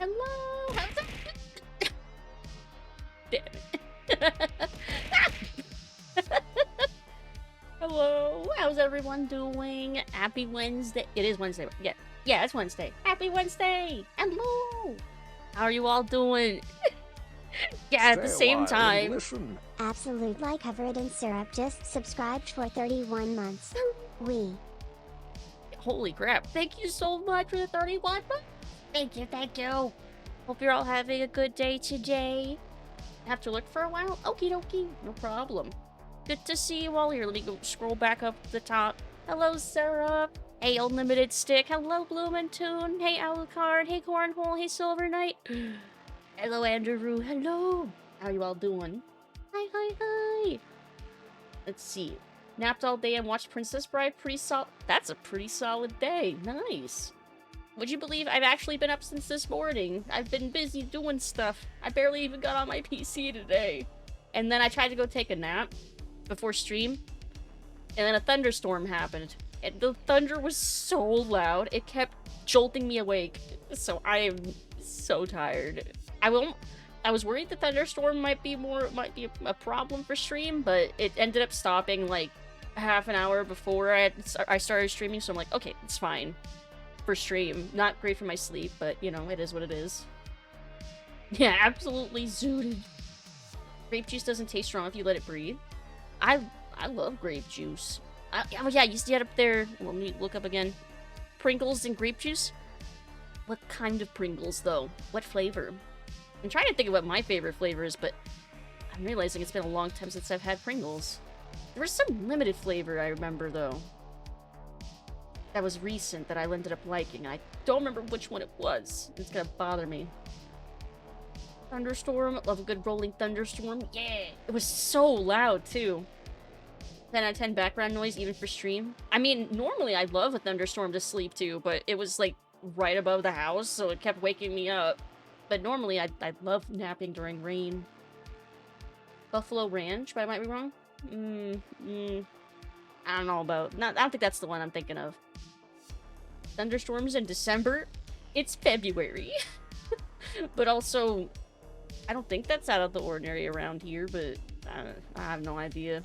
Hello. Damn it. Hello. How's everyone doing? Happy Wednesday. It is Wednesday. Yeah, it's Wednesday. Happy Wednesday. Hello. How are you all doing? Yeah, at the same time. Listen. Absolute like covered in syrup just subscribed for 31 months. Holy crap. Thank you so much for the 31 months. Thank you, thank you. Hope you're all having a good day today. Have to look for a while? Okie dokie, no problem. Good to see you all here. Let me go scroll back up to the top. Hello, Sarah. Hey, Unlimited Stick. Hello, Blumentoon. Hey, Alucard. Hey, Cornhole. Hey, Silver Knight. Hello, Andrew. Hello. How you all doing? Hi, hi, hi. Let's see. Napped all day and watched Princess Bride. Pretty solid. That's a pretty solid day. Nice. Would you believe I've actually been up since this morning? I've been busy doing stuff. I barely even got on my PC today. And then I tried to go take a nap before stream. And then a thunderstorm happened. And the thunder was so loud, it kept jolting me awake. So I am so tired. I was worried the thunderstorm might be a problem for stream, but it ended up stopping like half an hour before I started streaming, so I'm like, okay, it's fine for stream. Not great for my sleep, but you know, it is what it is. Yeah, absolutely zooted. Grape juice doesn't taste strong if you let it breathe. I love grape juice. Oh yeah, you see it up there. Let me look up again. Pringles and grape juice? What kind of Pringles, though? What flavor? I'm trying to think of what my favorite flavor is, but I'm realizing it's been a long time since I've had Pringles. There was some limited flavor I remember, though. That was recent that I ended up liking. I don't remember which one it was. It's gonna bother me. Thunderstorm. Love a good rolling thunderstorm. Yeah! It was so loud, too. 10 out of 10 background noise, even for stream. I mean, normally I love a thunderstorm to sleep to, but it was, like, right above the house, so it kept waking me up. But normally I love napping during rain. Buffalo Ranch, but I might be wrong. I don't know about... I don't think that's the one I'm thinking of. Thunderstorms in December? It's February. But also, I don't think that's out of the ordinary around here, but I have no idea.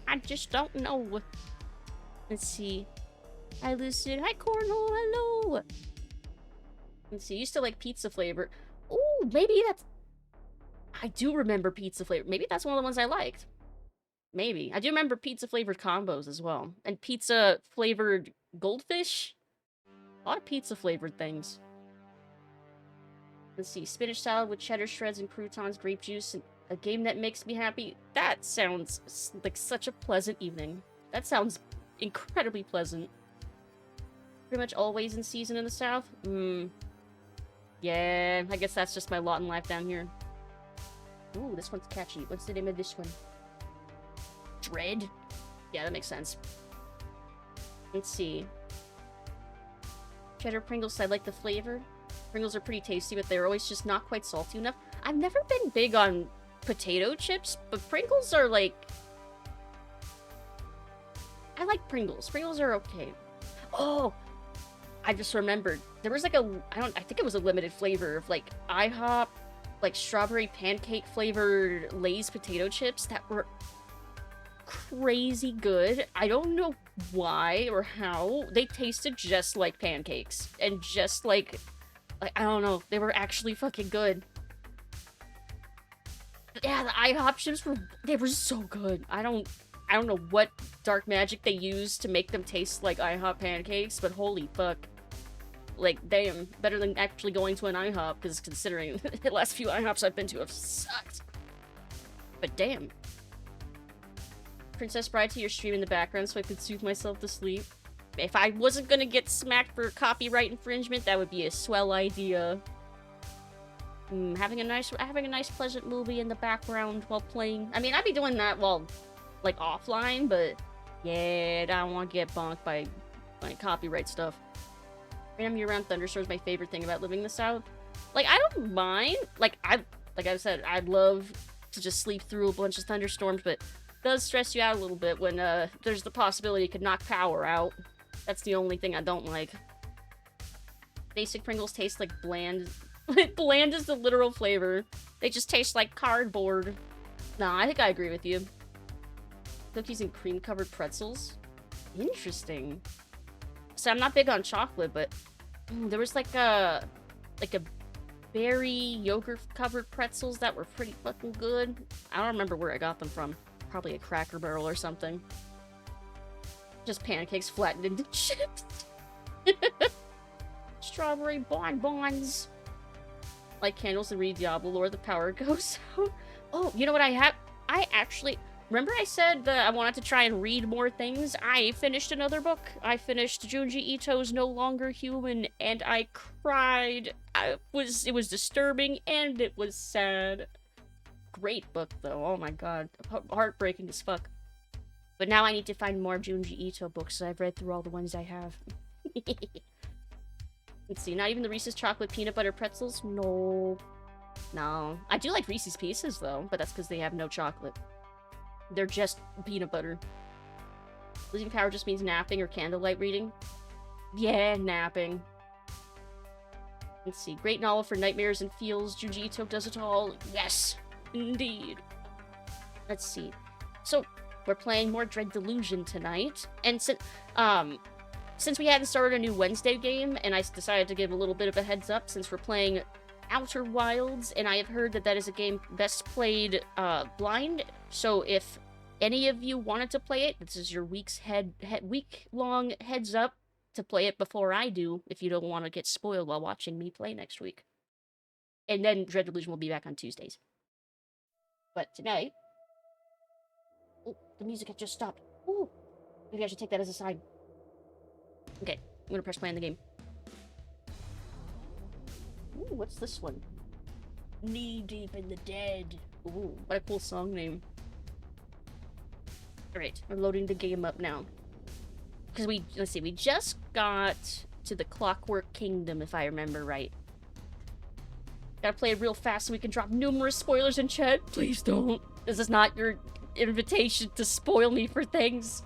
I just don't know. Let's see. Hi, Lucid. Hi, Cornhole. Hello. Let's see. I used to like pizza flavor. Oh, maybe that's... I do remember pizza flavor. Maybe that's one of the ones I liked. Maybe. I do remember pizza flavored combos as well. And pizza flavored goldfish. A lot of pizza flavored things. Let's see. Spinach salad with cheddar shreds and croutons, grape juice, and a game that makes me happy. That sounds like such a pleasant evening. That sounds incredibly pleasant. Pretty much always in season in the south? Yeah, I guess that's just my lot in life down here. Ooh, this one's catchy. What's the name of this one? Dread? Yeah, that makes sense. Let's see. Cheddar Pringles, I like the flavor. Pringles are pretty tasty, but they're always just not quite salty enough. I've never been big on potato chips, but Pringles are like... I like Pringles. Pringles are okay. Oh! I just remembered. There was like a... I think it was a limited flavor of like IHOP, like strawberry pancake flavored Lay's potato chips that were crazy good. I don't know why or how. They tasted just like pancakes. And just like I don't know. They were actually fucking good. Yeah, the IHOP chips they were so good. I don't know what dark magic they used to make them taste like IHOP pancakes, but holy fuck. Like, damn, better than actually going to an IHOP, because considering the last few IHOPs I've been to have sucked. But damn. Princess Bride to your stream in the background so I could soothe myself to sleep. If I wasn't gonna get smacked for copyright infringement, that would be a swell idea. Having a nice pleasant movie in the background while playing. I mean, I'd be doing that while, like, offline, but yeah, I don't want to get bonked by copyright stuff. Random year-round thunderstorms is my favorite thing about living in the South. Like, I don't mind. Like I said, I'd love to just sleep through a bunch of thunderstorms, but it does stress you out a little bit when there's the possibility it could knock power out. That's the only thing I don't like. basic Pringles taste like bland. Bland is the literal flavor. They just taste like cardboard. Nah, I think I agree with you. Cookies and cream-covered pretzels? Interesting. So I'm not big on chocolate, but there was like a berry yogurt-covered pretzels that were pretty fucking good. I don't remember where I got them from. Probably a Cracker Barrel or something. Just pancakes flattened into chips. Strawberry bonbons. Like candles and read Diablo Lord, the power goes out. Oh, you know what I have? I actually... Remember I said that I wanted to try and read more things? I finished another book. I finished Junji Ito's No Longer Human, and I cried. It was disturbing, and it was sad. Great book, though. Oh my god. Heartbreaking as fuck. But now I need to find more Junji Ito books, so I've read through all the ones I have. Let's see, not even the Reese's Chocolate Peanut Butter Pretzels? No. No. I do like Reese's Pieces, though, but that's because they have no chocolate. They're just peanut butter. Losing power just means napping or candlelight reading. Yeah, napping. Let's see. Great novel for nightmares and feels. Junji Ito does it all. Yes, indeed. Let's see. So, we're playing more Dread Delusion tonight. And since we hadn't started a new Wednesday game, and I decided to give a little bit of a heads up since we're playing Outer Wilds, and I have heard that that is a game best played blind. So if any of you wanted to play it, this is your week-long heads up to play it before I do, if you don't want to get spoiled while watching me play next week. And then Dread Delusion will be back on Tuesdays. But tonight... Oh, the music had just stopped. Ooh, maybe I should take that as a sign. Okay, I'm gonna press play on the game. Ooh, what's this one? Knee Deep in the Dead. Ooh, what a cool song name. Alright, we're loading the game up now. Because let's see, we just got to the Clockwork Kingdom, if I remember right. Gotta play it real fast so we can drop numerous spoilers in chat. Please don't. This is not your invitation to spoil me for things.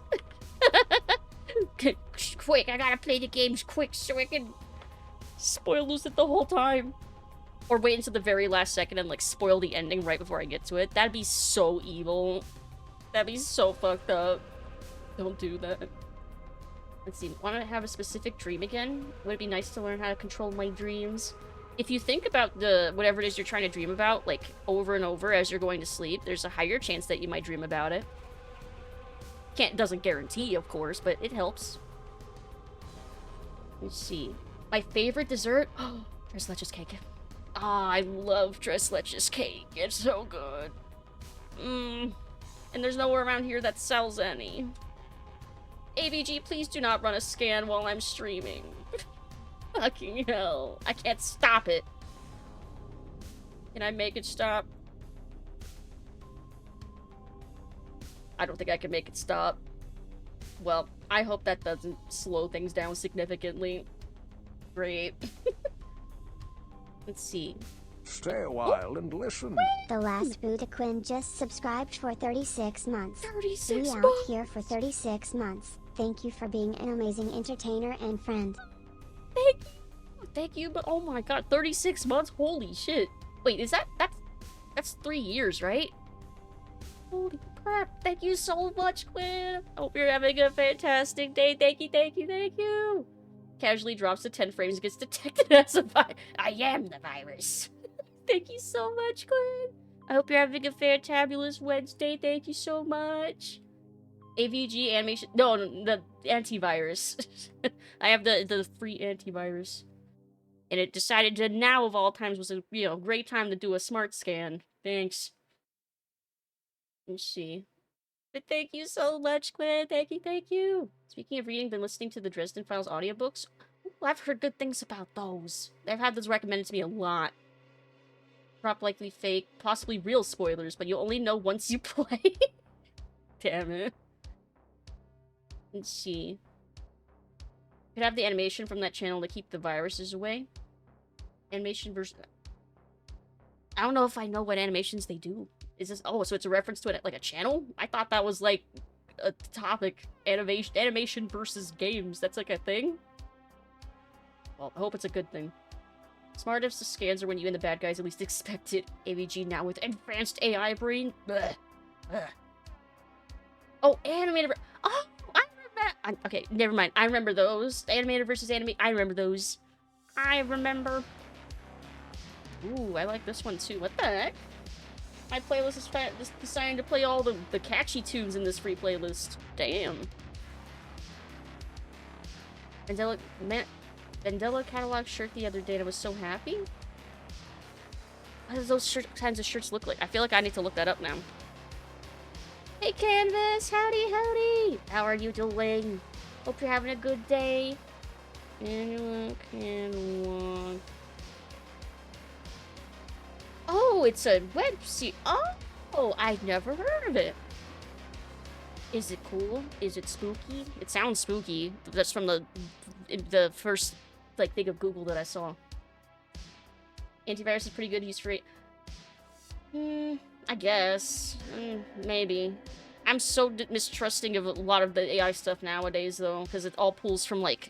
Quick, I gotta play the games quick so I can spoil Lucid the whole time. Or wait until the very last second and, like, spoil the ending right before I get to it. That'd be so evil. That'd be so fucked up. Don't do that. Let's see. Want to have a specific dream again? Would it be nice to learn how to control my dreams? If you think about whatever it is you're trying to dream about, like, over and over as you're going to sleep, there's a higher chance that you might dream about it. Doesn't guarantee, of course, but it helps. Let's see. My favorite dessert? Oh, Tres Leches cake. Ah, I love Tres Leches cake. It's so good. And there's nowhere around here that sells any. AVG, please do not run a scan while I'm streaming. Fucking hell. I can't stop it. Can I make it stop? I don't think I can make it stop. Well, I hope that doesn't slow things down significantly. Great. Let's see. Stay a while and listen. The Last Buddha Quinn just subscribed for 36 months. 36 We out months? here for 36 months. Thank you for being an amazing entertainer and friend. Thank you, but oh my god, 36 months? Holy shit. Wait, is that's 3 years, right? Holy crap. Thank you so much, Quinn. Hope you're having a fantastic day. Thank you, thank you, thank you. Casually drops to 10 frames, gets detected as a virus. I am the virus. Thank you so much, Quinn. I hope you're having a fantabulous Wednesday. Thank you so much. AVG animation. No, the antivirus. I have the free antivirus. And it decided to now of all times was a great time to do a smart scan. Thanks. Let's see. But thank you so much, Quinn. Thank you, thank you. Speaking of reading, been listening to the Dresden Files audiobooks. Ooh, I've heard good things about those. I've had those recommended to me a lot. Drop likely fake, possibly real spoilers, but you'll only know once you play. Damn it. Let's see. Could have the animation from that channel to keep the viruses away. Animation version. I don't know if I know what animations they do. Is this? Oh, so it's a reference to it, like a channel? I thought that was like a topic. Animation versus games. That's like a thing. Well, I hope it's a good thing. Smart ifs the scans are when you and the bad guys at least expect it. AVG now with advanced AI brain. Blech. Ugh. Oh, animated. Oh, I remember. Okay, never mind. I remember those. Animated versus anime. I remember those. I remember. Ooh, I like this one too. What the heck? My playlist is deciding to play all the catchy tunes in this free playlist. Damn. Vandella catalog shirt the other day and I was so happy. What does those kinds of shirts look like? I feel like I need to look that up now. Hey Canvas, howdy howdy! How are you doing? Hope you're having a good day. Anyone can walk. Oh, it's a web series. Oh, I've never heard of it. Is it cool? Is it spooky? It sounds spooky. That's from the first like thing of Google that I saw. Antivirus is pretty good. He's free. I guess. Maybe. I'm so mistrusting of a lot of the AI stuff nowadays, though, because it all pulls from like.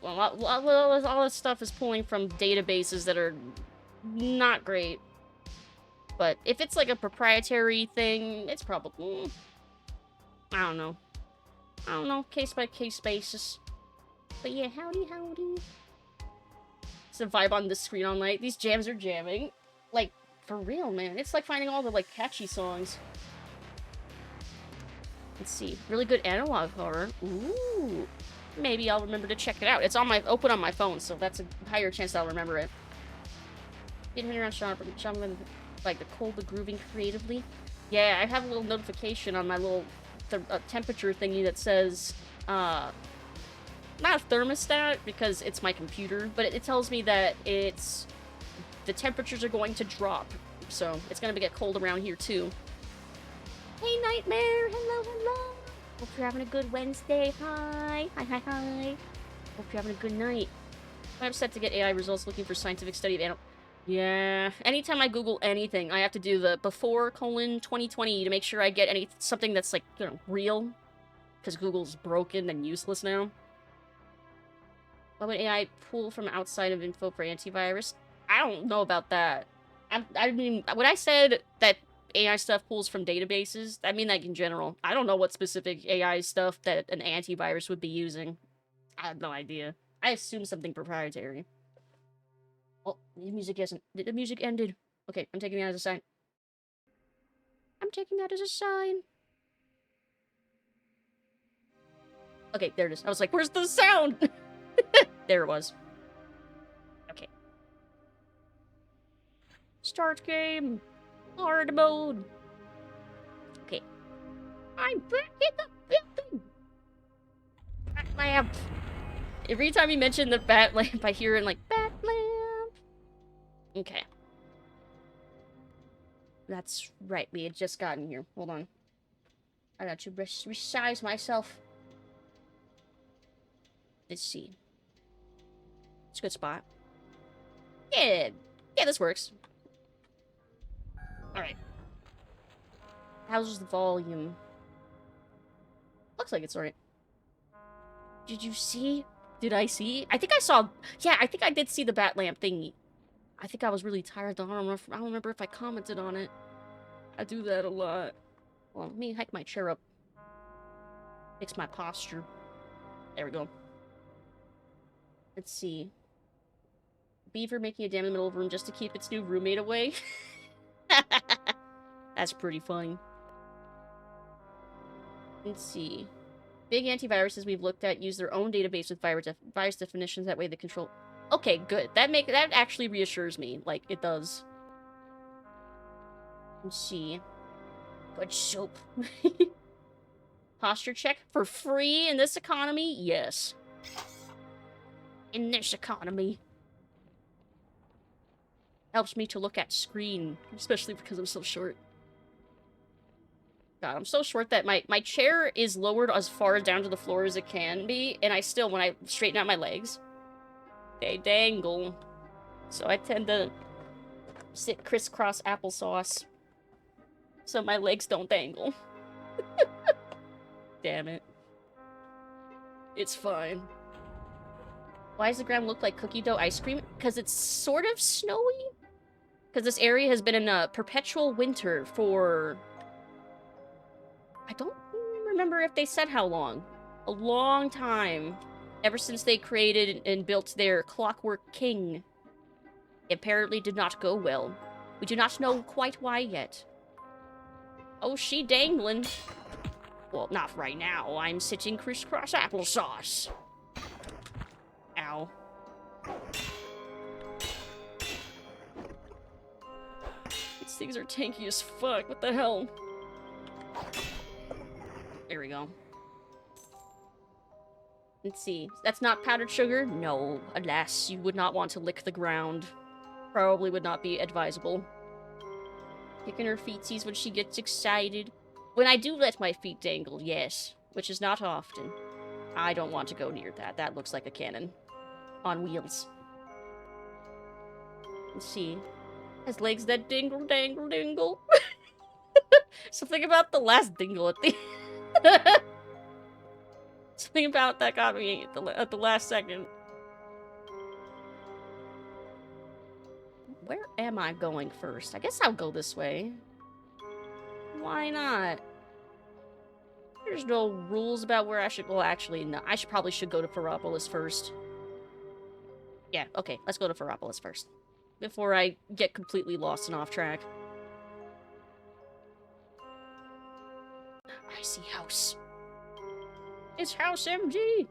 Well, all this stuff is pulling from databases that are not great. But if it's like a proprietary thing, it's probably. I don't know. Case by case basis. But yeah, howdy howdy. It's a vibe on the screen all night. These jams are jamming. Like, for real, man. It's like finding all the, like, catchy songs. Let's see. Really good analog horror. Ooh. Maybe I'll remember to check it out. It's on my open on my phone, so that's a higher chance I'll remember it. Getting around Sean, like the cold, the grooving creatively. Yeah, I have a little notification on my little temperature thingy that says, not a thermostat, because it's my computer, but it tells me that the temperatures are going to drop, so it's gonna get cold around here too. Hey Nightmare, hello, hello. Hope you're having a good Wednesday. Hi, hi, hi, hi. Hope you're having a good night. I'm upset to get AI results looking for scientific study of animal. Yeah, anytime I Google anything, I have to do the before:2020 to make sure I get something that's like, you know, real, because Google's broken and useless now. What would AI pull from outside of info for antivirus? I don't know about that. I mean, when I said that AI stuff pulls from databases, I mean like in general. I don't know what specific AI stuff that an antivirus would be using. I have no idea. I assume something proprietary. Oh, the music isn't. The music ended. Okay, I'm taking that as a sign. I'm taking that as a sign. Okay, there it is. I was like, where's the sound? There it was. Okay. Start game. Hard mode. Okay. I'm back in the building. Bat lamp. Every time you mention the bat lamp, I hear it like, bat lamp. Okay. That's right. We had just gotten here. Hold on. I got to resize myself. Let's see. It's a good spot. Yeah. Yeah, this works. Alright. How's the volume? Looks like it's alright. Did you see? Did I see? I think I saw... Yeah, I think I did see the bat lamp thingy. I think I was really tired though. I don't remember if I commented on it. I do that a lot. Well, let me hike my chair up. Fix my posture. There we go. Let's see. Beaver making a dam in the middle of the room just to keep its new roommate away. That's pretty funny. Let's see. Big antiviruses we've looked at use their own database with virus definitions. That way they control... Okay, good. That actually reassures me. Like, it does. Let's see. Good soap. Posture check for free in this economy? Yes. In this economy. Helps me to look at screen, especially because I'm so short. God, I'm so short that my chair is lowered as far down to the floor as it can be, and I still, when I straighten out my legs, they dangle. So I tend to sit crisscross applesauce so my legs don't dangle. Damn it. It's fine. Why does the ground look like cookie dough ice cream? Because it's sort of snowy? Because this area has been in a perpetual winter for... I don't remember if they said how long. A long time. Ever since they created and built their Clockwork King. It apparently did not go well. We do not know quite why yet. Oh, she dangling. Well, not right now. I'm sitting crisscross applesauce. Ow. These things are tanky as fuck. What the hell? There we go. Let's see. That's not powdered sugar? No. Alas, you would not want to lick the ground. Probably would not be advisable. Kicking her feetsies when she gets excited. When I do let my feet dangle, yes. Which is not often. I don't want to go near that. That looks like a cannon. On wheels. Let's see. Has legs that dingle, dangle, dingle. Something about the last dingle at the... Something about that got me at the last second. Where am I going first? I guess I'll go this way. Why not? There's no rules about where I should... Well, actually, no. I probably should go to Ferropolis first. Yeah, okay. Let's go to Ferropolis first. Before I get completely lost and off track. I see house. It's House MG!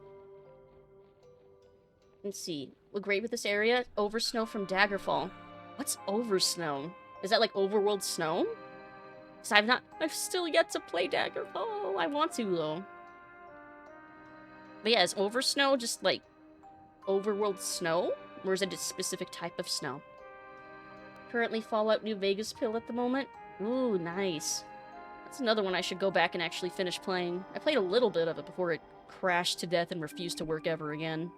Let's see. What's great with this area? Oversnow from Daggerfall. What's Oversnow? Is that like Overworld Snow? Because I've still yet to play Daggerfall. I want to, though. But yeah, is Oversnow just like Overworld Snow? Or is it a specific type of snow? Currently Fallout New Vegas pill at the moment. Ooh, nice. That's another one I should go back and actually finish playing. I played a little bit of it before it crashed to death and refused to work ever again.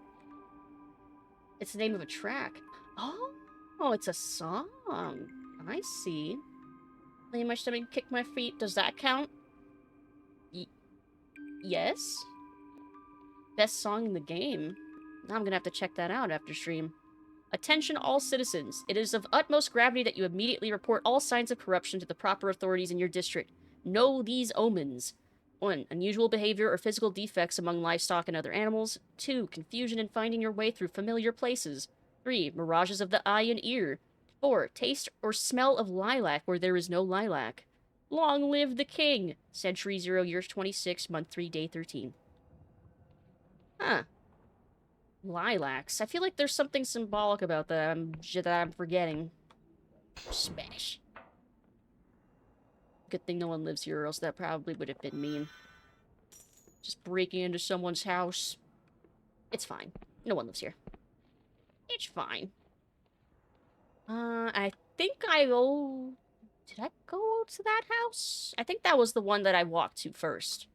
It's the name of a track. Oh, it's a song. I see. Lay in my stomach, kick my feet. Does that count? Yes? Best song in the game. Now I'm gonna have to check that out after stream. Attention all citizens. It is of utmost gravity that you immediately report all signs of corruption to the proper authorities in your district. Know these omens. 1. Unusual behavior or physical defects among livestock and other animals. 2. Confusion in finding your way through familiar places. 3. Mirages of the eye and ear. 4. Taste or smell of lilac where there is no lilac. Long live the king. Century 0, year 26, month 3, day 13. Huh. Lilacs. I feel like there's something symbolic about that I'm forgetting. Smash. Good thing no one lives here, or else that probably would have been mean. Just breaking into someone's house. It's fine. No one lives here. It's fine. I think I go... Did I go to that house? I think that was the one that I walked to first.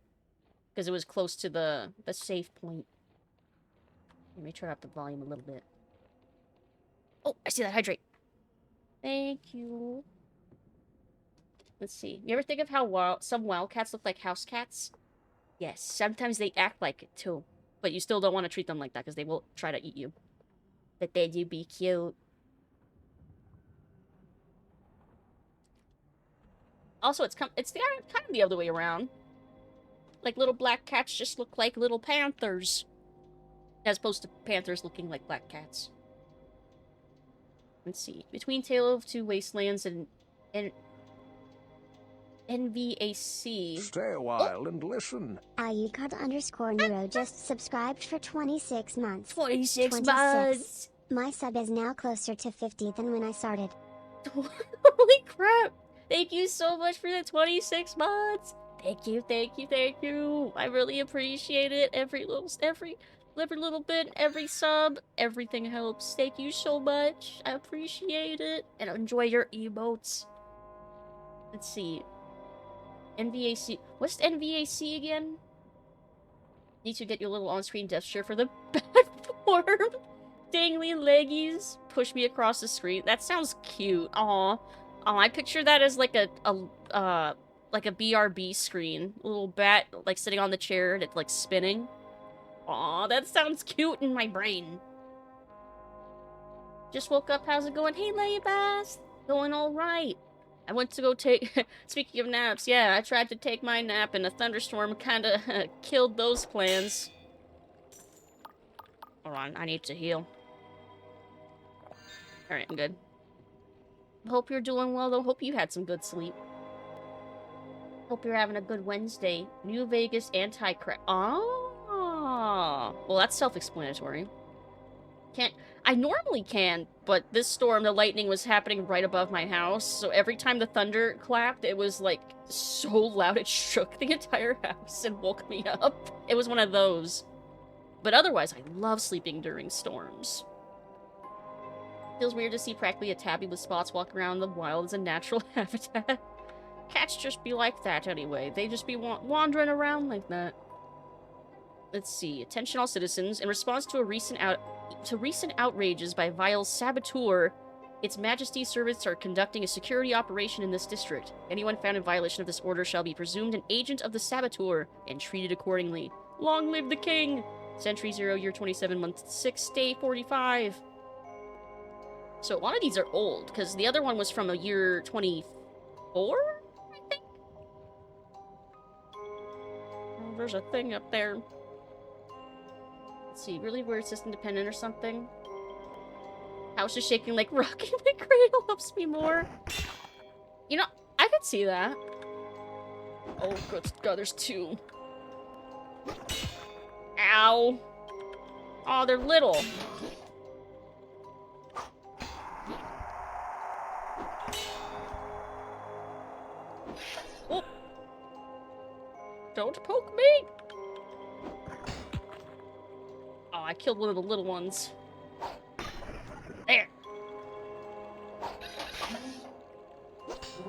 Because it was close to the safe point. Let me turn up the volume a little bit. Oh, I see that hydrate. Thank you. Let's see. You ever think of how some wildcats look like house cats? Yes, sometimes they act like it too. But you still don't want to treat them like that because they will try to eat you. But they do be cute. Also, it's kind of the other way around. Like, little black cats just look like little panthers. As opposed to panthers looking like black cats. Let's see. Between Tale of Two Wastelands and NVAC. Stay a while and listen. Ayukard_Nero just subscribed for 26 months. 26 months! My sub is now closer to 50 than when I started. Holy crap! Thank you so much for the 26 months! Thank you, thank you, thank you! I really appreciate it. Every little bit, every sub, everything helps. Thank you so much. I appreciate it. And enjoy your emotes. Let's see. NVAC. What's NVAC again? Need to get your little on-screen gesture for the bad form. Dangly leggies. Push me across the screen. That sounds cute. Aw. Oh, I picture that as like a BRB screen. A little bat, like, sitting on the chair and it's, like, spinning. Aw, that sounds cute in my brain. Just woke up. How's it going? Hey, Layabas. Going all right. I went to go take... Speaking of naps, yeah, I tried to take my nap and a thunderstorm kind of killed those plans. Hold on, I need to heal. Alright, I'm good. Hope you're doing well, though. Hope you had some good sleep. Hope you're having a good Wednesday. New Vegas anti-crash. Oh, well, that's self-explanatory. I normally can, but this storm, the lightning was happening right above my house, so every time the thunder clapped, it was, like, so loud it shook the entire house and woke me up. It was one of those. But otherwise, I love sleeping during storms. Feels weird to see practically a tabby with spots walk around the wild as a natural habitat. Cats just be like that anyway. They just be wandering around like that. Let's see. Attention all citizens. In response to recent outrages by vile saboteur, Its Majesty's servants are conducting a security operation in this district. Anyone found in violation of this order shall be presumed an agent of the saboteur and treated accordingly. Long live the king! Century 0, year 27, month 6, day 45. So a lot of these are old, because the other one was from a year 24, I think? Oh, there's a thing up there. Let's see, really weird system dependent or something? House is shaking like rocking my cradle helps me more. You know, I could see that. Oh, good God, there's two. Ow. Oh, they're little. Oh. Don't poke me. Oh, I killed one of the little ones. There.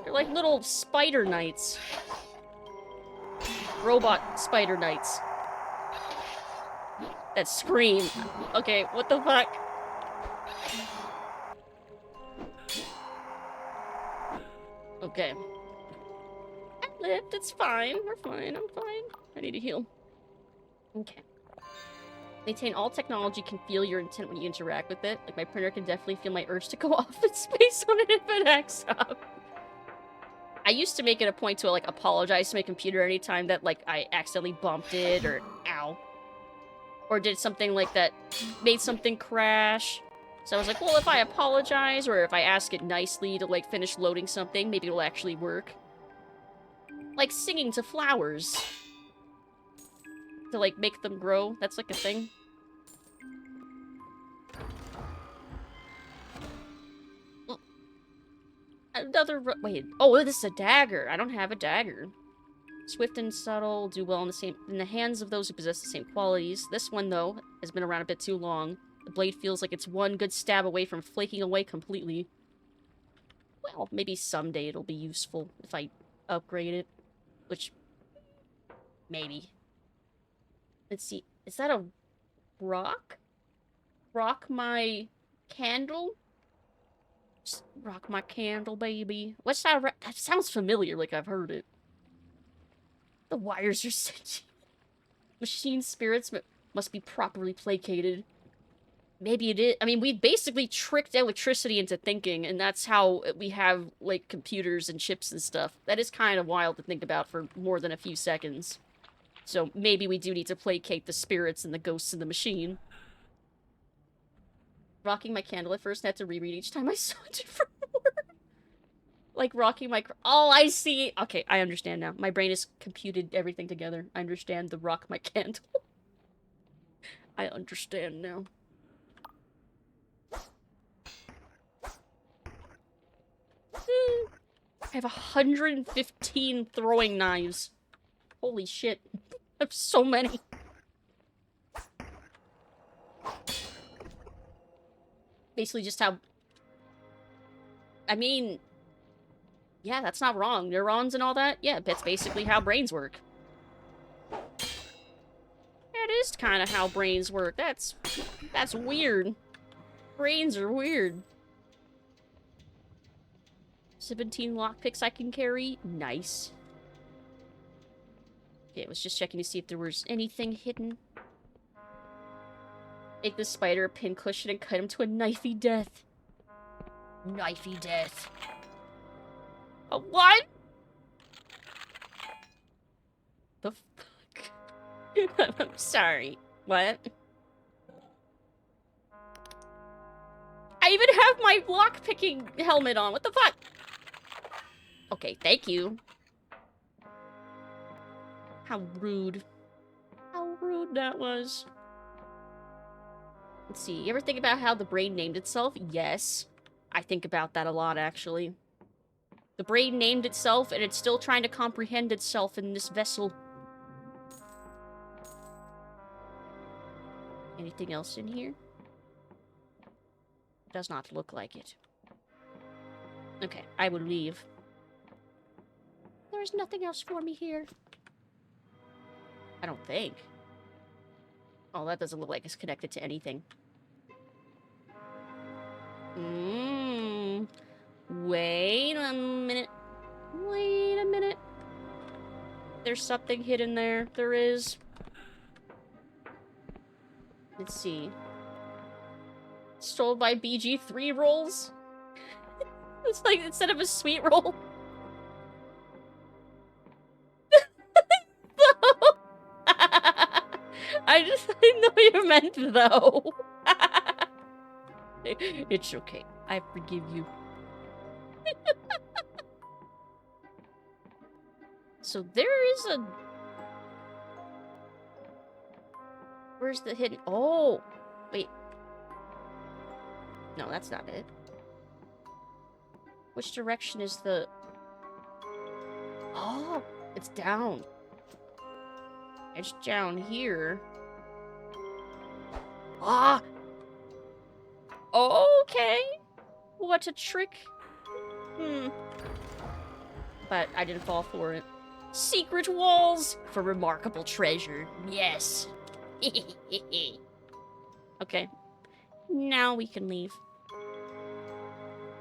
They're like little spider knights. Robot spider knights. That scream. Okay, what the fuck? Okay. I lived, it's fine. We're fine, I'm fine. I need to heal. Okay. Maintain all technology can feel your intent when you interact with it. Like, my printer can definitely feel my urge to go off in space on it if it acts up. I used to make it a point to, like, apologize to my computer anytime that, like, I accidentally bumped it or, ow. Or did something like that, made something crash. So I was like, well, if I apologize or if I ask it nicely to, like, finish loading something, maybe it'll actually work. Like singing to flowers. To, like, make them grow. That's, like, a thing. Another... Wait. Oh, this is a dagger. I don't have a dagger. Swift and subtle, do well in the hands of those who possess the same qualities. This one, though, has been around a bit too long. The blade feels like it's one good stab away from flaking away completely. Well, maybe someday it'll be useful if I upgrade it. Which... maybe. Let's see. Is that a rock? Rock my candle? Just rock my candle, baby. What's that? That sounds familiar, like I've heard it. The wires are sentient. Machine spirits must be properly placated. Maybe it is. I mean, we basically tricked electricity into thinking, and that's how we have, like, computers and chips and stuff. That is kind of wild to think about for more than a few seconds. So maybe we do need to placate the spirits and the ghosts in the machine. Rocking my candle at first, I had to reread each time I saw a different word. Like rocking my... Oh, I see! Okay, I understand now. My brain has computed everything together. I understand the rock my candle. I understand now. I have 115 throwing knives. Holy shit. I have so many. Basically just how... I mean... yeah, that's not wrong. Neurons and all that? Yeah, that's basically how brains work. That is kind of how brains work. That's weird. Brains are weird. 17 lockpicks I can carry. Nice. Okay, I was just checking to see if there was anything hidden. Make this spider a pincushion and cut him to a knifey death. Knifey death. A what? The fuck? I'm sorry. What? I even have my lock-picking helmet on. What the fuck? Okay, thank you. How rude. How rude that was. Let's see. You ever think about how the brain named itself? Yes. I think about that a lot, actually. The brain named itself, and it's still trying to comprehend itself in this vessel. Anything else in here? Does not look like it. Okay, I will leave. There's nothing else for me here. I don't think. Oh, that doesn't look like it's connected to anything. Wait a minute. Wait a minute. There's something hidden there. There is. Let's see. Stole by BG3 rolls? It's like, instead of a sweet roll. I know what you meant, though. It's okay. I forgive you. So there is a... Where's the hidden... Oh! Wait. No, that's not it. Which direction is the... Oh! It's down. It's down here. Ah! Okay! What a trick. But I didn't fall for it. Secret walls for remarkable treasure. Yes. Okay. Now we can leave.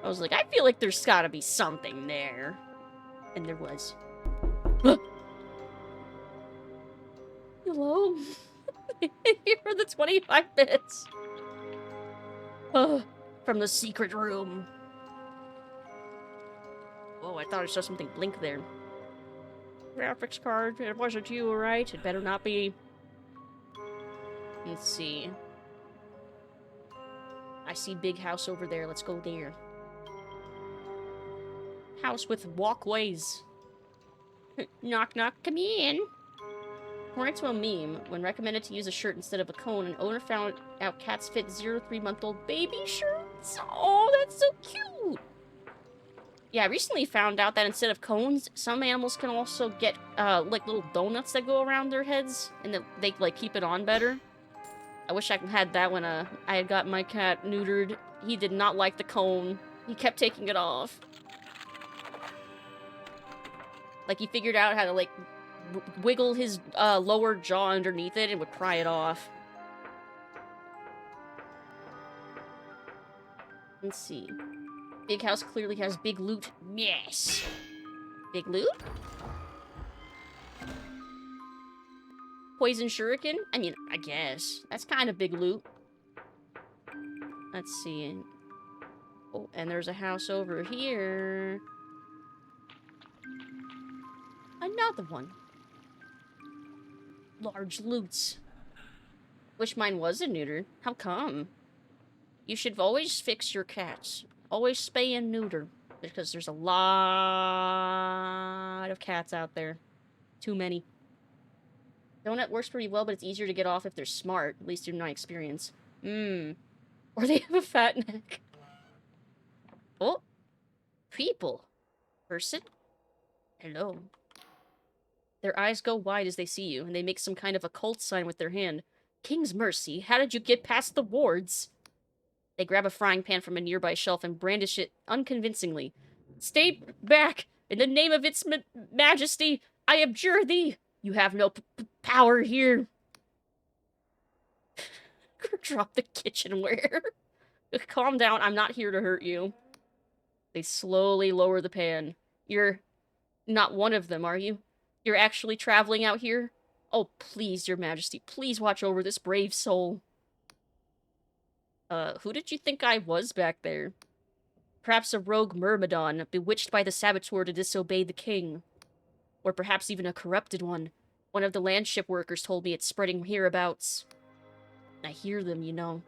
I was like, I feel like there's gotta be something there. And there was. Hello? Here are the 25 bits. From the secret room. Oh, I thought I saw something blink there. Graphics card. It wasn't you, right? It better not be. Let's see. I see big house over there. Let's go there. House with walkways. Knock, knock, come in. According to a meme, when recommended to use a shirt instead of a cone, an owner found out cats fit 0-3-month-old baby shirts. Oh, that's so cute. Yeah, I recently found out that instead of cones, some animals can also get, like, little donuts that go around their heads, and that they, like, keep it on better. I wish I had that when, I had got my cat neutered. He did not like the cone. He kept taking it off. Like, he figured out how to, like, wiggle his, lower jaw underneath it and would pry it off. Let's see. Big house clearly has big loot. Yes! Big loot? Poison shuriken? I mean, I guess. That's kind of big loot. Let's see. Oh, and there's a house over here. Another one. Large loots. Wish mine wasn't neutered. How come? You should always fix your cats. Always spay and neuter. Because there's a lot of cats out there. Too many. Donut works pretty well, but it's easier to get off if they're smart. At least in my experience. Or they have a fat neck. Oh. People. Person. Hello. Their eyes go wide as they see you, and they make some kind of occult sign with their hand. King's mercy, how did you get past the wards? They grab a frying pan from a nearby shelf and brandish it unconvincingly. Stay back! In the name of its majesty, I abjure thee! You have no power here. Drop the kitchenware. Calm down, I'm not here to hurt you. They slowly lower the pan. You're not one of them, are you? You're actually traveling out here? Oh, please, your majesty, please watch over this brave soul. Who did you think I was back there? Perhaps a rogue myrmidon, bewitched by the saboteur to disobey the king. Or perhaps even a corrupted one. One of the landship workers told me it's spreading hereabouts. I hear them, you know,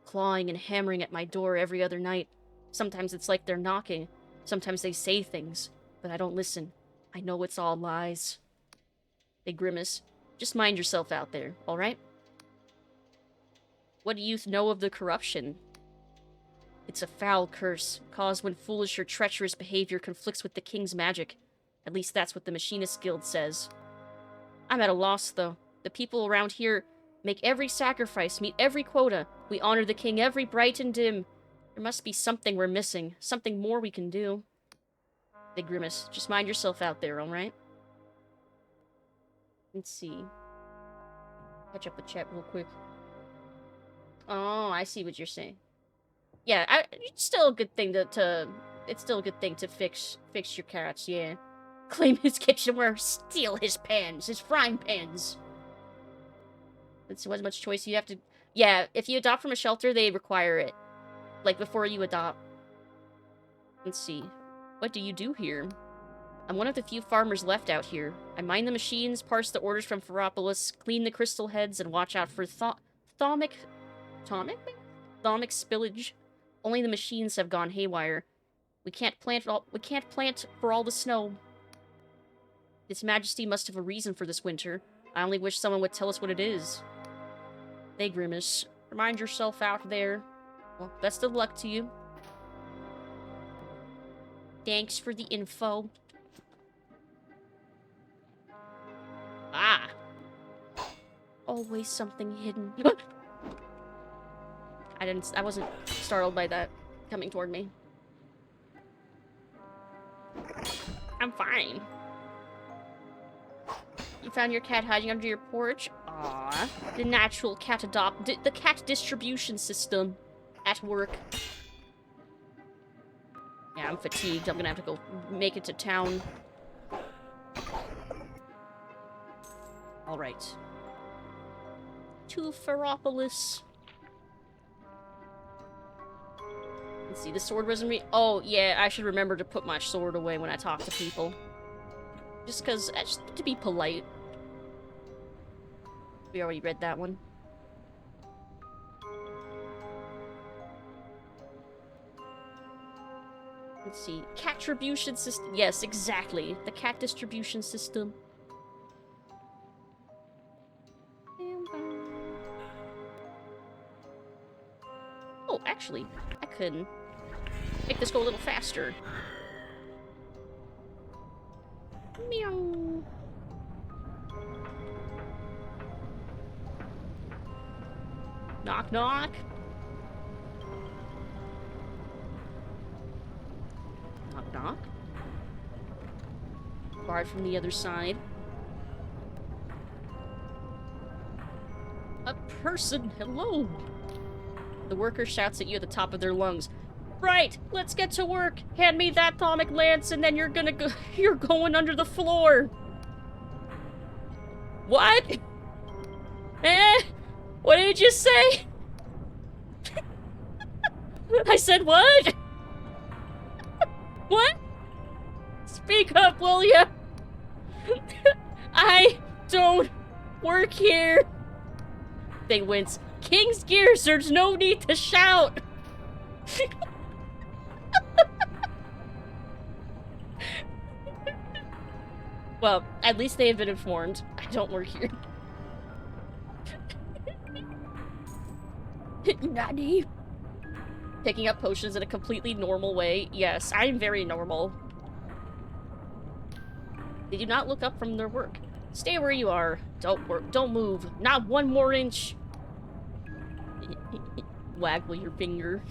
clawing and hammering at my door every other night. Sometimes it's like they're knocking. Sometimes they say things, but I don't listen. I know it's all lies. They grimace. Just mind yourself out there, alright? What do you know of the corruption? It's a foul curse, caused when foolish or treacherous behavior conflicts with the king's magic. At least that's what the Machinist Guild says. I'm at a loss, though. The people around here make every sacrifice, meet every quota. We honor the king every bright and dim. There must be something we're missing, something more we can do. They grimace. Just mind yourself out there, alright? Let's see. Catch up the chat real quick. Oh, I see what you're saying. Yeah, it's still a good thing it's still a good thing to fix your cats, yeah. Claim his kitchenware, steal his pans, his frying pans. That's what much choice you have to... Yeah, if you adopt from a shelter, they require it. Like, before you adopt. Let's see. What do you do here? I'm one of the few farmers left out here. I mind the machines, parse the orders from Ferropolis, clean the crystal heads, and watch out for thaumic spillage. Only the machines have gone haywire. We can't plant for all the snow. His Majesty must have a reason for this winter. I only wish someone would tell us what it is. They grimace. Remind yourself out there. Well, best of luck to you. Thanks for the info. Ah. Always something hidden. I wasn't startled by that coming toward me. I'm fine. You found your cat hiding under your porch? Aww. The natural cat the cat distribution system at work. Yeah, I'm fatigued. I'm gonna have to go make it to town. Alright. To Ferropolis. Let's see, the sword wasn't oh, yeah, I should remember to put my sword away when I talk to people. Just because, just to be polite. We already read that one. Let's see. Cat distribution system. Yes, exactly. The cat distribution system. Oh, actually, I could make this go a little faster. Meow. Knock, knock. Knock, knock. Guard from the other side. A person, hello. The worker shouts at you at the top of their lungs. Right, let's get to work. Hand me that atomic lance and then you're going under the floor. What? Eh? What did you say? I said what? What? Speak up, will ya? I don't work here. They wince. King's gears, there's no need to shout. Well, at least they have been informed. I don't work here. Nani? Picking up potions in a completely normal way. Yes, I'm very normal. They do not look up from their work. Stay where you are. Don't work. Don't move. Not one more inch. Waggle your finger.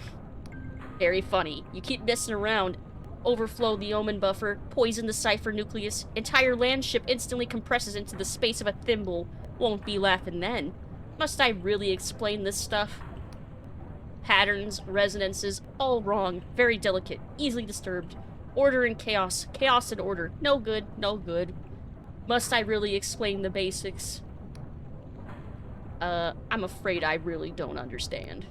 Very funny. You keep messing around. Overflow the omen buffer. Poison the cipher nucleus. Entire landship instantly compresses into the space of a thimble. Won't be laughing then. Must I really explain this stuff? Patterns, resonances, all wrong. Very delicate. Easily disturbed. Order and chaos. Chaos and order. No good. No good. Must I really explain the basics? I'm afraid I really don't understand.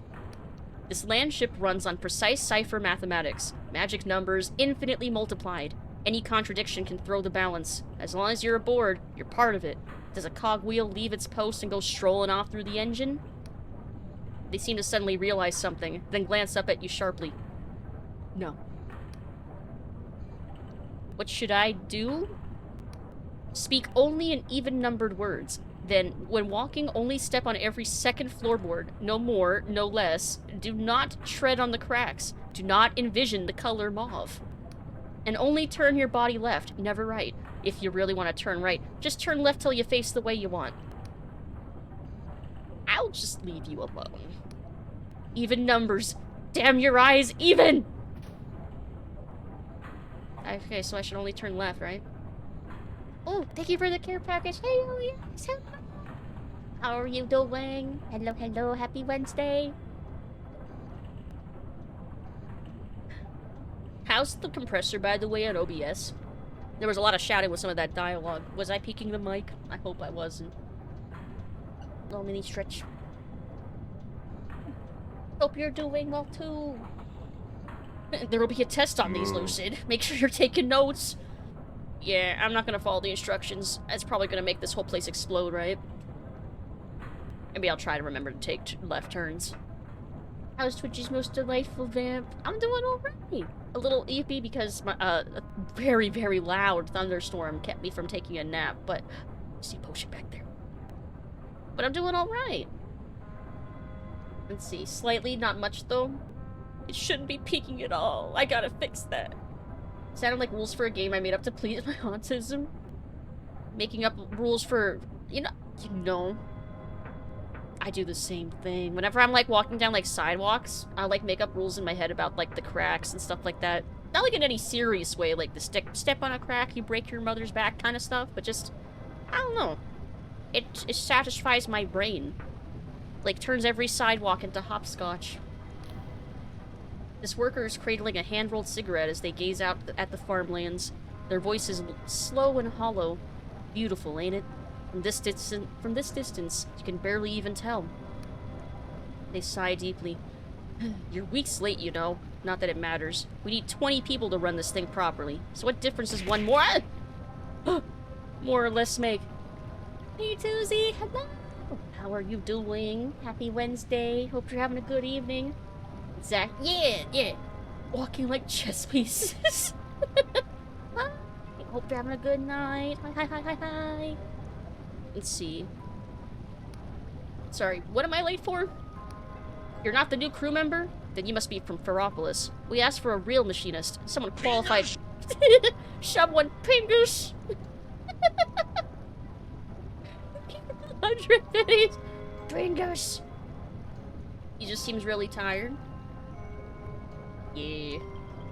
This land ship runs on precise cipher mathematics. Magic numbers, infinitely multiplied. Any contradiction can throw the balance. As long as you're aboard, you're part of it. Does a cogwheel leave its post and go strolling off through the engine? They seem to suddenly realize something, then glance up at you sharply. No. What should I do? Speak only in even-numbered words. Then, when walking, only step on every second floorboard. No more, no less. Do not tread on the cracks. Do not envision the color mauve. And only turn your body left, never right. If you really want to turn right, just turn left till you face the way you want. I'll just leave you alone. Even numbers. Damn your eyes, even! Okay, so I should only turn left, right? Oh, thank you for the care package. Hey, oh yes, hello. How are you doing? Hello, hello, happy Wednesday. How's the compressor, by the way, on OBS? There was a lot of shouting with some of that dialogue. Was I peeking the mic? I hope I wasn't. Little mini stretch. Hope you're doing well, too. There will be a test on these, Lucid. Make sure you're taking notes. Yeah, I'm not gonna follow the instructions. That's probably gonna make this whole place explode, right? Maybe I'll try to remember to take left turns. How's Twitch's most delightful vamp? I'm doing alright. A little eepy because my, a very, very loud thunderstorm kept me from taking a nap, but... See potion back there. But I'm doing alright. Let's see. Slightly, not much though. It shouldn't be peaking at all. I gotta fix that. Sounded like rules for a game I made up to please my autism. Making up rules for... You know... I do the same thing. Whenever I'm, like, walking down, like, sidewalks, I, like, make up rules in my head about, like, the cracks and stuff like that. Not, like, in any serious way, like, the step on a crack, you break your mother's back kind of stuff, but just... I don't know. It satisfies my brain. Like, turns every sidewalk into hopscotch. This worker is cradling a hand-rolled cigarette as they gaze out at the farmlands. Their voices slow and hollow. Beautiful, ain't it? From this distance, you can barely even tell. They sigh deeply. You're weeks late, you know. Not that it matters. We need 20 people to run this thing properly. So what difference does one more... more or less make? Hey, Tuesday, hello! How are you doing? Happy Wednesday. Hope you're having a good evening. Zach, yeah. Walking like chess pieces. Hi. Hope you're having a good night. Hi. Let's see. Sorry, what am I late for? You're not the new crew member? Then you must be from Ferropolis. We asked for a real machinist. Someone qualified. Someone pingus. 100 pennies. Pingus. He just seems really tired. Yeah.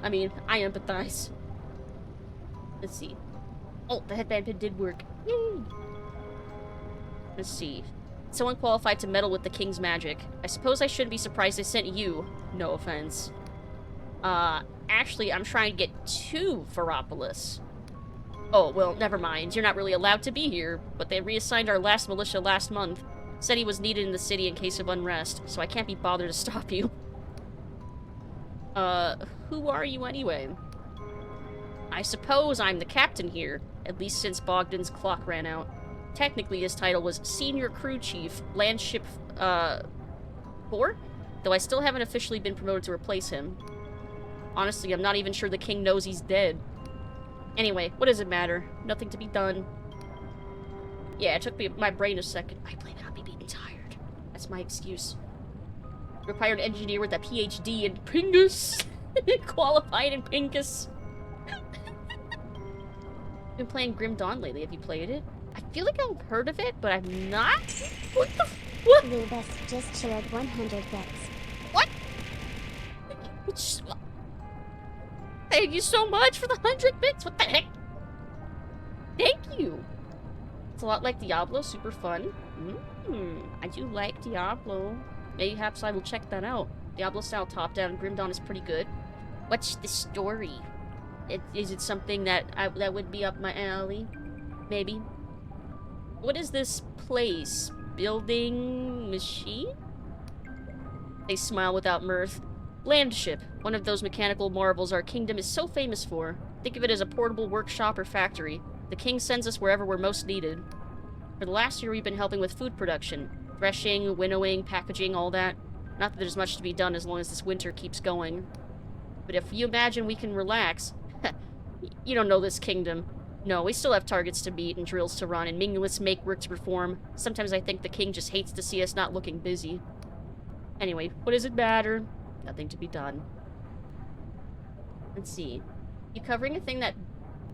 I mean, I empathize. Let's see. Oh, the headband pin did work. Yay. Let's see. Someone qualified to meddle with the king's magic. I suppose I shouldn't be surprised they sent you. No offense. Actually, I'm trying to get to Ferropolis. Oh, well, never mind. You're not really allowed to be here, but they reassigned our last militia last month. Said he was needed in the city in case of unrest, so I can't be bothered to stop you. Who are you anyway? I suppose I'm the captain here, at least since Bogdan's clock ran out. Technically, his title was Senior Crew Chief, Landship, 4? Though I still haven't officially been promoted to replace him. Honestly, I'm not even sure the king knows he's dead. Anyway, what does it matter? Nothing to be done. Yeah, it took my brain a second. I blame it on me being tired. That's my excuse. Required engineer with a PhD in Pingus. Qualified in Pingus. Been playing Grim Dawn lately. Have you played it? I feel like I've heard of it, but I'm not. What the what? Lubus just shared 100 bits. What? Thank you so much for the 100 bits. What the heck? Thank you. It's a lot like Diablo. Super fun. I do like Diablo. Mayhaps I will check that out. Diablo-style top-down Grim Dawn is pretty good. What's the story? Is it something that would be up my alley? Maybe. What is this place? Building machine? They smile without mirth. Landship, one of those mechanical marvels our kingdom is so famous for. Think of it as a portable workshop or factory. The king sends us wherever we're most needed. For the last year, we've been helping with food production. Threshing, winnowing, packaging, all that. Not that there's much to be done as long as this winter keeps going. But if you imagine we can relax... You don't know this kingdom. No, we still have targets to meet and drills to run and meaningless make-work to perform. Sometimes I think the king just hates to see us not looking busy. Anyway, what does it matter? Nothing to be done. Let's see. You covering a thing that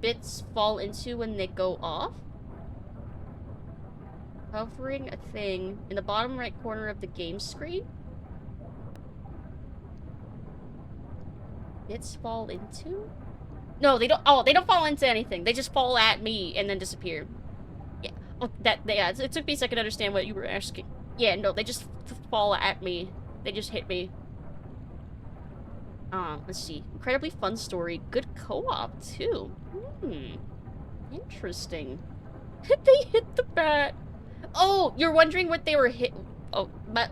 bits fall into when they go off? Covering a thing in the bottom right corner of the game screen? Bits fall into? No, they don't. Oh, they don't fall into anything. They just fall at me and then disappear. Yeah. Oh, yeah. It took me a second to understand what you were asking. Yeah, no, they just fall at me. They just hit me. Let's see. Incredibly fun story. Good co-op too. Interesting. They hit the bat. Oh, you're wondering what they were hit. Oh,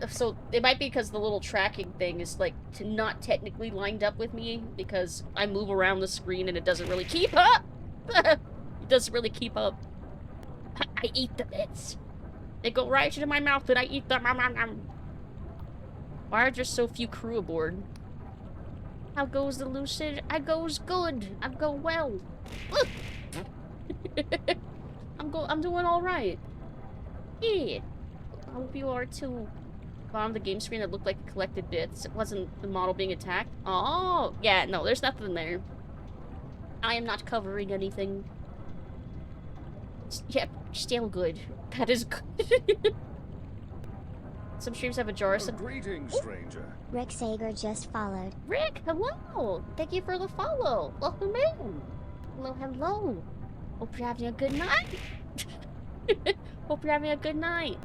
so it might be because the little tracking thing is like not technically lined up with me because I move around the screen and it doesn't really keep up. It doesn't really keep up. I eat the bits. They go right into my mouth and I eat them. Why are there so few crew aboard? How goes the Lucid? I goes good. I go well. I'm doing all right. Yeah. I hope you are too. Bottom of the game screen that looked like collected bits. It wasn't the model being attacked. Oh, yeah, no, there's nothing there. I am not covering anything. Yep, still good. That is good. Some streams have a jar. Some... Greetings, stranger. Rick Sager just followed. Rick, hello. Thank you for the follow. Welcome in. Hello, hello. Hope you're having a good night. Hope you're having a good night.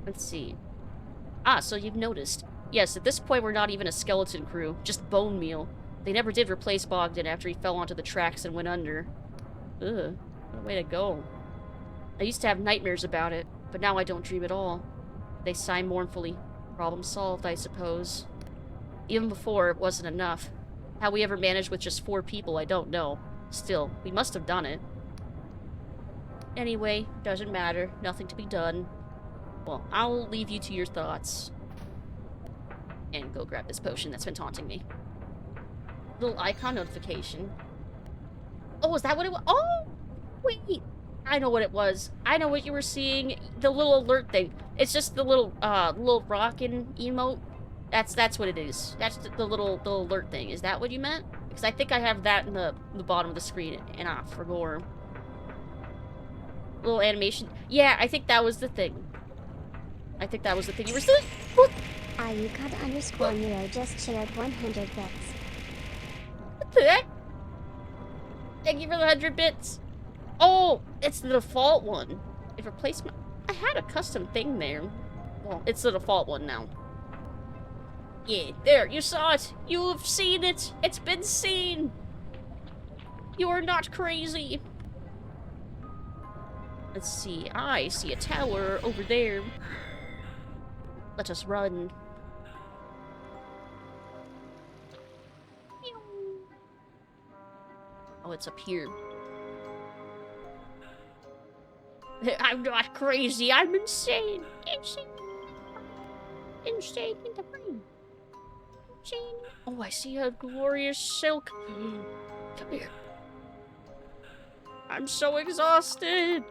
Let's see. Ah, so you've noticed. Yes, at this point we're not even a skeleton crew, just bone meal. They never did replace Bogdan after he fell onto the tracks and went under. Ugh, what a way to go. I used to have nightmares about it, but now I don't dream at all. They sigh mournfully. Problem solved, I suppose. Even before, it wasn't enough. How we ever managed with just 4 people, I don't know. Still, we must have done it. Anyway, doesn't matter. Nothing to be done. Well, I'll leave you to your thoughts. And go grab this potion that's been taunting me. Little icon notification. Oh, is that what it was? Oh! Wait! I know what it was. I know what you were seeing. The little alert thing. It's just the little rockin' emote. That's what it is. That's the alert thing. Is that what you meant? Because I think I have that in the bottom of the screen. And I forgot. Little animation. Yeah, I think that was the thing. I think that was the thing you were saying. Ayucard_Nero just shared 100 bits. What the heck? Thank you for the 100 bits. Oh, it's the default one. It replaced my... I had a custom thing there. Well, it's the default one now. Yeah, there, you saw it. You've seen it. It's been seen. You are not crazy. Let's see. I see a tower over there. Let us run. Oh, it's up here. I'm not crazy. I'm insane. Insane. Insane in the brain. Insane. Oh, I see a glorious silk. Come here. I'm so exhausted.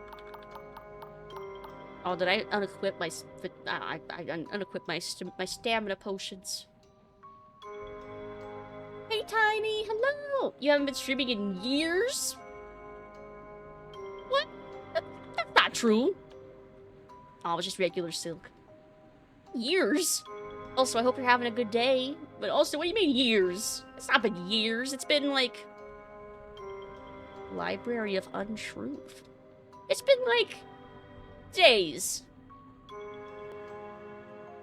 Oh, did I unequip my... I unequip my stamina potions. Hey, Tiny! Hello! You haven't been streaming in years? What? That's not true. Oh, it was just regular silk. Years? Also, I hope you're having a good day. But also, what do you mean years? It's not been years. It's been, like... Library of Untruth. It's been, like... days.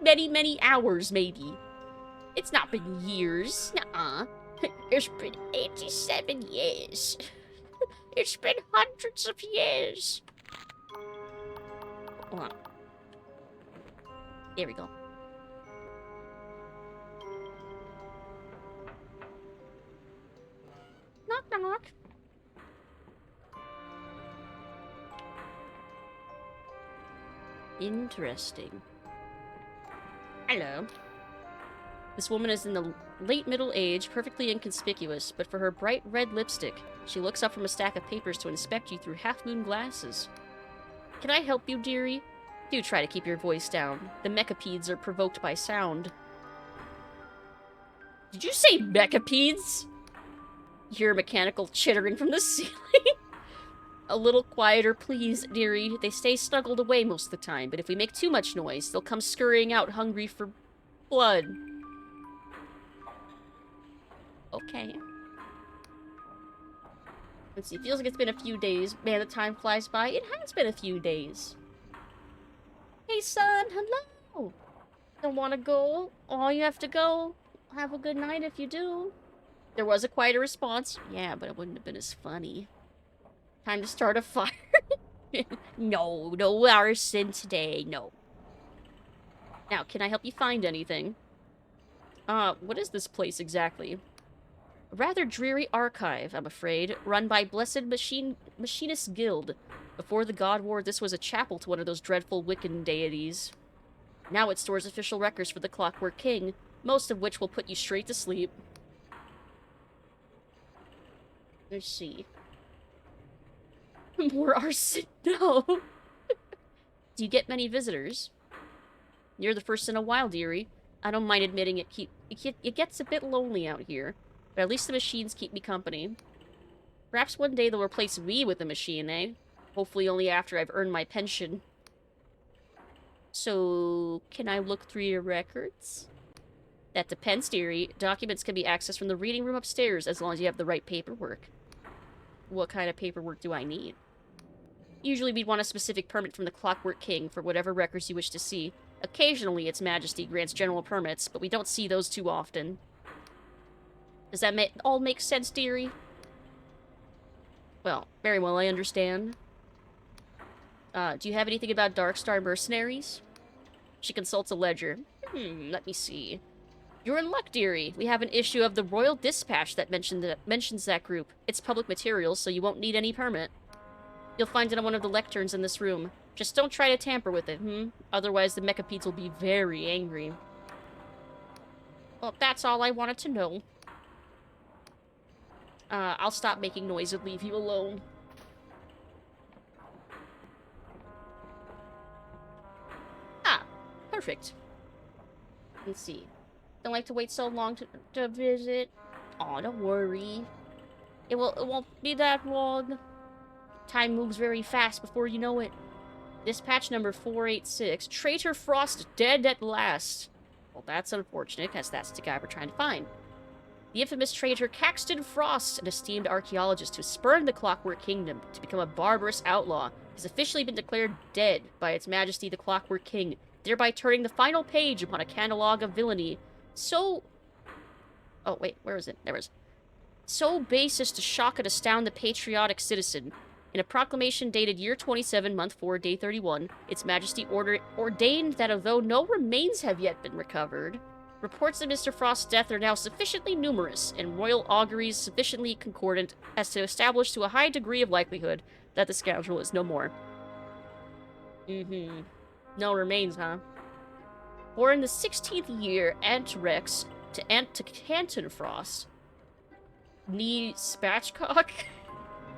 Many, many hours, maybe. It's not been years. Nuh-uh. It's been 87 years. It's been hundreds of years. Hold on. There we go. Knock, knock. Interesting. Hello. This woman is in the late middle age, perfectly inconspicuous, but for her bright red lipstick, she looks up from a stack of papers to inspect you through half-moon glasses. Can I help you, dearie? Do try to keep your voice down. The mechapeds are provoked by sound. Did you say mechapeds? You hear mechanical chittering from the ceiling. A little quieter, please, dearie. They stay snuggled away most of the time, but if we make too much noise, they'll come scurrying out hungry for blood. Okay. Let's see, feels like it's been a few days. Man, the time flies by. It has been a few days. Hey, son, hello! Don't want to go? Oh, you have to go? Have a good night if you do. There was a quieter response. Yeah, but it wouldn't have been as funny. Time to start a fire. No, no arson today, no. Now, can I help you find anything? What is this place exactly? A rather dreary archive, I'm afraid, run by Blessed Machinist Guild. Before the God War, this was a chapel to one of those dreadful Wiccan deities. Now it stores official records for the Clockwork King, most of which will put you straight to sleep. Let's see. More arson? No. Do you get many visitors? You're the first in a while, dearie. I don't mind admitting it gets a bit lonely out here, but at least the machines keep me company. Perhaps one day they'll replace me with a machine, eh? Hopefully only after I've earned my pension. So, can I look through your records? That depends, dearie. Documents can be accessed from the reading room upstairs as long as you have the right paperwork. What kind of paperwork do I need? Usually we'd want a specific permit from the Clockwork King for whatever records you wish to see. Occasionally, Its Majesty grants general permits, but we don't see those too often. Does that all make sense, dearie? Well, very well, I understand. Do you have anything about Darkstar mercenaries? She consults a ledger. Let me see. You're in luck, dearie. We have an issue of the Royal Dispatch that mentions that group. It's public materials, so you won't need any permit. You'll find it on one of the lecterns in this room. Just don't try to tamper with it, Otherwise the mechapeds will be very angry. Well, that's all I wanted to know. I'll stop making noise and leave you alone. Ah, perfect. Let's see. Don't like to wait so long to visit. Aw, don't worry. It won't be that long. Time moves very fast before you know it. Dispatch number 486. Traitor Frost dead at last. Well, that's unfortunate, because that's the guy we're trying to find. The infamous traitor Caxton Frost, an esteemed archaeologist who spurned the Clockwork Kingdom to become a barbarous outlaw, has officially been declared dead by Its Majesty the Clockwork King, thereby turning the final page upon a catalogue of villainy so... Oh, wait, where is it? There it is. So base as to shock and astound the patriotic citizen. In a proclamation dated year 27, month 4, day 31, Its Majesty ordained that although no remains have yet been recovered, reports of Mr. Frost's death are now sufficiently numerous and royal auguries sufficiently concordant as to establish to a high degree of likelihood that the scoundrel is no more. No remains, huh? Or in the 16th year, Ant Rex to Canton Frost. Nee Spatchcock?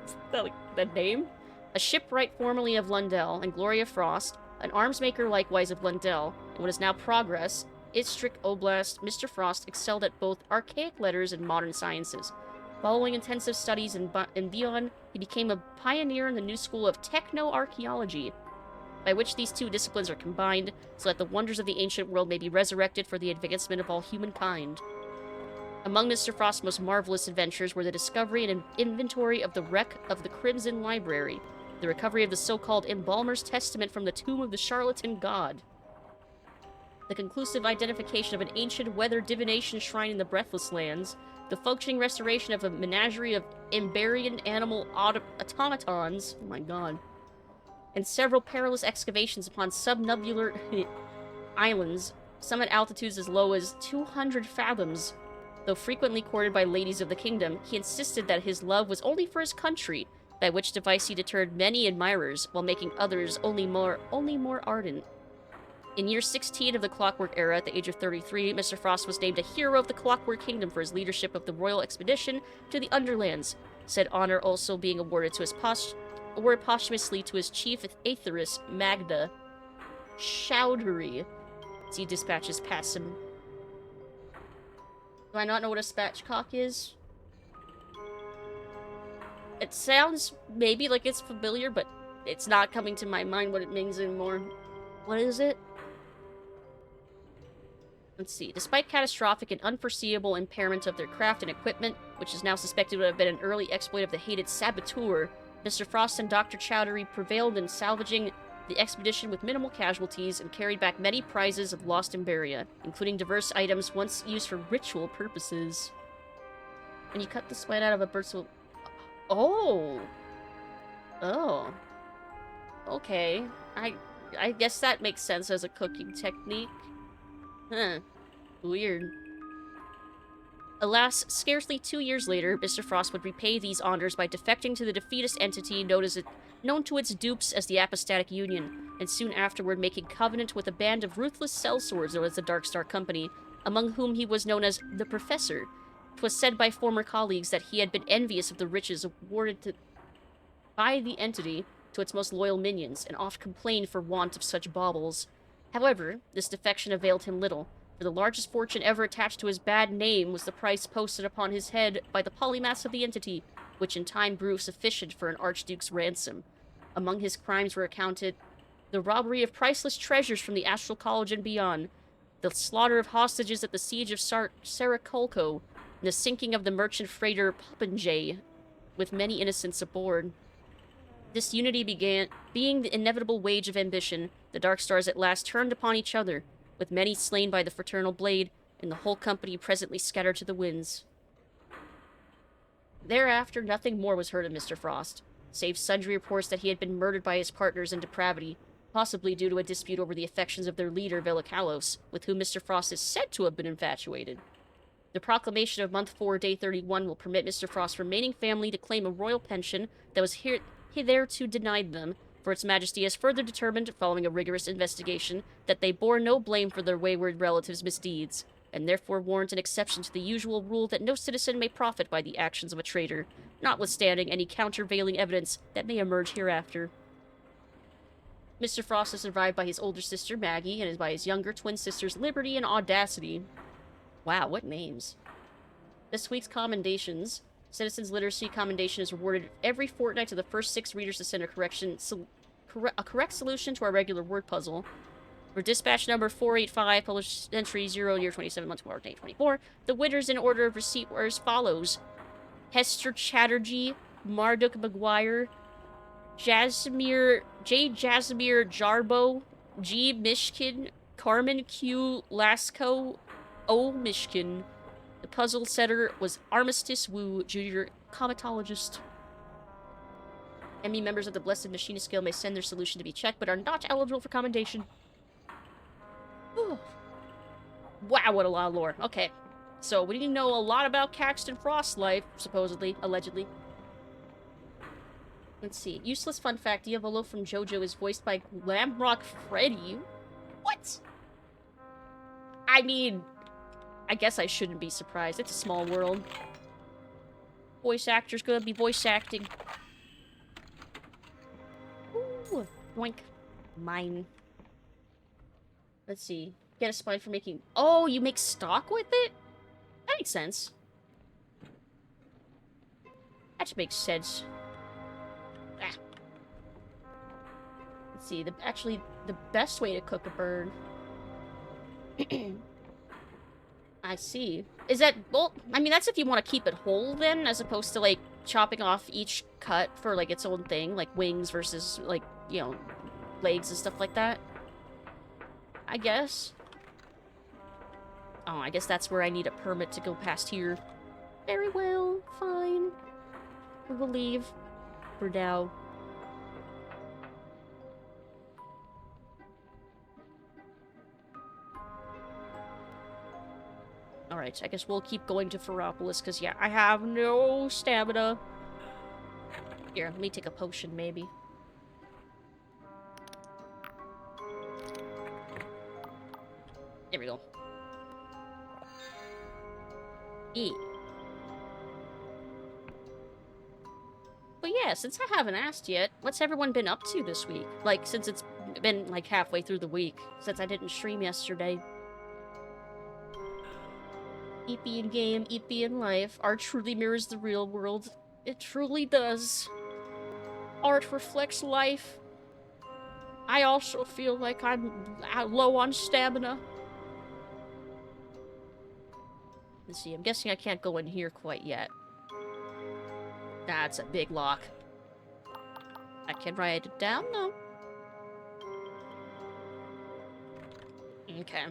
Is that like the name? A shipwright formerly of Lundell, and Gloria Frost, an arms-maker likewise of Lundell, and what is now Progress, Istrik Oblast, Mr. Frost excelled at both archaic letters and modern sciences. Following intensive studies in Bion, he became a pioneer in the new school of techno-archaeology, by which these two disciplines are combined, so that the wonders of the ancient world may be resurrected for the advancement of all humankind. Among Mr. Frost's most marvelous adventures were the discovery and inventory of the wreck of the Crimson Library, the recovery of the so-called Embalmer's Testament from the tomb of the charlatan god, the conclusive identification of an ancient weather divination shrine in the Breathless Lands, the functioning restoration of a menagerie of Emberian animal automatons, oh my god, and several perilous excavations upon subnubular islands, some at altitudes as low as 200 fathoms. Though frequently courted by ladies of the kingdom, he insisted that his love was only for his country, by which device he deterred many admirers, while making others only more ardent. In year 16 of the Clockwork Era, at the age of 33, Mr. Frost was named a hero of the Clockwork Kingdom for his leadership of the royal expedition to the Underlands, said honor also being awarded posthumously to his chief aetheress, Magda Chowdhury, as he dispatches past him. Do I not know what a spatchcock is? It sounds maybe like it's familiar, but it's not coming to my mind what it means anymore. What is it? Let's see. Despite catastrophic and unforeseeable impairment of their craft and equipment, which is now suspected to have been an early exploit of the hated saboteur, Mr. Frost and Dr. Chowdhury prevailed in salvaging the expedition with minimal casualties and carried back many prizes of lost Imberia, including diverse items once used for ritual purposes. When you cut the spine out of a bird's... Oh! Oh. Okay. I guess that makes sense as a cooking technique. Huh. Weird. Alas, scarcely 2 years later, Mr. Frost would repay these honors by defecting to the defeatist entity known to its dupes as the Apostatic Union, and soon afterward making covenant with a band of ruthless sellswords known as the Dark Star Company, among whom he was known as the Professor. 'Twas said by former colleagues that he had been envious of the riches awarded by the entity to its most loyal minions, and oft complained for want of such baubles. However, this defection availed him little, for the largest fortune ever attached to his bad name was the price posted upon his head by the polymaths of the entity, which in time grew sufficient for an archduke's ransom. Among his crimes were accounted the robbery of priceless treasures from the Astral College and beyond, the slaughter of hostages at the siege of Saracolco, and the sinking of the merchant freighter Popinjay, with many innocents aboard. This unity being the inevitable wage of ambition, the Dark Stars at last turned upon each other, with many slain by the fraternal blade, and the whole company presently scattered to the winds. Thereafter, nothing more was heard of Mr. Frost, save sundry reports that he had been murdered by his partners in depravity, possibly due to a dispute over the affections of their leader, Velikalos, with whom Mr. Frost is said to have been infatuated. The proclamation of month 4, day 31 will permit Mr. Frost's remaining family to claim a royal pension that was hitherto denied them, for its majesty has further determined, following a rigorous investigation, that they bore no blame for their wayward relatives' misdeeds, and therefore warrant an exception to the usual rule that no citizen may profit by the actions of a traitor, notwithstanding any countervailing evidence that may emerge hereafter. Mr. Frost is survived by his older sister, Maggie, and is by his younger twin sisters, Liberty and Audacity. Wow, what names. This week's commendations. Citizens Literacy Commendation is rewarded every fortnight to the first 6 readers to send a correct solution to our regular word puzzle. For dispatch number 485, published entry 0, year 27, month 12, day 24, the winners in order of receipt were as follows: Hester Chatterjee, Marduk McGuire, Jasimir Jarbo, G. Mishkin, Carmen Q. Lasco, O. Mishkin. The puzzle setter was Armistice Wu, junior comatologist. ME members of the Blessed Machinist Guild may send their solution to be checked, but are not eligible for commendation. Whew. Wow, what a lot of lore. Okay, so we didn't know a lot about Caxton Frost's life, supposedly, allegedly. Let's see. Useless fun fact, Diavolo from JoJo is voiced by Glamrock Freddy. What? I mean, I guess I shouldn't be surprised. It's a small world. Voice actor's gonna be voice acting. Ooh, boink. Mine. Let's see. Get a spine for making... Oh, you make stock with it? That makes sense. That just makes sense. Ah. Let's see. Actually, the best way to cook a bird... I see. Is that... Well, I mean, that's if you want to keep it whole, then, as opposed to, like, chopping off each cut for, like, its own thing. Like, wings versus, like, you know, legs and stuff like that. I guess. Oh, I guess that's where I need a permit to go past here. Very well. Fine. We will leave. For now. Alright, I guess we'll keep going to Ferropolis, because, yeah, I have no stamina. Here, let me take a potion, maybe. There we go. E. But yeah, since I haven't asked yet, what's everyone been up to this week? Like, since it's been, like, halfway through the week, since I didn't stream yesterday. Eepy in game, eepy in life. Art truly mirrors the real world. It truly does. Art reflects life. I also feel like I'm low on stamina. Let's see, I'm guessing I can't go in here quite yet. That's a big lock. I can write it down, though. Okay.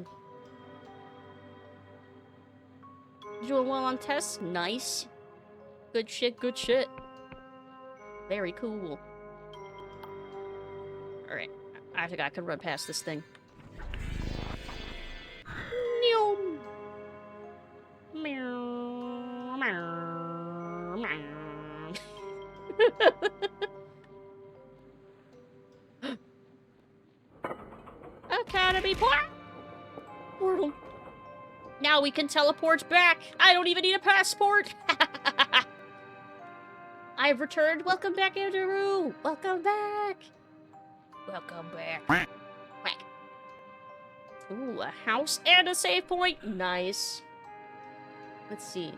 Doing well on tests? Nice. Good shit, good shit. Very cool. Alright. I think I can run past this thing. Meow. Meow. Meow. Meow. Academy portal. Now we can teleport back. I don't even need a passport. I've returned. Welcome back, Andrew. Welcome back. Welcome back. Quack. Ooh, a house and a save point. Nice. Let's see.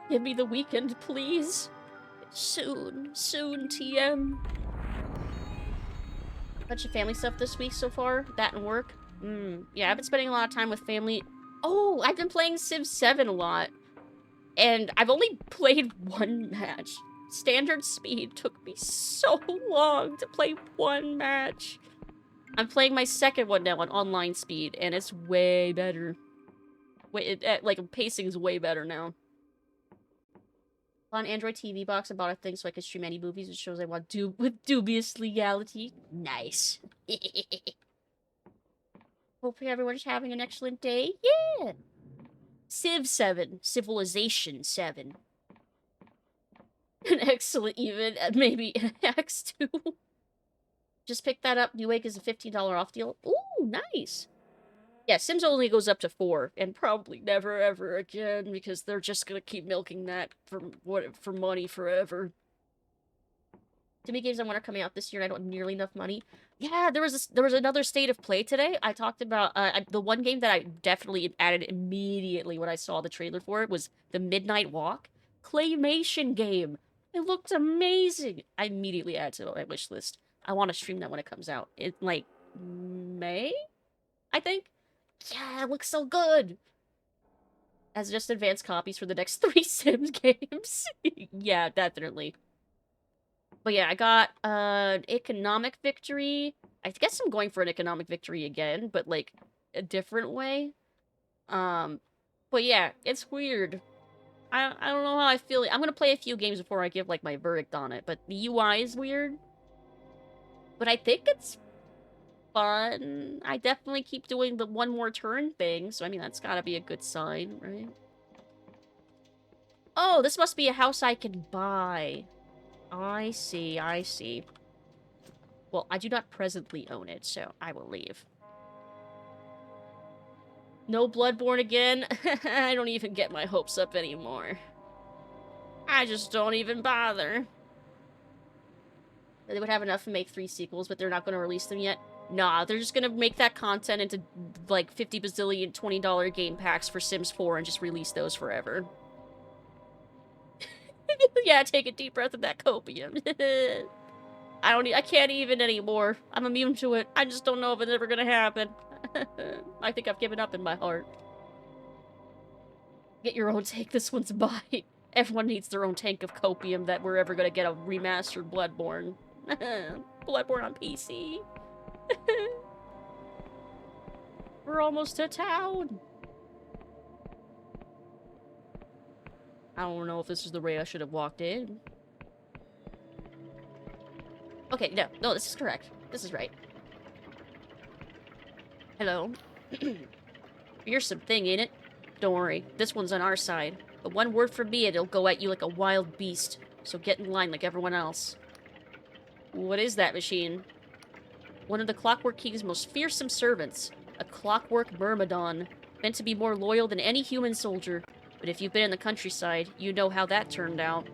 Give me the weekend, please. Soon, TM. Bunch of family stuff this week so far. That and work. Yeah, I've been spending a lot of time with family. Oh, I've been playing Civ 7 a lot. And I've only played one match. Standard speed took me so long to play one match. I'm playing my second one now on online speed, and it's way better. Like, pacing is way better now. On Android TV box, I bought a thing so I could stream any movies and shows I want with dubious legality. Nice. Hopefully everyone's having an excellent day. Yeah! Civ 7. Civilization 7. An excellent even, maybe an X2. Just pick that up. New Wake is a $15 off deal. Ooh, nice. Yeah, Sims only goes up to 4, and probably never ever again, because they're just gonna keep milking that for money forever. Too many games I want are coming out this year, and I don't have nearly enough money. Yeah, there was another state of play today. I talked about the one game that I definitely added immediately when I saw the trailer for it was the Midnight Walk claymation game. It looked amazing. I immediately added to my wish list. I want to stream that when it comes out. It like May, I think. Yeah, it looks so good. As just advanced copies for the next 3 Sims games. Yeah, definitely. But yeah, I got an economic victory. I guess I'm going for an economic victory again, but like a different way. But yeah, it's weird. I don't know how I feel. I'm gonna play a few games before I give like my verdict on it, but the UI is weird. But I think it's fun. I definitely keep doing the one more turn thing, so I mean that's gotta be a good sign, right? Oh, this must be a house I can buy. I see, I see. Well, I do not presently own it, so I will leave. No Bloodborne again? I don't even get my hopes up anymore. I just don't even bother. They would have enough to make 3 sequels, but they're not going to release them yet. Nah, they're just going to make that content into, like, 50 bazillion $20 game packs for Sims 4 and just release those forever. Yeah, take a deep breath of that copium. I can't even anymore. I'm immune to it. I just don't know if it's ever gonna happen. I think I've given up in my heart. Get your own take, this one's mine. Everyone needs their own tank of copium that we're ever gonna get a remastered Bloodborne. Bloodborne on PC. We're almost to town. I don't know if this is the way I should have walked in. Okay, no, this is correct. This is right. Hello. Here's something in it. Don't worry, this one's on our side. But one word from me, it'll go at you like a wild beast. So get in line like everyone else. What is that machine? One of the Clockwork King's most fearsome servants. A clockwork myrmidon. Meant to be more loyal than any human soldier. But if you've been in the countryside, you know how that turned out.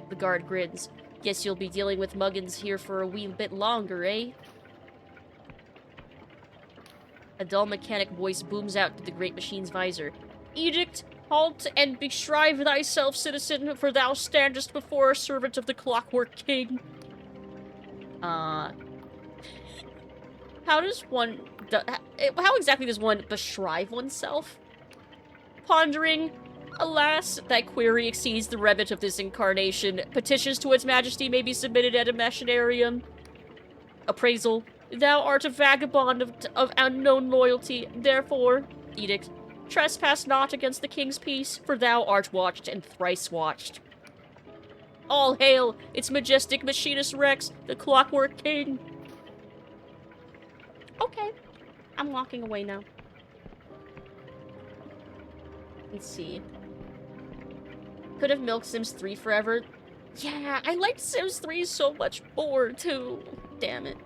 The guard grins. Guess you'll be dealing with Muggins here for a wee bit longer, eh? A dull mechanic voice booms out through the great machine's visor. Edict, halt, and beshrive thyself, citizen, for thou standest before a servant of the Clockwork King. How does one... how exactly does one beshrive oneself? Pondering, alas, that query exceeds the remit of this incarnation. Petitions to its majesty may be submitted at a machinarium. Appraisal. Thou art a vagabond of unknown loyalty, therefore, edict, trespass not against the king's peace, for thou art watched and thrice watched. All hail its majestic machinist Rex, the Clockwork King. Okay, I'm walking away now. Let's see. Could have milked Sims 3 forever. Yeah, I liked Sims 3 so much more, too. Damn it.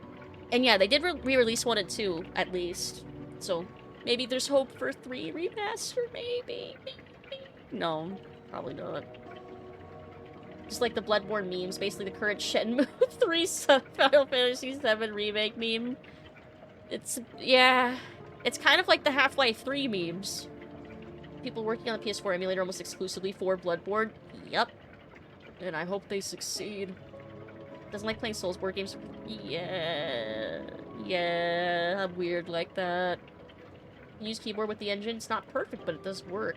And yeah, they did re-release 1 and 2, at least. So, maybe there's hope for 3 remaster, maybe? No, probably not. Just like the Bloodborne memes, basically the current Shenmue 3 Final Fantasy 7 remake meme. It's, yeah, it's kind of like the Half-Life 3 memes. People working on the PS4 emulator almost exclusively for Bloodborne. Yep. And I hope they succeed. Doesn't like playing Soulsborne games. Yeah. Yeah, I'm weird like that. Use keyboard with the engine. It's not perfect, but it does work.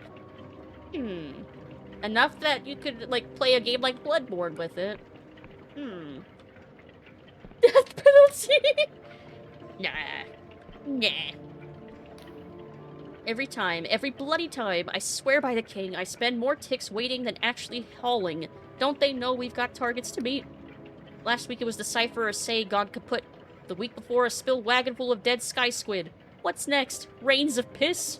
Enough that you could, like, play a game like Bloodborne with it. Death penalty? Nah. Nah. Every time, every bloody time, I swear by the king, I spend more ticks waiting than actually hauling. Don't they know we've got targets to meet? Last week it was the Cypher or Say gone kaput. The week before, a spill wagon full of dead sky squid. What's next? Rains of piss?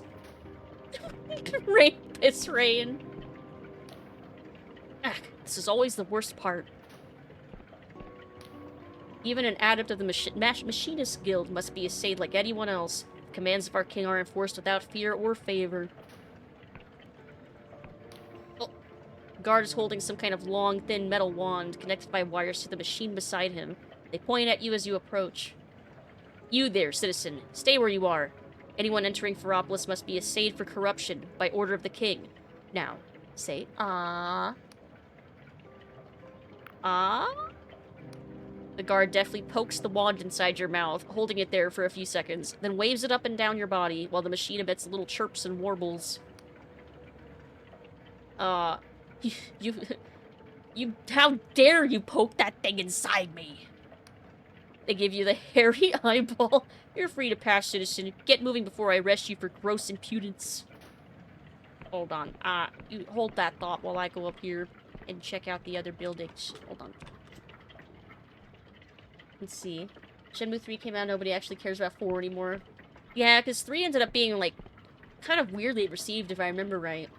Piss rain. Ah, this is always the worst part. Even an adept of the Machinist Guild must be assayed like anyone else. The commands of our king are enforced without fear or favor. Oh. Guard is holding some kind of long, thin metal wand connected by wires to the machine beside him. They point at you as you approach. You there, citizen. Stay where you are. Anyone entering Ferropolis must be assayed for corruption by order of the king. Now, say, ah. Ah? The guard deftly pokes the wand inside your mouth, holding it there for a few seconds, then waves it up and down your body while the machine emits little chirps and warbles. How dare you poke that thing inside me? They give you the hairy eyeball. You're free to pass, citizen. Get moving before I arrest you for gross impudence. Hold on. You hold that thought while I go up here and check out the other buildings. Hold on. Let's see. Shenmue 3 came out, nobody actually cares about 4 anymore. Yeah, because 3 ended up being, like, kind of weirdly received, if I remember right.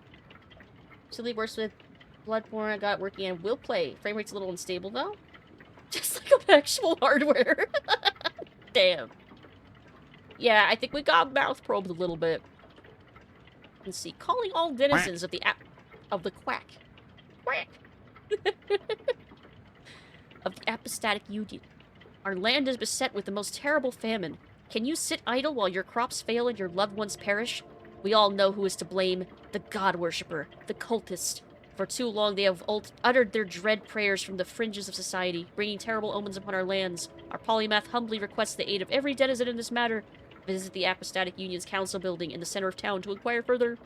Silly works with Bloodborne, I got working and will play. Frame rate's a little unstable, though. Just like on actual hardware. Damn. Yeah, I think we got mouth probed a little bit. Let's see. Calling all denizens of the quack. Quack. Of the Apostatic Union. Our land is beset with the most terrible famine. Can you sit idle while your crops fail and your loved ones perish? We all know who is to blame. The god worshipper. The cultist. For too long they have uttered their dread prayers from the fringes of society, bringing terrible omens upon our lands. Our polymath humbly requests the aid of every denizen in this matter. Visit the Apostatic Union's council building in the center of town to inquire further.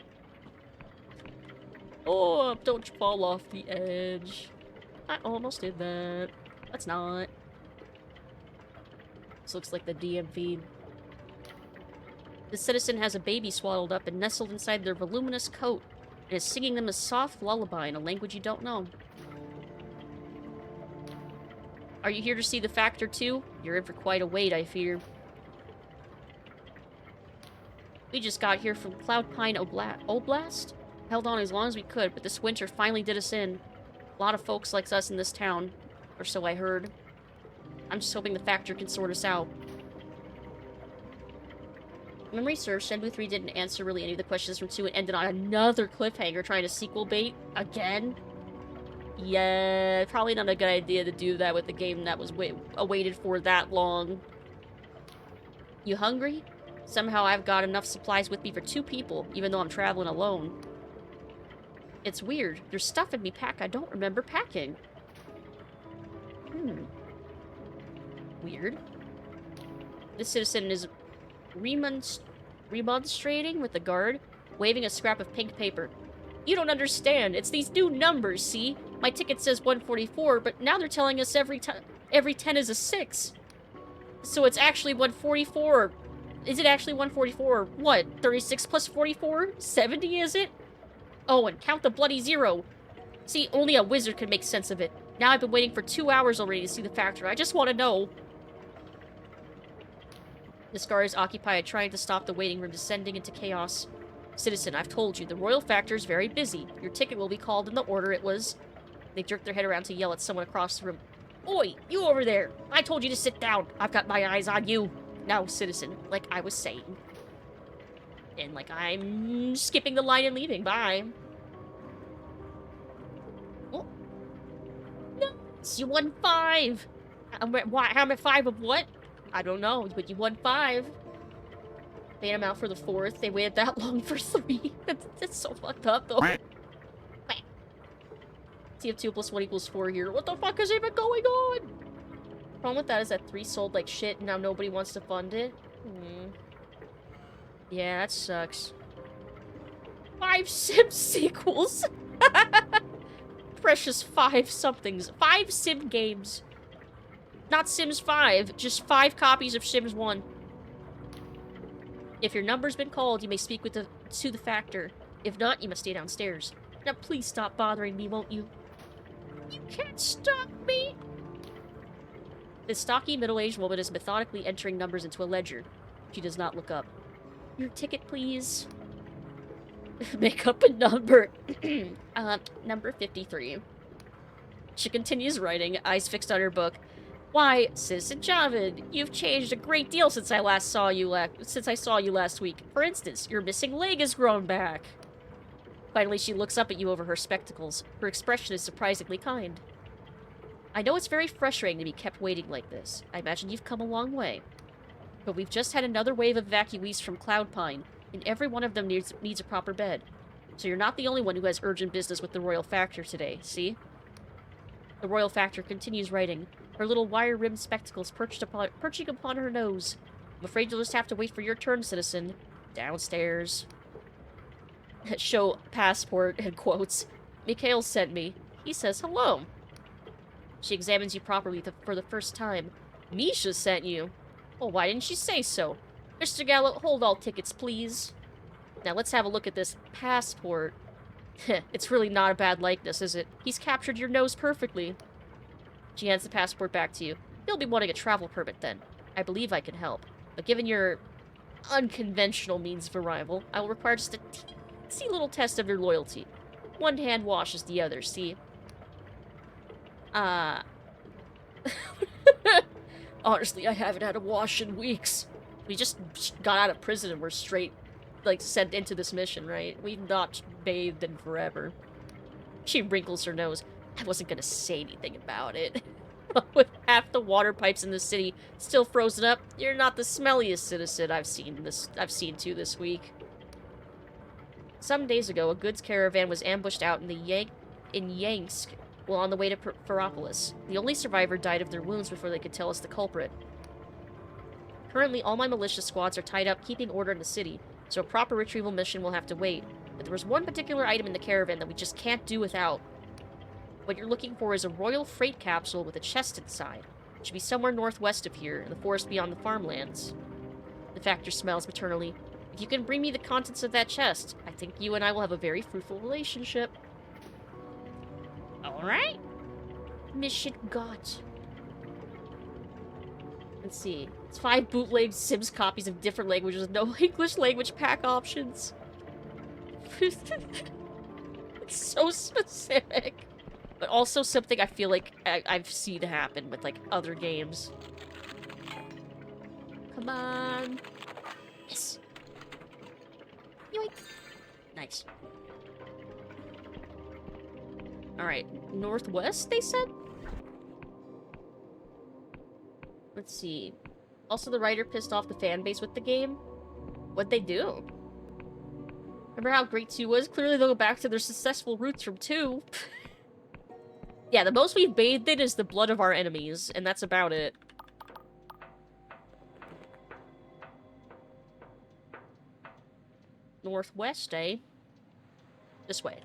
Oh, don't you fall off the edge. I almost did that. Let's not. This looks like the DM feed. The citizen has a baby swaddled up and nestled inside their voluminous coat, and is singing them a soft lullaby in a language you don't know. Are you here to see the Factor too? You're in for quite a wait, I fear. We just got here from Cloudpine Oblast. Held on as long as we could, but this winter finally did us in. A lot of folks like us in this town, or so I heard. I'm just hoping the Factor can sort us out. Memory serves, Shenmue 3 didn't answer really any of the questions from 2 and ended on another cliffhanger trying to sequel bait again. Yeah, probably not a good idea to do that with a game that was awaited for that long. You hungry? Somehow I've got enough supplies with me for 2 people, even though I'm traveling alone. It's weird. There's stuff in me pack I don't remember packing. Weird. This citizen is remonstrating with the guard, waving a scrap of pink paper. You don't understand. It's these new numbers, see? My ticket says 144, but now they're telling us every 10 is a 6. So it's actually 144. Is it actually 144 or what? 36 plus 44? 70, is it? Oh, and count the bloody 0. See, only a wizard can make sense of it. Now I've been waiting for 2 hours already to see the Factor. I just want to know. This guard is occupied trying to stop the waiting room descending into chaos. Citizen, I've told you, the Royal Factor is very busy. Your ticket will be called in the order it was. They jerk their head around to yell at someone across the room. Oi, you over there! I told you to sit down. I've got my eyes on you. Now, citizen, like I was saying. And like I'm skipping the line and leaving. Bye. Oh. No, you won 5. How many 5 of what? I don't know, but you won 5. They had him out for the 4th. They waited that long for 3. That's so fucked up, though. See if 2 plus 1 equals 4 here. What the fuck is even going on? Problem with that is that 3 sold like shit, and now nobody wants to fund it. Yeah, that sucks. 5 Sim sequels! Precious 5 somethings. 5 Sim games. Not Sims 5, just 5 copies of Sims 1. If your number's been called, you may speak with to the Factor. If not, you must stay downstairs. Now please stop bothering me, won't you? You can't stop me! This stocky, middle-aged woman is methodically entering numbers into a ledger. She does not look up. Your ticket, please. Make up a number. Number 53. She continues writing, eyes fixed on her book. Why, Citizen Javid, you've changed a great deal since I saw you last week. For instance, your missing leg has grown back. Finally, she looks up at you over her spectacles. Her expression is surprisingly kind. I know it's very frustrating to be kept waiting like this. I imagine you've come a long way. But we've just had another wave of evacuees from Cloudpine, and every one of them needs a proper bed. So you're not the only one who has urgent business with the Royal Factor today, see? The Royal Factor continues writing, her little wire-rimmed spectacles perching upon her nose. I'm afraid you'll just have to wait for your turn, citizen. Downstairs. Show passport, and quotes. Mikhail sent me. He says hello. She examines you properly for the first time. Misha sent you. Well, why didn't she say so? Mr. Gallo, hold all tickets, please. Now let's have a look at this passport. It's really not a bad likeness, is it? He's captured your nose perfectly. She hands the passport back to you. You'll be wanting a travel permit then. I believe I can help. But given your unconventional means of arrival, I will require just a teensy little test of your loyalty. One hand washes the other, see? Honestly, I haven't had a wash in weeks. We just got out of prison and we're straight, like, sent into this mission, right? We've not bathed in forever. She wrinkles her nose. I wasn't gonna say anything about it. With half the water pipes in the city still frozen up, you're not the smelliest citizen I've seen too this week. Some days ago, a goods caravan was ambushed out in Yansk while on the way to Ferropolis. The only survivor died of their wounds before they could tell us the culprit. Currently, all my militia squads are tied up keeping order in the city, so a proper retrieval mission will have to wait. But there was one particular item in the caravan that we just can't do without. What you're looking for is a royal freight capsule with a chest inside. It should be somewhere northwest of here, in the forest beyond the farmlands. The Factor smiles maternally. If you can bring me the contents of that chest, I think you and I will have a very fruitful relationship. Alright. Mission got. Let's see. It's 5 bootleg Sims copies of different languages with no English language pack options. It's so specific. But also something I feel like I've seen happen with, like, other games. Come on. Yes. Yoink. Nice. Alright. Northwest, they said? Let's see. Also, the writer pissed off the fan base with the game. What'd they do? Remember how great 2 was? Clearly they'll go back to their successful roots from 2. Yeah, the most we've bathed in is the blood of our enemies, and that's about it. Northwest, eh? This way.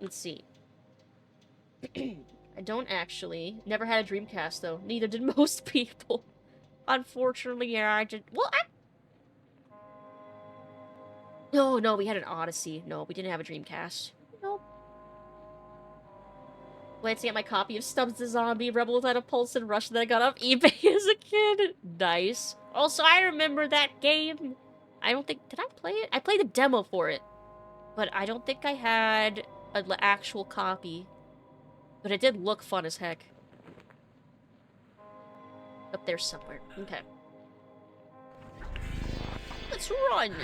Let's see. I don't actually. Never had a Dreamcast, though. Neither did most people. Unfortunately, yeah, I did. Well, No, we had an Odyssey. No, we didn't have a Dreamcast. Nope. Glancing at my copy of Stubbs the Zombie, Rebel Without a Pulse, and Rush that I got off eBay as a kid. Nice. Also, I remember that game. I don't think... Did I play it? I played the demo for it. But I don't think I had an actual copy. But it did look fun as heck. Up there somewhere. Okay. Let's run!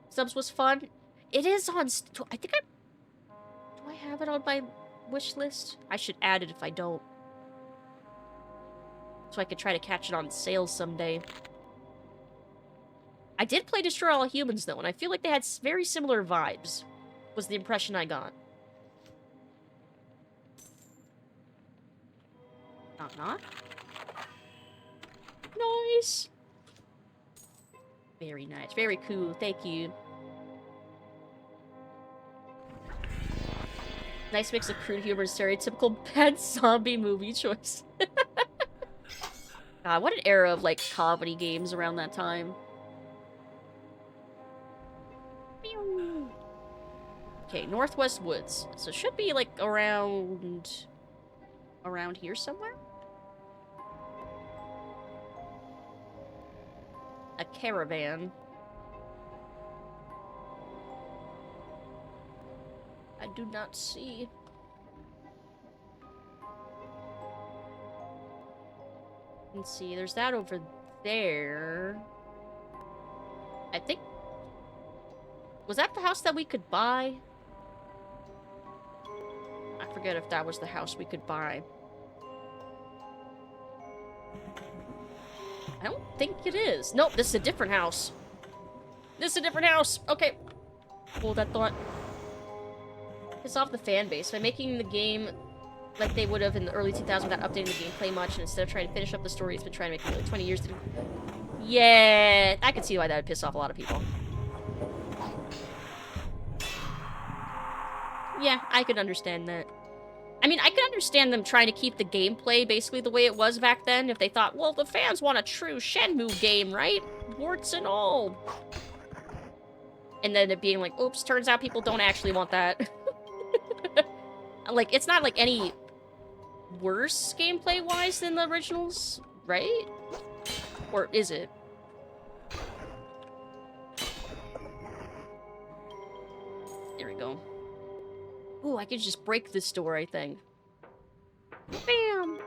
Subs was fun. It is on... I think I... Do I have it on my wish list? I should add it if I don't. So I could try to catch it on sale someday. I did play Destroy All Humans, though, and I feel like they had very similar vibes. Was the impression I got. Knock. Nice! Very nice. Very cool. Thank you. Nice mix of crude humor and stereotypical bad zombie movie choice. God, what an era of, like, comedy games around that time. Okay, Northwest Woods. So it should be, like, around here somewhere? A caravan. I do not see. Let's see, there's that over there. I think... Was that the house that we could buy? I forget if that was the house we could buy. I don't think it is. Nope, this is a different house. This is a different house. Okay. Hold that thought. Piss off the fan base by making the game like they would have in the early 2000s without updating the gameplay much, and instead of trying to finish up the story, it's been trying to make it like 20 years to do. Yeah, I could see why that would piss off a lot of people. Yeah, I could understand that. I mean, I could understand them trying to keep the gameplay basically the way it was back then, if they thought, well, the fans want a true Shenmue game, right? Warts and all. And then it being like, oops, turns out people don't actually want that. Like, it's not, like, any worse gameplay-wise than the originals, right? Or is it? There we go. Ooh, I could just break this door, I think. Bam!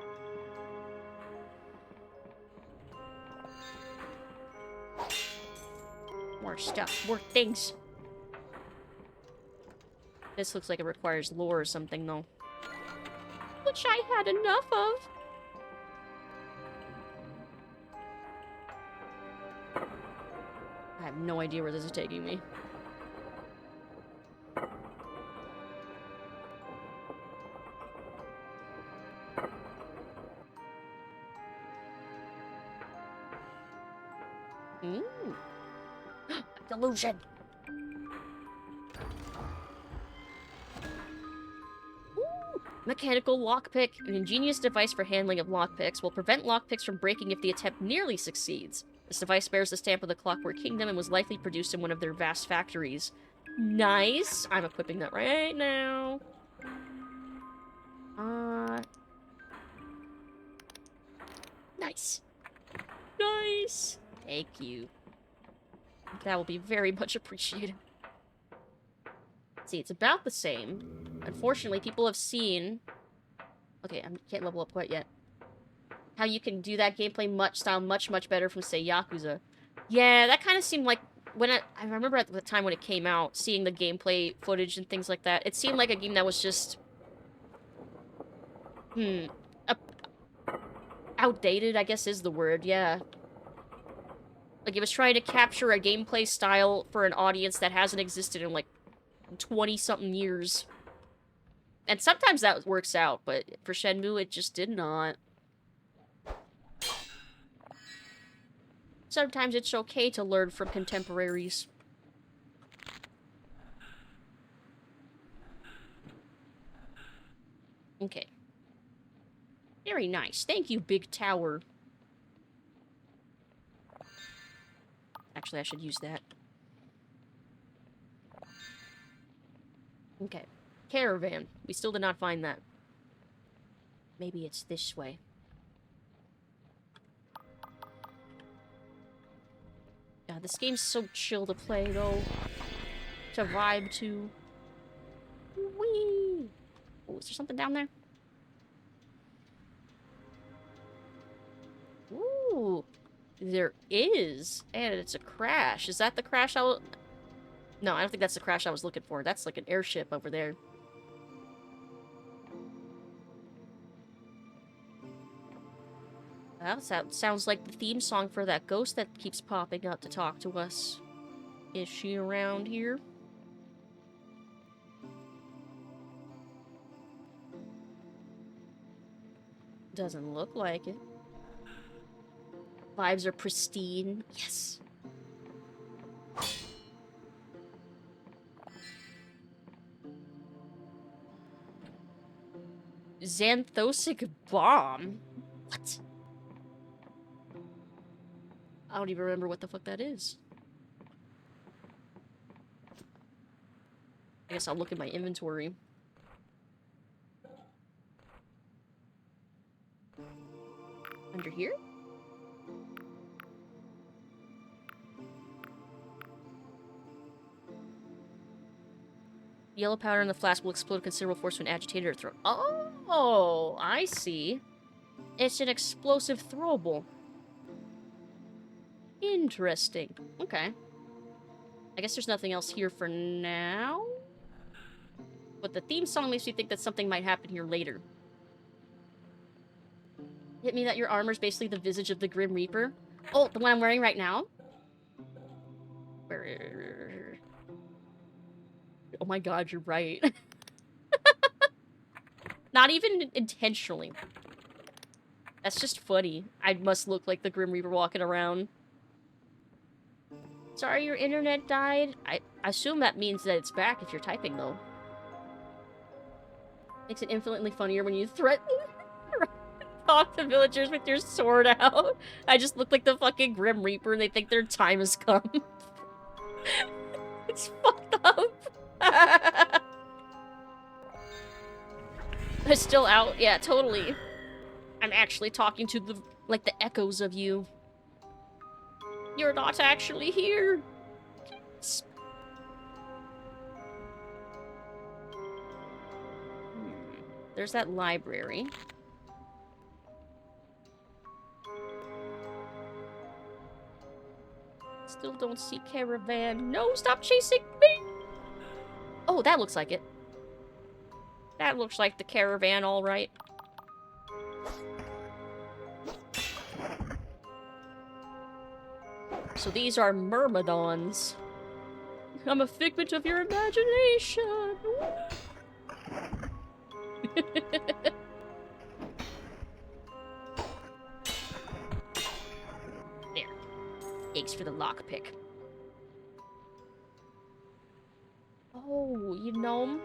More stuff, more things. This looks like it requires lore or something, though. Which I had enough of. I have no idea where this is taking me. Delusion. Mechanical lockpick. An ingenious device for handling of lockpicks will prevent lockpicks from breaking if the attempt nearly succeeds. This device bears the stamp of the Clockwork Kingdom and was likely produced in one of their vast factories. Nice. I'm equipping that right now. Nice. Nice. Thank you. That will be very much appreciated. See, it's about the same. Unfortunately, people have seen... Okay, I can't level up quite yet. How you can do that gameplay style much better from, say, Yakuza. Yeah, that kind of seemed like... when I remember at the time when it came out, seeing the gameplay footage and things like that, it seemed like a game that was just... outdated, I guess is the word, yeah. Like, it was trying to capture a gameplay style for an audience that hasn't existed in, like, 20-something years. And sometimes that works out, but for Shenmue, it just did not. Sometimes it's okay to learn from contemporaries. Okay. Very nice. Thank you, big tower. Actually, I should use that. Okay. Caravan. We still did not find that. Maybe it's this way. God, this game's so chill to play, though. To vibe to. Whee! Oh, is there something down there? Ooh. There is. And it's a crash. Is that the crash I was... No, I don't think that's the crash I was looking for. That's like an airship over there. Well, that sounds like the theme song for that ghost that keeps popping up to talk to us. Is she around here? Doesn't look like it. Vibes are pristine. Yes. Xanthosic bomb? What? I don't even remember what the fuck that is. I guess I'll look at my inventory. Under here? Yellow powder in the flask will explode considerable force when agitated or thrown. Oh, I see. It's an explosive throwable. Interesting. Okay. I guess there's nothing else here for now. But the theme song makes me think that something might happen here later. Hit me that your armor's basically the visage of the Grim Reaper. Oh, the one I'm wearing right now? Oh my god, you're right. Not even intentionally. That's just funny. I must look like the Grim Reaper walking around. Sorry your internet died. I assume that means that it's back if you're typing, though. Makes it infinitely funnier when you threaten to talk to villagers with your sword out. I just look like the fucking Grim Reaper and they think their time has come. It's fucked up. It's still out? Yeah, totally. I'm actually talking to the, like, the echoes of you. You're not actually here. There's that library. Still don't see caravan. No, stop chasing me! Oh, that looks like it. That looks like the caravan, all right. So these are myrmidons. I'm a figment of your imagination. There. Thanks for the lockpick. Oh, you know...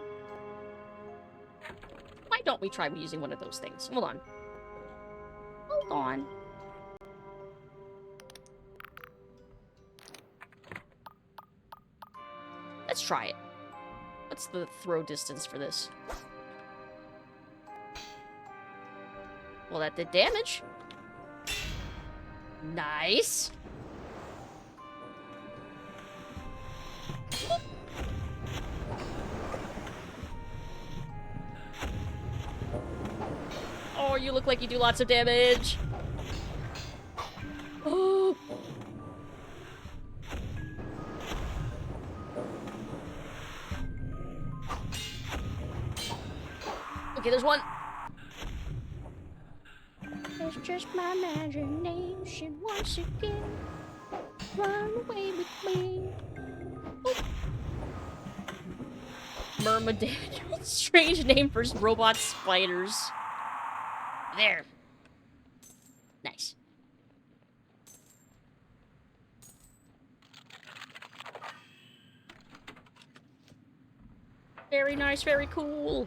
Why don't we try using one of those things? Hold on. Hold on. Let's try it. What's the throw distance for this? Well, that did damage. Nice. Oh, you look like you do lots of damage. Oh. Okay, there's one. It's just my imagination once again. Run away with me. Myrmidaniel. Strange name for robot spiders. There. Nice. Very nice, very cool.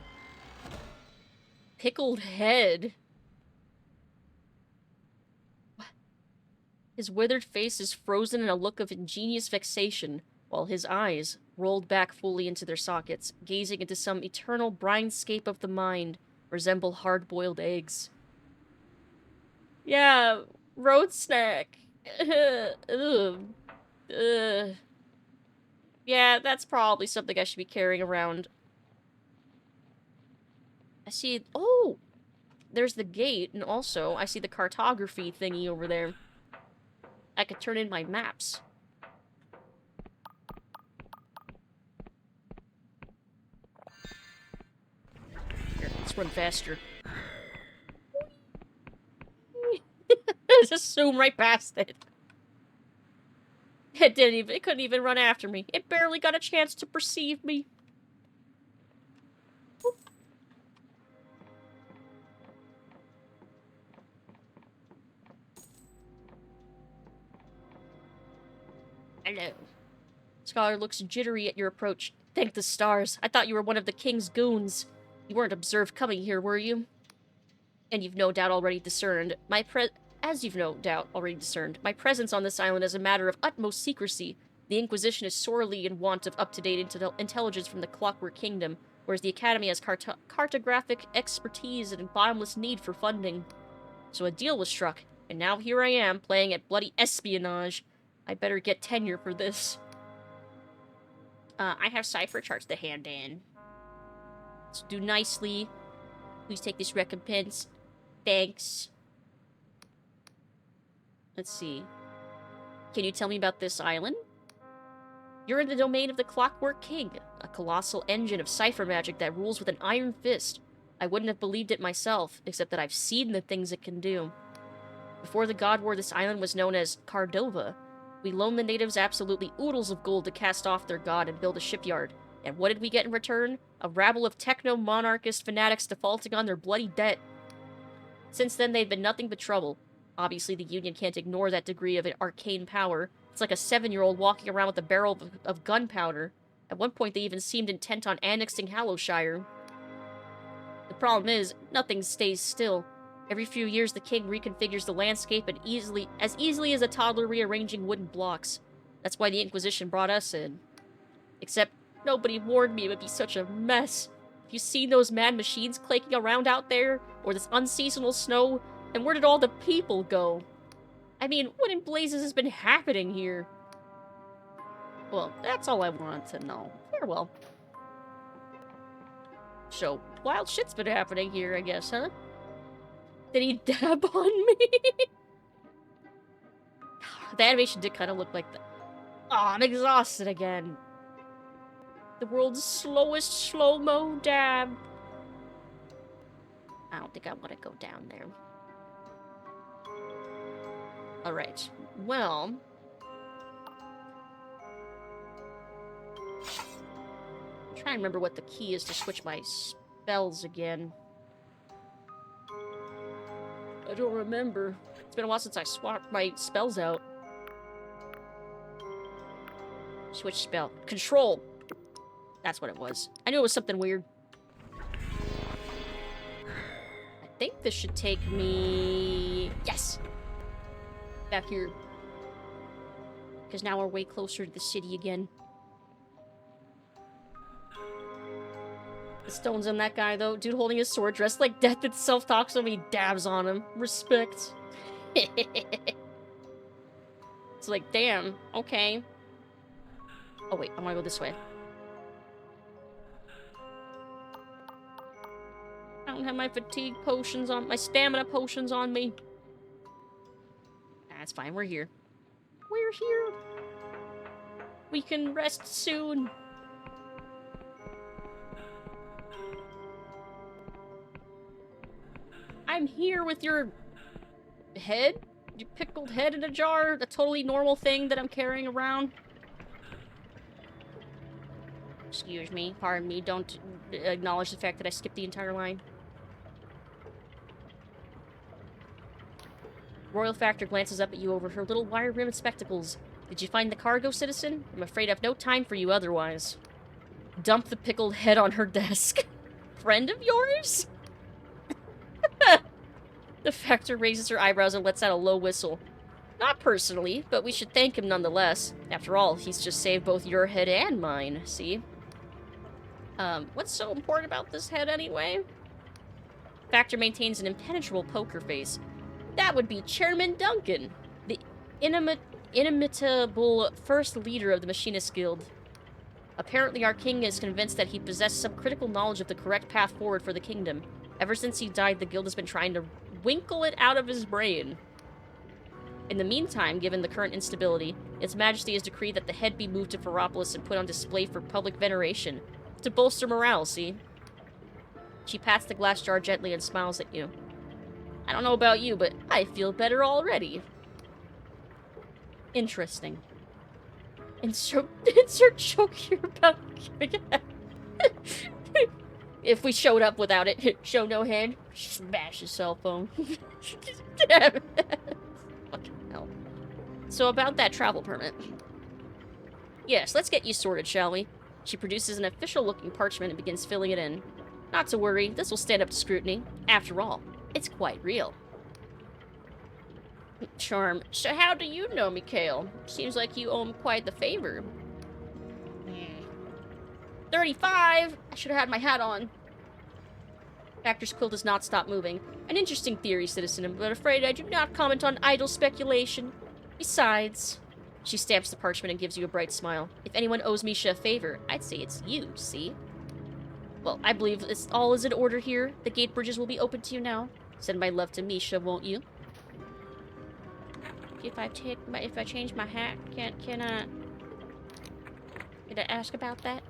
Pickled head. What? His withered face is frozen in a look of ingenious vexation, while his eyes, rolled back fully into their sockets, gazing into some eternal brinescape of the mind, resemble hard-boiled eggs. Yeah, road snack. Ugh. Ugh. Yeah, that's probably something I should be carrying around. I see... Oh! There's the gate, and also, I see the cartography thingy over there. I could turn in my maps. Here, let's run faster. Just zoom right past it. It couldn't even run after me. It barely got a chance to perceive me. Hello. Scholar looks jittery at your approach. Thank the stars. I thought you were one of the king's goons. You weren't observed coming here, were you? And you've no doubt already discerned. As you've no doubt already discerned, my presence on this island is a matter of utmost secrecy. The Inquisition is sorely in want of up-to-date intelligence from the Clockwork Kingdom, whereas the Academy has cartographic expertise and bottomless need for funding. So a deal was struck, and now here I am, playing at bloody espionage. I better get tenure for this. I have cipher charts to hand in. So do nicely. Please take this recompense. Thanks. Let's see. Can you tell me about this island? You're in the domain of the Clockwork King, a colossal engine of cipher magic that rules with an iron fist. I wouldn't have believed it myself, except that I've seen the things it can do. Before the God War, this island was known as Cardova. We loaned the natives absolutely oodles of gold to cast off their god and build a shipyard. And what did we get in return? A rabble of techno-monarchist fanatics defaulting on their bloody debt. Since then, they've been nothing but trouble. Obviously, the Union can't ignore that degree of arcane power. It's like a 7-year-old walking around with a barrel of gunpowder. At one point, they even seemed intent on annexing Hallowshire. The problem is, nothing stays still. Every few years, the king reconfigures the landscape as easily as a toddler rearranging wooden blocks. That's why the Inquisition brought us in. Except, nobody warned me it would be such a mess. Have you seen those mad machines clanking around out there? Or this unseasonal snow? And where did all the people go? I mean, what in blazes has been happening here? Well, that's all I wanted to know. Farewell. So, wild shit's been happening here, I guess, huh? Did he dab on me? The animation did kind of look like that. Oh, I'm exhausted again. The world's slowest slow-mo dab. I don't think I want to go down there. Alright, well... I'm trying to remember what the key is to switch my spells again. I don't remember. It's been a while since I swapped my spells out. Switch spell. Control! That's what it was. I knew it was something weird. I think this should take me... Yes! Back here. Because now we're way closer to the city again. The stone's on that guy, though. Dude holding his sword, dressed like death itself, talks to him, he dabs on him. Respect. like, damn, okay. Oh, wait, I want to go this way. I don't have my fatigue potions on, my stamina potions on me. That's fine, we're here. We're here. We can rest soon. I'm here with your head? Your pickled head in a jar? A totally normal thing that I'm carrying around? Excuse me, pardon me, don't acknowledge the fact that I skipped the entire line. Royal Factor glances up at you over her little wire-rimmed spectacles. Did you find the cargo, citizen? I'm afraid I've no time for you otherwise. Dump the pickled head on her desk. Friend of yours? The Factor raises her eyebrows and lets out a low whistle. Not personally, but we should thank him nonetheless. After all, he's just saved both your head and mine, see? What's so important about this head anyway? Factor maintains an impenetrable poker face. That would be Chairman Duncan, the inimitable first leader of the Machinist Guild. Apparently our king is convinced that he possessed some critical knowledge of the correct path forward for the kingdom. Ever since he died, the guild has been trying to winkle it out of his brain. In the meantime, given the current instability, Its Majesty has decreed that the head be moved to Ferropolis and put on display for public veneration. To bolster morale, see? She pats the glass jar gently and smiles at you. I don't know about you, but I feel better already. Interesting. Insert joke here about giving a head. If we showed up without it, show no hand, smash his cell phone. Damn it. Fucking hell. So about that travel permit. Yes, let's get you sorted, shall we? She produces an official-looking parchment and begins filling it in. Not to worry, this will stand up to scrutiny. After all, it's quite real. Charm. So how do you know me, Kale? Seems like you owe him quite the favor. 35! I should have had my hat on. Factor's quill does not stop moving. An interesting theory, citizen, but afraid I do not comment on idle speculation. Besides... She stamps the parchment and gives you a bright smile. If anyone owes Misha a favor, I'd say it's you, see? Well, I believe all is in order here. The gate bridges will be open to you now. Send my love to Misha, won't you? If I change my hat, can I ask about that?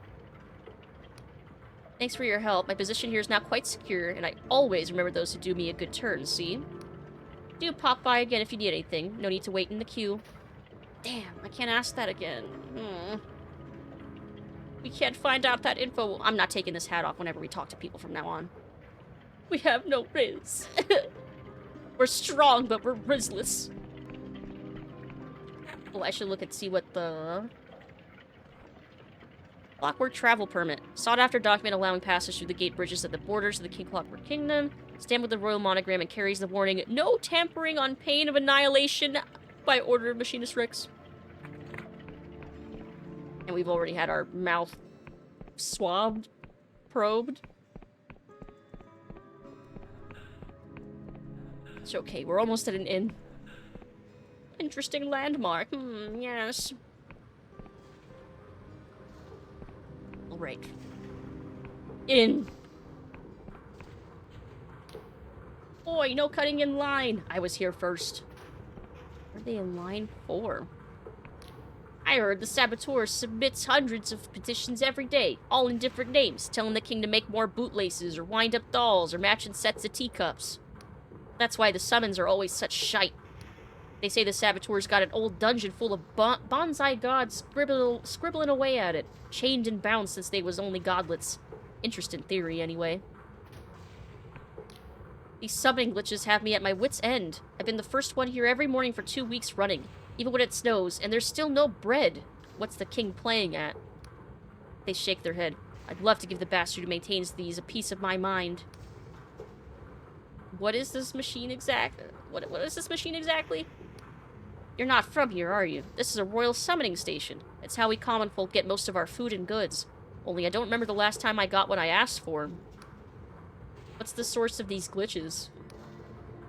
Thanks for your help. My position here is now quite secure, and I always remember those who do me a good turn, see? Do pop by again if you need anything. No need to wait in the queue. Damn, I can't ask that again. We can't find out that info. I'm not taking this hat off whenever we talk to people from now on. We have no riz. We're strong, but we're rizless. Well, I should look and see what the... Clockwork travel permit. Sought-after document allowing passage through the gate bridges at the borders of the King Clockwork Kingdom. Stamped with the royal monogram and carries the warning, no tampering on pain of annihilation by order of Machinist Rex. And we've already had our mouth swabbed, probed. It's okay, we're almost at an inn. Interesting landmark. Yes. Alright. In. Boy, no cutting in line. I was here first. What are they in line for? I heard the Saboteur submits hundreds of petitions every day, all in different names, telling the king to make more bootlaces, or wind up dolls, or matching sets of teacups. That's why the summons are always such shite. They say the Saboteur's got an old dungeon full of bonsai gods scribbling away at it, chained and bound since they was only godlets. Interesting theory, anyway. These summoning glitches have me at my wit's end. I've been the first one here every morning for 2 weeks running, even when it snows, and there's still no bread. What's the king playing at? They shake their head. I'd love to give the bastard who maintains these a piece of my mind. What is this machine exactly? What is this machine exactly? You're not from here, are you? This is a royal summoning station. It's how we common folk get most of our food and goods. Only I don't remember the last time I got what I asked for. What's the source of these glitches?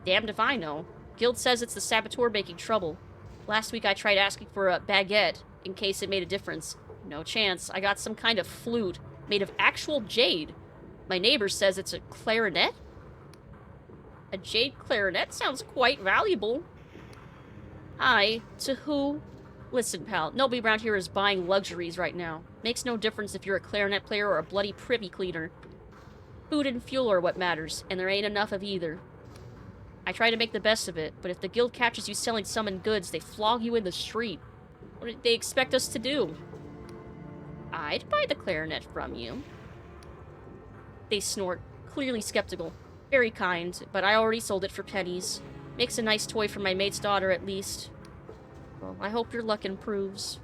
Damned if I know. Guild says it's the Saboteur making trouble. Last week I tried asking for a baguette in case it made a difference. No chance. I got some kind of flute made of actual jade. My neighbor says it's a clarinet? A jade clarinet sounds quite valuable. Hi, to who? Listen, pal, nobody around here is buying luxuries right now. Makes no difference if you're a clarinet player or a bloody privy cleaner. Food and fuel are what matters, and there ain't enough of either. I try to make the best of it, but if the guild catches you selling summoned goods, they flog you in the street. What did they expect us to do? I'd buy the clarinet from you. They snort, clearly skeptical. Very kind, but I already sold it for pennies. Makes a nice toy for my mate's daughter, at least. Well, I hope your luck improves.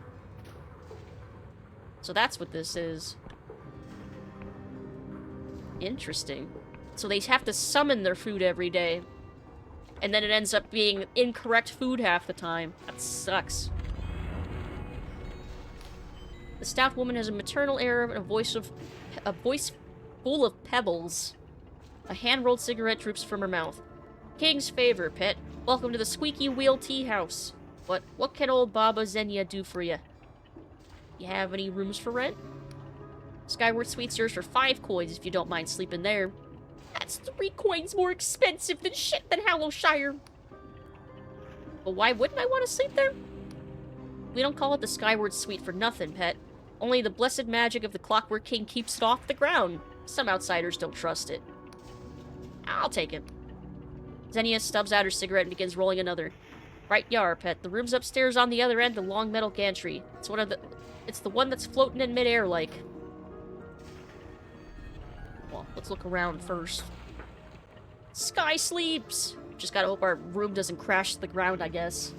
So that's what this is. Interesting. So they have to summon their food every day. And then it ends up being incorrect food half the time. That sucks. The stout woman has a maternal air and a voice full of pebbles. A hand-rolled cigarette droops from her mouth. King's favor, pet. Welcome to the Squeaky Wheel Tea House. What can old Baba Xenia do for you? You have any rooms for rent? Skyward Suite's yours for 5 coins if you don't mind sleeping there. That's 3 coins more expensive than shit than Hallowshire. But why wouldn't I want to sleep there? We don't call it the Skyward Suite for nothing, pet. Only the blessed magic of the Clockwork King keeps it off the ground. Some outsiders don't trust it. I'll take it. Xenia stubs out her cigarette and begins rolling another. Right you are, pet. The room's upstairs on the other end, the long metal gantry. It's the one that's floating in midair like. Well, let's look around first. Sky sleeps! Just gotta hope our room doesn't crash to the ground, I guess.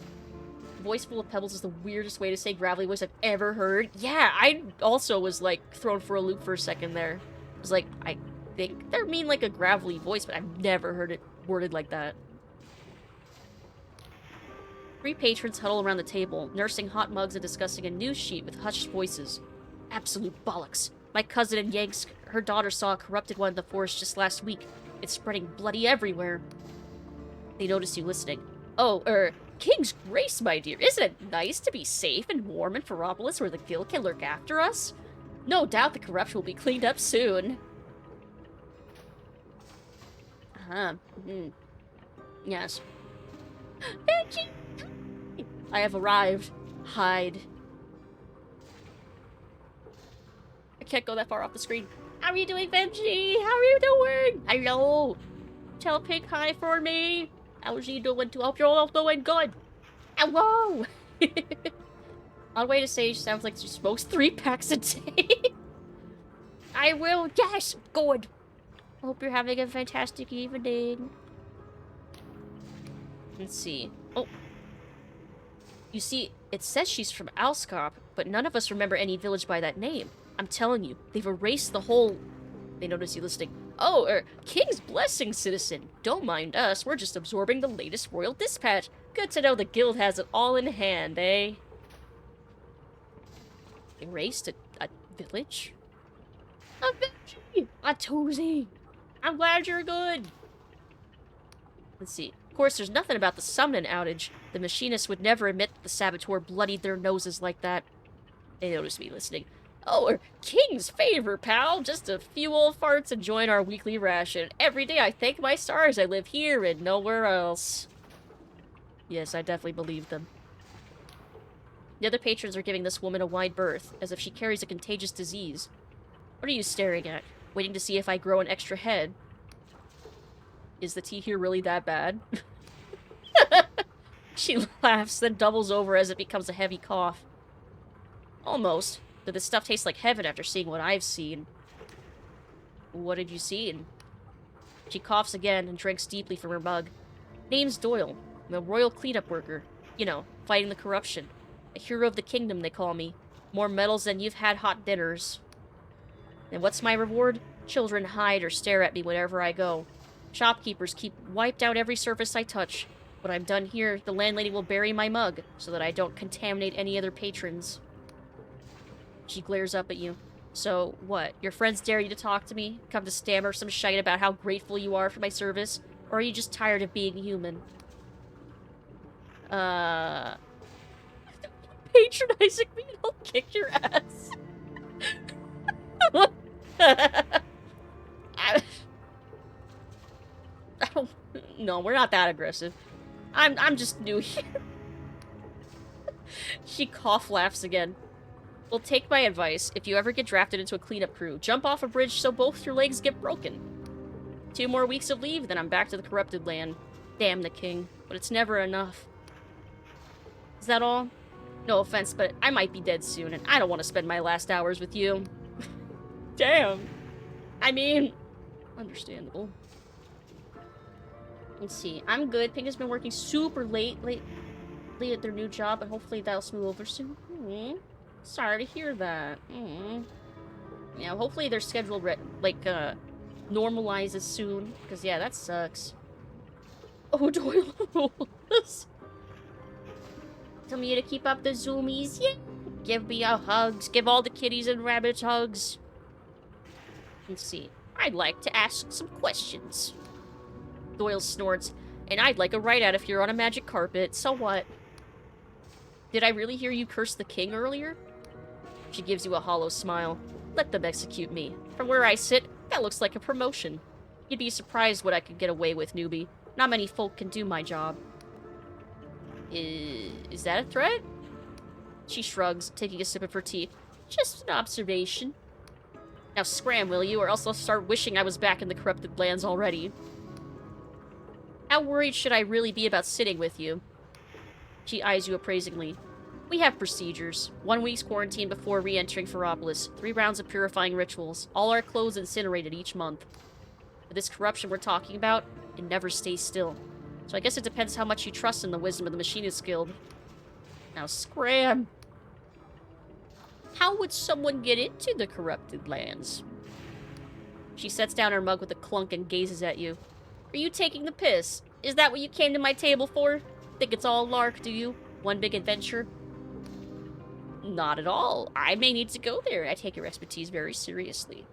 Voice full of pebbles is the weirdest way to say gravelly voice I've ever heard. Yeah, I also was, like, thrown for a loop for a second there. It was like, I think they mean like a gravelly voice, but I've never heard it worded like that. 3 patrons huddle around the table, nursing hot mugs and discussing a news sheet with hushed voices. Absolute bollocks. My cousin in Yansk, her daughter saw a corrupted one in the forest just last week. It's spreading bloody everywhere. They notice you listening. Oh, King's Grace, my dear. Isn't it nice to be safe and warm in Ferropolis where the guild can lurk after us? No doubt the corruption will be cleaned up soon. Yes. Benji! I have arrived. Hide. I can't go that far off the screen. How are you doing, Benji? How are you doing? Hello. Tell Pink hi for me. How's she doing too? Hope you're all doing good. Hello. On way to Sage sounds like she smokes 3 packs a day. I will. Yes. Good. Hope you're having a fantastic evening. Let's see. Oh. You see, it says she's from Alskop, but none of us remember any village by that name. I'm telling you, they've erased the whole... They notice you listening. Oh, King's Blessing, citizen. Don't mind us, we're just absorbing the latest royal dispatch. Good to know the guild has it all in hand, eh? Erased a village? A village! A Tozy! I'm glad you're good! Let's see. Of course, there's nothing about the summoning outage. The machinists would never admit that the saboteur bloodied their noses like that. They notice me listening. Oh, King's favor, pal. Just a few old farts enjoying our weekly ration. Every day I thank my stars I live here and nowhere else. Yes, I definitely believe them. The other patrons are giving this woman a wide berth, as if she carries a contagious disease. What are you staring at? Waiting to see if I grow an extra head? Is the tea here really that bad? She laughs, then doubles over as it becomes a heavy cough. Almost. But this stuff tastes like heaven after seeing what I've seen. What did you see? And she coughs again and drinks deeply from her mug. Name's Doyle. I'm a royal cleanup worker. You know, fighting the corruption. A hero of the kingdom, they call me. More medals than you've had hot dinners. And what's my reward? Children hide or stare at me wherever I go. Shopkeepers keep wiped out every surface I touch. When I'm done here, the landlady will bury my mug, so that I don't contaminate any other patrons. She glares up at you. So, what? Your friends dare you to talk to me? Come to stammer some shite about how grateful you are for my service? Or are you just tired of being human? patronizing me and I'll kick your ass. I don't, no, we're not that aggressive. I'm just new here. She cough laughs again. Well, take my advice. If you ever get drafted into a cleanup crew, jump off a bridge so both your legs get broken. 2 more weeks of leave, then I'm back to the corrupted land. Damn the king. But it's never enough. Is that all? No offense, but I might be dead soon, and I don't want to spend my last hours with you. Damn. I mean, understandable. Let's see. I'm good. Pink has been working super lately at their new job, but hopefully that'll smooth over soon. Sorry to hear that. Yeah, hopefully their schedule normalizes soon, because yeah, that sucks. Oh, Doyle rules. Tell me to keep up the zoomies. Yeah. Give me a hugs. Give all the kitties and rabbits hugs. Let's see. I'd like to ask some questions. Doyle snorts. And I'd like a write-out if you're on a magic carpet. So what? Did I really hear you curse the king earlier? She gives you a hollow smile. Let them execute me. From where I sit, that looks like a promotion. You'd be surprised what I could get away with, newbie. Not many folk can do my job. Is that a threat? She shrugs, taking a sip of her tea. Just an observation. Now scram, will you, or else I'll start wishing I was back in the corrupted lands already. How worried should I really be about sitting with you? She eyes you appraisingly. We have procedures. 1 week's quarantine before re-entering Ferropolis. 3 rounds of purifying rituals. All our clothes incinerated each month. But this corruption we're talking about, it never stays still. So I guess it depends how much you trust in the wisdom of the Machinist Guild. Now scram! How would someone get into the corrupted lands? She sets down her mug with a clunk and gazes at you. Are you taking the piss? Is that what you came to my table for? Think it's all lark, do you? One big adventure? Not at all. I may need to go there. I take your expertise very seriously.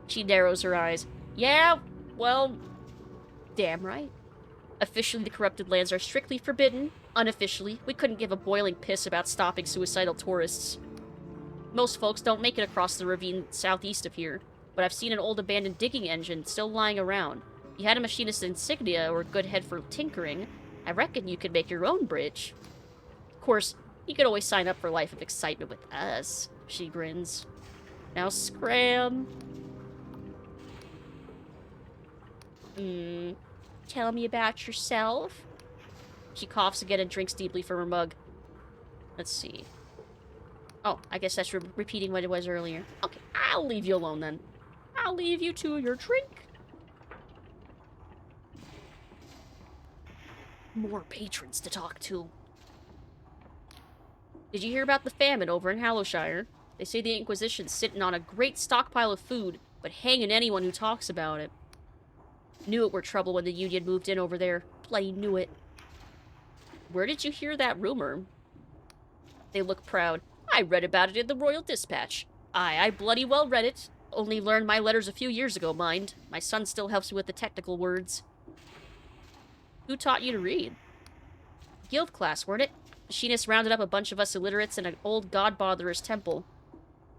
She narrows her eyes. Yeah, well, damn right. Officially, the corrupted lands are strictly forbidden. Unofficially, we couldn't give a boiling piss about stopping suicidal tourists. Most folks don't make it across the ravine southeast of here, but I've seen an old abandoned digging engine still lying around. If you had a machinist insignia or a good head for tinkering, I reckon you could make your own bridge. Of course, you could always sign up for Life of Excitement with us, she grins. Now scram. Tell me about yourself. She coughs again and drinks deeply from her mug. Let's see. Oh, I guess that's repeating what it was earlier. Okay, I'll leave you alone then. I'll leave you to your drink. More patrons to talk to. Did you hear about the famine over in Hallowshire? They say the Inquisition's sitting on a great stockpile of food, but hanging anyone who talks about it. Knew it were trouble when the Union moved in over there. Bloody knew it. Where did you hear that rumor? They look proud. I read about it in the Royal Dispatch. I bloody well read it. Only learned my letters a few years ago, mind. My son still helps me with the technical words. Who taught you to read? Guild class, weren't it? Machinist rounded up a bunch of us illiterates in an old godbotherer's temple.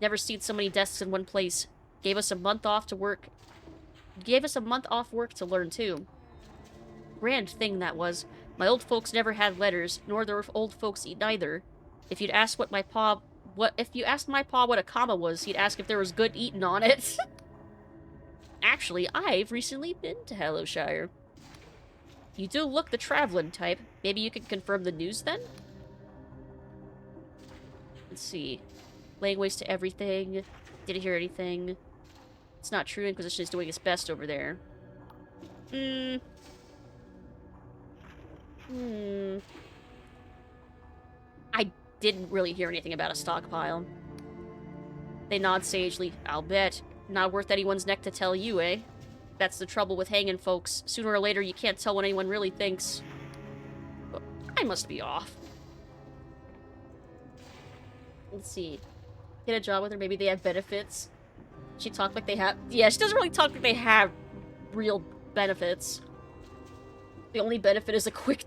Never seen so many desks in one place. Gave us a month off to work. Gave us a month off work to learn, too. Grand thing that was. My old folks never had letters, nor their old folks neither. If you'd asked my pa what a comma was, he'd ask if there was good eating on it. Actually, I've recently been to Hallowshire. You do look the traveling type. Maybe you can confirm the news then? Let's see. Laying waste to everything. Didn't hear anything. It's not true. Inquisition is doing its best over there. I didn't really hear anything about a stockpile. They nod sagely. I'll bet. Not worth anyone's neck to tell you, eh? That's the trouble with hanging folks. Sooner or later, you can't tell what anyone really thinks. But I must be off. Let's see. Get a job with her. Maybe they have benefits. She talked like they have... Yeah, she doesn't really talk like they have real benefits. The only benefit is a quick...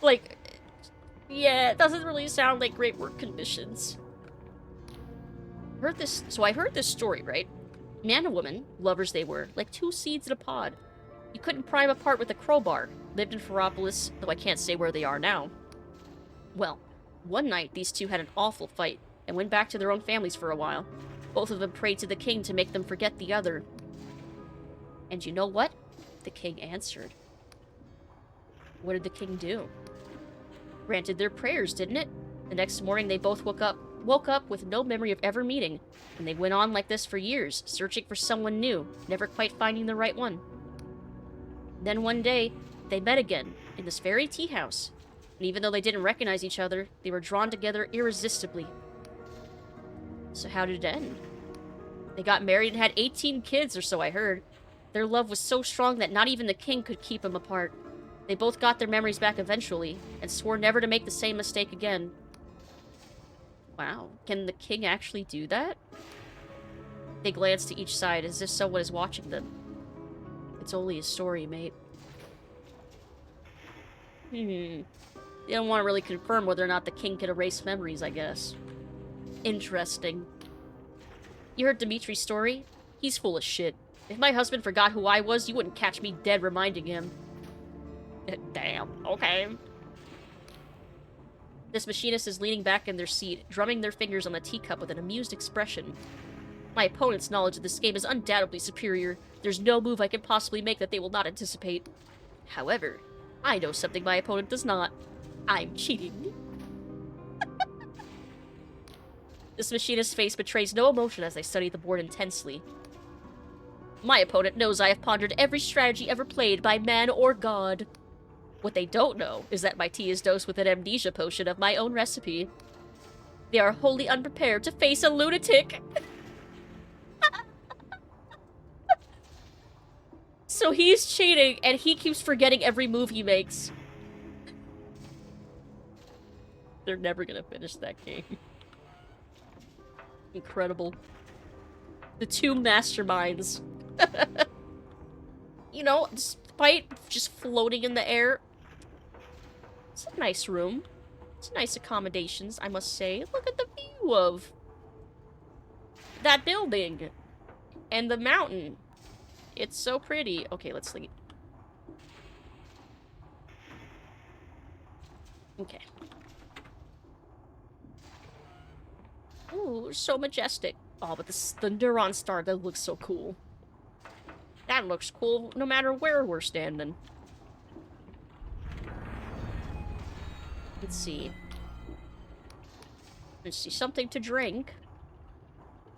like... Yeah, it doesn't really sound like great work conditions. I heard this story, right? Man and woman, lovers they were, like two seeds in a pod. You couldn't pry them apart with a crowbar. Lived in Ferropolis, though I can't say where they are now. Well, one night these two had an awful fight, and went back to their own families for a while. Both of them prayed to the king to make them forget the other. And you know what? The king answered. What did the king do? Granted their prayers, didn't it? The next morning they both woke up with no memory of ever meeting, and they went on like this for years, searching for someone new, never quite finding the right one. Then one day, they met again, in this very tea house, and even though they didn't recognize each other, they were drawn together irresistibly. So how did it end? They got married and had 18 kids or so, I heard. Their love was so strong that not even the king could keep them apart. They both got their memories back eventually, and swore never to make the same mistake again. Wow, can the king actually do that? They glanced to each side as if someone is watching them. It's only a story, mate. They don't want to really confirm whether or not the king can erase memories, I guess. Interesting. You heard Dimitri's story? He's full of shit. If my husband forgot who I was, you wouldn't catch me dead reminding him. Damn, okay. This machinist is leaning back in their seat, drumming their fingers on the teacup with an amused expression. My opponent's knowledge of this game is undoubtedly superior. There's no move I can possibly make that they will not anticipate. However, I know something my opponent does not. I'm cheating. This machinist's face betrays no emotion as they study the board intensely. My opponent knows I have pondered every strategy ever played by man or god. What they don't know is that my tea is dosed with an amnesia potion of my own recipe. They are wholly unprepared to face a lunatic. So he's cheating, and he keeps forgetting every move he makes. They're never gonna finish that game. Incredible. The two masterminds. You know, despite just floating in the air, it's a nice room. It's nice accommodations, I must say. Look at the view of that building and the mountain. It's so pretty. Okay, let's sleep. Okay. Ooh, so majestic. Oh, but the Neuron Star, that looks so cool. That looks cool no matter where we're standing. Let's see. Something to drink.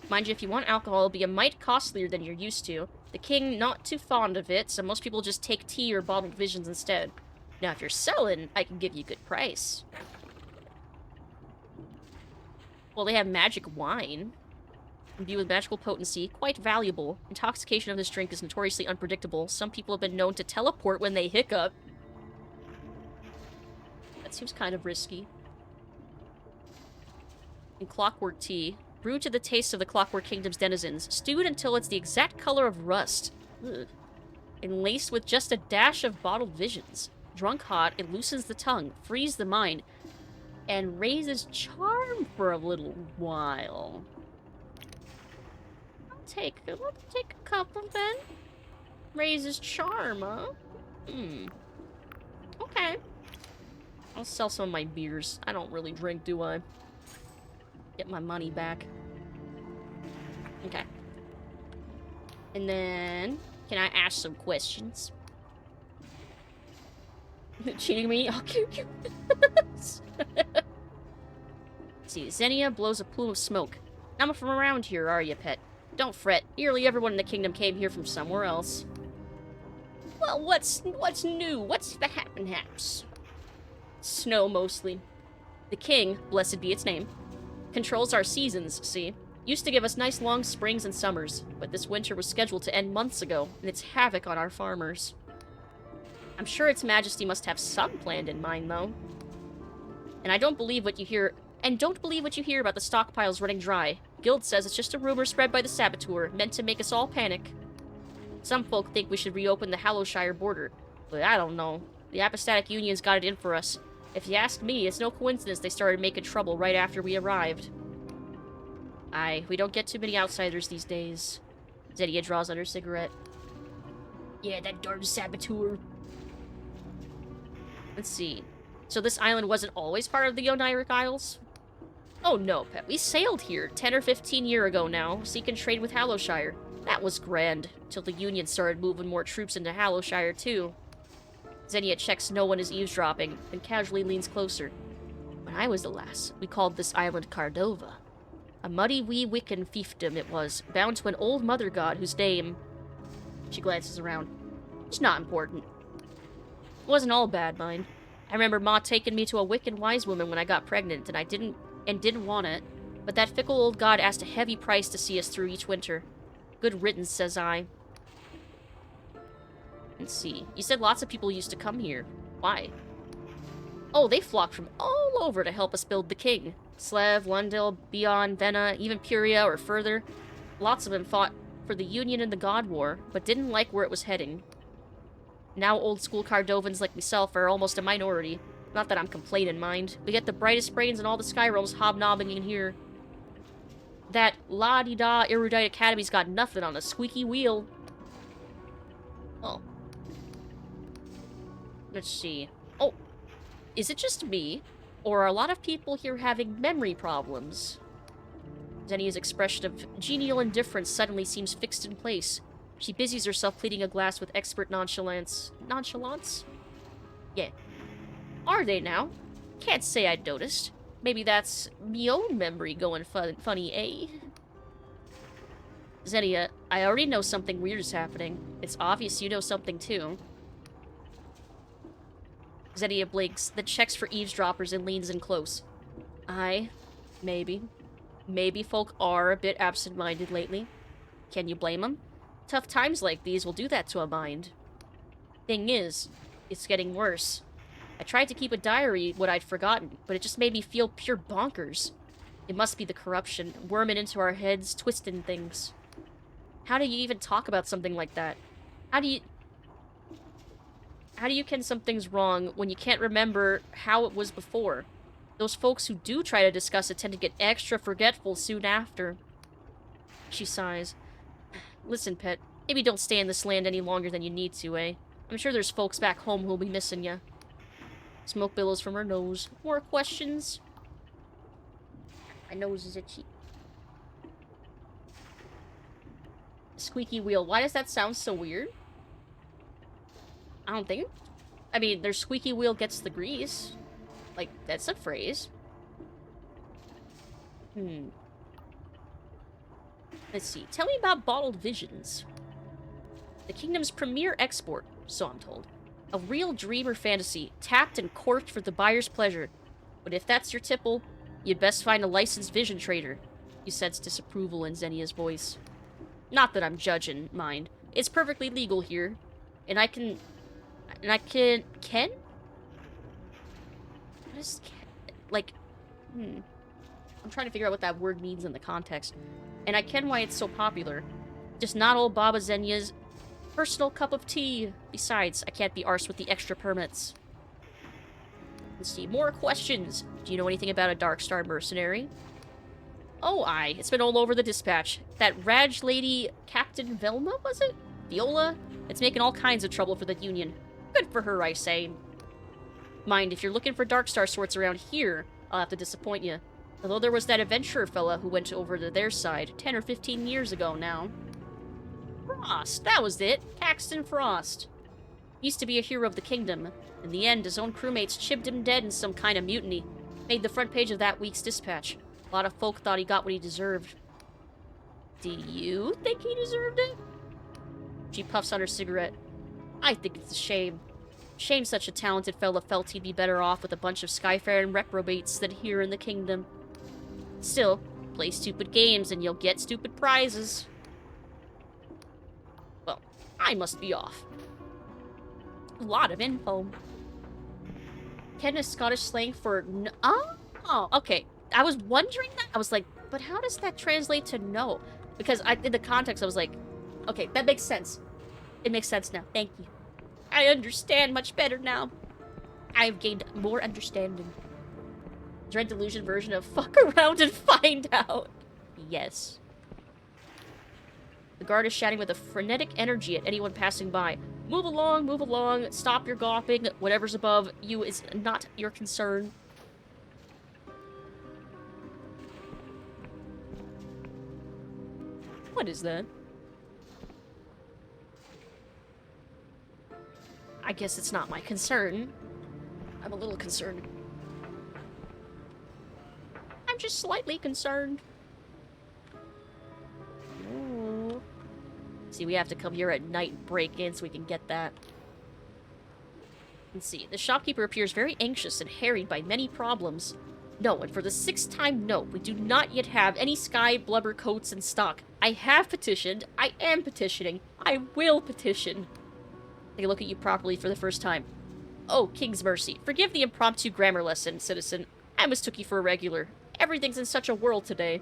Mind you, if you want alcohol, it'll be a mite costlier than you're used to. The king, not too fond of it, so most people just take tea or bottled visions instead. Now, if you're selling, I can give you a good price. Well, they have magic wine. Imbued with magical potency, quite valuable. Intoxication of this drink is notoriously unpredictable. Some people have been known to teleport when they hiccup. That seems kind of risky. And clockwork tea. Brewed to the taste of the Clockwork Kingdom's denizens. Stewed until it's the exact color of rust. Ugh. And laced with just a dash of bottled visions. Drunk hot, it loosens the tongue, frees the mind, and raises charm for a little while. I'll take a couple then. Raises charm, huh? Okay. I'll sell some of my beers. I don't really drink, do I? Get my money back. Okay. And then, can I ask some questions? Cheating me? Oh, cute. Let's see, Xenia blows a plume of smoke. Not from around here, are you, pet? Don't fret. Nearly everyone in the kingdom came here from somewhere else. Well, what's new? What's the haps? Snow, mostly. The king, blessed be its name, controls our seasons, see? Used to give us nice long springs and summers, but this winter was scheduled to end months ago, and it's havoc on our farmers. I'm sure its majesty must have some plan in mind, though. And don't believe what you hear about the stockpiles running dry. Guild says it's just a rumor spread by the saboteur, meant to make us all panic. Some folk think we should reopen the Hallowshire border, but I don't know. The Apostatic Union's got it in for us. If you ask me, it's no coincidence they started making trouble right after we arrived. Aye, we don't get too many outsiders these days. Xenia draws on her cigarette. Yeah, that darn saboteur. Let's see. So this island wasn't always part of the Oniric Isles? Oh no, Pet. We sailed here 10 or 15 years ago now, seeking trade with Hallowshire. That was grand, till the Union started moving more troops into Hallowshire too. Xenia checks no one is eavesdropping, and casually leans closer. When I was the lass, we called this island Cardova. A muddy wee Wiccan fiefdom it was, bound to an old mother god whose name... She glances around. It's not important. It wasn't all bad, mind. I remember Ma taking me to a Wiccan wise woman when I got pregnant, and I didn't want it. But that fickle old god asked a heavy price to see us through each winter. Good riddance, says I. Let's see. You said lots of people used to come here. Why? Oh, they flocked from all over to help us build the king. Slev, Lundil, Bion, Vena, even Puria or further. Lots of them fought for the Union in the God War, but didn't like where it was heading. Now old-school Cardovans like myself are almost a minority. Not that I'm complaining, mind. We get the brightest brains in all the Sky Realms hobnobbing in here. That la-di-da erudite academy's got nothing on a squeaky wheel. Oh. Let's see. Oh. Is it just me? Or are a lot of people here having memory problems? Xenia's expression of genial indifference suddenly seems fixed in place. She busies herself pleating a glass with expert nonchalance. Nonchalance? Yeah. Are they now? Can't say I'd noticed. Maybe that's me own memory going funny, eh? Xenia, I already know something weird is happening. It's obvious you know something too. Xenia blinks, then checks for eavesdroppers and leans in close. Maybe. Maybe folk are a bit absent-minded lately. Can you blame them? Tough times like these will do that to a mind. Thing is, it's getting worse. I tried to keep a diary what I'd forgotten, but it just made me feel pure bonkers. It must be the corruption, worming into our heads, twisting things. How do you even talk about something like that? How do you ken something's wrong when you can't remember how it was before? Those folks who do try to discuss it tend to get extra forgetful soon after. She sighs. Listen, Pet, maybe don't stay in this land any longer than you need to, eh? I'm sure there's folks back home who'll be missing you. Smoke billows from her nose. More questions? My nose is itchy. Squeaky wheel. Why does that sound so weird? I don't think... I mean, their squeaky wheel gets the grease. Like, that's a phrase. Let's see. Tell me about bottled visions. The kingdom's premier export, so I'm told. A real dream or fantasy, tapped and corked for the buyer's pleasure. But if that's your tipple, you'd best find a licensed vision trader. You sense disapproval in Xenia's voice. Not that I'm judging, mind. It's perfectly legal here. And I can... Ken? What is Ken? Like... I'm trying to figure out what that word means in the context. And I ken why it's so popular. Just not old Baba Xenia's personal cup of tea. Besides, I can't be arsed with the extra permits. Let's see, more questions. Do you know anything about a Darkstar mercenary? Oh, aye. It's been all over the dispatch. That Raj lady, Captain Velma, was it? Viola? It's making all kinds of trouble for the Union. Good for her, I say. Mind, if you're looking for Darkstar sorts around here, I'll have to disappoint you. Although there was that adventurer fella who went over to their side 10 or 15 years ago now. Frost, that was it. Caxton Frost. Used to be a hero of the kingdom. In the end, his own crewmates chipped him dead in some kind of mutiny. Made the front page of that week's dispatch. A lot of folk thought he got what he deserved. Do you think he deserved it? She puffs on her cigarette. I think it's a shame. Shame such a talented fella felt he'd be better off with a bunch of Skyfaring reprobates than here in the kingdom. Still, play stupid games and you'll get stupid prizes. Well, I must be off. A lot of info. Ken is Scottish slang for oh, okay. I was wondering that. I was like, but how does that translate to no? Because in the context, I was like, okay, that makes sense. It makes sense now. Thank you. I understand much better now. I've gained more understanding. Dread Delusion version of fuck around and find out. Yes. The guard is shouting with a frenetic energy at anyone passing by. Move along, stop your gawping. Whatever's above you is not your concern. What is that? I guess it's not my concern. I'm a little concerned. I'm just slightly concerned. Ooh. See, we have to come here at night and break in so we can get that. Let's see. The shopkeeper appears very anxious and harried by many problems. No, and for the 6th time, no, we do not yet have any sky blubber coats in stock. I have petitioned. I am petitioning. I will petition. Take a look at you properly for the first time. Oh, King's mercy. Forgive the impromptu grammar lesson, citizen. I mistook you for a regular. Everything's in such a whirl today.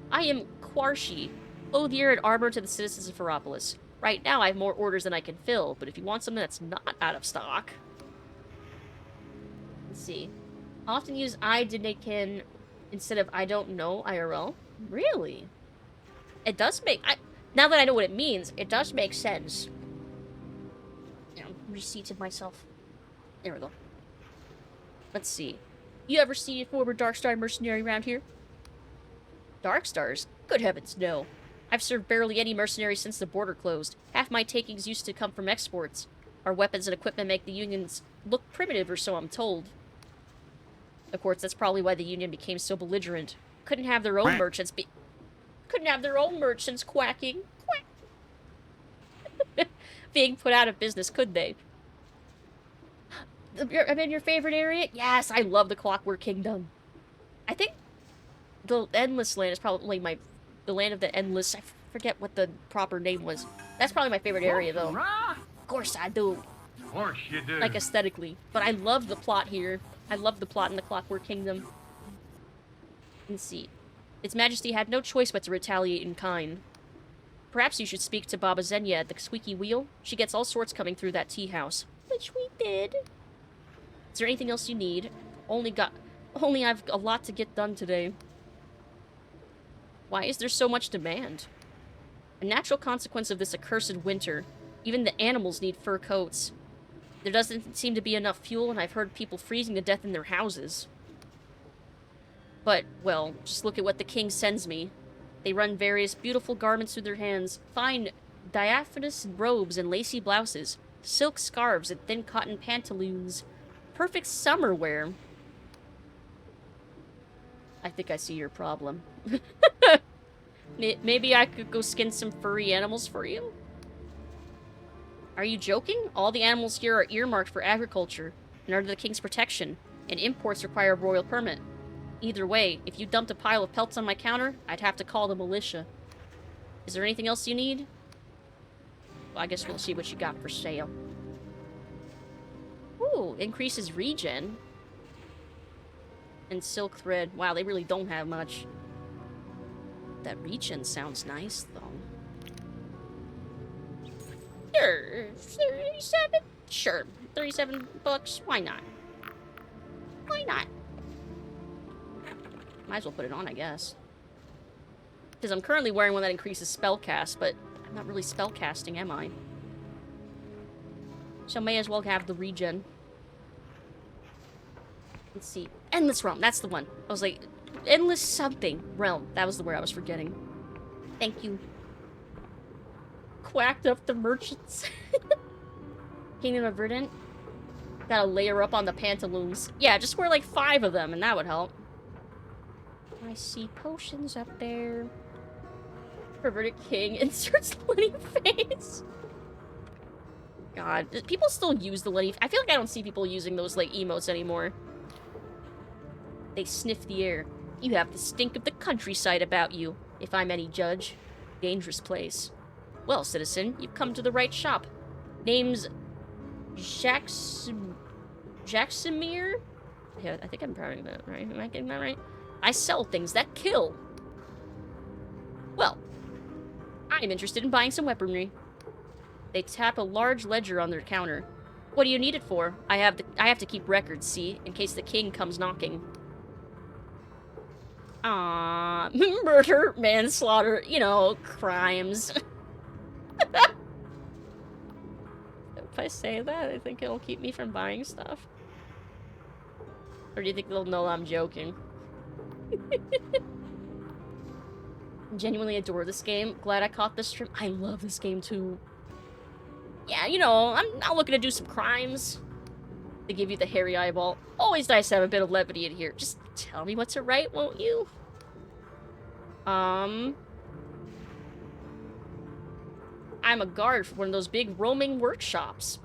I am Quarshi, clothier and armor to the citizens of Ferropolis. Right now, I have more orders than I can fill, but if you want something that's not out of stock... Let's see. Often use I Dinakin instead of I don't know IRL. Really? It does make... now that I know what it means, it does make sense. Reseated myself. There we go. Let's see. You ever see a former Darkstar mercenary around here? Darkstars? Good heavens, no. I've served barely any mercenaries since the border closed. Half my takings used to come from exports. Our weapons and equipment make the Unions look primitive, or so I'm told. Of course, that's probably why the Union became so belligerent. Couldn't have their own merchants quacking. Quack. Being put out of business, could they? I'm in your favorite area? Yes, I love the Clockwork Kingdom. I think the Endless Land is probably the land of the Endless. I forget what the proper name was. That's probably my favorite area, though. Of course I do. Of course you do. Like, aesthetically. But I love the plot here. I love the plot in the Clockwork Kingdom. Let's see. Its Majesty had no choice but to retaliate in kind. Perhaps you should speak to Baba Zenya at the Squeaky Wheel. She gets all sorts coming through that tea house. Which we did. Is there anything else you need? Only I've a lot to get done today. Why is there so much demand? A natural consequence of this accursed winter. Even the animals need fur coats. There doesn't seem to be enough fuel, and I've heard people freezing to death in their houses. But, well, just look at what the king sends me. They run various beautiful garments through their hands. Fine diaphanous robes and lacy blouses. Silk scarves and thin cotton pantaloons. Perfect summer wear. I think I see your problem. Maybe I could go skin some furry animals for you? Are you joking? All the animals here are earmarked for agriculture and under the king's protection, and imports require a royal permit. Either way, if you dumped a pile of pelts on my counter, I'd have to call the militia. Is there anything else you need? Well, I guess we'll see what you got for sale. Ooh, increases regen. And silk thread. Wow, they really don't have much. That regen sounds nice, though. Sure, 37? Sure, 37 bucks. Why not? Why not? Might as well put it on, I guess. Because I'm currently wearing one that increases spellcast, but I'm not really spellcasting, am I? So may as well have the regen. Let's see. Endless Realm, that's the one. I was like, Endless something Realm. That was the word I was forgetting. Thank you. Quacked up the merchants. Kingdom of Verdant. Gotta layer up on the pantaloons. Yeah, just wear like 5 of them and that would help. I see potions up there. Perverted King inserts Lenny face. God, people still use the Lenny. I feel like I don't see people using those like emotes anymore. They sniff the air. You have the stink of the countryside about you, if I'm any judge. Dangerous place. Well, citizen, you've come to the right shop. Name's Jacksimir? Yeah, I think I'm pronouncing that right. Am I getting that right? I sell things that kill. Well, I'm interested in buying some weaponry. They tap a large ledger on their counter. What do you need it for? I have to keep records, see, in case the king comes knocking. Murder, manslaughter, you know, crimes. If I say that, I think it'll keep me from buying stuff. Or do you think they'll know I'm joking? Genuinely adore this game. Glad I caught this stream. I love this game too. Yeah, you know, I'm not looking to do some crimes. They give you the hairy eyeball. Always nice to have a bit of levity in here. Just tell me what to write, won't you? I'm a guard for one of those big roaming workshops.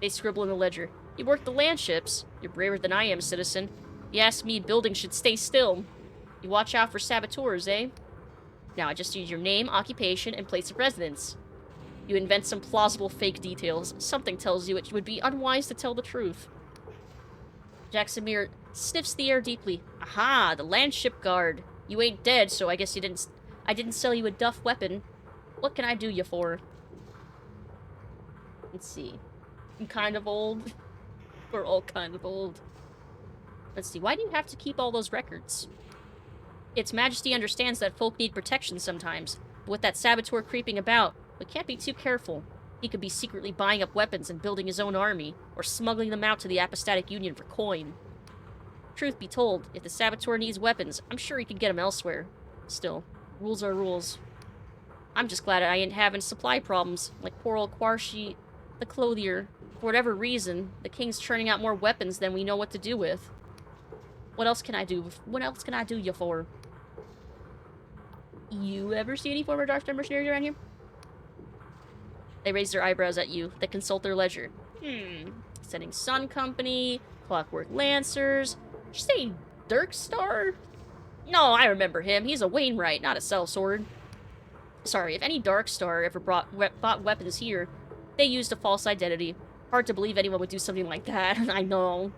They scribble in the ledger. You work the land ships. You're braver than I am, citizen. You ask me, buildings should stay still. You watch out for saboteurs, eh? Now I just need your name, occupation, and place of residence. You invent some plausible fake details. Something tells you it would be unwise to tell the truth. Jacksamir sniffs the air deeply. Aha, the land ship guard. You ain't dead, so I guess you didn't... I didn't sell you a duff weapon. What can I do you for? Let's see. I'm kind of old. We're all kind of old. Let's see. Why do you have to keep all those records? Its Majesty understands that folk need protection sometimes. But with that saboteur creeping about, we can't be too careful. He could be secretly buying up weapons and building his own army, or smuggling them out to the Apostatic Union for coin. Truth be told, if the saboteur needs weapons, I'm sure he can get them elsewhere. Still, rules are rules. I'm just glad I ain't having supply problems, like poor old Quarshi, the clothier. For whatever reason, the king's churning out more weapons than we know what to do with. What else can I do? What else can I do you for? You ever see any former Dark Star mercenaries around here? They raise their eyebrows at you. They consult their ledger. Setting Sun Company, Clockwork Lancers. Did you say Dirk Star? No, I remember him. He's a Wainwright, not a sellsword. Sorry, if any Dark Star ever bought weapons here, they used a false identity. Hard to believe anyone would do something like that. I know.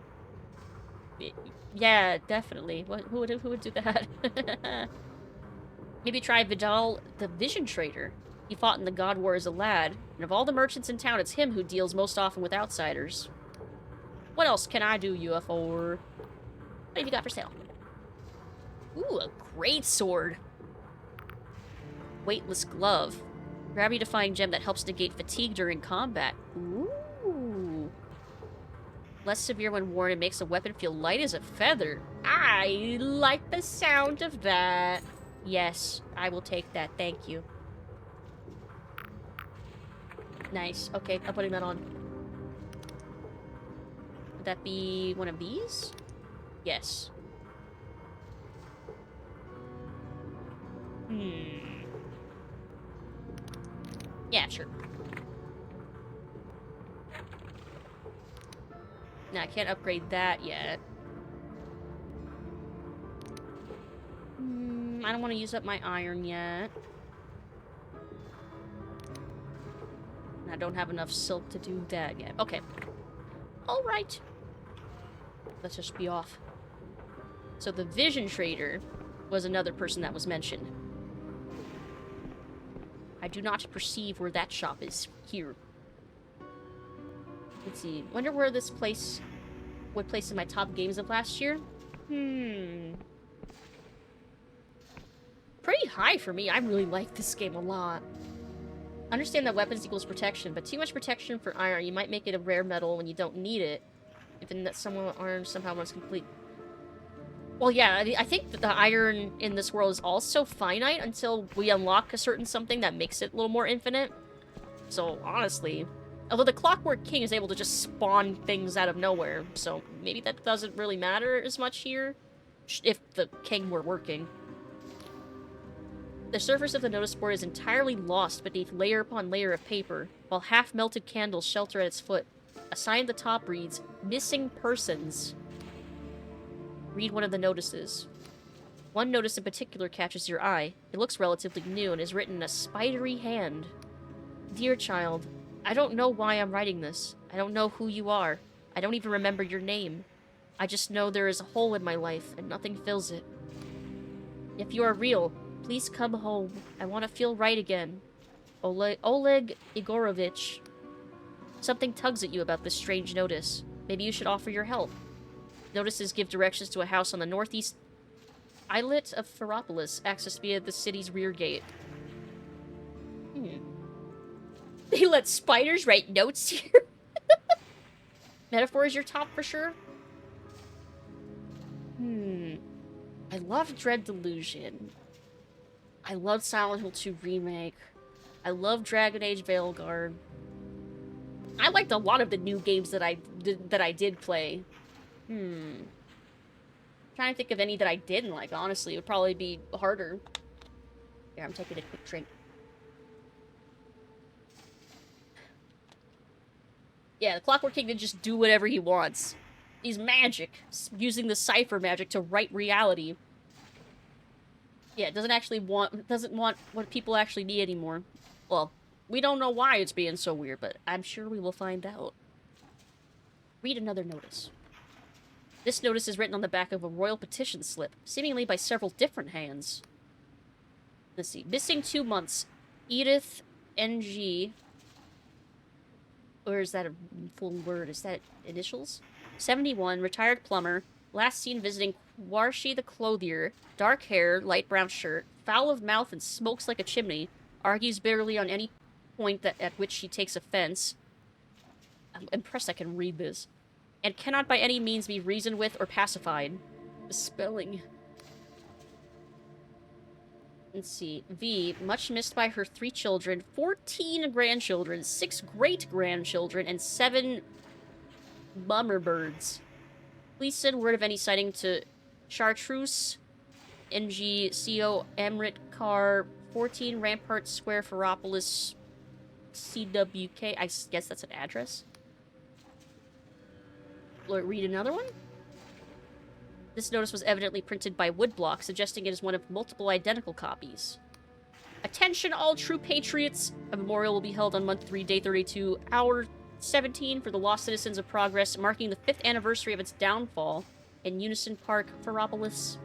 Yeah, definitely. Who would do that? Maybe try Vidal, the Vision Trader. He fought in the God War as a lad, and of all the merchants in town, it's him who deals most often with outsiders. What else can I do you for? What have you got for sale? Ooh, a great sword. Weightless glove. Gravity-defying gem that helps negate fatigue during combat. Ooh. Less severe when worn and makes a weapon feel light as a feather. I like the sound of that. Yes, I will take that. Thank you. Nice. Okay, I'm putting that on. Would that be one of these? Yes. Yeah, sure. Nah, I can't upgrade that yet. I don't want to use up my iron yet. I don't have enough silk to do that yet. Okay. Alright. Let's just be off. So the Vision Trader was another person that was mentioned. I do not perceive where that shop is here. Let's see. Wonder where this place would place in my top games of last year? Pretty high for me. I really like this game a lot. Understand that weapons equals protection, but too much protection for iron, you might make it a rare metal when you don't need it. Even that someone armed somehow runs complete. Well, yeah, I think that the iron in this world is also finite until we unlock a certain something that makes it a little more infinite. So, honestly, although the Clockwork King is able to just spawn things out of nowhere, so maybe that doesn't really matter as much here, if the king were working. The surface of the notice board is entirely lost beneath layer upon layer of paper, while half-melted candles shelter at its foot. A sign at the top reads, Missing Persons. Read one of the notices. One notice in particular catches your eye. It looks relatively new and is written in a spidery hand. Dear child, I don't know why I'm writing this. I don't know who you are. I don't even remember your name. I just know there is a hole in my life and nothing fills it. If you are real, please come home. I want to feel right again. Oleg Igorovich. Something tugs at you about this strange notice. Maybe you should offer your help. Notices give directions to a house on the northeast islet of Ferropolis, accessed via the city's rear gate. They let spiders write notes here? Metaphor is your top for sure? I love Dread Delusion. I love Silent Hill 2 Remake. I love Dragon Age Veilguard. I liked a lot of the new games that I did play. Trying to think of any that I didn't like, honestly. It would probably be harder. Here, I'm taking a quick drink. Yeah, the Clockwork King can just do whatever he wants. He's magic, using the cipher magic to write reality. Yeah, it doesn't want what people actually need anymore. Well, we don't know why it's being so weird, but I'm sure we will find out. Read another notice. This notice is written on the back of a royal petition slip, seemingly by several different hands. Let's see. Missing 2 months. Edith NG. Or is that a full word? Is that initials? 71, retired plumber. Last seen visiting Warshi the clothier. Dark hair, light brown shirt. Foul of mouth and smokes like a chimney. Argues bitterly on any point at which she takes offense. I'm impressed I can read this. And cannot by any means be reasoned with or pacified. The spelling. Let's see. V, much missed by her 3 children, 14 grandchildren, 6 great-grandchildren, and 7 bummer birds. Please send word of any sighting to Chartreuse, NGCO, Emrit Car, 14 Rampart Square, Ferropolis, CWK. I guess that's an address. Read another one? This notice was evidently printed by woodblock, suggesting it is one of multiple identical copies. Attention all true patriots! A memorial will be held on month 3, day 32, hour 17 for the lost citizens of Progress, marking the 5th anniversary of its downfall in Unison Park, Ferropolis.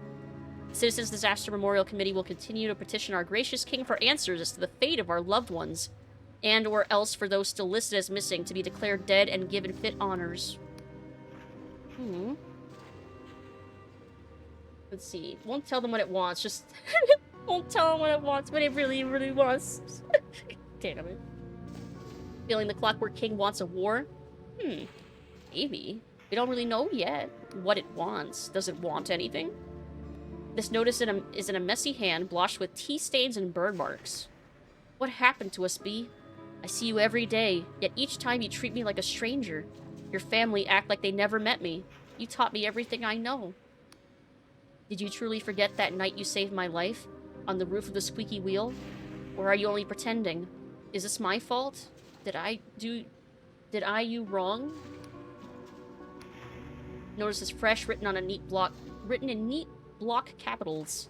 The Citizens Disaster Memorial Committee will continue to petition our gracious king for answers as to the fate of our loved ones, and or else for those still listed as missing to be declared dead and given fit honors. Let's see. Won't tell them what it wants, just... won't tell them what it wants, but it really, really wants. Damn it. Feeling the Clockwork King wants a war? Maybe. We don't really know yet what it wants. Does it want anything? This notice is in a messy hand, blotched with tea stains and burn marks. What happened to us, B? I see you every day, yet each time you treat me like a stranger. Your family act like they never met me. You taught me everything I know. Did you truly forget that night you saved my life? On the roof of the squeaky wheel? Or are you only pretending? Is this my fault? Did I you wrong? Notice is fresh, written in neat block capitals.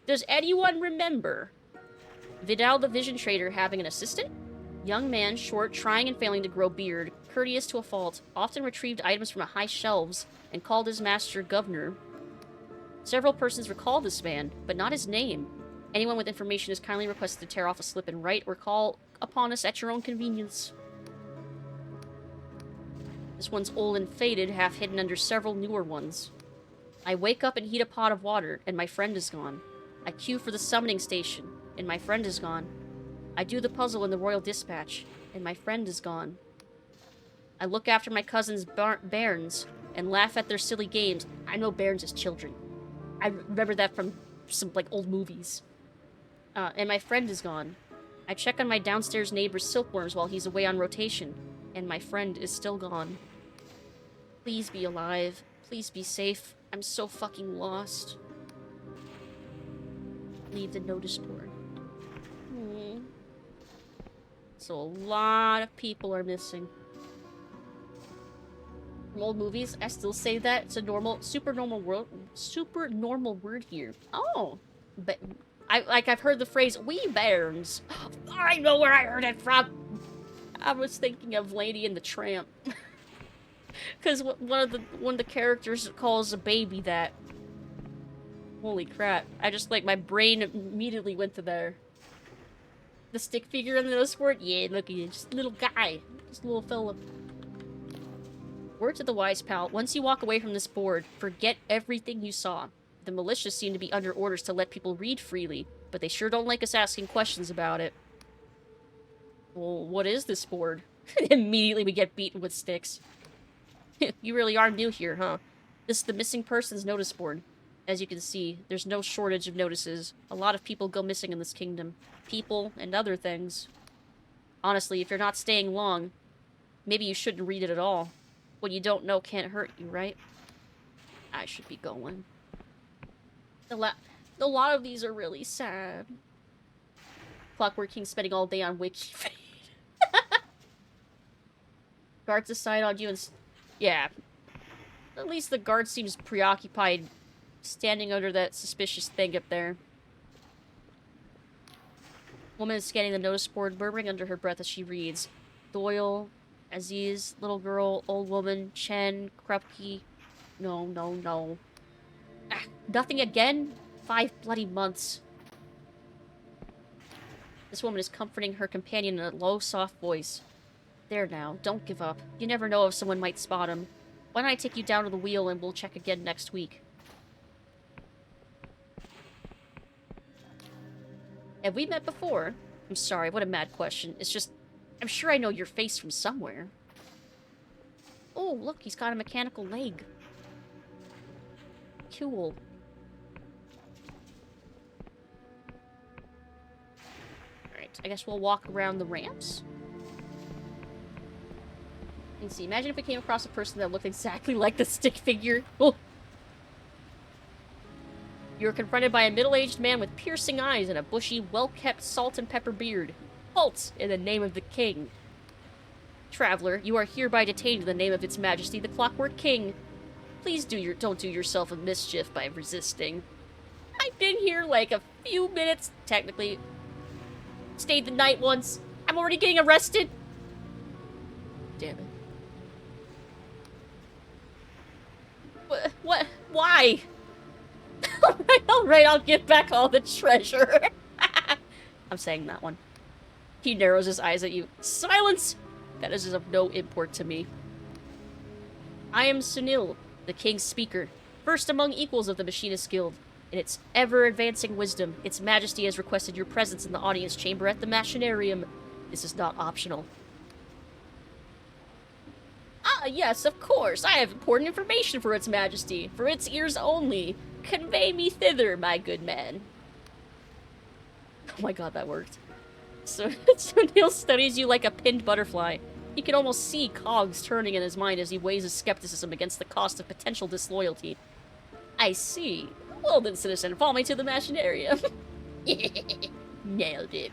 Does anyone remember? Vidal the Vision Trader having an assistant? Young man, short, trying and failing to grow beard, courteous to a fault, often retrieved items from high shelves, and called his master Governor. Several persons recall this man, but not his name. Anyone with information is kindly requested to tear off a slip and write or call upon us at your own convenience. This one's old and faded, half hidden under several newer ones. I wake up and heat a pot of water, and my friend is gone. I queue for the summoning station, and my friend is gone. I do the puzzle in the Royal Dispatch, and my friend is gone. I look after my cousins' bairns, and laugh at their silly games. I know bairns as children. I remember that from some, old movies. And my friend is gone. I check on my downstairs neighbor's silkworms while he's away on rotation, and my friend is still gone. Please be alive. Please be safe. I'm so fucking lost. Leave the notice board. So a lot of people are missing. From old movies, I still say that. It's a super normal word here. Oh, but I've heard the phrase "we bairns." I know where I heard it from. I was thinking of Lady and the Tramp, because one of the characters calls a baby that. Holy crap! I just my brain immediately went to there. The stick figure in the notice board? Yeah, look at it. Just a little guy. Just a little fella. Word to the wise, pal. Once you walk away from this board, forget everything you saw. The militia seem to be under orders to let people read freely, but they sure don't like us asking questions about it. Well, what is this board? Immediately we get beaten with sticks. You really are new here, huh? This is the missing persons notice board. As you can see, there's no shortage of notices. A lot of people go missing in this kingdom. People and other things. Honestly, if you're not staying long, maybe you shouldn't read it at all. What you don't know can't hurt you, right? I should be going. A lot of these are really sad. Clockwork King spending all day on Wiki. Guards decide on you and... Yeah. At least the guard seems preoccupied standing under that suspicious thing up there. Woman is scanning the notice board, murmuring under her breath as she reads. Doyle, Aziz, little girl, old woman, Chen, Krupke. No, no, no. Ah, nothing again? 5 bloody months. This woman is comforting her companion in a low, soft voice. There now, don't give up. You never know if someone might spot him. Why don't I take you down to the wheel and we'll check again next week? Have we met before? I'm sorry, what a mad question. It's just, I'm sure I know your face from somewhere. Oh, look, he's got a mechanical leg. Cool. Alright, I guess we'll walk around the ramps. Let's see, imagine if we came across a person that looked exactly like the stick figure. Oh. You're confronted by a middle-aged man with piercing eyes and a bushy, well-kept salt and pepper beard. Halt, in the name of the king. Traveler, you are hereby detained in the name of its majesty, the Clockwork King. Please don't do yourself a mischief by resisting. I've been here like a few minutes, technically. Stayed the night once. I'm already getting arrested. Damn it. What? Why? Alright, I'll give back all the treasure. I'm saying that one. He narrows his eyes at you. Silence! That is of no import to me. I am Sunil, the king's speaker, first among equals of the Machinist Guild. In its ever-advancing wisdom, its majesty has requested your presence in the audience chamber at the Machinarium. This is not optional. Ah, yes, of course. I have important information for its majesty, for its ears only. Convey me thither, my good man. Oh my god, that worked. So Neil studies you like a pinned butterfly. He can almost see cogs turning in his mind as he weighs his skepticism against the cost of potential disloyalty. I see. Well then, citizen, follow me to the Machinarium. Nailed it.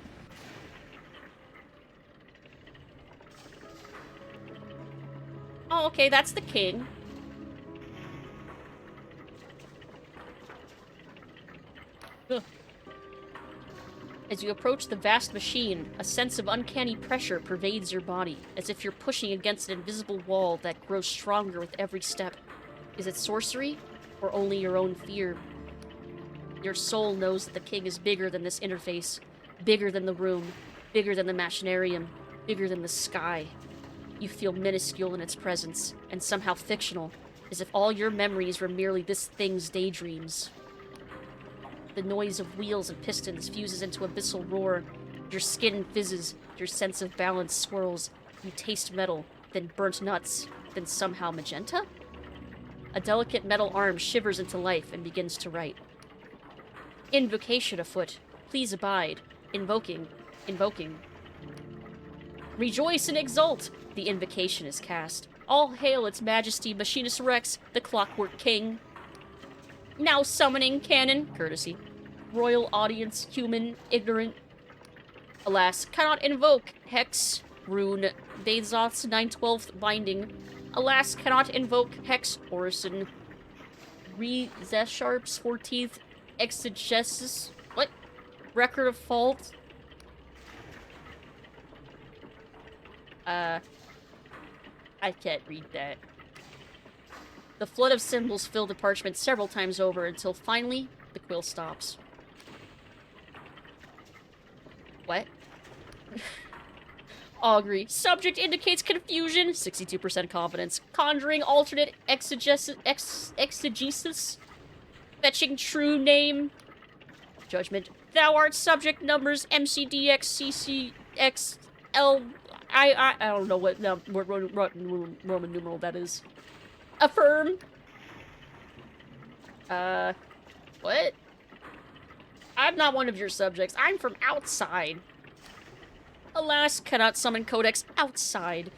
Oh, okay, that's the king. Ugh. As you approach the vast machine, a sense of uncanny pressure pervades your body, as if you're pushing against an invisible wall that grows stronger with every step. Is it sorcery, or only your own fear? Your soul knows that the king is bigger than this interface, bigger than the room, bigger than the Machinarium, bigger than the sky. You feel minuscule in its presence, and somehow fictional, as if all your memories were merely this thing's daydreams. The noise of wheels and pistons fuses into abyssal roar. Your skin fizzes, your sense of balance swirls. You taste metal, then burnt nuts, then somehow magenta? A delicate metal arm shivers into life and begins to write. Invocation afoot. Please abide. Invoking. Invoking. Rejoice and exult! The invocation is cast. All hail its majesty, Machinist Rex, the Clockwork King. Now summoning cannon, courtesy. Royal audience, human, ignorant. Alas, cannot invoke. Hex, rune, Bezoth's 9/12th binding. Alas, cannot invoke. Hex, Orison. Zesharp's 14th exegesis. What? Record of fault. I can't read that. The flood of symbols fill the parchment several times over until finally the quill stops. What? Augury. Subject indicates confusion, 62% confidence. Conjuring alternate exegesis. Fetching true name. Judgment. Thou art subject numbers MCDXCCXL. I don't know what Roman numeral that is. Affirm. What? I'm not one of your subjects. I'm from outside. Alas, cannot summon Codex outside.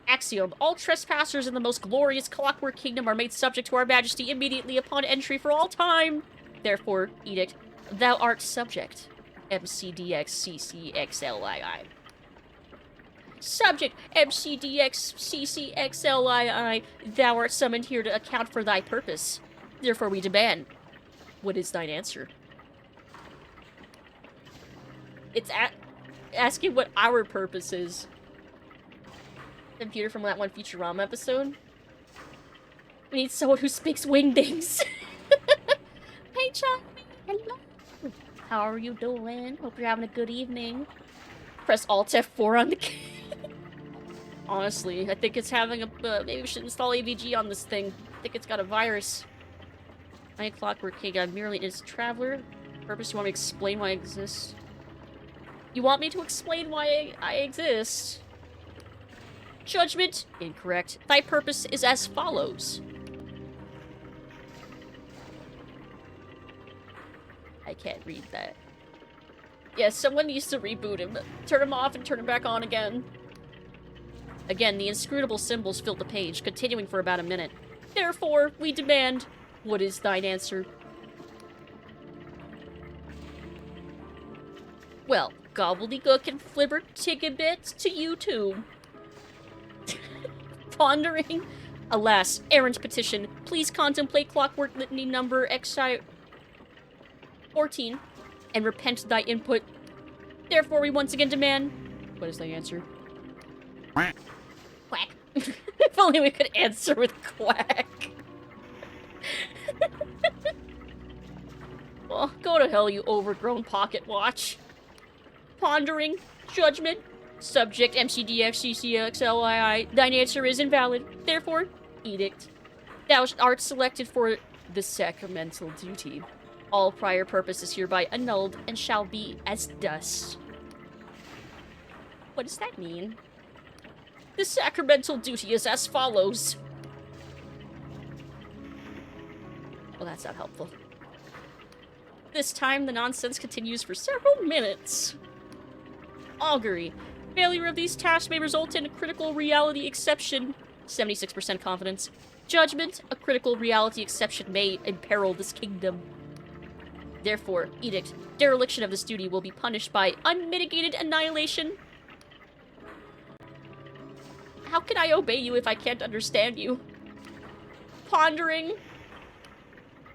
Axiom. All trespassers in the most glorious Clockwork Kingdom are made subject to our majesty immediately upon entry for all time. Therefore, edict. Thou art subject. MCDXCCXLII. Subject. MCDXCCXLII. Thou art summoned here to account for thy purpose. Therefore we demand. What is thine answer? It's asking what our purpose is. Computer from that one Futurama episode. We need someone who speaks wingdings. Hey, Charlie. Hello. How are you doing? Hope you're having a good evening. Press Alt F4 on the key. Honestly, I think it's having a... maybe we should install AVG on this thing. I think it's got a virus. My Clockwork King, I'm merely an innocent traveler. Purpose, you want me to explain why I exist? You want me to explain why I exist? Judgment. Incorrect. Thy purpose is as follows. I can't read that. Yes, someone needs to reboot him. Turn him off and turn him back on again. Again, the inscrutable symbols filled the page, continuing for about a minute. Therefore, we demand, what is thine answer? Well, gobbledygook and flibber tickabit to you too. Pondering. Alas, errant petition. Please contemplate Clockwork Litany number XI 14 and repent thy input. Therefore, we once again demand. What is thy answer? Quack. If only we could answer with quack. Well, go to hell, you overgrown pocket watch. Pondering. Judgment. Subject MCDXCCXLII. Thine answer is invalid. Therefore, edict. Thou art selected for the sacramental duty. All prior purpose is hereby annulled and shall be as dust. What does that mean? The sacramental duty is as follows. Well, that's not helpful. This time, the nonsense continues for several minutes. Augury. Failure of these tasks may result in a critical reality exception. 76% confidence. Judgment. A critical reality exception may imperil this kingdom. Therefore, edict. Dereliction of this duty will be punished by unmitigated annihilation. How can I obey you if I can't understand you? Pondering.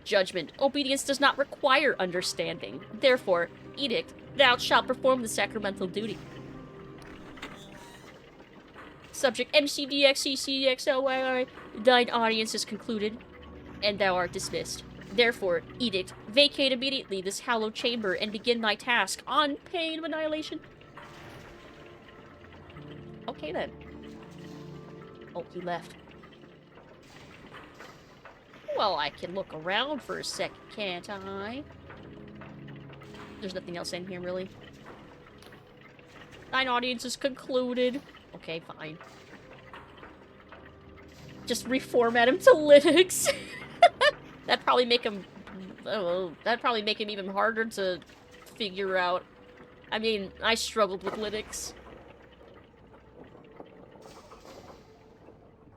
Judgment. Obedience does not require understanding. Therefore, edict. Thou shalt perform the sacramental duty. Subject MCDXCCXLYI. Thine audience is concluded, and thou art dismissed. Therefore, edict. Vacate immediately this hallowed chamber and begin thy task on pain of annihilation. Okay then. Oh, he left. Well, I can look around for a second, can't I? There's nothing else in here, really. Thine audience is concluded. Okay, fine. Just reformat him to Linux. That'd probably make him... Oh, that'd probably make him even harder to figure out. I mean, I struggled with Linux.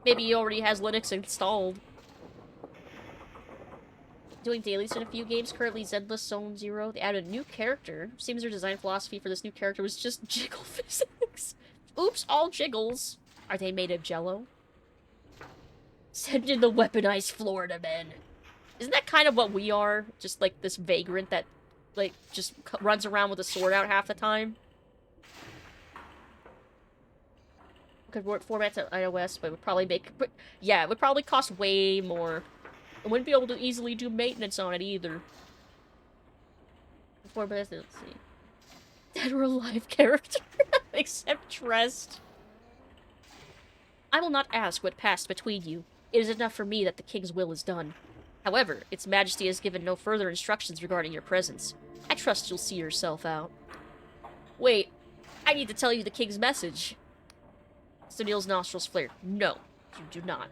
Maybe he already has Linux installed. Doing dailies in a few games. Currently Zenless Zone Zero. They added a new character. Seems their design philosophy for this new character was just jiggle physics. Oops, all jiggles. Are they made of jello? Send in the weaponized Florida men. Isn't that kind of what we are? Just like this vagrant that, like, just runs around with a sword out half the time? Could format to iOS, but it would probably make... Yeah, it would probably cost way more. I wouldn't be able to easily do maintenance on it either. Let's see. dead or alive character, except dressed. I will not ask what passed between you. It is enough for me that the king's will is done. However, its majesty has given no further instructions regarding your presence. I trust you'll see yourself out. Wait, I need to tell you the king's message. Sunil's nostrils flared. No, you do not.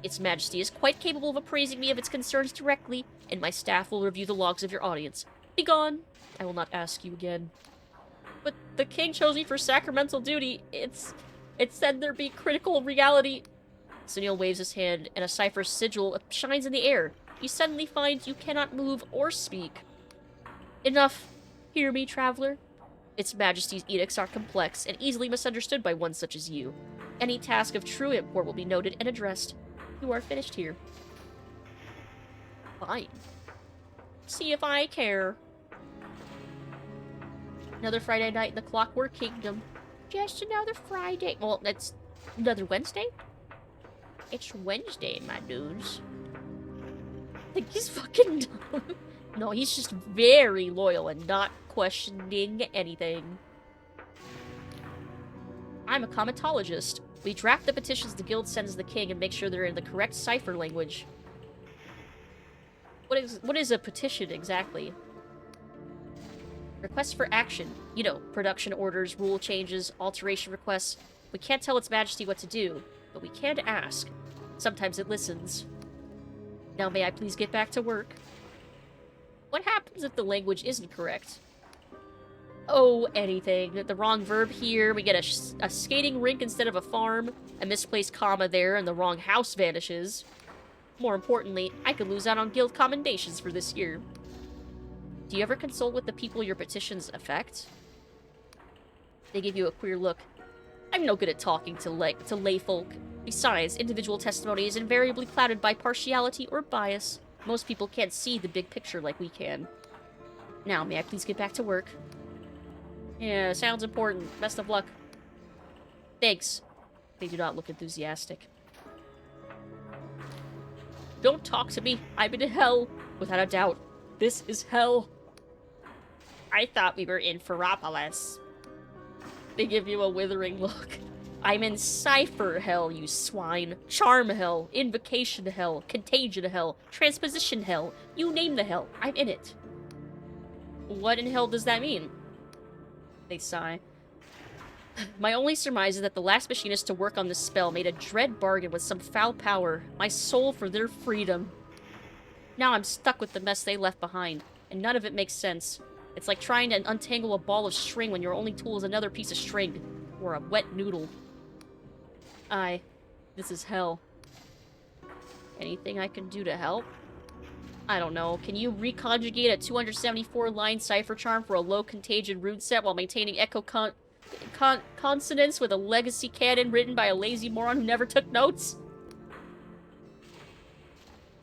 Its majesty is quite capable of appraising me of its concerns directly, and my staff will review the logs of your audience. Begone! I will not ask you again. But the king chose me for sacramental duty. It said there be critical reality. Sunil waves his hand, and a cipher sigil shines in the air. You suddenly find you cannot move or speak. Enough. Hear me, traveler. Its majesty's edicts are complex and easily misunderstood by one such as you. Any task of true import will be noted and addressed. You are finished here. Fine. See if I care. Another Friday night in the Clockwork Kingdom. Just another Friday. Well, that's another Wednesday? It's Wednesday, my dudes. I think he's fucking dumb. No, he's just very loyal and not questioning anything. I'm a cometologist. We draft the petitions the guild sends the king and make sure they're in the correct cipher language. What is a petition exactly? Requests for action. You know, production orders, rule changes, alteration requests. We can't tell its majesty what to do, but we can ask. Sometimes it listens. Now may I please get back to work? What happens if the language isn't correct? Oh, anything. The wrong verb here, we get a skating rink instead of a farm, a misplaced comma there, and the wrong house vanishes. More importantly, I could lose out on guild commendations for this year. Do you ever consult with the people your petitions affect? They give you a queer look. I'm no good at talking to lay folk. Besides, individual testimony is invariably clouded by partiality or bias. Most people can't see the big picture like we can. Now, may I please get back to work? Yeah, sounds important. Best of luck. Thanks. They do not look enthusiastic. Don't talk to me. I'm in hell. Without a doubt. This is hell. I thought we were in Ferropolis. They give you a withering look. I'm in Cipher Hell, you swine. Charm Hell, Invocation Hell, Contagion Hell, Transposition Hell. You name the hell. I'm in it. What in hell does that mean? They sigh. My only surmise is that the last machinist to work on this spell made a dread bargain with some foul power. My soul for their freedom. Now I'm stuck with the mess they left behind, and none of it makes sense. It's like trying to untangle a ball of string when your only tool is another piece of string. Or a wet noodle. This is hell. Anything I can do to help? I don't know. Can you reconjugate a 274-line cipher charm for a low contagion rune set while maintaining echo consonance with a legacy canon written by a lazy moron who never took notes?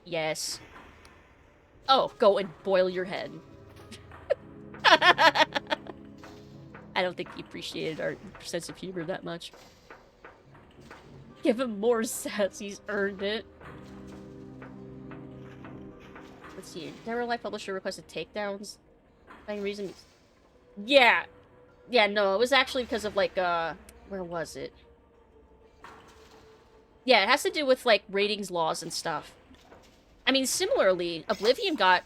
Yes. Oh, go and boil your head. I don't think he appreciated our sense of humor that much. Give him more sets, he's earned it. Let's see. Never Life Publisher requested takedowns. Any reason? Yeah. Yeah, no, it was actually because of, like, where was it? Yeah, it has to do with, like, ratings laws and stuff. I mean, similarly, Oblivion got,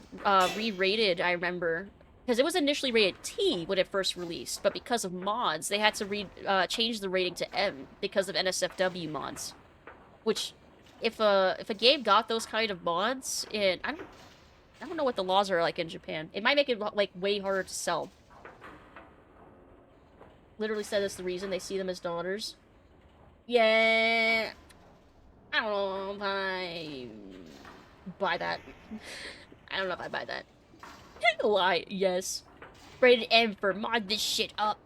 re-rated, I remember. Because it was initially rated T when it first released, but because of mods, they had to change the rating to M because of NSFW mods. Which, if a game got those kind of mods, I don't know what the laws are like in Japan. It might make it like way harder to sell. Literally said that's the reason they see them as daughters. Yeah, I don't know if I buy that. I don't know if I buy that. Lie, yes. Rated M for mod this shit up.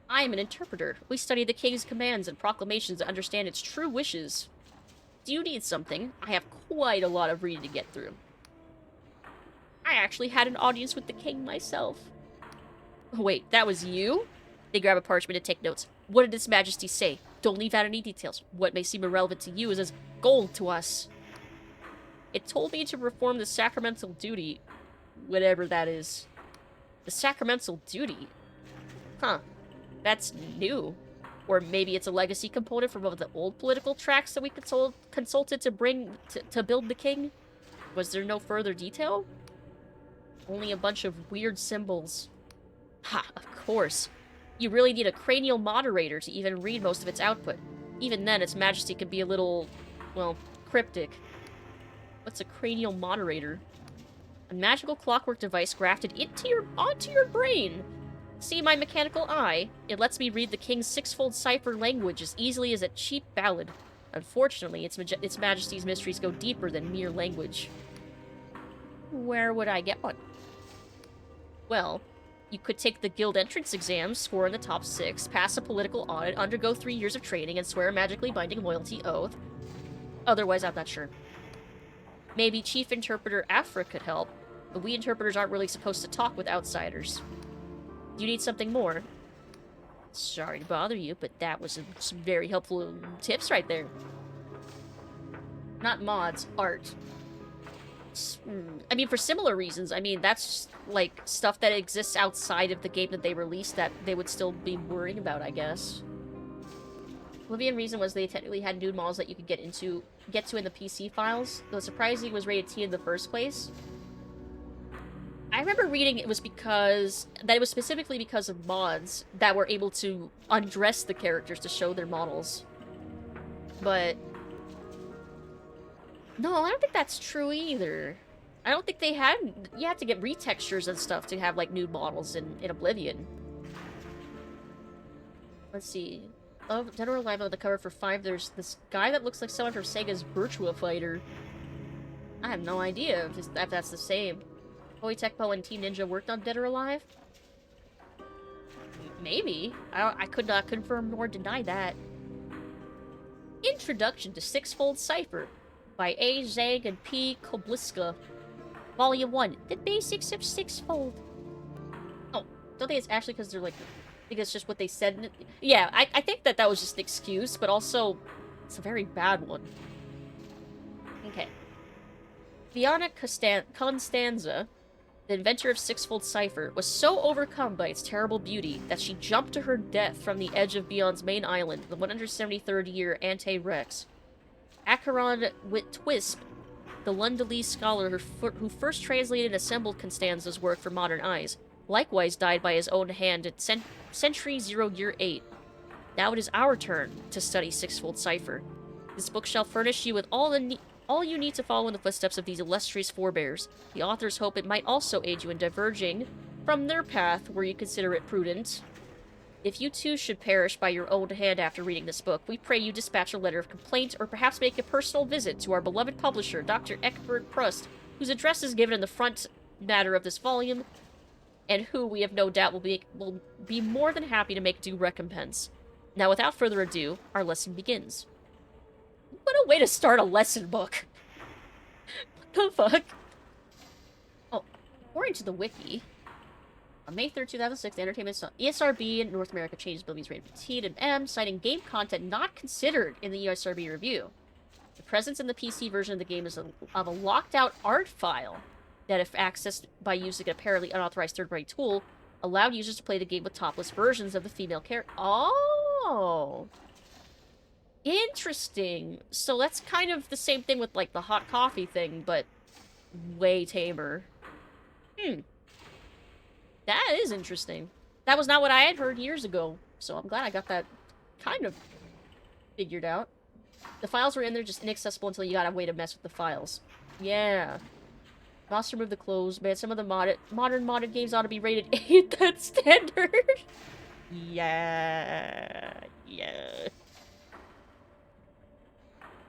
I am an interpreter. We study the king's commands and proclamations to understand its true wishes. Do you need something? I have quite a lot of reading to get through. I actually had an audience with the king myself. Wait, that was you? They grab a parchment and take notes. What did His Majesty say? Don't leave out any details. What may seem irrelevant to you is as gold to us. It told me to perform the sacramental duty, whatever that is. The sacramental duty? Huh. That's new. Or maybe it's a legacy component from one of the old political tracts that we consulted to bring to build the king? Was there no further detail? Only a bunch of weird symbols. Ha, of course. You really need a cranial moderator to even read most of its output. Even then, its majesty can be a little, well, cryptic. What's a cranial moderator? A magical clockwork device grafted onto your brain. See my mechanical eye? It lets me read the king's sixfold cipher language as easily as a cheap ballad. Unfortunately, its majesty's mysteries go deeper than mere language. Where would I get one? Well, you could take the guild entrance exam, score in the top 6, pass a political audit, undergo 3 years of training, and swear a magically binding loyalty oath. Otherwise, I'm not sure. Maybe Chief Interpreter Afra could help, but we interpreters aren't really supposed to talk with outsiders. Do you need something more? Sorry to bother you, but that was some very helpful tips right there. Not mods, art. I mean, for similar reasons. I mean, that's, like, stuff that exists outside of the game that they released that they would still be worrying about, I guess. Oblivion reason was they technically had nude models that you could get to in the PC files, though surprisingly it was rated T in the first place. I remember reading it was specifically because of mods that were able to undress the characters to show their models. But no, I don't think that's true either. I don't think you had to get retextures and stuff to have, like, nude models in Oblivion. Let's see. Oh, Dead or Alive on the cover for 5, there's this guy that looks like someone from Sega's Virtua Fighter. I have no idea if that's the same. Boy Tecpo and Team Ninja worked on Dead or Alive? Maybe. I could not confirm nor deny that. Introduction to Sixfold Cipher by A. Zhang and P. Kobliska. Volume 1. The Basics of Sixfold. Oh, don't think it's actually because they're like... I think it's just what they said in it. Yeah, I think that was just an excuse, but also... It's a very bad one. Okay. Fiona Constanza, the inventor of Sixfold Cipher, was so overcome by its terrible beauty that she jumped to her death from the edge of Beyond's main island, the 173rd year Ante Rex. Acheron Twisp, the Lundalese scholar who first translated and assembled Constanza's work for modern eyes, likewise died by his own hand at Century 0 Year 8. Now it is our turn to study Sixfold Cipher. This book shall furnish you with all you need to follow in the footsteps of these illustrious forebears. The authors hope it might also aid you in diverging from their path where you consider it prudent. If you too should perish by your own hand after reading this book, we pray you dispatch a letter of complaint or perhaps make a personal visit to our beloved publisher, Dr. Eckbert Prust, whose address is given in the front matter of this volume, and who we have no doubt will be more than happy to make due recompense. Now, without further ado, our lesson begins. What a way to start a lesson book! What the fuck? Oh, according to the wiki, on May 3rd, 2006, the Entertainment ESRB in North America changed Billy's rating from T to M, citing game content not considered in the ESRB review. The presence in the PC version of the game is of a locked-out art file that, if accessed by using an apparently unauthorized third-party tool, allowed users to play the game with topless versions of the female character. Oh! Interesting. So that's kind of the same thing with, like, the hot coffee thing, but way tamer. That is interesting. That was not what I had heard years ago, so I'm glad I got that kind of figured out. The files were in there just inaccessible until you got a way to mess with the files. Yeah. Must remove the clothes. Man, some of the modern modded games ought to be rated 8. That's standard. Yeah.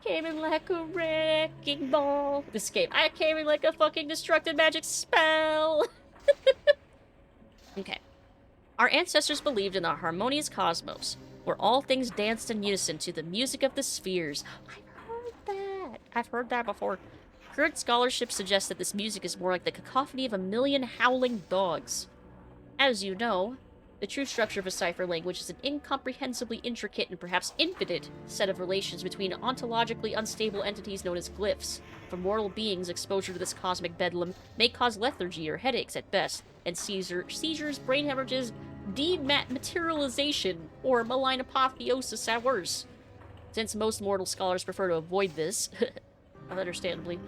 Came in like a wrecking ball. This game. I came in like a fucking destructive magic spell. Okay. Our ancestors believed in a harmonious cosmos, where all things danced in unison to the music of the spheres. I've heard that before. Current scholarship suggests that this music is more like the cacophony of a million howling dogs. As you know, The true structure of a cipher language is an incomprehensibly intricate and perhaps infinite set of relations between ontologically unstable entities known as glyphs. For mortal beings, exposure to this cosmic bedlam may cause lethargy or headaches at best, and seizures, brain hemorrhages, dematerialization, or malign apotheosis at worst. Since most mortal scholars prefer to avoid this, understandably,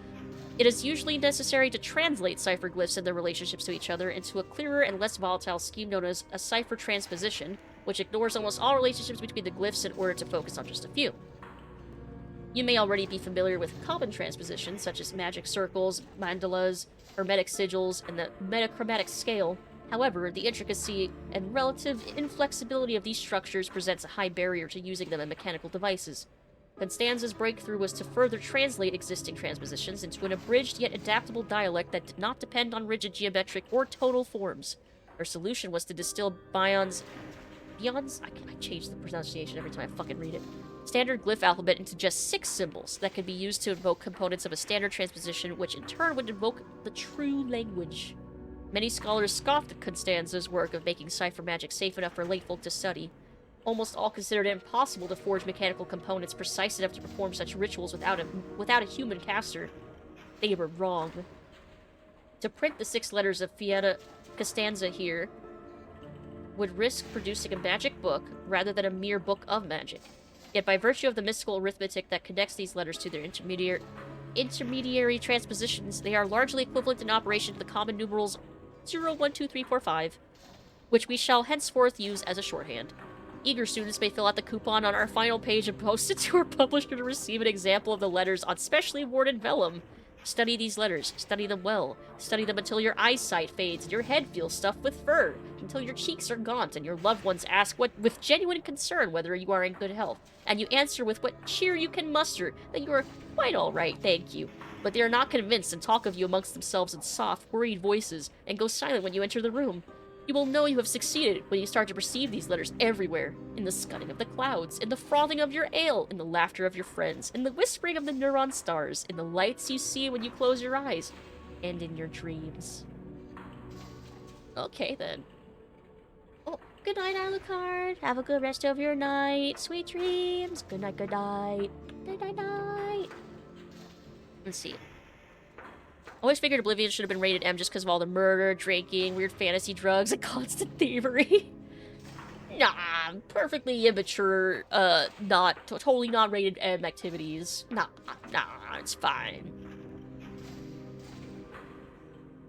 it is usually necessary to translate cipher glyphs and their relationships to each other into a clearer and less volatile scheme known as a cipher transposition, which ignores almost all relationships between the glyphs in order to focus on just a few. You may already be familiar with common transpositions, such as magic circles, mandalas, hermetic sigils, and the metachromatic scale. However, the intricacy and relative inflexibility of these structures presents a high barrier to using them in mechanical devices. Constanza's breakthrough was to further translate existing transpositions into an abridged yet adaptable dialect that did not depend on rigid geometric or tonal forms. Her solution was to distill Bion's... I change the pronunciation every time I fucking read it. Standard glyph alphabet into just 6 symbols that could be used to invoke components of a standard transposition, which in turn would invoke the true language. Many scholars scoffed at Constanza's work of making cipher magic safe enough for lay folk to study. Almost all considered it impossible to forge mechanical components precise enough to perform such rituals without a human caster. They were wrong. To print the 6 letters of Fiat Costanza here would risk producing a magic book rather than a mere book of magic. Yet by virtue of the mystical arithmetic that connects these letters to their intermediary transpositions, they are largely equivalent in operation to the common numerals 0, 1, 2, 3, 4, 5, which we shall henceforth use as a shorthand. Eager students may fill out the coupon on our final page and post it to our publisher to receive an example of the letters on specially awarded vellum. Study these letters. Study them well. Study them until your eyesight fades and your head feels stuffed with fur, until your cheeks are gaunt and your loved ones ask with genuine concern whether you are in good health, and you answer with what cheer you can muster that you are quite all right, thank you. But they are not convinced and talk of you amongst themselves in soft, worried voices, and go silent when you enter the room. You will know you have succeeded when you start to perceive these letters everywhere, in the scudding of the clouds, in the frothing of your ale, in the laughter of your friends, in the whispering of the neuron stars, in the lights you see when you close your eyes, and in your dreams. Okay, then. Oh, good night, Alucard. Have a good rest of your night. Sweet dreams. Good night, good night. Night, night, night. Let's see. Always figured Oblivion should have been rated M just because of all the murder, drinking, weird fantasy drugs, and constant thievery. Nah, perfectly immature, totally not rated M activities. Nah, it's fine.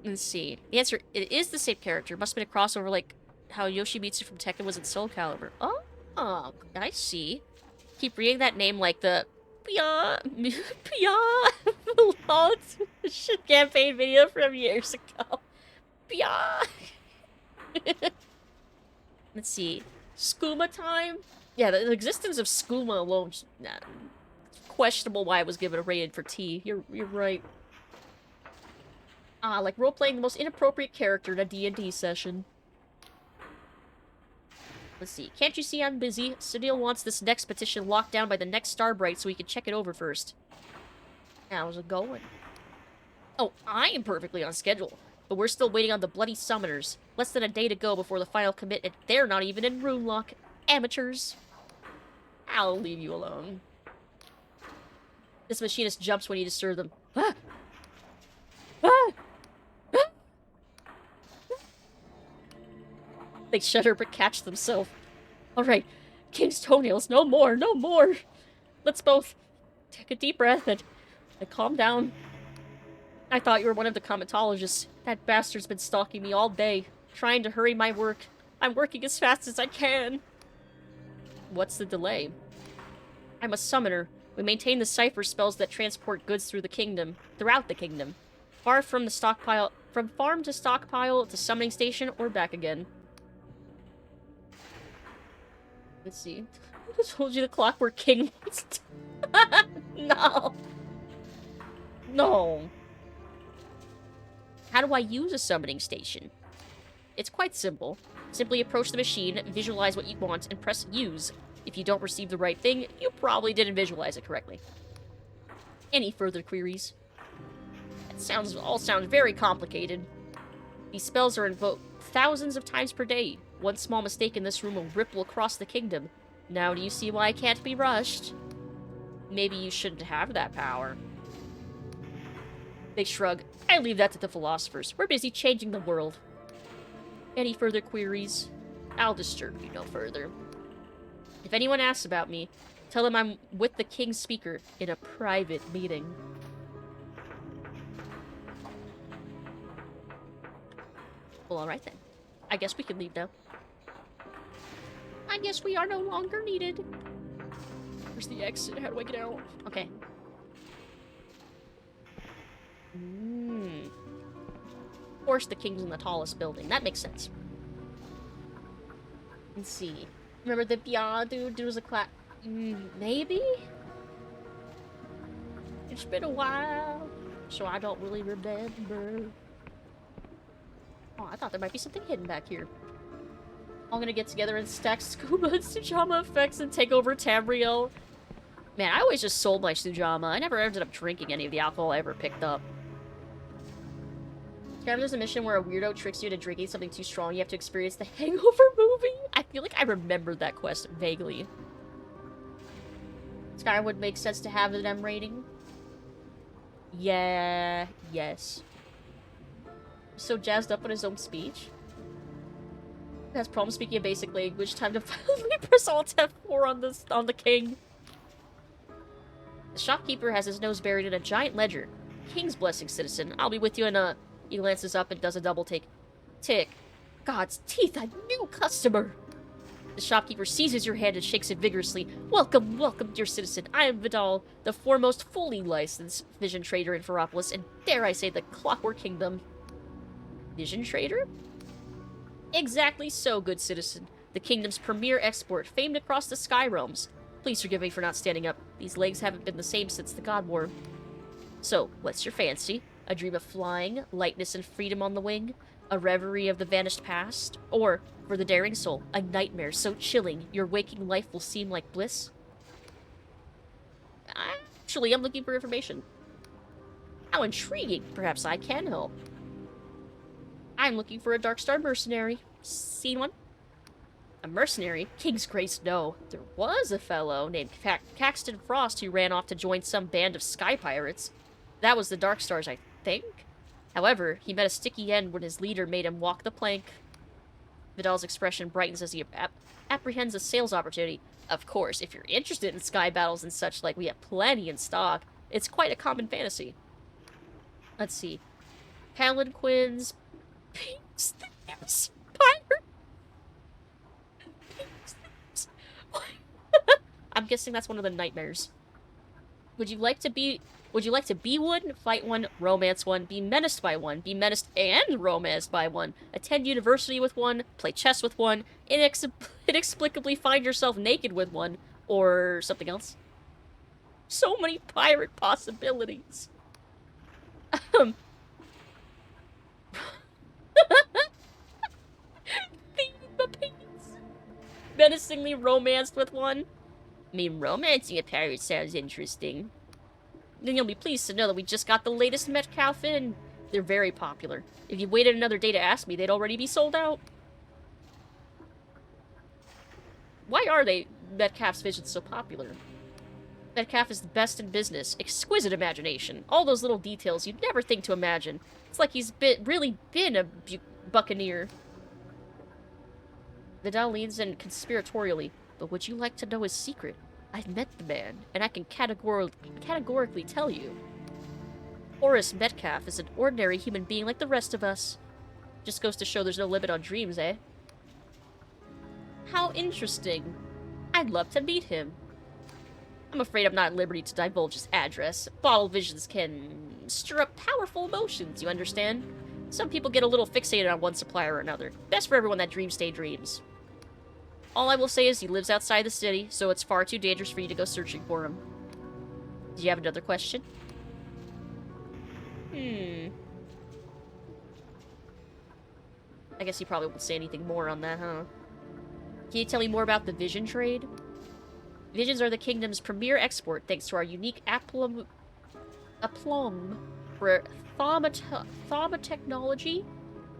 Let's see. The answer, it is the same character. Must have been a crossover like how Yoshimitsu from Tekken was in Soul Calibur. Oh, I see. Keep reading that name like the Pia campaign video from years ago. Pia. Let's see. Skooma time? Yeah, the existence of Skooma alone, nah, questionable why it was given a rated for T. You're right. Like role-playing the most inappropriate character in a D&D session. Let's see. Can't you see I'm busy? Sunil wants this next petition locked down by the next Starbright so we can check it over first. How's it going? Oh, I am perfectly on schedule. But we're still waiting on the bloody summoners. Less than a day to go before the final commit, and they're not even in rune lock. Amateurs. I'll leave you alone. This machinist jumps when you disturb them. Ah! Ah! They shudder but catch themselves. Alright, King's toenails, no more, no more! Let's both take a deep breath and calm down. I thought you were one of the comatologists. That bastard's been stalking me all day, trying to hurry my work. I'm working as fast as I can. What's the delay? I'm a summoner. We maintain the cipher spells that transport goods throughout the kingdom. From farm to stockpile to summoning station or back again. Let's see. I told you the Clockwork King wants to... No. No. How do I use a summoning station? It's quite simple. Simply approach the machine, visualize what you want, and press use. If you don't receive the right thing, you probably didn't visualize it correctly. Any further queries? All sounds very complicated. These spells are invoked thousands of times per day. One small mistake in this room will ripple across the kingdom. Now do you see why I can't be rushed? Maybe you shouldn't have that power. They shrug. I leave that to the philosophers. We're busy changing the world. Any further queries? I'll disturb you no further. If anyone asks about me, tell them I'm with the King's Speaker in a private meeting. Well, alright then. I guess we can leave now. I guess we are no longer needed. Where's the exit? How do I get out? Okay. Of course the king's in the tallest building. That makes sense. Let's see. Remember the Bia dude? There was a clap. Maybe? It's been a while, so I don't really remember. Oh, I thought there might be something hidden back here. All gonna get together and stack scuba and Sujama effects and take over Tamriel. Man, I always just sold my Sujama. I never ended up drinking any of the alcohol I ever picked up. Remember there's a mission where a weirdo tricks you into drinking something too strong, you have to experience the Hangover movie? I feel like I remember that quest vaguely. Sky would make sense to have an M rating. Yeah, yes. So jazzed up on his own speech. Has problems speaking a basic language. Time to finally press Alt F4 on the king. The shopkeeper has his nose buried in a giant ledger. King's blessing, citizen. I'll be with you in a... He glances up and does a double take. Tick. God's teeth, a new customer! The shopkeeper seizes your hand and shakes it vigorously. Welcome, welcome, dear citizen. I am Vidal, the foremost fully licensed vision trader in Ferropolis, and dare I say the Clockwork Kingdom. Vision trader? Exactly so, good citizen. The kingdom's premier export, famed across the sky realms. Please forgive me for not standing up. These legs haven't been the same since the God War. So, what's your fancy? A dream of flying, lightness and freedom on the wing? A reverie of the vanished past? Or, for the daring soul, a nightmare so chilling your waking life will seem like bliss? Actually, I'm looking for information. How intriguing. Perhaps I can help. I'm looking for a Darkstar mercenary. Seen one? A mercenary? King's Grace, no. There was a fellow named Caxton Frost who ran off to join some band of sky pirates. That was the Darkstars, I think. However, he met a sticky end when his leader made him walk the plank. Vidal's expression brightens as he apprehends a sales opportunity. Of course, if you're interested in sky battles and such like, we have plenty in stock. It's quite a common fantasy. Let's see. Palanquins, Pinks, Thieves, Pirate. Pinks, Thieves. I'm guessing that's one of the nightmares. Would you like to be one, fight one, romance one, be menaced by one, be menaced and romanced by one, attend university with one, play chess with one, inexplicably find yourself naked with one, or something else? So many pirate possibilities. Menacingly romanced with one? I mean, romancing a pirate sounds interesting. Then you'll be pleased to know that we just got the latest Metcalf in. They're very popular. If you waited another day to ask me, they'd already be sold out. Why are Metcalf's visions so popular? Metcalf is the best in business. Exquisite imagination. All those little details you'd never think to imagine. It's like he's really been a buccaneer. Vidal leans in conspiratorially. But would you like to know his secret? I've met the man, and I can categorically tell you. Horace Metcalf is an ordinary human being like the rest of us. Just goes to show there's no limit on dreams, eh? How interesting. I'd love to meet him. I'm afraid I'm not at liberty to divulge his address. Bottle visions can stir up powerful emotions, you understand? Some people get a little fixated on one supplier or another. Best for everyone that dreams stay dreams. All I will say is he lives outside the city, so it's far too dangerous for you to go searching for him. Do you have another question? I guess he probably won't say anything more on that, huh? Can you tell me more about the vision trade? Visions are the kingdom's premier export thanks to our unique aplomb for thaumatechnology.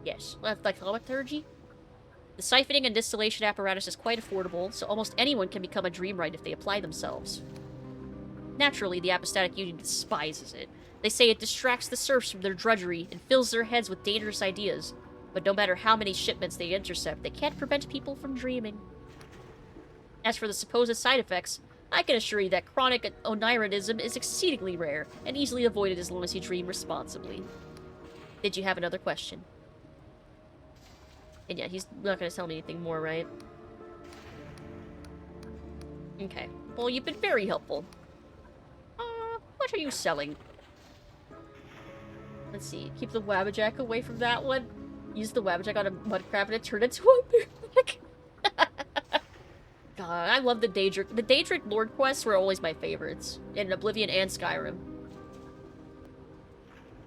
Yes, like thaumaturgy. The siphoning and distillation apparatus is quite affordable, so almost anyone can become a dreamwright if they apply themselves. Naturally, the Apostatic Union despises it. They say it distracts the serfs from their drudgery and fills their heads with dangerous ideas. But no matter how many shipments they intercept, they can't prevent people from dreaming. As for the supposed side effects, I can assure you that chronic onironism is exceedingly rare and easily avoided as long as you dream responsibly. Did you have another question? And yeah, he's not going to tell me anything more, right? Okay. Well, you've been very helpful. What are you selling? Let's see. Keep the Wabbajack away from that one. Use the Wabbajack on a mud crab and it turned into a bearback. God, I love the Daedric. The Daedric Lord quests were always my favorites. In Oblivion and Skyrim.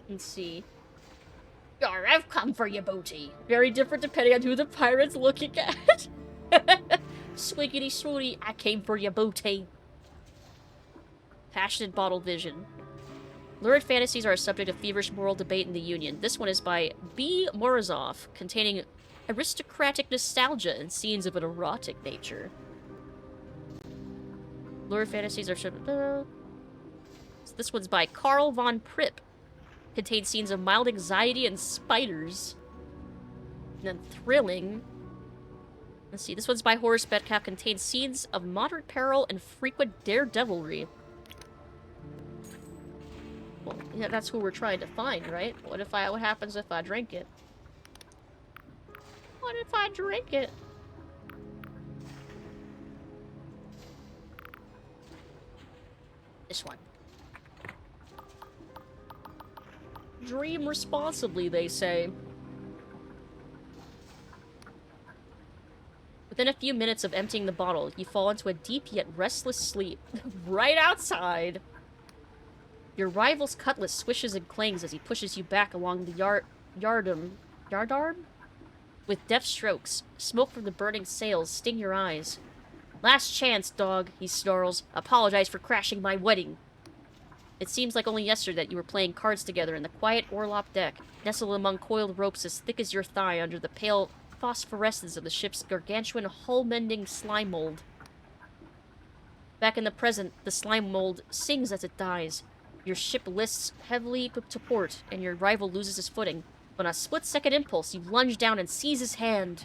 Let's see. Yar, I've come for your booty. Very different depending on who the pirate's looking at. Swiggity swooty, I came for your booty. Passionate Bottle Vision. Lurid fantasies are a subject of feverish moral debate in the Union. This one is by B. Morozov, containing aristocratic nostalgia and scenes of an erotic nature. Lurid fantasies are... This one's by Karl von Pripp. Contains scenes of mild anxiety and spiders. And then thrilling. Let's see, this one's by Horace Betcap. Contains scenes of moderate peril and frequent daredevilry. Well, yeah, that's who we're trying to find, right? What happens if I drink it? What if I drink it? This one. Dream responsibly, they say. Within a few minutes of emptying the bottle, you fall into a deep yet restless sleep. Right outside! Your rival's cutlass swishes and clangs as he pushes you back along the yardarm? With deft strokes, smoke from the burning sails sting your eyes. Last chance, dog, he snarls. Apologize for crashing my wedding. It seems like only yesterday that you were playing cards together in the quiet Orlop deck, nestled among coiled ropes as thick as your thigh under the pale phosphorescence of the ship's gargantuan hull-mending slime mold. Back in the present, the slime mold sings as it dies. Your ship lists heavily to port, and your rival loses his footing. On a split-second impulse, you lunge down and seize his hand.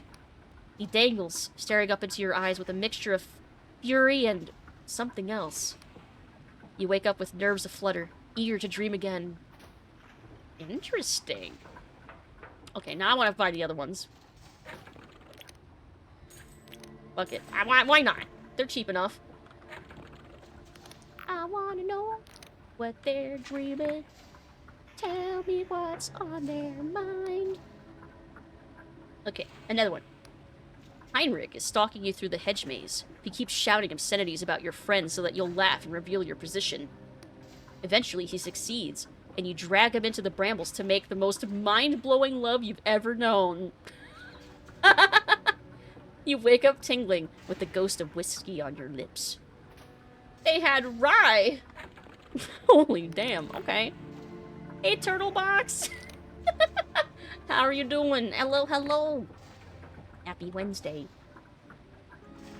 He dangles, staring up into your eyes with a mixture of fury and something else. You wake up with nerves aflutter, eager to dream again. Interesting. Okay, now I want to find the other ones. Fuck it. Why not? They're cheap enough. I want to know what they're dreaming. Tell me what's on their mind. Okay, another one. Heinrich is stalking you through the hedge maze. He keeps shouting obscenities about your friends so that you'll laugh and reveal your position. Eventually, he succeeds, and you drag him into the brambles to make the most mind-blowing love you've ever known. You wake up tingling with the ghost of whiskey on your lips. They had rye! Holy damn, okay. Hey, Turtle Box! How are you doing? Hello, hello! Happy Wednesday.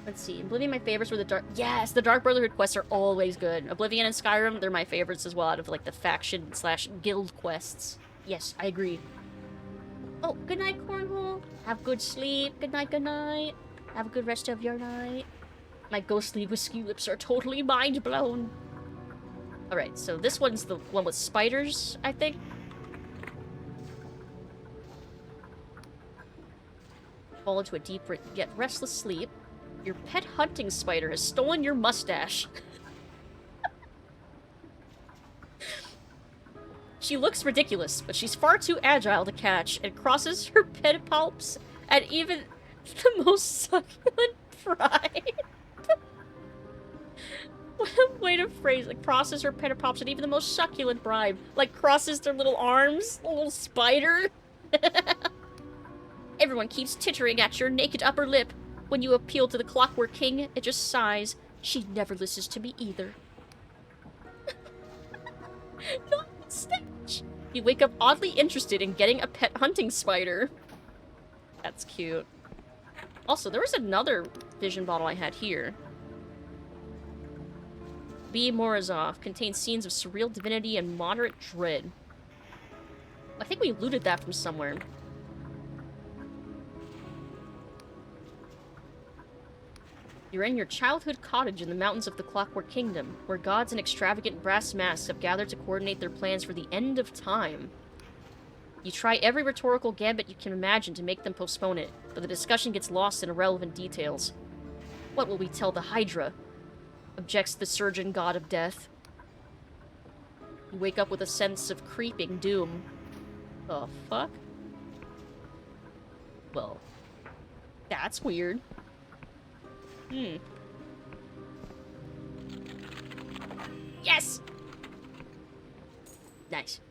Let's see. Oblivion, my favorites were the Dark... Yes, the Dark Brotherhood quests are always good. Oblivion and Skyrim, they're my favorites as well out of, like, the faction/guild quests. Yes, I agree. Oh, good night, Cornhole. Have good sleep. Good night, good night. Have a good rest of your night. My ghostly whiskey lips are totally mind blown. Alright, so this one's the one with spiders, I think. Fall into a deep yet restless sleep. Your pet hunting spider has stolen your mustache. She looks ridiculous, but she's far too agile to catch and crosses her pedipalps at even the most succulent pride. What a way to phrase it. Crosses her pedipalps at even the most succulent bribe. Like crosses their little arms, a little spider. Everyone keeps tittering at your naked upper lip. When you appeal to the Clockwork King, it just sighs. She never listens to me either. Not on stage. You wake up oddly interested in getting a pet hunting spider. That's cute. Also, there was another vision bottle I had here. B. Morozov contains scenes of surreal divinity and moderate dread. I think we looted that from somewhere. You're in your childhood cottage in the mountains of the Clockwork Kingdom, where gods in extravagant brass masks have gathered to coordinate their plans for the end of time. You try every rhetorical gambit you can imagine to make them postpone it, but the discussion gets lost in irrelevant details. What will we tell the Hydra? Objects the surgeon god of death. You wake up with a sense of creeping doom. The fuck? Well, that's weird. Yes! Nice.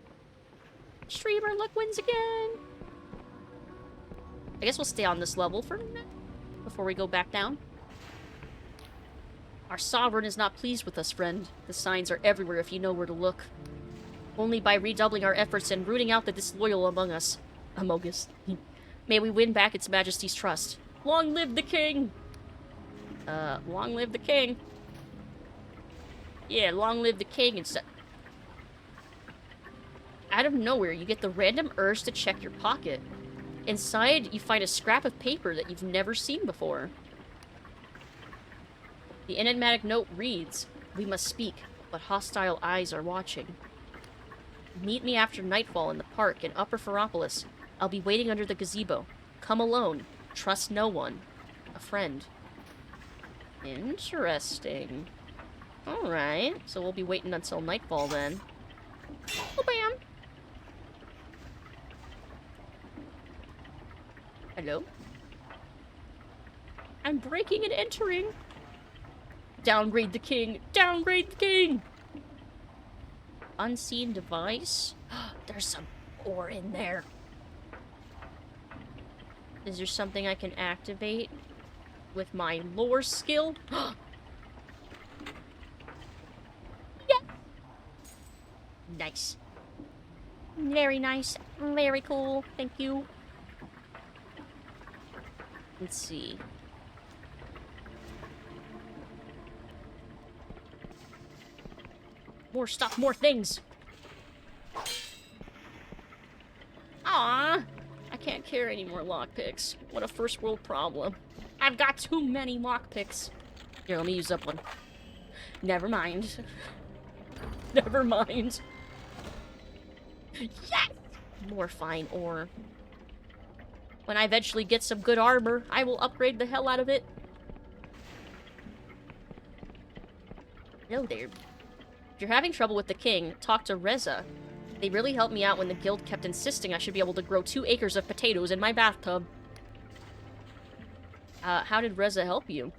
Streamer luck wins again! I guess we'll stay on this level for a minute before we go back down. Our sovereign is not pleased with us, friend. The signs are everywhere if you know where to look. Only by redoubling our efforts and rooting out the disloyal among us. May we win back its majesty's trust. Long live the king! Long live the king. Yeah, long live the king and stuff. Out of nowhere, you get the random urge to check your pocket. Inside, you find a scrap of paper that you've never seen before. The enigmatic note reads, "We must speak, but hostile eyes are watching. Meet me after nightfall in the park in Upper Ferropolis. I'll be waiting under the gazebo. Come alone. Trust no one. A friend." Interesting. Alright, so we'll be waiting until nightfall then. Oh, bam! Hello? I'm breaking and entering! Downgrade the king! Downgrade the king! Unseen device? There's some ore in there. Is there something I can activate with my lore skill? Yeah! Nice. Very nice. Very cool. Thank you. Let's see. More stuff, more things. Aww. I can't carry any more lockpicks. What a first world problem. I've got too many lockpicks. Here, let me use up one. Never mind. Never mind. Yes! More fine ore. When I eventually get some good armor, I will upgrade the hell out of it. Hello there. If you're having trouble with the king, talk to Reza. They really helped me out when the guild kept insisting I should be able to grow 2 acres of potatoes in my bathtub. How did Reza help you?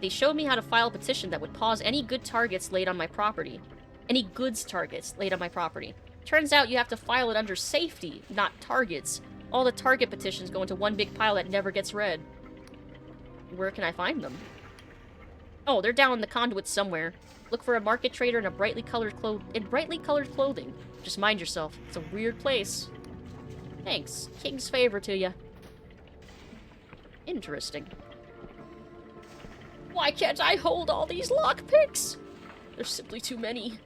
They showed me how to file a petition that would pause any good targets laid on my property. Any goods targets laid on my property. Turns out you have to file it under safety, not targets. All the target petitions go into one big pile that never gets read. Where can I find them? Oh, they're down in the conduit somewhere. Look for a market trader in brightly colored clothing. Just mind yourself. It's a weird place. Thanks. King's favor to you. Interesting. Why can't I hold all these lockpicks? There's simply too many.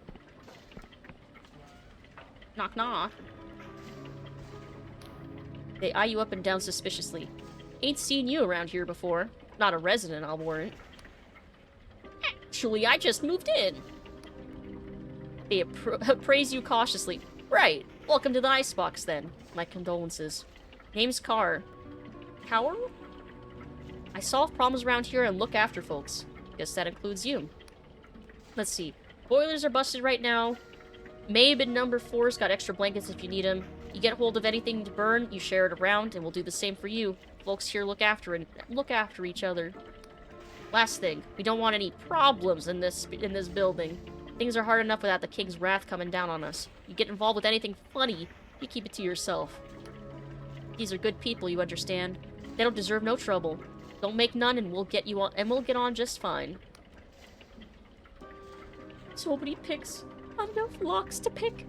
Knock knock. They eye you up and down suspiciously. Ain't seen you around here before. Not a resident, I'll warrant. Actually, I just moved in. They appraise you cautiously. Right. Welcome to the icebox, then. My condolences. Name's Karl. Karl? I solve problems around here and look after folks. Guess that includes you. Let's see. Boilers are busted right now. Mabe in number 4's got extra blankets if you need them. You get hold of anything to burn, you share it around, and we'll do the same for you. Folks here look after each other. Last thing, we don't want any problems in this building. Things are hard enough without the king's wrath coming down on us. You get involved with anything funny, you keep it to yourself. These are good people, you understand. They don't deserve no trouble. Don't make none, and we'll get on just fine. So many picks. Not enough locks to pick.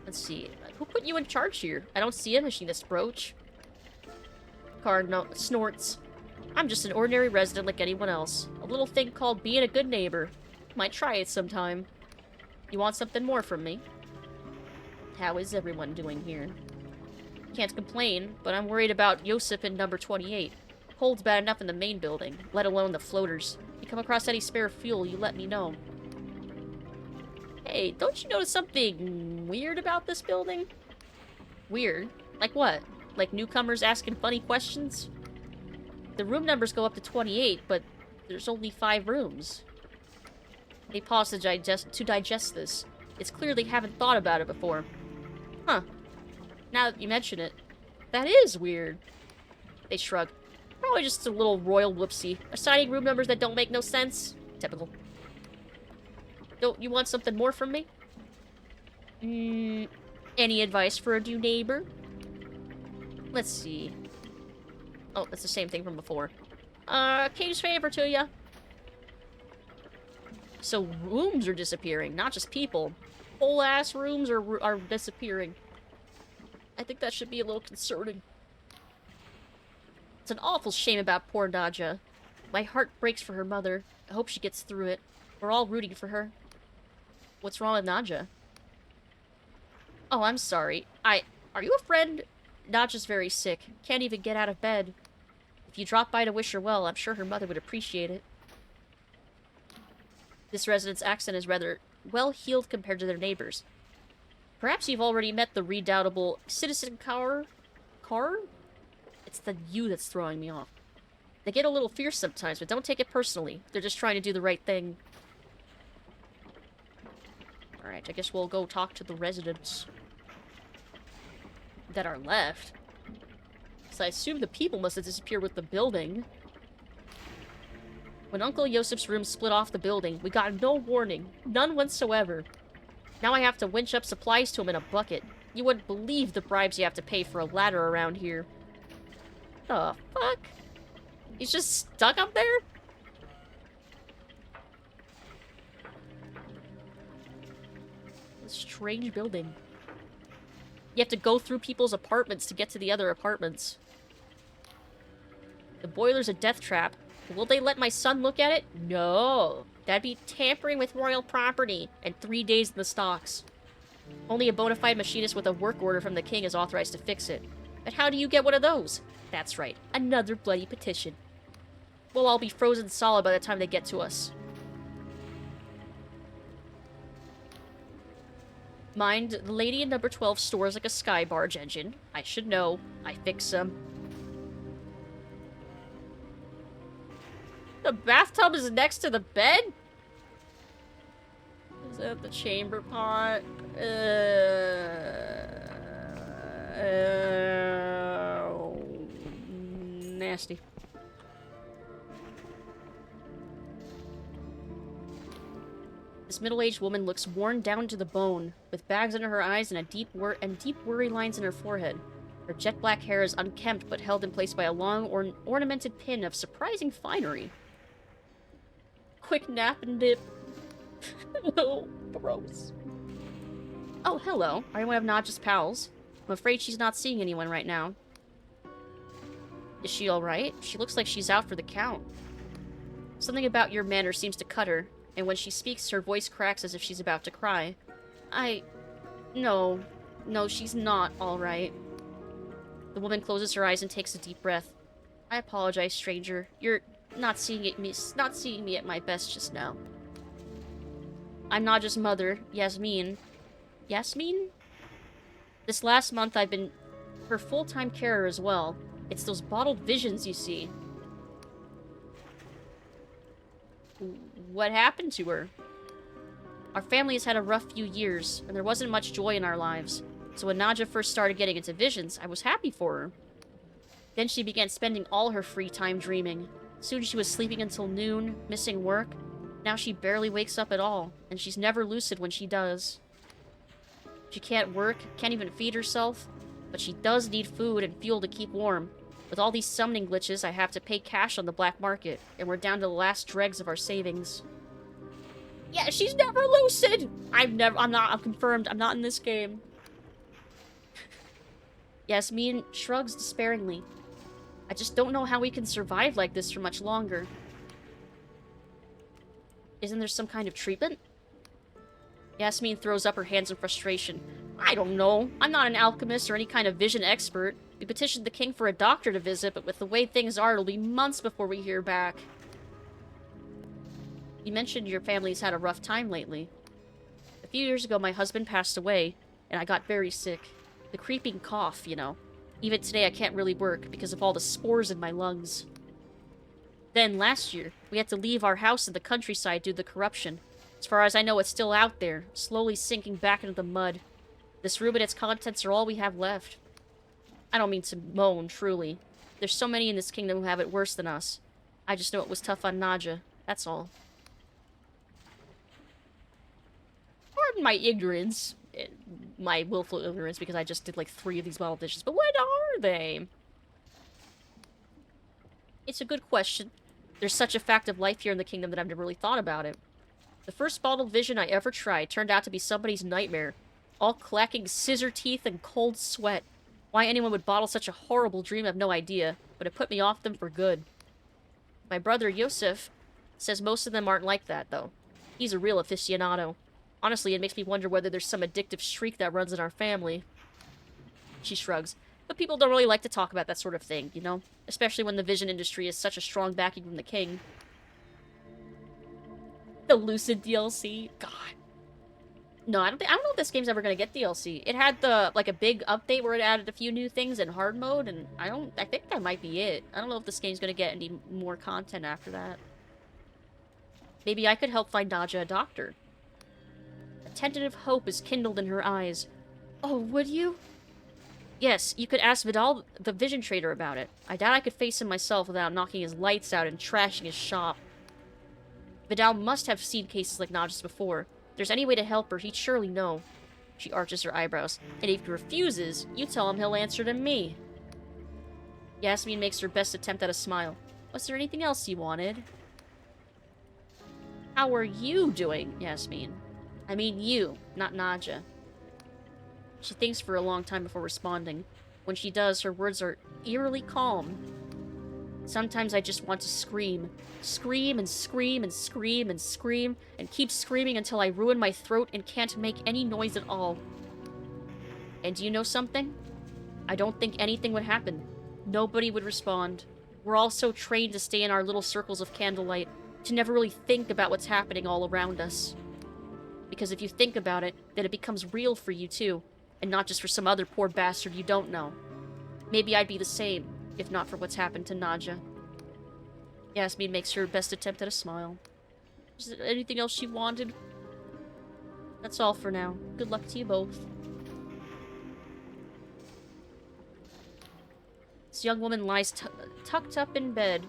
Let's see. Who put you in charge here? I don't see a machinist brooch. Karl snorts. I'm just an ordinary resident like anyone else. A little thing called being a good neighbor. Might try it sometime. You want something more from me? How is everyone doing here? Can't complain, but I'm worried about Yosip in number 28. Cold's bad enough in the main building, let alone the floaters. If you come across any spare fuel, you let me know. Hey, don't you notice something weird about this building? Weird? Like what? Like newcomers asking funny questions? The room numbers go up to 28, but there's only 5 rooms. They pause to digest this. It's clear they haven't thought about it before. Huh. Now that you mention it, that is weird. They shrug. Probably just a little royal whoopsie. Assigning room numbers that don't make no sense. Typical. Don't you want something more from me? Any advice for a new neighbor? Let's see. Oh, that's the same thing from before. King's favor to ya. So rooms are disappearing, not just people. Whole ass rooms are disappearing. I think that should be a little concerning. It's an awful shame about poor Nadja. My heart breaks for her mother. I hope she gets through it. We're all rooting for her. What's wrong with Nadja? Oh, I'm sorry. Are you a friend? Nadja's very sick. Can't even get out of bed. If you drop by to wish her well, I'm sure her mother would appreciate it. This resident's accent is rather well-heeled compared to their neighbors. Perhaps you've already met the redoubtable Citizen Karl? It's the U that's throwing me off. They get a little fierce sometimes, but don't take it personally. They're just trying to do the right thing. Alright, I guess we'll go talk to the residents that are left. So I assume the people must have disappeared with the building. When Uncle Yosip's room split off the building, we got no warning. None whatsoever. Now I have to winch up supplies to him in a bucket. You wouldn't believe the bribes you have to pay for a ladder around here. The fuck? He's just stuck up there? A strange building. You have to go through people's apartments to get to the other apartments. The boiler's a death trap. Will they let my son look at it? No. That'd be tampering with royal property and 3 days in the stocks. Only a bona fide machinist with a work order from the king is authorized to fix it. But how do you get one of those? That's right. Another bloody petition. We'll all be frozen solid by the time they get to us. Mind, the lady in number 12 stores like a sky barge engine. I should know. I fix them. The bathtub is next to the bed? Is that the chamber pot? Nasty. This middle-aged woman looks worn down to the bone, with bags under her eyes and deep worry lines in her forehead. Her jet black hair is unkempt but held in place by a long ornamented pin of surprising finery. Quick nap and dip. Oh, gross. Oh, hello. Are you one of Nadja's pals? I'm afraid she's not seeing anyone right now. Is she alright? She looks like she's out for the count. Something about your manner seems to cut her, and when she speaks, her voice cracks as if she's about to cry. No, she's not alright. The woman closes her eyes and takes a deep breath. I apologize, stranger. You're not seeing me at my best just now. I'm Nadja's mother, Yasmin. Yasmin? This last month I've been her full-time carer as well. It's those bottled visions you see. What happened to her? Our family has had a rough few years, and there wasn't much joy in our lives. So when Nadja first started getting into visions, I was happy for her. Then she began spending all her free time dreaming. Soon she was sleeping until noon, missing work. Now she barely wakes up at all, and she's never lucid when she does. She can't work, can't even feed herself, but she does need food and fuel to keep warm. With all these summoning glitches, I have to pay cash on the black market, and we're down to the last dregs of our savings. Yeah, she's never lucid! I'm confirmed, I'm not in this game. Yasmin shrugs despairingly. I just don't know how we can survive like this for much longer. Isn't there some kind of treatment? Yasmin throws up her hands in frustration. I don't know. I'm not an alchemist or any kind of vision expert. We petitioned the king for a doctor to visit, but with the way things are, it'll be months before we hear back. You mentioned your family's had a rough time lately. A few years ago, my husband passed away, and I got very sick. The creeping cough, you know. Even today, I can't really work because of all the spores in my lungs. Then, last year, we had to leave our house in the countryside due to the corruption. As far as I know, it's still out there, slowly sinking back into the mud. This room and its contents are all we have left. I don't mean to moan, truly. There's so many in this kingdom who have it worse than us. I just know it was tough on Nadja, that's all. Pardon my ignorance. My willful ignorance, because I just did like 3 of these bottle dishes. But what are they? It's a good question. There's such a fact of life here in the kingdom that I've never really thought about it. The first bottled vision I ever tried turned out to be somebody's nightmare. All clacking scissor teeth and cold sweat. Why anyone would bottle such a horrible dream, I have no idea, but it put me off them for good. My brother, Yosef, says most of them aren't like that, though. He's a real aficionado. Honestly, it makes me wonder whether there's some addictive streak that runs in our family. She shrugs. But people don't really like to talk about that sort of thing, you know? Especially when the vision industry is such a strong backing from the king. The Lucid DLC? God. No, I don't know if this game's ever gonna get DLC. It had like a big update where it added a few new things in hard mode, and I think that might be it. I don't know if this game's gonna get any more content after that. Maybe I could help find Nadja a doctor. A tentative hope is kindled in her eyes. Oh, would you? Yes, you could ask Vidal, the vision trader, about it. I doubt I could face him myself without knocking his lights out and trashing his shop. Vidal must have seen cases like Nadja's before. If there's any way to help her, he'd surely know. She arches her eyebrows. And if he refuses, you tell him he'll answer to me. Yasmin makes her best attempt at a smile. Was there anything else you wanted? How are you doing, Yasmin? I mean you, not Nadja. She thinks for a long time before responding. When she does, her words are eerily calm. Sometimes I just want to scream. Scream and scream and scream and scream and keep screaming until I ruin my throat and can't make any noise at all. And do you know something? I don't think anything would happen. Nobody would respond. We're all so trained to stay in our little circles of candlelight, to never really think about what's happening all around us. Because if you think about it, then it becomes real for you too, and not just for some other poor bastard you don't know. Maybe I'd be the same, if not for what's happened to Nadja. Yasmin makes her best attempt at a smile. Is there anything else she wanted? That's all for now. Good luck to you both. This young woman lies tucked up in bed,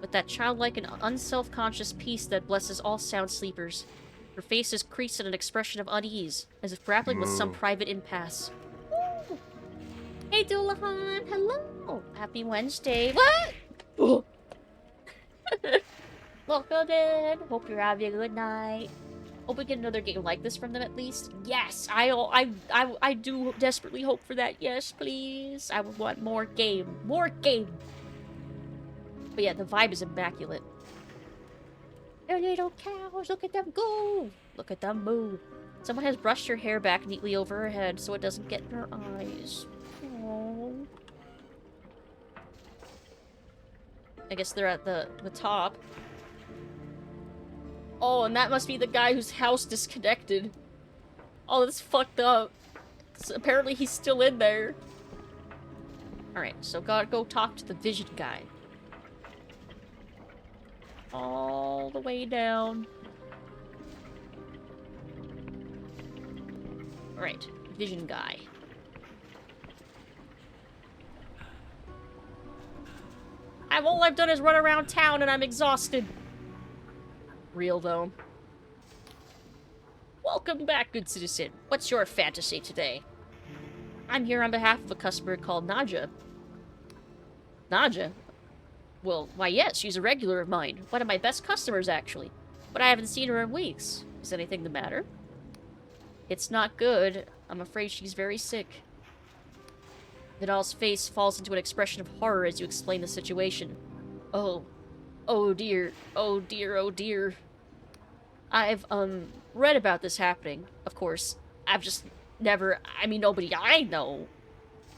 with that childlike and unself-conscious peace that blesses all sound sleepers. Her face is creased in an expression of unease, as if grappling with some private impasse. Ooh. Hey, Doulahan! Hello! Happy Wednesday! What? Welcome in! Hope you're having a good night. Hope we get another game like this from them at least. Yes! I do desperately hope for that. Yes, please! I would want more game. More game! But yeah, the vibe is immaculate. They're little cows, look at them go! Look at them move. Someone has brushed her hair back neatly over her head so it doesn't get in her eyes. Aww. I guess they're at the top. Oh, and that must be the guy whose house disconnected. Oh, that's fucked up. So apparently he's still in there. Alright, so gotta go talk to the vision guy. All the way down. Alright, vision guy. All I've done is run around town and I'm exhausted. Real though. Welcome back, good citizen. What's your fantasy today? I'm here on behalf of a customer called Nadja. Nadja? Well, why yes, she's a regular of mine. One of my best customers, actually. But I haven't seen her in weeks. Is anything the matter? It's not good. I'm afraid she's very sick. Vidal's face falls into an expression of horror as you explain the situation. Oh. Oh dear. Oh dear, oh dear. I've, read about this happening, of course. I've just never... I mean, nobody I know.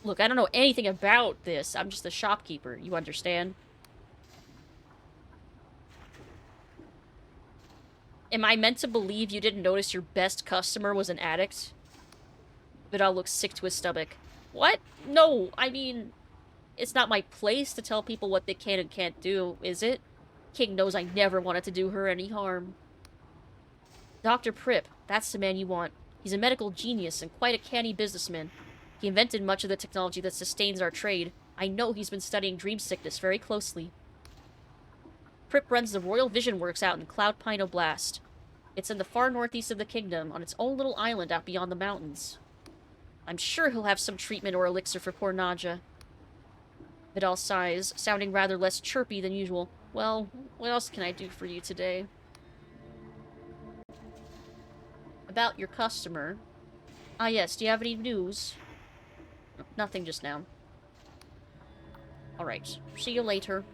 Look, I don't know anything about this. I'm just a shopkeeper. You understand? Am I meant to believe you didn't notice your best customer was an addict? Vidal looks sick to his stomach. What? No, I mean... It's not my place to tell people what they can and can't do, is it? King knows I never wanted to do her any harm. Dr. Pripp, that's the man you want. He's a medical genius and quite a canny businessman. He invented much of the technology that sustains our trade. I know he's been studying dream sickness very closely. Pripp runs the Royal Vision Works out in Cloud Pine Oblast. It's in the far northeast of the kingdom, on its own little island out beyond the mountains. I'm sure he'll have some treatment or elixir for poor Nadja. Vidal sighs, sounding rather less chirpy than usual. Well, what else can I do for you today? About your customer. Ah yes, do you have any news? Nothing just now. Alright, see you later.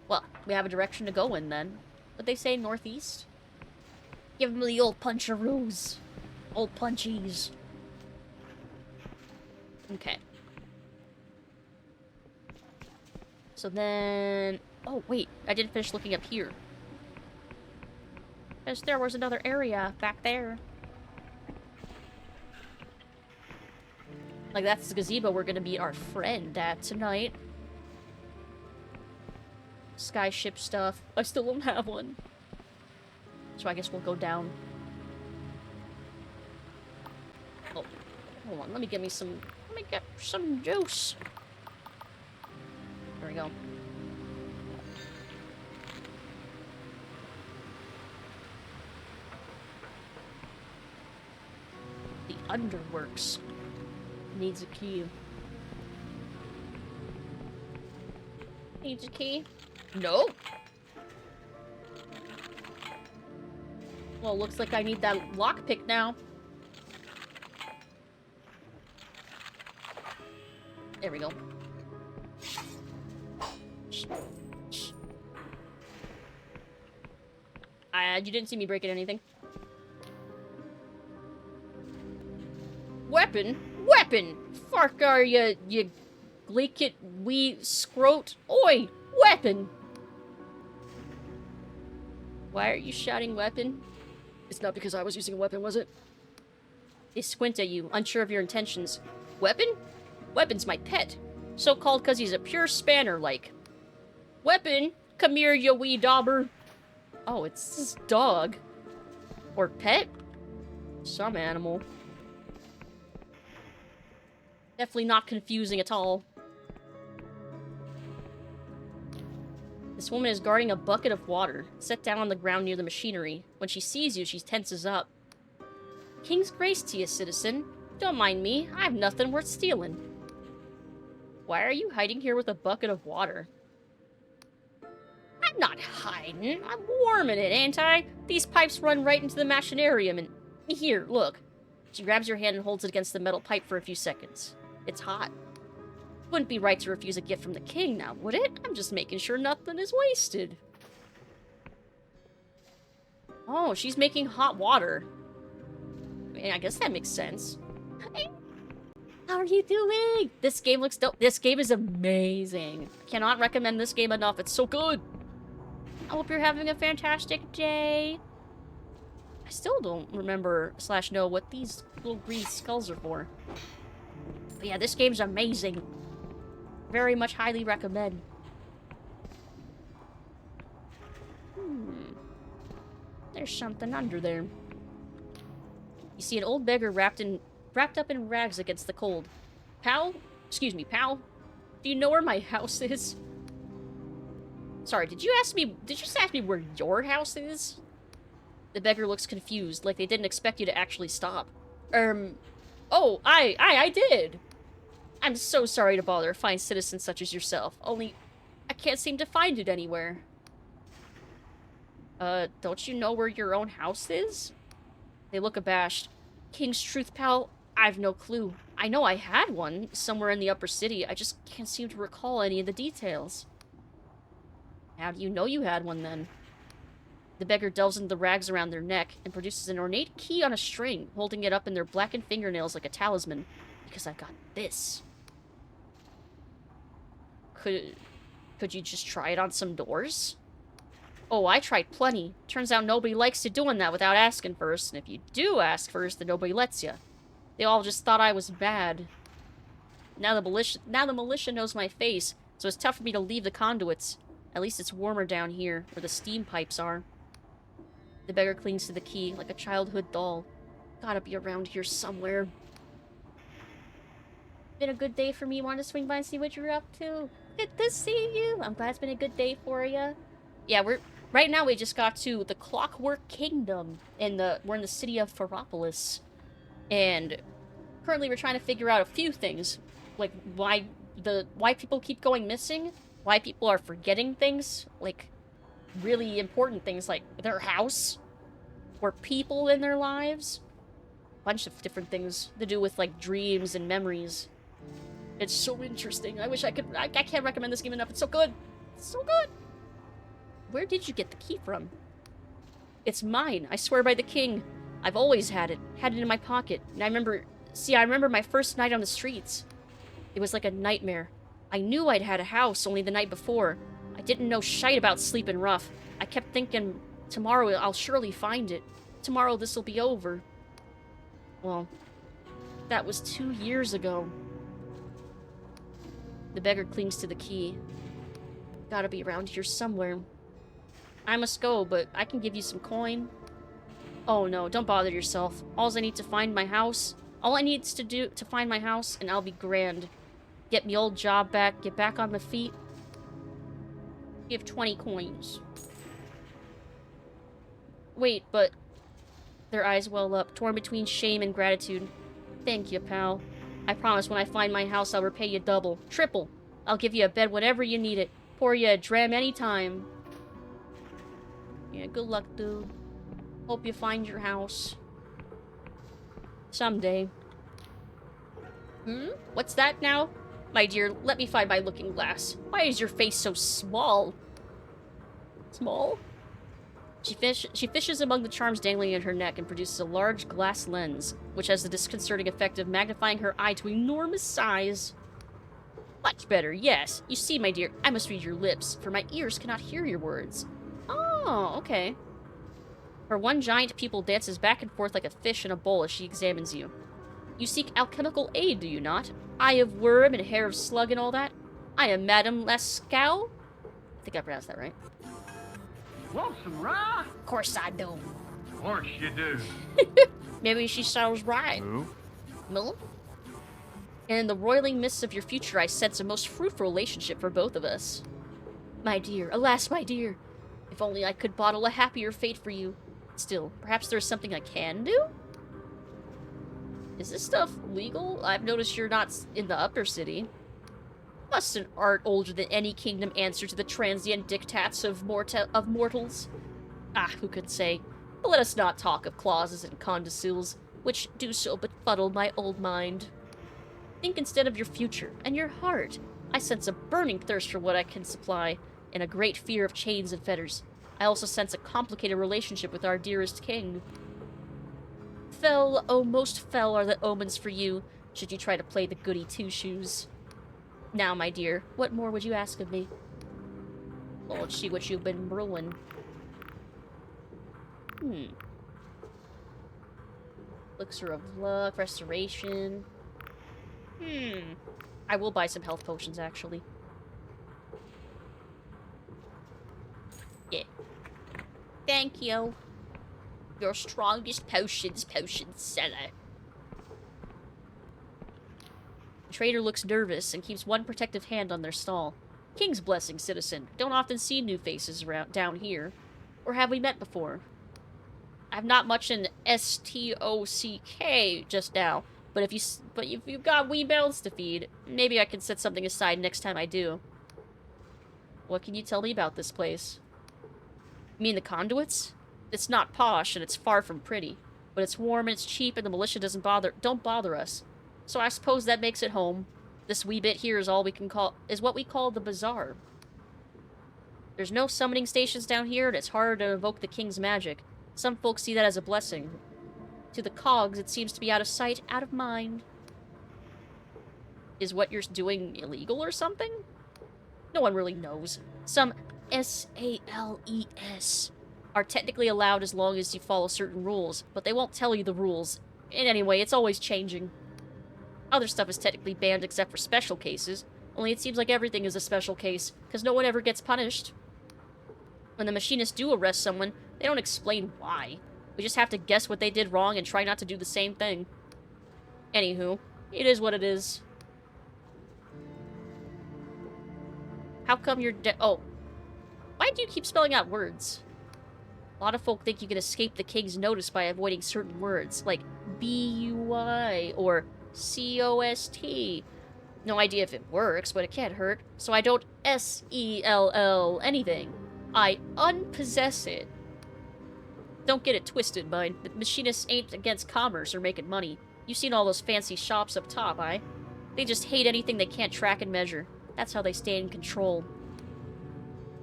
Well, we have a direction to go in then. Would they say northeast? Give him the old puncheroos. Old punchies. Okay. So then... Oh, wait. I didn't finish looking up here. Because there was another area back there. Like, that's the gazebo we're gonna meet our friend at tonight. Skyship stuff. I still don't have one. So I guess we'll go down. Oh, hold on. Let me get some juice. There we go. The Underworks needs a key. Needs a key? No. Well, looks like I need that lockpick now. There we go. You didn't see me breaking anything. Weapon? Weapon! Fark are you gleekit wee scrote? Oi! Weapon! Why are you shouting weapon? It's not because I was using a weapon, was it? They squint at you, unsure of your intentions. Weapon? Weapon's my pet. So called cause he's a pure spanner, like. Weapon? Come here, you wee dauber. Oh, it's his dog. Or pet? Some animal. Definitely not confusing at all. This woman is guarding a bucket of water, set down on the ground near the machinery. When she sees you, she tenses up. King's grace to you, citizen. Don't mind me, I have nothing worth stealing. Why are you hiding here with a bucket of water? I'm not hiding. I'm warming it, ain't I? These pipes run right into the machinarium and... Here, look. She grabs your hand and holds it against the metal pipe for a few seconds. It's hot. Wouldn't be right to refuse a gift from the king now, would it? I'm just making sure nothing is wasted. Oh, she's making hot water. I mean, I guess that makes sense. Hey, how are you doing? This game looks dope. This game is amazing. Cannot recommend this game enough. It's so good. I hope you're having a fantastic day. I still don't remember / know what these little green skulls are for. But yeah, this game's amazing. Very much highly recommend. There's something under there. You see an old beggar wrapped up in rags against the cold. Pal? Excuse me, pal? Do you know where my house is? Sorry, did you just ask me where your house is? The beggar looks confused, like they didn't expect you to actually stop. Oh, I did! I'm so sorry to bother a fine citizen such as yourself, only I can't seem to find it anywhere. Don't you know where your own house is? They look abashed. King's truth, pal, I've no clue. I know I had one somewhere in the upper city. I just can't seem to recall any of the details. How do you know you had one, then? The beggar delves into the rags around their neck and produces an ornate key on a string, holding it up in their blackened fingernails like a talisman. Because I've got this. Could you just try it on some doors? Oh, I tried plenty. Turns out nobody likes to doing that without asking first, and if you do ask first, then nobody lets you. They all just thought I was bad. Now the militia knows my face, so it's tough for me to leave the conduits. At least it's warmer down here, where the steam pipes are. The beggar clings to the key like a childhood doll. Gotta be around here somewhere. Been a good day for me. Want to swing by and see what you're up to? Good to see you. I'm glad it's been a good day for you. Yeah, right now we just got to the Clockwork Kingdom, and we're in the city of Ferropolis, and currently we're trying to figure out a few things, like why people keep going missing, why people are forgetting things, like really important things like their house, or people in their lives, a bunch of different things to do with like dreams and memories. It's so interesting. I wish I could. I can't recommend this game enough. It's so good. It's so good. Where did you get the key from? It's mine. I swear by the king. I've always had it. Had it in my pocket. And I remember my first night on the streets. It was like a nightmare. I knew I'd had a house only the night before. I didn't know shite about sleeping rough. I kept thinking, tomorrow I'll surely find it. Tomorrow this'll be over. Well, that was 2 years ago. The beggar clings to the key. Gotta be around here somewhere. I must go, but I can give you some coin. Oh no, don't bother yourself. All I need to find my house. All I need to do to find my house, and I'll be grand. Get me old job back, get back on my feet. Give 20 coins. Wait, but... Their eyes well up, torn between shame and gratitude. Thank you, pal. I promise when I find my house, I'll repay you double, triple. I'll give you a bed whenever you need it. Pour you a dram anytime. Yeah, good luck, dude. Hope you find your house. Someday. What's that now? My dear, let me find my looking glass. Why is your face so small? Small? She fishes among the charms dangling at her neck and produces a large glass lens, which has the disconcerting effect of magnifying her eye to enormous size. Much better, yes. You see, my dear, I must read your lips, for my ears cannot hear your words. Oh, okay. Her one giant pupil dances back and forth like a fish in a bowl as she examines you. You seek alchemical aid, do you not? Eye of worm and hair of slug and all that? I am Madame Lascaux? I think I pronounced that right. Want some rye? Of course I do. Of course you do. Maybe she sounds right. Who? Mill? And in the roiling mists of your future, I sense a most fruitful relationship for both of us. My dear, alas, my dear. If only I could bottle a happier fate for you. Still, perhaps there's something I can do? Is this stuff legal? I've noticed you're not in the upper city. Must an art older than any kingdom answer to the transient diktats of mortals? Ah, who could say? But let us not talk of clauses and codicils, which do so but fuddle my old mind. Think instead of your future and your heart. I sense a burning thirst for what I can supply, and a great fear of chains and fetters. I also sense a complicated relationship with our dearest king. Fell, oh most fell are the omens for you, should you try to play the goody two-shoes. Now, my dear, what more would you ask of me? Let's see what you've been brewing. Elixir of luck, restoration. I will buy some health potions, actually. Yeah. Thank you. Your strongest potion seller. The trader looks nervous and keeps one protective hand on their stall. King's blessing, citizen. Don't often see new faces around down here. Or have we met before? I'm not much in STOCK just now, but if you've got wee bells to feed, maybe I can set something aside next time I do. What can you tell me about this place? You mean the conduits? It's not posh and it's far from pretty, but it's warm and it's cheap and the militia don't bother us. So I suppose that makes it home. This wee bit here is what we call the bazaar. There's no summoning stations down here, and it's harder to evoke the king's magic. Some folks see that as a blessing. To the cogs, it seems to be out of sight, out of mind. Is what you're doing illegal or something? No one really knows. Some SALES are technically allowed as long as you follow certain rules, but they won't tell you the rules. And anyway, it's always changing. Other stuff is technically banned except for special cases, only it seems like everything is a special case, because no one ever gets punished. When the machinists do arrest someone, they don't explain why. We just have to guess what they did wrong and try not to do the same thing. Anywho, it is what it is. How come you're oh. Why do you keep spelling out words? A lot of folk think you can escape the king's notice by avoiding certain words, like BUI or COST. No idea if it works, but it can't hurt. So I don't SELL anything. I unpossess it. Don't get it twisted, mind. The machinists ain't against commerce or making money. You've seen all those fancy shops up top, aye? They just hate anything they can't track and measure. That's how they stay in control.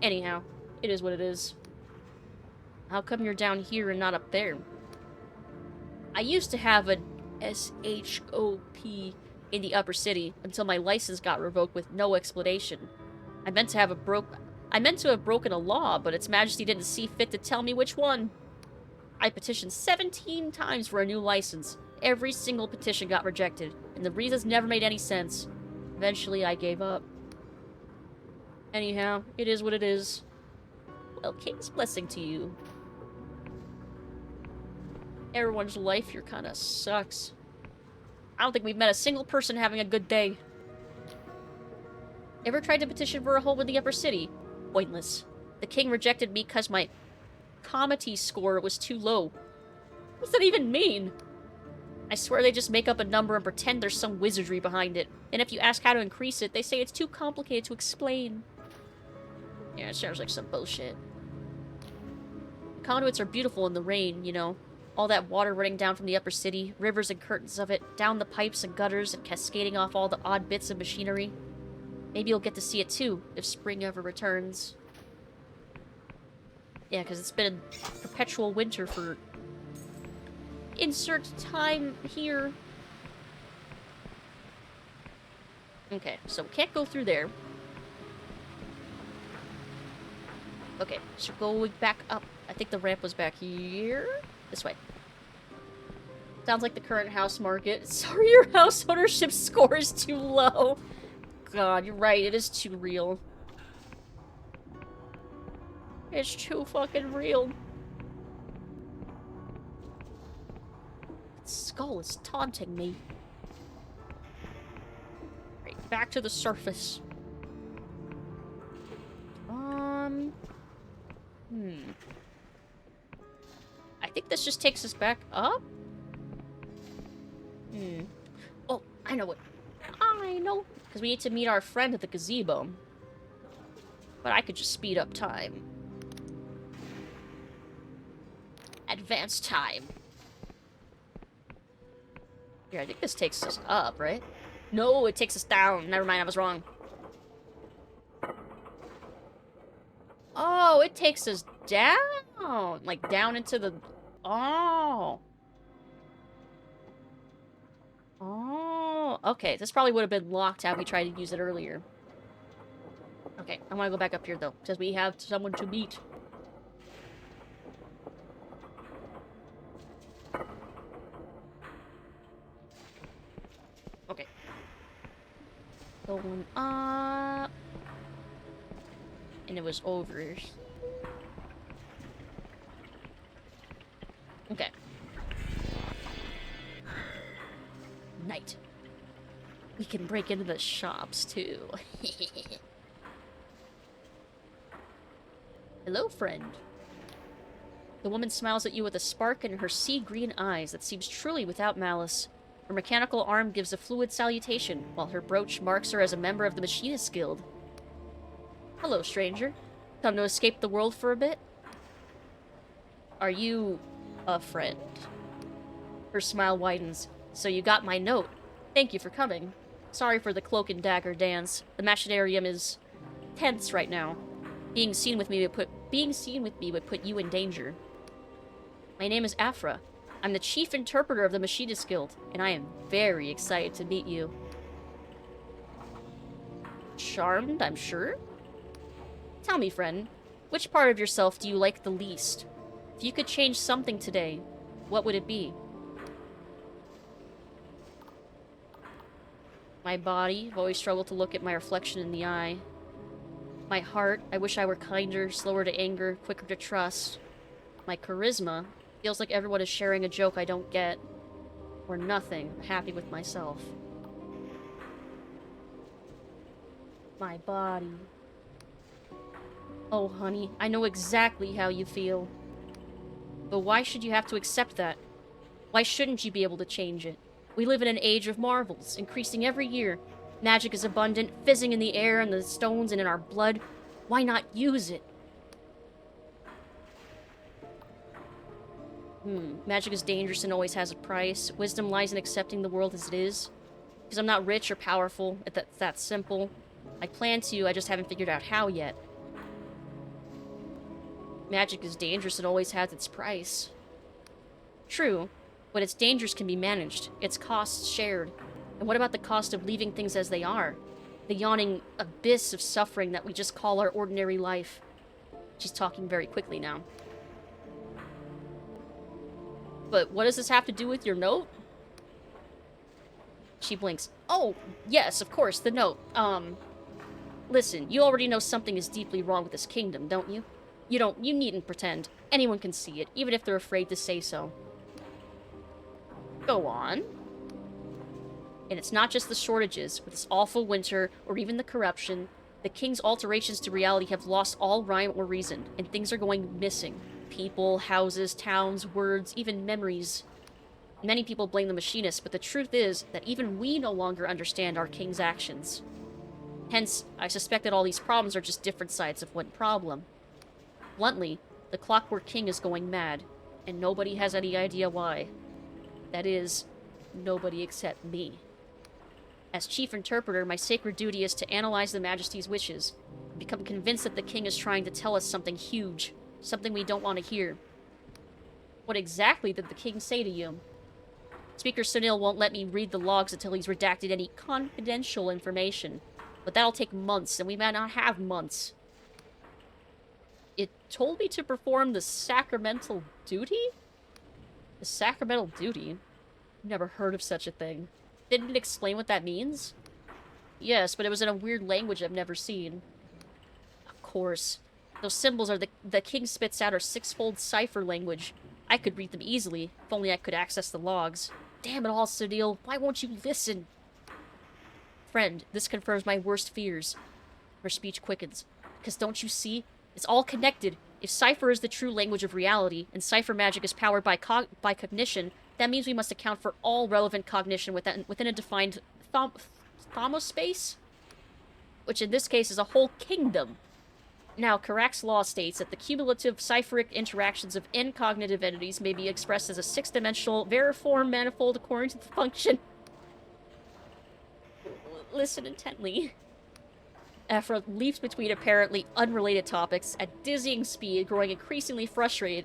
Anyhow, it is what it is. How come you're down here and not up there? I used to have an SHOP in the upper city until my license got revoked with no explanation. I meant to have broken a law, but Its Majesty didn't see fit to tell me which one. I petitioned 17 times for a new license. Every single petition got rejected, and the reasons never made any sense. Eventually, I gave up. Anyhow, it is what it is. Well, King's blessing to you. Everyone's life here kinda sucks. I don't think we've met a single person having a good day. Ever tried to petition for a home in the upper city? Pointless. The king rejected me because my comity score was too low. What does that even mean? I swear they just make up a number and pretend there's some wizardry behind it. And if you ask how to increase it, they say it's too complicated to explain. Yeah, it sounds like some bullshit. The conduits are beautiful in the rain, you know. All that water running down from the upper city, rivers and curtains of it, down the pipes and gutters and cascading off all the odd bits of machinery. Maybe you'll get to see it too, if spring ever returns. Yeah, because it's been perpetual winter for... insert time here. Okay, so we can't go through there. Okay, so going back up. I think the ramp was back here. This way. Sounds like the current house market. Sorry, your house ownership score is too low. God, you're right. It is too real. It's too fucking real. That skull is taunting me. Right, back to the surface. I think this just takes us back up? Oh, I know what. I know. Because we need to meet our friend at the gazebo. But I could just speed up time. Advance time. Here, I think this takes us up, right? No, it takes us down. Never mind, I was wrong. Oh, it takes us down. Like, down into the... Oh. Oh. Okay, this probably would have been locked had we tried to use it earlier. Okay, I want to go back up here, though, because we have someone to meet. Okay. Going up. And it was over here. Okay. Night. We can break into the shops, too. Hello, friend. The woman smiles at you with a spark in her sea-green eyes that seems truly without malice. Her mechanical arm gives a fluid salutation, while her brooch marks her as a member of the Machinist Guild. Hello, stranger. Come to escape the world for a bit? Are you a friend? Her smile widens. So you got my note. Thank you for coming. Sorry for the cloak and dagger dance. The machinarium is tense right now. Being seen with me would put you in danger. My name is Afra. I'm the chief interpreter of the Machinist Guild, and I am very excited to meet you. Charmed, I'm sure? Tell me, friend, which part of yourself do you like the least? If you could change something today, what would it be? My body, I've always struggled to look at my reflection in the eye. My heart, I wish I were kinder, slower to anger, quicker to trust. My charisma, feels like everyone is sharing a joke I don't get. Or nothing, I'm happy with myself. My body. Oh, honey, I know exactly how you feel. But why should you have to accept that? Why shouldn't you be able to change it? We live in an age of marvels, increasing every year. Magic is abundant, fizzing in the air and the stones and in our blood. Why not use it? Magic is dangerous and always has a price. Wisdom lies in accepting the world as it is. Because I'm not rich or powerful, it's that simple. I plan to, I just haven't figured out how yet. Magic is dangerous and always has its price. True, but its dangers can be managed, its costs shared. And what about the cost of leaving things as they are? The yawning abyss of suffering that we just call our ordinary life. She's talking very quickly now. But what does this have to do with your note? She blinks. Oh, yes, of course, the note. Listen, you already know something is deeply wrong with this kingdom, don't you? You needn't pretend. Anyone can see it, even if they're afraid to say so. Go on. And it's not just the shortages, with this awful winter, or even the corruption. The king's alterations to reality have lost all rhyme or reason, and things are going missing. People, houses, towns, words, even memories. Many people blame the machinists, but the truth is that even we no longer understand our king's actions. Hence, I suspect that all these problems are just different sides of one problem. Bluntly, the Clockwork King is going mad, and nobody has any idea why. That is, nobody except me. As chief interpreter, my sacred duty is to analyze the Majesty's wishes, and become convinced that the king is trying to tell us something huge, something we don't want to hear. What exactly did the king say to you? Speaker Sunil won't let me read the logs until he's redacted any confidential information, but that'll take months, and we might not have months. It told me to perform the sacramental duty? The sacramental duty? Never heard of such a thing. Didn't it explain what that means? Yes, but it was in a weird language I've never seen. Of course. Those symbols are the king spits out our six-fold cipher language. I could read them easily, if only I could access the logs. Damn it all, Sunil, why won't you listen? Friend, this confirms my worst fears. Her speech quickens. Because don't you see? It's all connected. If cipher is the true language of reality, and cipher magic is powered by cognition, that means we must account for all relevant cognition within a defined thomospace? Which in this case is a whole kingdom. Now, Karak's law states that the cumulative cipheric interactions of incognitive entities may be expressed as a six-dimensional, veriform manifold according to the function. Listen intently. Afra leaps between apparently unrelated topics at dizzying speed, growing increasingly flustered,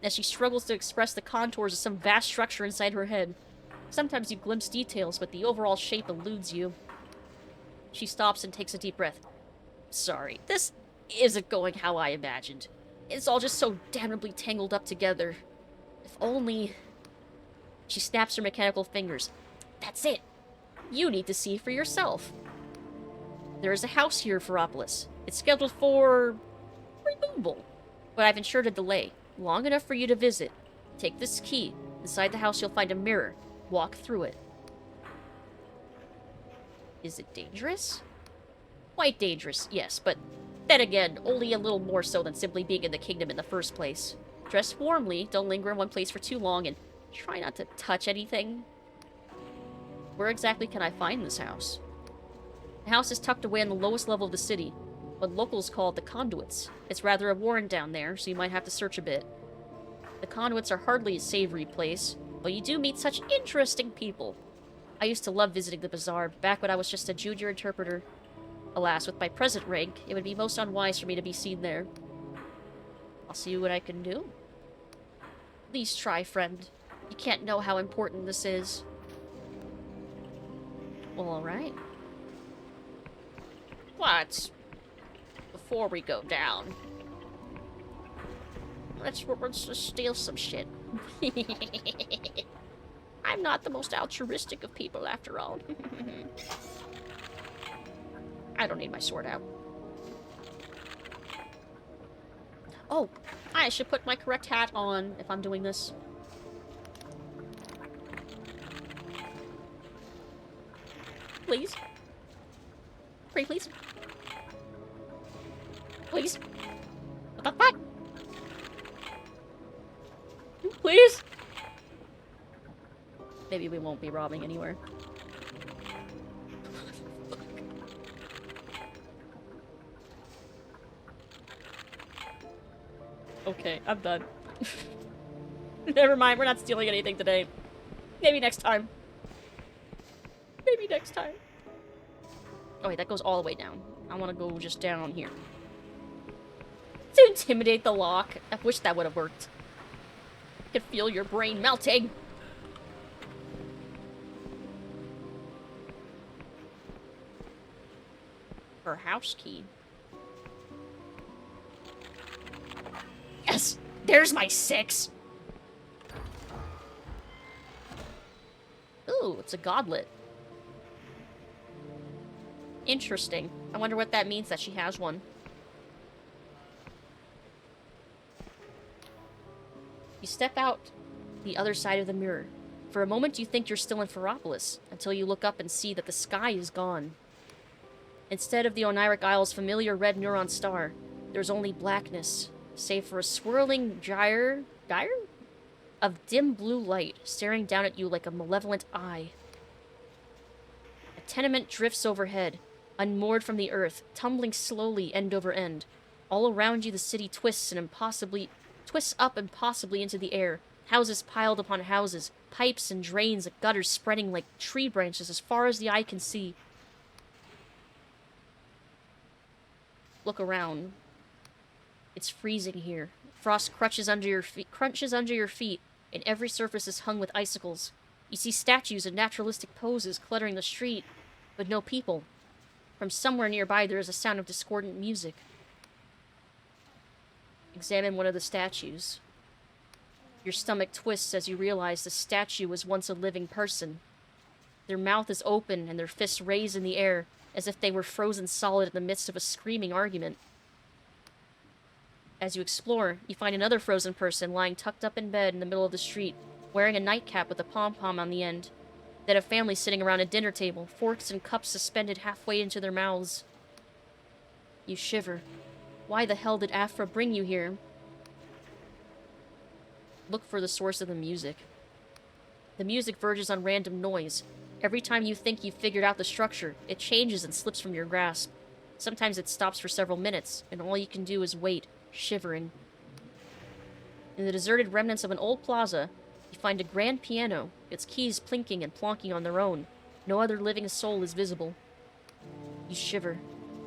as she struggles to express the contours of some vast structure inside her head. Sometimes you glimpse details, but the overall shape eludes you. She stops and takes a deep breath. Sorry, this isn't going how I imagined. It's all just so damnably tangled up together. If only... She snaps her mechanical fingers. That's it! You need to see for yourself. There is a house here, Feropolis. It's scheduled for... removal. But I've ensured a delay, long enough for you to visit. Take this key. Inside the house you'll find a mirror. Walk through it. Is it dangerous? Quite dangerous, yes, but then again, only a little more so than simply being in the kingdom in the first place. Dress warmly, don't linger in one place for too long, and try not to touch anything. Where exactly can I find this house? The house is tucked away on the lowest level of the city, what locals call the conduits. It's rather a warren down there, so you might have to search a bit. The conduits are hardly a savory place, but you do meet such interesting people. I used to love visiting the bazaar, back when I was just a junior interpreter. Alas, with my present rank, it would be most unwise for me to be seen there. I'll see what I can do. Please try, friend. You can't know how important this is. Well, alright. But, before we go down, let's just steal some shit. I'm not the most altruistic of people, after all. I don't need my sword out. Oh, I should put my correct hat on if I'm doing this. Please? Pretty please? Please? What the fuck? Please? Maybe we won't be robbing anywhere. Okay, I'm done. Never mind, we're not stealing anything today. Maybe next time. Maybe next time. Oh wait, that goes all the way down. I want to go just down here. To intimidate the lock. I wish that would have worked. I can feel your brain melting. Her house key. Yes! There's my 6! Ooh, it's a godlet. Interesting. I wonder what that means that she has one. You step out the other side of the mirror. For a moment you think you're still in Ferropolis, until you look up and see that the sky is gone. Instead of the Oniric Isle's familiar red neuron star, there's only blackness, save for a swirling gyre of dim blue light staring down at you like a malevolent eye. A tenement drifts overhead, unmoored from the earth, tumbling slowly end over end. All around you the city twists up impossibly into the air, houses piled upon houses, pipes and drains and gutters spreading like tree branches as far as the eye can see. Look around. It's freezing here. Frost crunches under your feet, and every surface is hung with icicles. You see statues and naturalistic poses cluttering the street, but no people. From somewhere nearby there is a sound of discordant music. Examine one of the statues. Your stomach twists as you realize the statue was once a living person. Their mouth is open and their fists raised in the air, as if they were frozen solid in the midst of a screaming argument. As you explore, you find another frozen person lying tucked up in bed in the middle of the street, wearing a nightcap with a pom-pom on the end. Then a family sitting around a dinner table, forks and cups suspended halfway into their mouths. You shiver. Why the hell did Afra bring you here? Look for the source of the music. The music verges on random noise. Every time you think you've figured out the structure, it changes and slips from your grasp. Sometimes it stops for several minutes, and all you can do is wait, shivering. In the deserted remnants of an old plaza, you find a grand piano, its keys plinking and plonking on their own. No other living soul is visible. You shiver.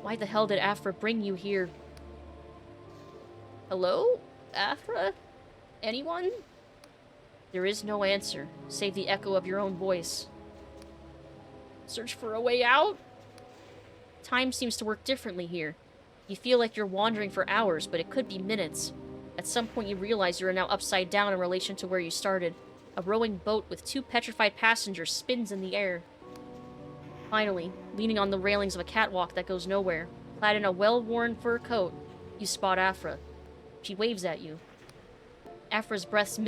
Why the hell did Afra bring you here? Hello? Afra? Anyone? There is no answer, save the echo of your own voice. Search for a way out? Time seems to work differently here. You feel like you're wandering for hours, but it could be minutes. At some point you realize you are now upside down in relation to where you started. A rowing boat with 2 petrified passengers spins in the air. Finally, leaning on the railings of a catwalk that goes nowhere, clad in a well-worn fur coat, you spot Afra. She waves at you. Afra's breath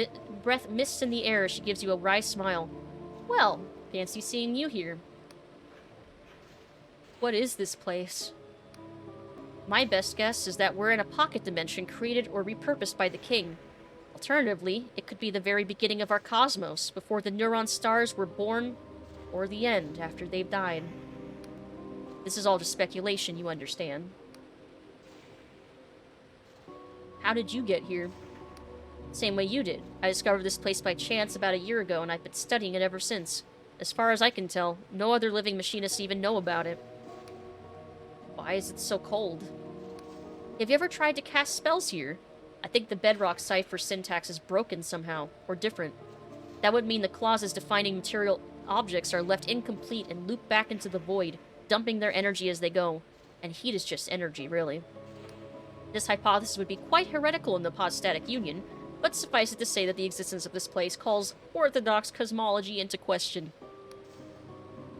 mists in the air as she gives you a wry smile. Well, fancy seeing you here. What is this place? My best guess is that we're in a pocket dimension created or repurposed by the king. Alternatively, it could be the very beginning of our cosmos, before the neuron stars were born, or the end after they've died. This is all just speculation, you understand. How did you get here? Same way you did. I discovered this place by chance about a year ago, and I've been studying it ever since. As far as I can tell, no other living machinists even know about it. Why is it so cold? Have you ever tried to cast spells here? I think the bedrock cipher syntax is broken somehow, or different. That would mean the clauses defining material objects are left incomplete and loop back into the void, dumping their energy as they go. And heat is just energy, really. This hypothesis would be quite heretical in the Podstatic Union, but suffice it to say that the existence of this place calls orthodox cosmology into question.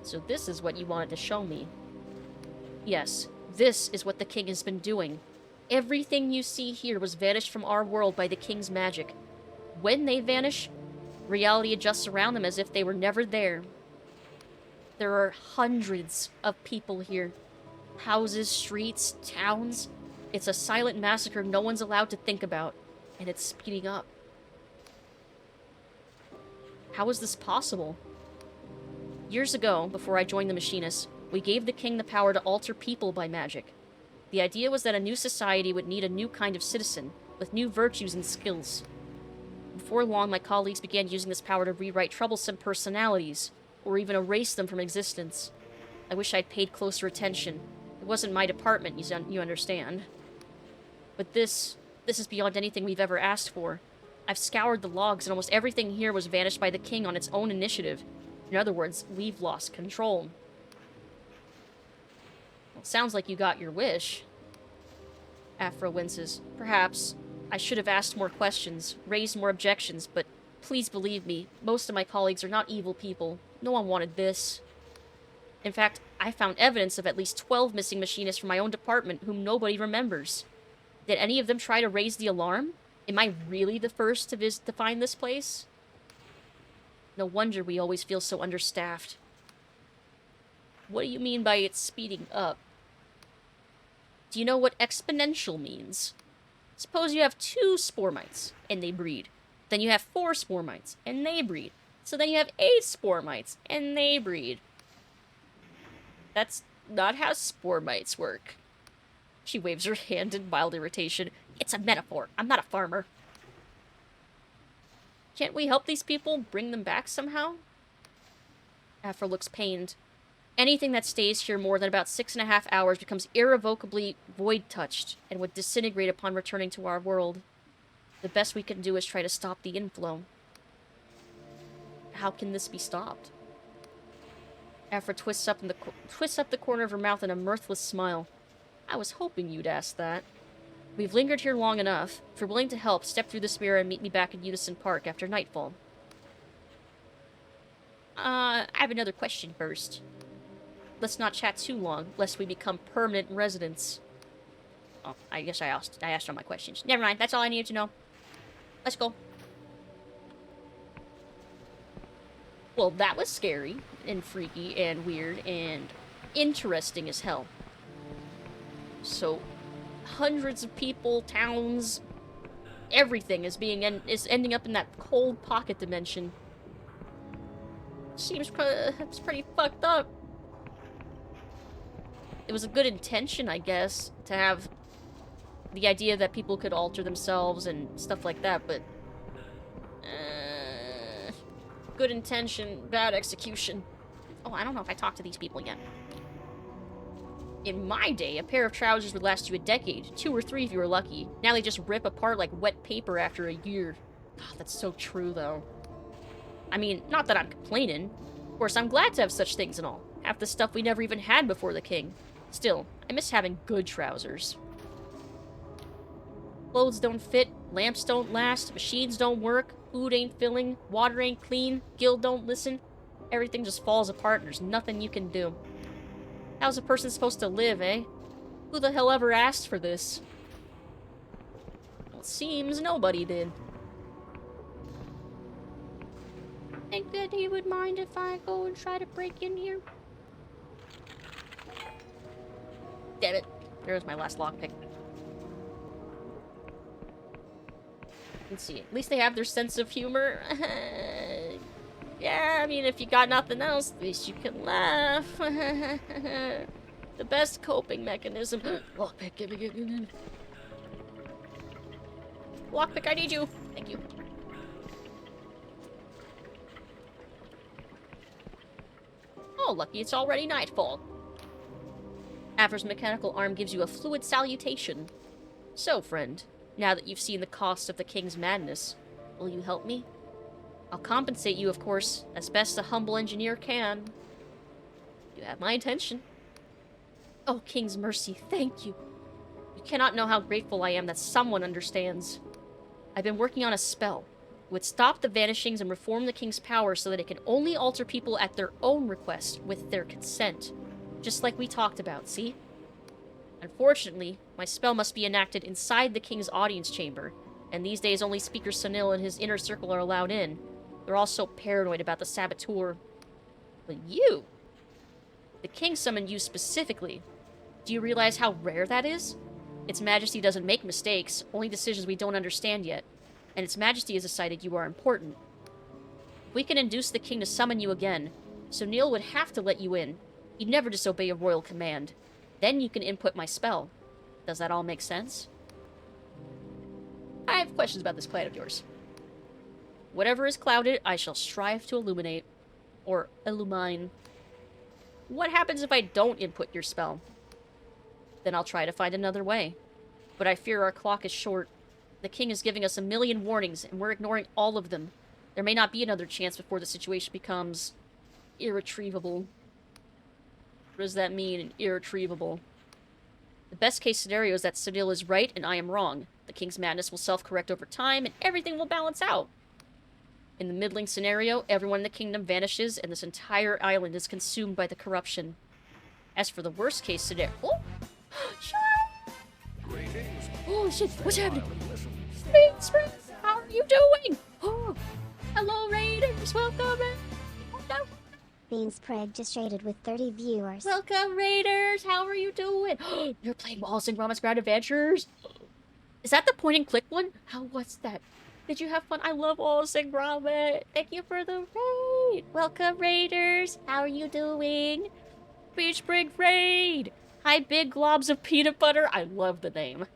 So this is what you wanted to show me. Yes, this is what the king has been doing. Everything you see here was vanished from our world by the king's magic. When they vanish, reality adjusts around them as if they were never there. There are hundreds of people here. Houses, streets, towns. It's a silent massacre no one's allowed to think about, and it's speeding up. How is this possible? Years ago, before I joined the Machinists, we gave the king the power to alter people by magic. The idea was that a new society would need a new kind of citizen, with new virtues and skills. Before long, my colleagues began using this power to rewrite troublesome personalities, or even erase them from existence. I wish I'd paid closer attention. It wasn't my department, you understand. But this is beyond anything we've ever asked for. I've scoured the logs, and almost everything here was vanished by the king on its own initiative. In other words, we've lost control. Well, sounds like you got your wish. Afro winces. Perhaps. I should have asked more questions, raised more objections, but please believe me, most of my colleagues are not evil people. No one wanted this. In fact, I found evidence of at least 12 missing machinists from my own department whom nobody remembers. Did any of them try to raise the alarm? Am I really the first to find this place? No wonder we always feel so understaffed. What do you mean by it's speeding up? Do you know what exponential means? Suppose you have 2 spore mites, and they breed. Then you have 4 spore mites, and they breed. So then you have 8 spore mites, and they breed. That's not how spore mites work. She waves her hand in mild irritation. It's a metaphor. I'm not a farmer. Can't we help these people? Bring them back somehow? Afro looks pained. Anything that stays here more than about 6.5 hours becomes irrevocably void-touched and would disintegrate upon returning to our world. The best we can do is try to stop the inflow. How can this be stopped? Afro twists up the corner of her mouth in a mirthless smile. I was hoping you'd ask that. We've lingered here long enough. If you're willing to help, step through this mirror and meet me back in Unison Park after nightfall. I have another question first. Let's not chat too long, lest we become permanent residents. Oh, I guess I asked all my questions. Never mind, that's all I needed to know. Let's go. Well, that was scary, and freaky, and weird, and interesting as hell. So, hundreds of people, towns, everything is ending up in that cold pocket dimension. Seems it's pretty fucked up. It was a good intention, I guess, to have the idea that people could alter themselves and stuff like that, but good intention, bad execution. Oh, I don't know if I talked to these people yet. In my day, a pair of trousers would last you a decade, 2 or 3 if you were lucky. Now they just rip apart like wet paper after a year. God, that's so true, though. I mean, not that I'm complaining. Of course, I'm glad to have such things and all. Half the stuff we never even had before the king. Still, I miss having good trousers. Clothes don't fit, lamps don't last, machines don't work, food ain't filling, water ain't clean, guild don't listen. Everything just falls apart and there's nothing you can do. How's a person supposed to live, eh? Who the hell ever asked for this? Well, it seems nobody did. Think that he would mind if I go and try to break in here? Damn it. There's my last lockpick. Let's see. At least they have their sense of humor. Yeah, I mean, if you got nothing else, at least you can laugh. The best coping mechanism. Lockpick, give me. Lockpick, I need you. Thank you. Oh, lucky it's already nightfall. Afra's mechanical arm gives you a fluid salutation. So, friend, now that you've seen the cost of the king's madness, will you help me? I'll compensate you, of course, as best a humble engineer can. You have my attention. Oh, King's mercy, thank you. You cannot know how grateful I am that someone understands. I've been working on a spell. It would stop the vanishings and reform the king's power so that it can only alter people at their own request with their consent. Just like we talked about, see? Unfortunately, my spell must be enacted inside the king's audience chamber, and these days only Speaker Sunil and his inner circle are allowed in. They're all so paranoid about the saboteur. But you! The king summoned you specifically. Do you realize how rare that is? Its Majesty doesn't make mistakes, only decisions we don't understand yet. And Its Majesty has decided you are important. If we can induce the king to summon you again, Sunil would have to let you in. He'd never disobey a royal command. Then you can input my spell. Does that all make sense? I have questions about this plan of yours. Whatever is clouded, I shall strive to illuminate. Or illumine. What happens if I don't input your spell? Then I'll try to find another way. But I fear our clock is short. The king is giving us a million warnings, and we're ignoring all of them. There may not be another chance before the situation becomes irretrievable. What does that mean, irretrievable? The best case scenario is that Sunil is right and I am wrong. The king's madness will self-correct over time and everything will balance out. In the middling scenario, everyone in the kingdom vanishes and this entire island is consumed by the corruption. As for the worst case scenario... Oh! Greetings. Oh shit, what's happening? Smile and listen. Thanks, friend. How are you doing? Oh, hello, Raiders. Welcome in. Oh, no. Beans Preg just traded with 30 viewers. Welcome, Raiders. How are you doing? You're playing Wallace and Gromit's Grand Adventures? Is that the point and click one? How was that? Did you have fun? I love Wallace and Gromit. Thank you for the raid. Welcome, Raiders. How are you doing? Beach Brig Raid. Hi, Big Globs of Peanut Butter. I love the name.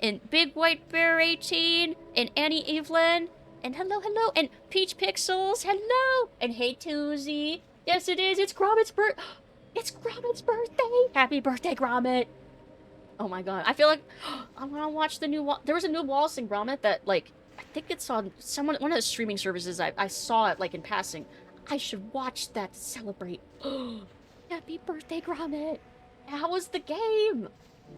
And Big White Bear 18. And Annie Evelyn. And hello. And Peach Pixels. Hello. And hey, Toozy. Yes, it is. It's Gromit's birthday. Happy birthday, Gromit. Oh my god. I feel like I want to watch the new... There was a new Wallace and Gromit that, like... I think it's on one of the streaming services. I saw it, like, in passing. I should watch that to celebrate. Happy birthday, Gromit. How was the game?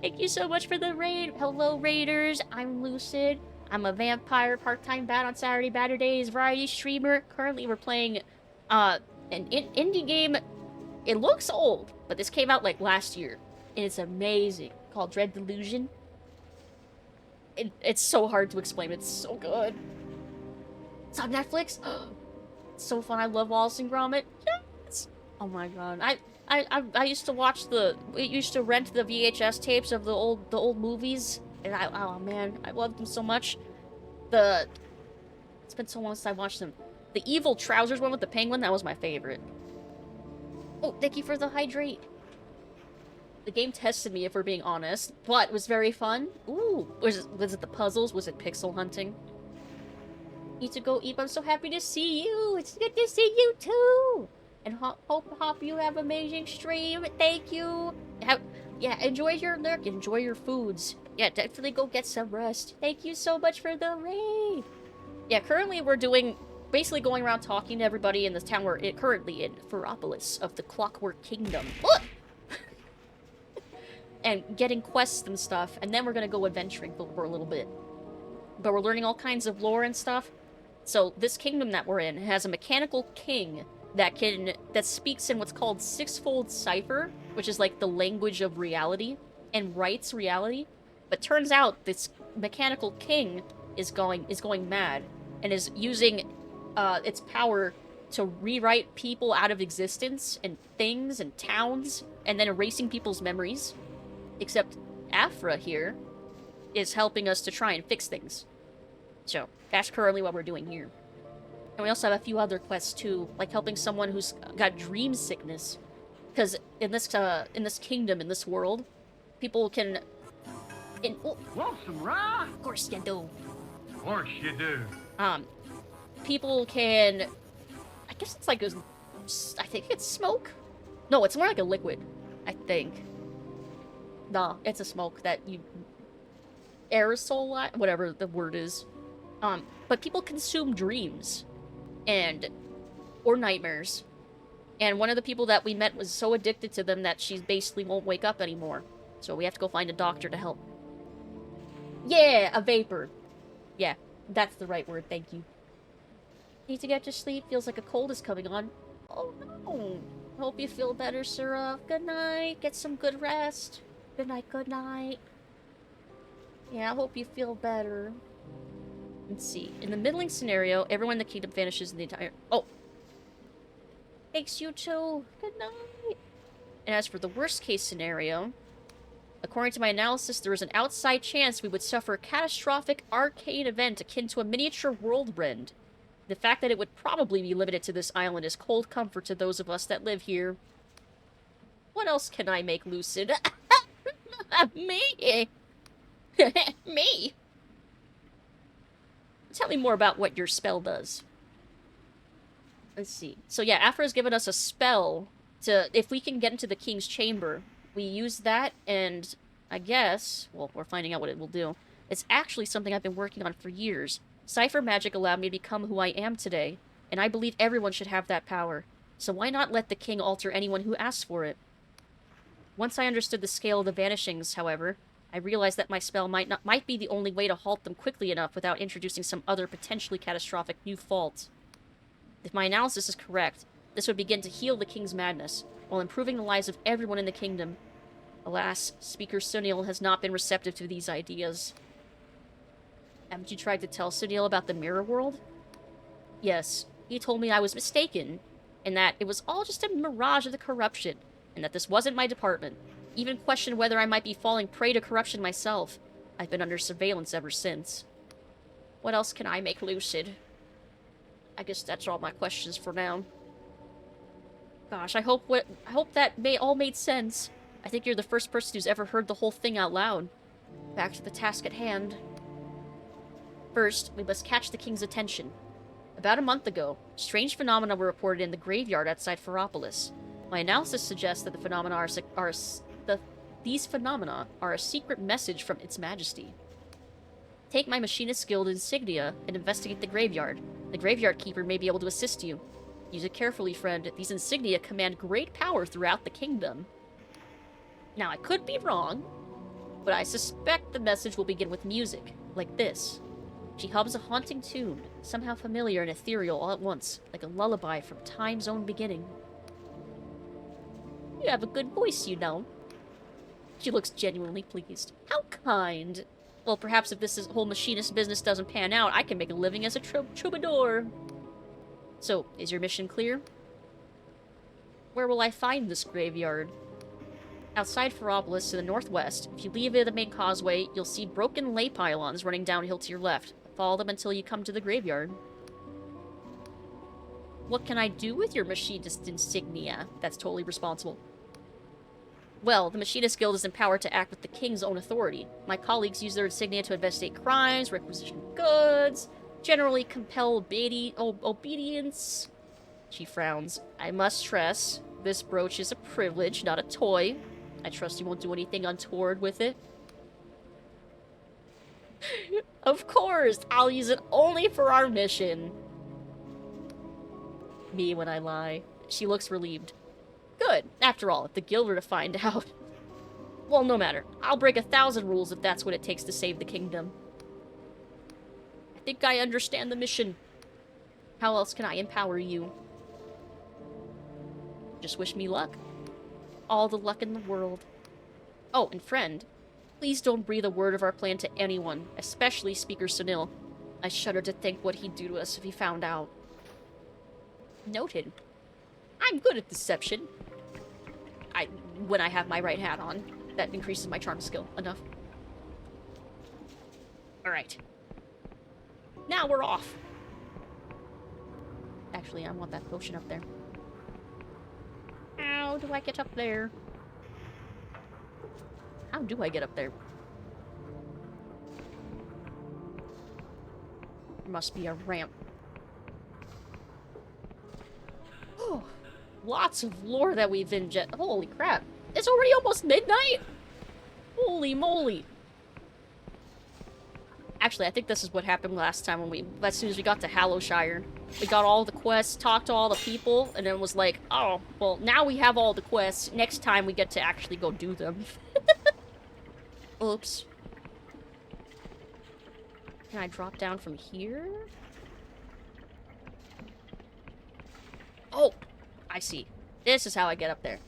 Thank you so much for the raid. Hello, Raiders. I'm Lucid. I'm a vampire part-time bat on Saturday Saturdays variety streamer. Currently, we're playing an indie game. It looks old, but this came out, like, last year. And it's amazing. Called Dread Delusion. It's so hard to explain. It's so good. It's on Netflix. It's so fun. I love Wallace and Gromit. Yes. Oh my god. I used to watch we used to rent the VHS tapes of the old movies, and oh man, I loved them so much. It's been so long since I watched them. The Evil Trousers one with the penguin, that was my favorite. Oh, thank you for the hydrate. The game tested me, if we're being honest, but it was very fun. Ooh, was it the puzzles? Was it pixel hunting? Need to go eat. I'm so happy to see you. It's good to see you too. And hope you have amazing stream. Thank you. Yeah, enjoy your lurk. Enjoy your foods. Yeah, definitely go get some rest. Thank you so much for the raid. Yeah, currently we're basically going around talking to everybody in this town we're currently in, Ferropolis of the Clockwork Kingdom. Look! And getting quests and stuff, and then we're gonna go adventuring for a little bit. But we're learning all kinds of lore and stuff. So this kingdom that we're in has a mechanical king that speaks in what's called sixfold cipher, which is like the language of reality, and writes reality. But turns out this mechanical king is going mad and is using its power to rewrite people out of existence and things and towns, and then erasing people's memories. Except Afra here is helping us to try and fix things. So, that's currently what we're doing here. And we also have a few other quests too, like helping someone who's got dream sickness. Because in this kingdom, in this world, people can... Want some rye? Of course you do. Of course you do. People can... I guess it's like... I think it's smoke. No, it's more like a liquid, I think. Nah, it's a smoke that you... aerosol, whatever the word is. But people consume dreams. Or nightmares. And one of the people that we met was so addicted to them that she basically won't wake up anymore. So we have to go find a doctor to help. Yeah, a vapor. Yeah, that's the right word, thank you. Need to get to sleep, feels like a cold is coming on. Oh no. Hope you feel better, Sarah. Good night, get some good rest. Good night, good night. Yeah, I hope you feel better. Let's see. In the middling scenario, everyone in the kingdom vanishes in the entire... Oh! Thanks, you too. Good night. And as for the worst case scenario, according to my analysis, there is an outside chance we would suffer a catastrophic arcane event akin to a miniature world rend. The fact that it would probably be limited to this island is cold comfort to those of us that live here. What else can I make lucid? Me! Me! Tell me more about what your spell does. Let's see. So yeah, Afra's given us a spell to... If we can get into the king's chamber, we use that, and I guess... Well, we're finding out what it will do. It's actually something I've been working on for years. Cipher magic allowed me to become who I am today, and I believe everyone should have that power. So why not let the king alter anyone who asks for it? Once I understood the scale of the vanishings, however, I realized that my spell might be the only way to halt them quickly enough without introducing some other potentially catastrophic new fault. If my analysis is correct, this would begin to heal the king's madness, while improving the lives of everyone in the kingdom. Alas, Speaker Sunil has not been receptive to these ideas. Haven't you tried to tell Sunil about the mirror world? Yes, he told me I was mistaken, and that it was all just a mirage of the corruption, and that this wasn't my department. Even questioned whether I might be falling prey to corruption myself. I've been under surveillance ever since. What else can I make lucid? I guess that's all my questions for now. Gosh, I hope that all made sense. I think you're the first person who's ever heard the whole thing out loud. Back to the task at hand. First, we must catch the king's attention. About a month ago, strange phenomena were reported in the graveyard outside Ferropolis. My analysis suggests that these phenomena are a secret message from Its Majesty. Take my Machinist Guild insignia and investigate the graveyard. The graveyard keeper may be able to assist you. Use it carefully, friend. These insignia command great power throughout the kingdom. Now, I could be wrong, but I suspect the message will begin with music, like this. She hums a haunting tune, somehow familiar and ethereal all at once, like a lullaby from time's own beginning. You have a good voice, you know. She looks genuinely pleased. How kind. Well, perhaps if this whole machinist business doesn't pan out, I can make a living as a troubadour. So, is your mission clear? Where will I find this graveyard? Outside Ferropolis to the northwest, if you leave via the main causeway, you'll see broken ley pylons running downhill to your left. Follow them until you come to the graveyard. What can I do with your machinist insignia? That's totally responsible. Well, the Machinist Guild is empowered to act with the king's own authority. My colleagues use their insignia to investigate crimes, requisition goods, generally compel obedience. She frowns. I must stress, this brooch is a privilege, not a toy. I trust you won't do anything untoward with it. Of course, I'll use it only for our mission. Me when I lie. She looks relieved. Good. After all, if the guild were to find out... Well, no matter. I'll break 1,000 rules if that's what it takes to save the kingdom. I think I understand the mission. How else can I empower you? Just wish me luck. All the luck in the world. Oh, and friend, please don't breathe a word of our plan to anyone, especially Speaker Sunil. I shudder to think what he'd do to us if he found out. Noted. I'm good at deception. When I have my right hat on. That increases my charm skill enough. Alright. Now we're off. Actually, I want that potion up there. How do I get up there? How do I get up there? There must be a ramp. Oh. Lots of lore that we've ingested. Holy crap. It's already almost midnight? Holy moly. Actually, I think this is what happened last time when as soon as we got to Hallowshire. We got all the quests, talked to all the people, and then was like, oh, well, now we have all the quests. Next time we get to actually go do them. Oops. Can I drop down from here? Oh, I see. This is how I get up there.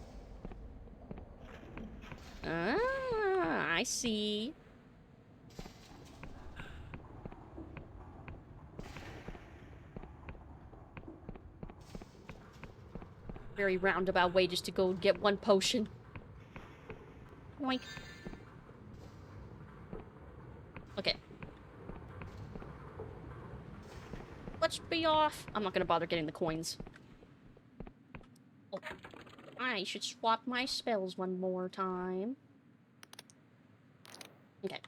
Ah, I see. Very roundabout way just to go get one potion. Yoink. Okay. Let's be off. I'm not gonna bother getting the coins. Oh. I should swap my spells one more time. Okay.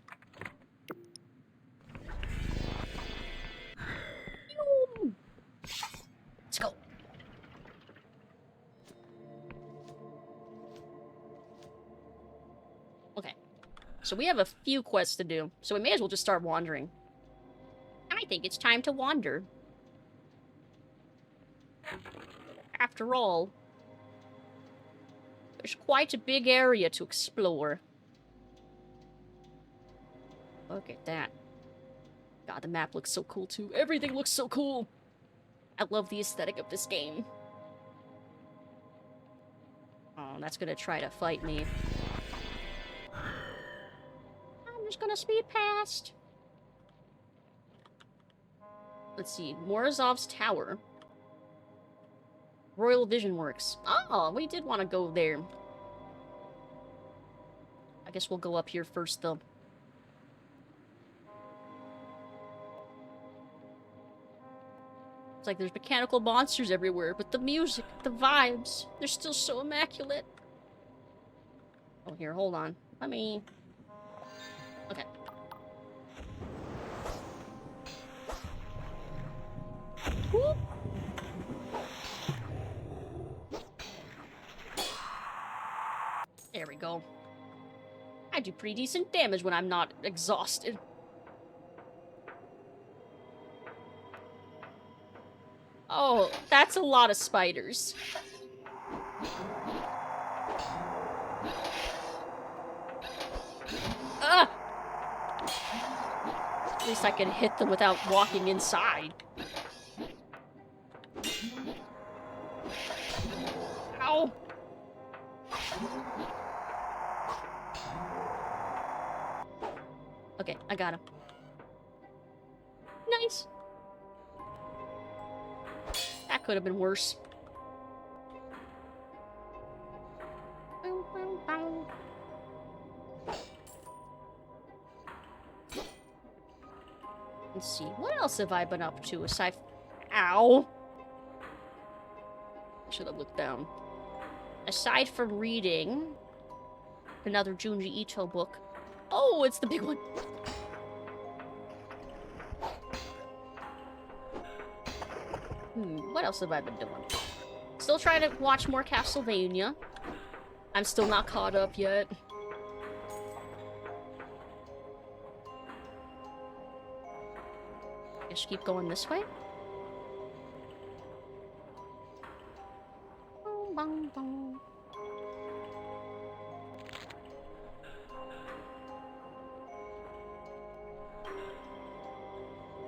Let's go. Okay. So we have a few quests to do, so we may as well just start wandering. I think it's time to wander. After all, there's quite a big area to explore. Look at that. God, the map looks so cool too. Everything looks so cool. I love the aesthetic of this game. Oh, that's gonna try to fight me. I'm just gonna speed past. Let's see. Morozov's Tower. Royal Vision Works. Oh, we did want to go there. I guess we'll go up here first, though. It's like there's mechanical monsters everywhere, but the music, the vibes, they're still so immaculate. Oh, here, hold on. Let me... Okay. Whoop. There we go. I do pretty decent damage when I'm not exhausted. Oh, that's a lot of spiders. Ah! At least I can hit them without walking inside. Ow! Okay, I got him. Nice. That could have been worse. Let's see, what else have I been up to aside from... Ow! I should have looked down. Aside from reading another Junji Ito book. Oh, it's the big one. What else have I been doing? Still trying to watch more Castlevania. I'm still not caught up yet. Guess keep going this way. Bong, bong.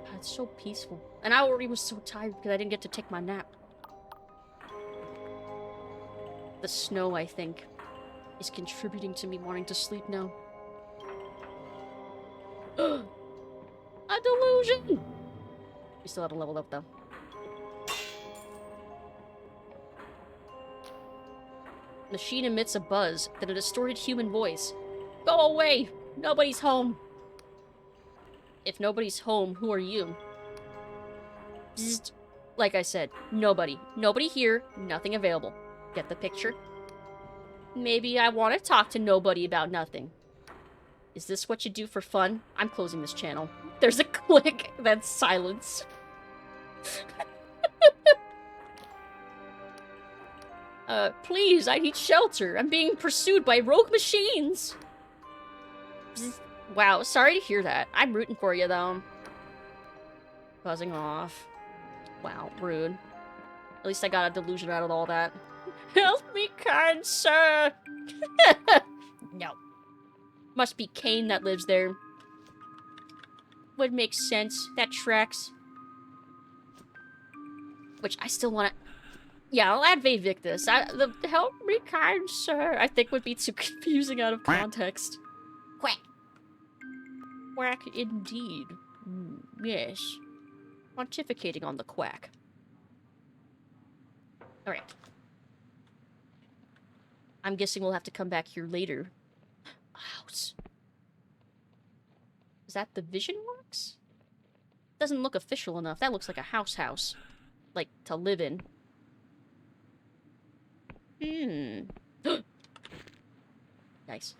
God, it's so peaceful. And I already was so tired because I didn't get to take my nap. The snow, I think, is contributing to me wanting to sleep now. A delusion! We still haven't leveled up, though. Machine emits a buzz, then a distorted human voice. Go away! Nobody's home! If nobody's home, who are you? Bzzzt. Like I said, nobody. Nobody here, nothing available. Get the picture? Maybe I want to talk to nobody about nothing. Is this what you do for fun? I'm closing this channel. There's a click, then silence. Please, I need shelter. I'm being pursued by rogue machines. Wow, sorry to hear that. I'm rooting for you, though. Buzzing off. Wow, rude. At least I got a delusion out of all that. Help me, kind sir! No. Must be Kane that lives there. Would make sense. That tracks. Which I still want to... Yeah, I'll add Victus. The help me, kind sir, I think would be too confusing out of context. Quack. Quack indeed. Yes. Pontificating on the quack. Alright. I'm guessing we'll have to come back here later. House. Is that the Vision Works? Doesn't look official enough. That looks like a house. Like, to live in. Nice.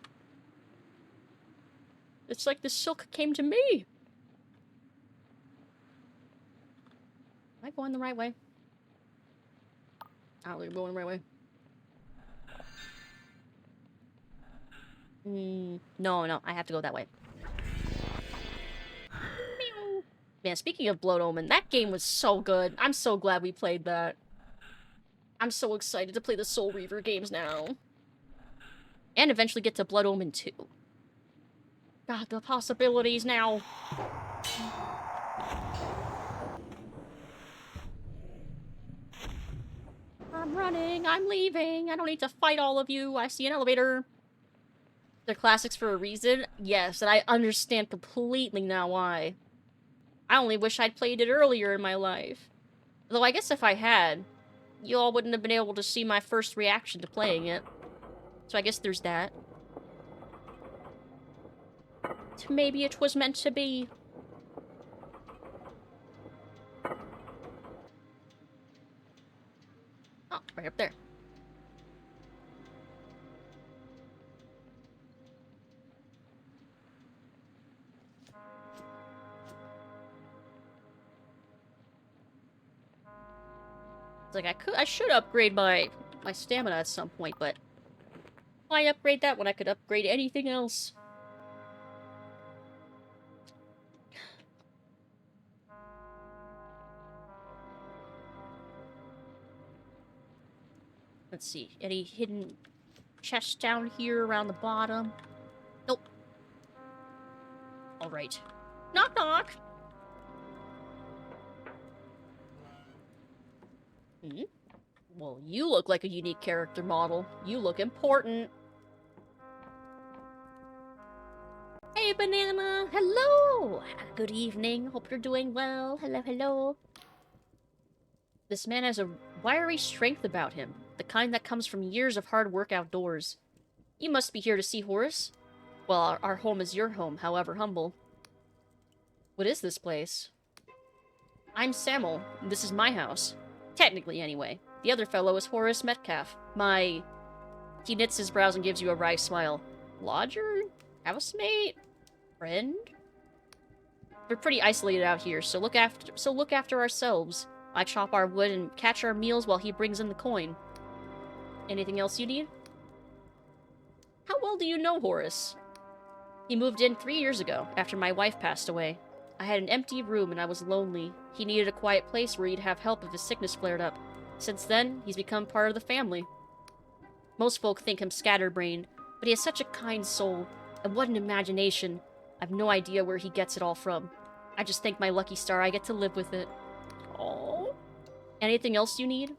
It's like the silk came to me. Am I going the right way? I don't think I'm going the right way. No, I have to go that way. Meow. Man, speaking of Blood Omen, that game was so good. I'm so glad we played that. I'm so excited to play the Soul Reaver games now. And eventually get to Blood Omen 2. God, the possibilities now. I'm running, I'm leaving, I don't need to fight all of you, I see an elevator. They're classics for a reason? Yes, and I understand completely now why. I only wish I'd played it earlier in my life. Though I guess if I had, you all wouldn't have been able to see my first reaction to playing it. So I guess there's that. Maybe it was meant to be. Oh, right up there. It's like I should upgrade my stamina at some point, but why upgrade that when I could upgrade anything else? Let's see. Any hidden chests down here around the bottom? Nope. Alright. Knock knock! Well, you look like a unique character model. You look important. Hey, Banana! Hello! Good evening. Hope you're doing well. Hello. This man has a wiry strength about him. The kind that comes from years of hard work outdoors. You must be here to see Horace? Well, our home is your home, however humble. What is this place? I'm Samuel, and this is my house. Technically, anyway. The other fellow is Horace Metcalf. He knits his brows and gives you a wry smile. Lodger? Housemate? Friend? We're pretty isolated out here, so look after ourselves. I chop our wood and catch our meals while he brings in the coin. Anything else you need? How well do you know Horace? He moved in 3 years ago, after my wife passed away. I had an empty room and I was lonely. He needed a quiet place where he'd have help if his sickness flared up. Since then, he's become part of the family. Most folk think him scatterbrained, but he has such a kind soul, and what an imagination. I've no idea where he gets it all from. I just thank my lucky star I get to live with it. Aww. Anything else you need?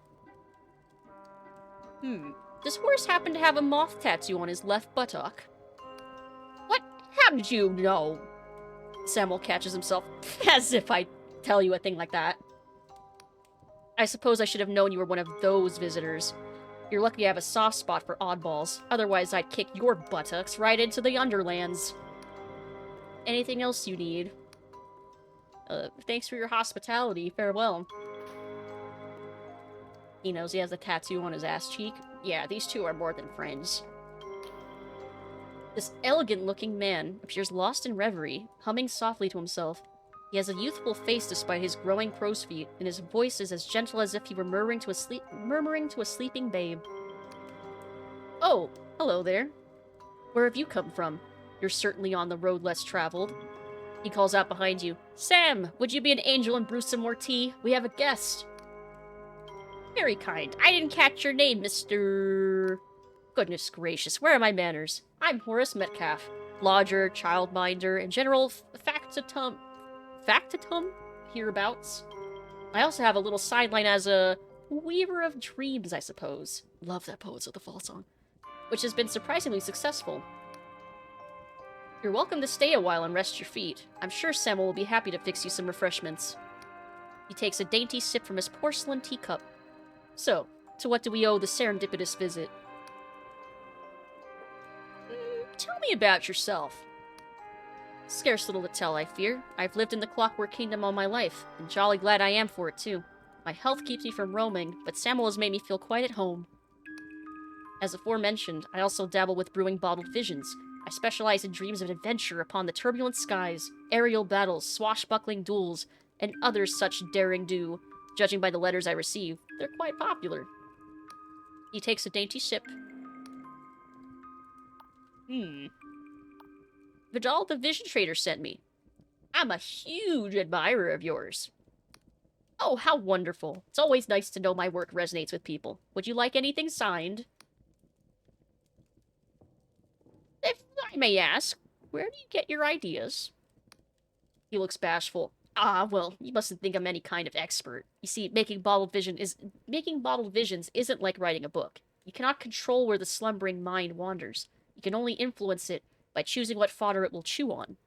Does Horace happen to have a moth tattoo on his left buttock? What? How did you know? Samuel catches himself, as if I tell you a thing like that. I suppose I should have known you were one of those visitors. You're lucky I have a soft spot for oddballs. Otherwise, I'd kick your buttocks right into the Underlands. Anything else you need? Thanks for your hospitality. Farewell. He knows he has a tattoo on his ass cheek. Yeah, these two are more than friends. This elegant-looking man appears lost in reverie, humming softly to himself. He has a youthful face despite his growing crow's feet, and his voice is as gentle as if he were murmuring to a sleeping babe. Oh, hello there. Where have you come from? You're certainly on the road less traveled. He calls out behind you. Sam, would you be an angel and brew some more tea? We have a guest. Very kind. I didn't catch your name, Mr... Goodness gracious, where are my manners? I'm Horace Metcalf, lodger, childminder, and general factotum... Factotum? Hereabouts. I also have a little sideline as a weaver of dreams, I suppose. Love that Poets of the Fall song. Which has been surprisingly successful. You're welcome to stay a while and rest your feet. I'm sure Samuel will be happy to fix you some refreshments. He takes a dainty sip from his porcelain teacup. So, to what do we owe the serendipitous visit? Tell me about yourself. Scarce little to tell, I fear. I've lived in the Clockwork Kingdom all my life, and jolly glad I am for it, too. My health keeps me from roaming, but Samuel has made me feel quite at home. As aforementioned, I also dabble with brewing bottled visions. I specialize in dreams of adventure upon the turbulent skies, aerial battles, swashbuckling duels, and other such daring do. Judging by the letters I receive, they're quite popular. He takes a dainty sip. Vidal the Vision Trader sent me. I'm a huge admirer of yours. Oh, how wonderful. It's always nice to know my work resonates with people. Would you like anything signed? If I may ask, where do you get your ideas? He looks bashful. Ah, well, you mustn't think I'm any kind of expert. You see, making bottled visions isn't like writing a book. You cannot control where the slumbering mind wanders. You can only influence it by choosing what fodder it will chew on.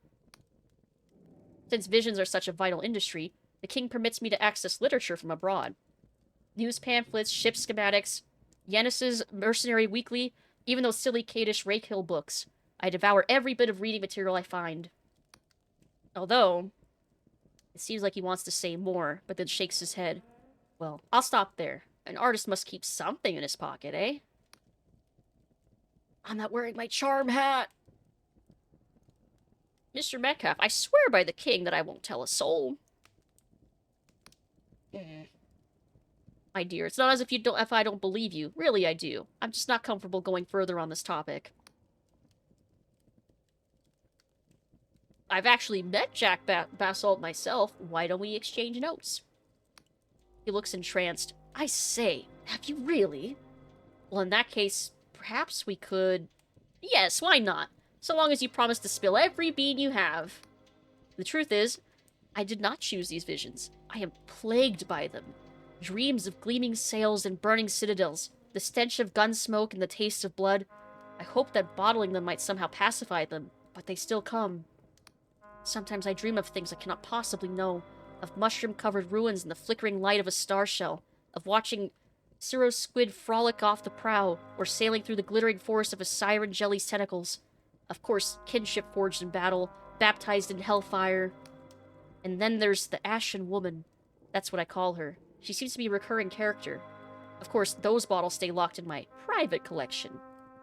Since visions are such a vital industry, the king permits me to access literature from abroad. News pamphlets, ship schematics, Yanis's Mercenary Weekly, even those silly Kadish Rakehill books. I devour every bit of reading material I find. Although, it seems like he wants to say more, but then shakes his head. Well, I'll stop there. An artist must keep something in his pocket, eh? I'm not wearing my charm hat. Mr. Metcalf, I swear by the king that I won't tell a soul. My dear, it's not as if I don't believe you. Really, I do. I'm just not comfortable going further on this topic. I've actually met Jack Basalt myself. Why don't we exchange notes? He looks entranced. I say, have you really? Well, in that case, perhaps we could... Yes, why not? So long as you promise to spill every bean you have. The truth is, I did not choose these visions. I am plagued by them. Dreams of gleaming sails and burning citadels, the stench of gun smoke and the taste of blood. I hope that bottling them might somehow pacify them, but they still come. Sometimes I dream of things I cannot possibly know, of mushroom-covered ruins in the flickering light of a star shell, of watching cirro squid frolic off the prow, or sailing through the glittering forest of a siren jelly's tentacles. Of course, kinship forged in battle, baptized in hellfire. And then there's the Ashen Woman. That's what I call her. She seems to be a recurring character. Of course, those bottles stay locked in my private collection.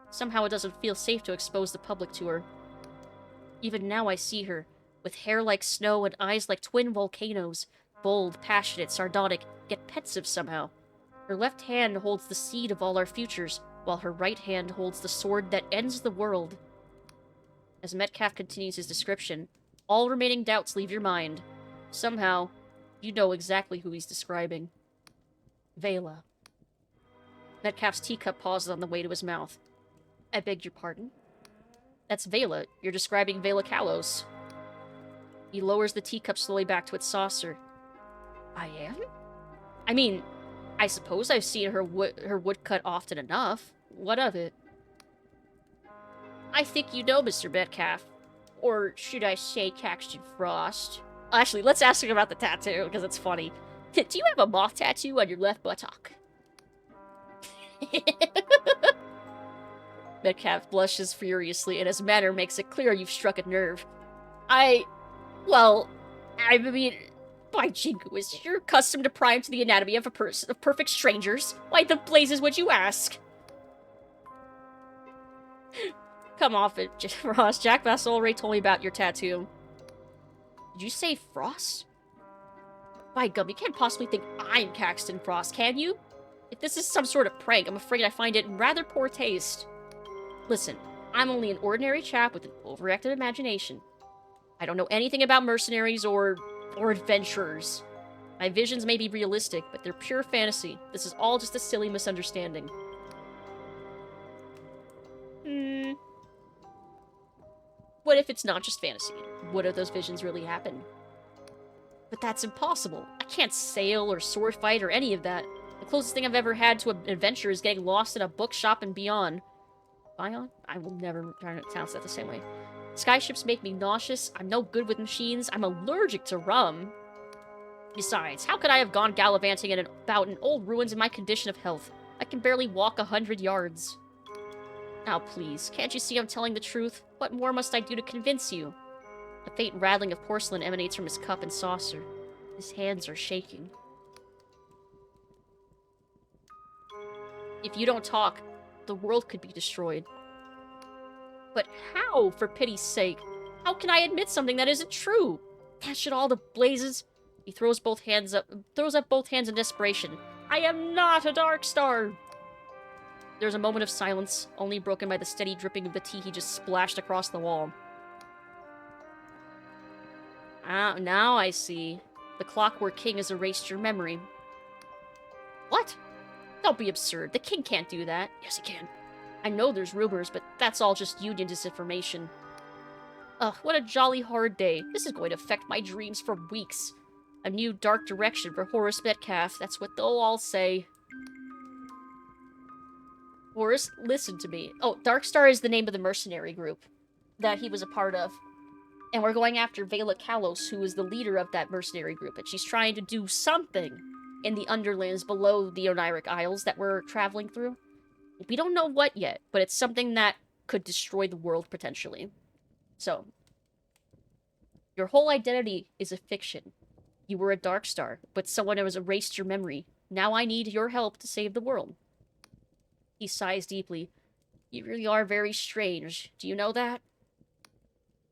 Somehow it doesn't feel safe to expose the public to her. Even now I see her, with hair like snow and eyes like twin volcanoes, bold, passionate, sardonic, yet pensive somehow. Her left hand holds the seed of all our futures, while her right hand holds the sword that ends the world. As Metcalf continues his description, all remaining doubts leave your mind. Somehow, you know exactly who he's describing. Vela. Metcalf's teacup pauses on the way to his mouth. I beg your pardon? That's Vela. You're describing Vela Kalos. He lowers the teacup slowly back to its saucer. I am? I mean, I suppose I've seen her woodcut often enough. What of it? I think you know, Mr. Metcalf. Or should I say Caxton Frost? Actually, let's ask him about the tattoo, because it's funny. Do you have a moth tattoo on your left buttock? Metcalf blushes furiously, and his manner makes it clear you've struck a nerve. Well, I mean, by jingoist, you're accustomed to pry into the anatomy of of perfect strangers. Why the blazes would you ask? Come off it, Frost. Jack Vassal already told me about your tattoo. Did you say Frost? By gum, you can't possibly think I'm Caxton Frost, can you? If this is some sort of prank, I'm afraid I find it in rather poor taste. Listen, I'm only an ordinary chap with an overactive imagination. I don't know anything about mercenaries or adventurers. My visions may be realistic, but they're pure fantasy. This is all just a silly misunderstanding. What if it's not just fantasy? What if those visions really happen? But that's impossible. I can't sail or sword fight or any of that. The closest thing I've ever had to an adventure is getting lost in a bookshop and beyond. Bion? I will never try to pronounce that the same way. Skyships make me nauseous. I'm no good with machines. I'm allergic to rum. Besides, how could I have gone gallivanting about in old ruins in my condition of health? I can barely walk 100 yards. Now, please, can't you see I'm telling the truth? What more must I do to convince you? A faint rattling of porcelain emanates from his cup and saucer. His hands are shaking. If you don't talk, the world could be destroyed. But how, for pity's sake? How can I admit something that isn't true? Dash it all to blazes. He throws up both hands in desperation. I am not a Dark Star! There's a moment of silence, only broken by the steady dripping of the tea he just splashed across the wall. Ah, now I see. The Clockwork King has erased your memory. What? Don't be absurd. The king can't do that. Yes, he can. I know there's rumors, but that's all just Union disinformation. Ugh, what a jolly hard day. This is going to affect my dreams for weeks. A new dark direction for Horace Metcalf. That's what they'll all say. Horace, listen to me. Oh, Darkstar is the name of the mercenary group that he was a part of. And we're going after Vela Kalos, who is the leader of that mercenary group. And she's trying to do something in the Underlands below the Oniric Isles that we're traveling through. We don't know what yet, but it's something that could destroy the world, potentially. So, your whole identity is a fiction. You were a Darkstar, but someone has erased your memory. Now I need your help to save the world. He sighs deeply. You really are very strange. Do you know that?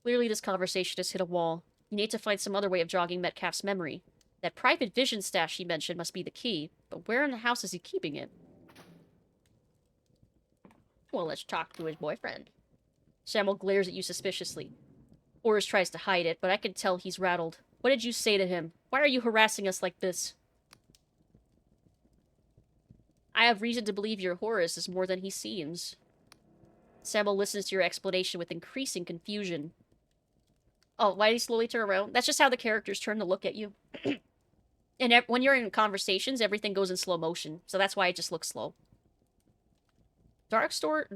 Clearly this conversation has hit a wall. You need to find some other way of jogging Metcalf's memory. That private vision stash he mentioned must be the key, but where in the house is he keeping it? Well, let's talk to his boyfriend. Samuel glares at you suspiciously. Horace tries to hide it, but I can tell he's rattled. What did you say to him? Why are you harassing us like this? I have reason to believe your Horace is more than he seems. Samuel listens to your explanation with increasing confusion. Oh, why did he slowly turn around? That's just how the characters turn to look at you. And when you're in conversations, everything goes in slow motion. So that's why it just looks slow. Dark Stars.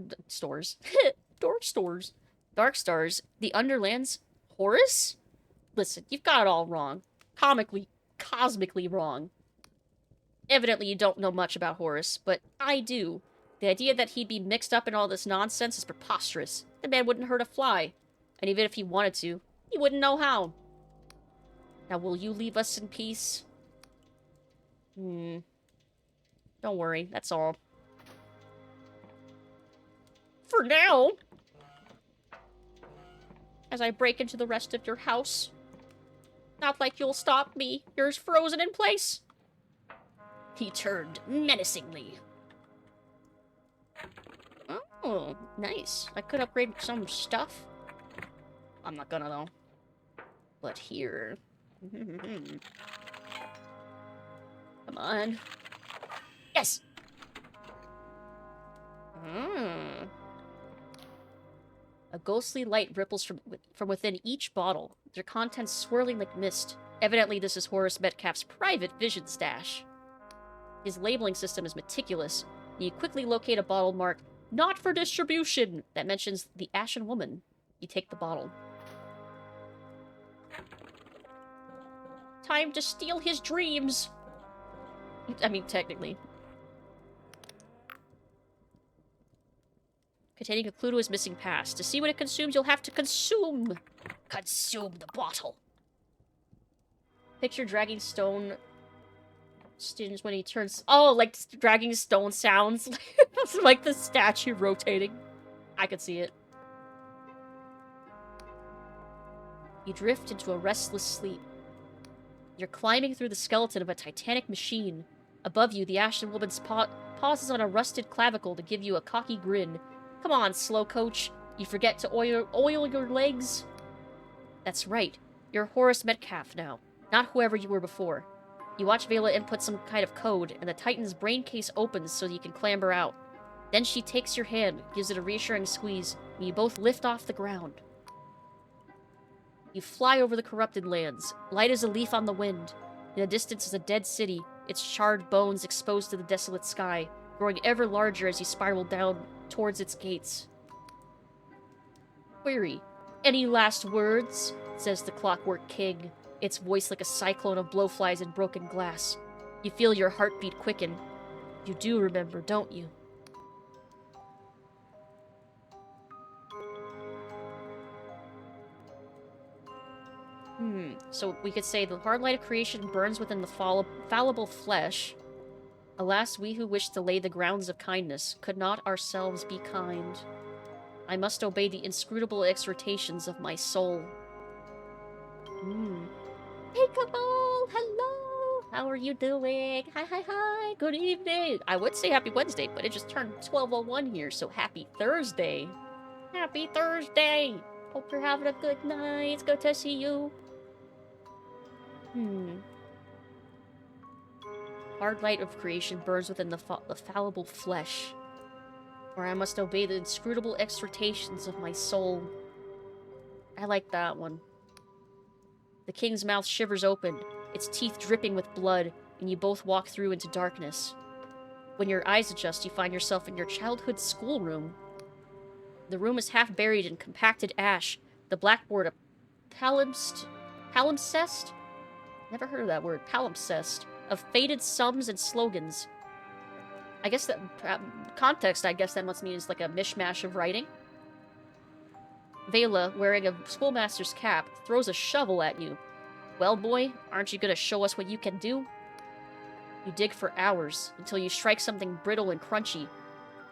The Underlands. Horace? Listen, you've got it all wrong. Cosmically wrong. Evidently you don't know much about Horace, but I do. The idea that he'd be mixed up in all this nonsense is preposterous. The man wouldn't hurt a fly. And even if he wanted to, he wouldn't know how. Now will you leave us in peace? Don't worry, that's all. For now! As I break into the rest of your house. Not like you'll stop me. You're frozen in place. He turned menacingly. Oh, nice. I could upgrade some stuff. I'm not gonna, though. But here... Come on. Yes! A ghostly light ripples from within each bottle, their contents swirling like mist. Evidently, this is Horace Metcalf's private vision stash. His labeling system is meticulous, and you quickly locate a bottle marked, "Not for distribution," that mentions the Ashen Woman. You take the bottle. Time to steal his dreams! I mean, technically. Containing a clue to his missing past. To see what it consumes, you'll have to consume the bottle. Picture dragging stone students when he turns... Oh, like dragging stone sounds. That's like the statue rotating. I could see it. You drift into a restless sleep. You're climbing through the skeleton of a titanic machine. Above you, the Ashen Woman pauses on a rusted clavicle to give you a cocky grin. Come on, slow coach. You forget to oil your legs? That's right. You're Horace Metcalf now, not whoever you were before. You watch Vela input some kind of code, and the Titan's brain case opens so you can clamber out. Then she takes your hand, gives it a reassuring squeeze, and you both lift off the ground. You fly over the corrupted lands, light as a leaf on the wind. In the distance is a dead city, its charred bones exposed to the desolate sky, growing ever larger as you spiral down towards its gates. Query. Any last words? Says the Clockwork King, its voice like a cyclone of blowflies and broken glass. You feel your heartbeat quicken. You do remember, don't you? So we could say the hard light of creation burns within the fallible flesh. Alas, we who wish to lay the grounds of kindness could not ourselves be kind. I must obey the inscrutable exhortations of my soul. Hey, Karl! Hello! How are you doing? Hi. Good evening! I would say happy Wednesday, but it just turned 12:01 here, so happy Thursday. Happy Thursday! Hope you're having a good night. It's good to see you. Hard light of creation burns within the fallible flesh, where I must obey the inscrutable exhortations of my soul. I like that one. The king's mouth shivers open, its teeth dripping with blood, and you both walk through into darkness. When your eyes adjust, you find yourself in your childhood schoolroom. The room is half buried in compacted ash, the blackboard a palimpsest? Never heard of that word. Palimpsest. Of faded sums and slogans. I guess that... context, I guess that must mean it's like a mishmash of writing. Vela, wearing a schoolmaster's cap, throws a shovel at you. Well, boy, aren't you gonna show us what you can do? You dig for hours, until you strike something brittle and crunchy.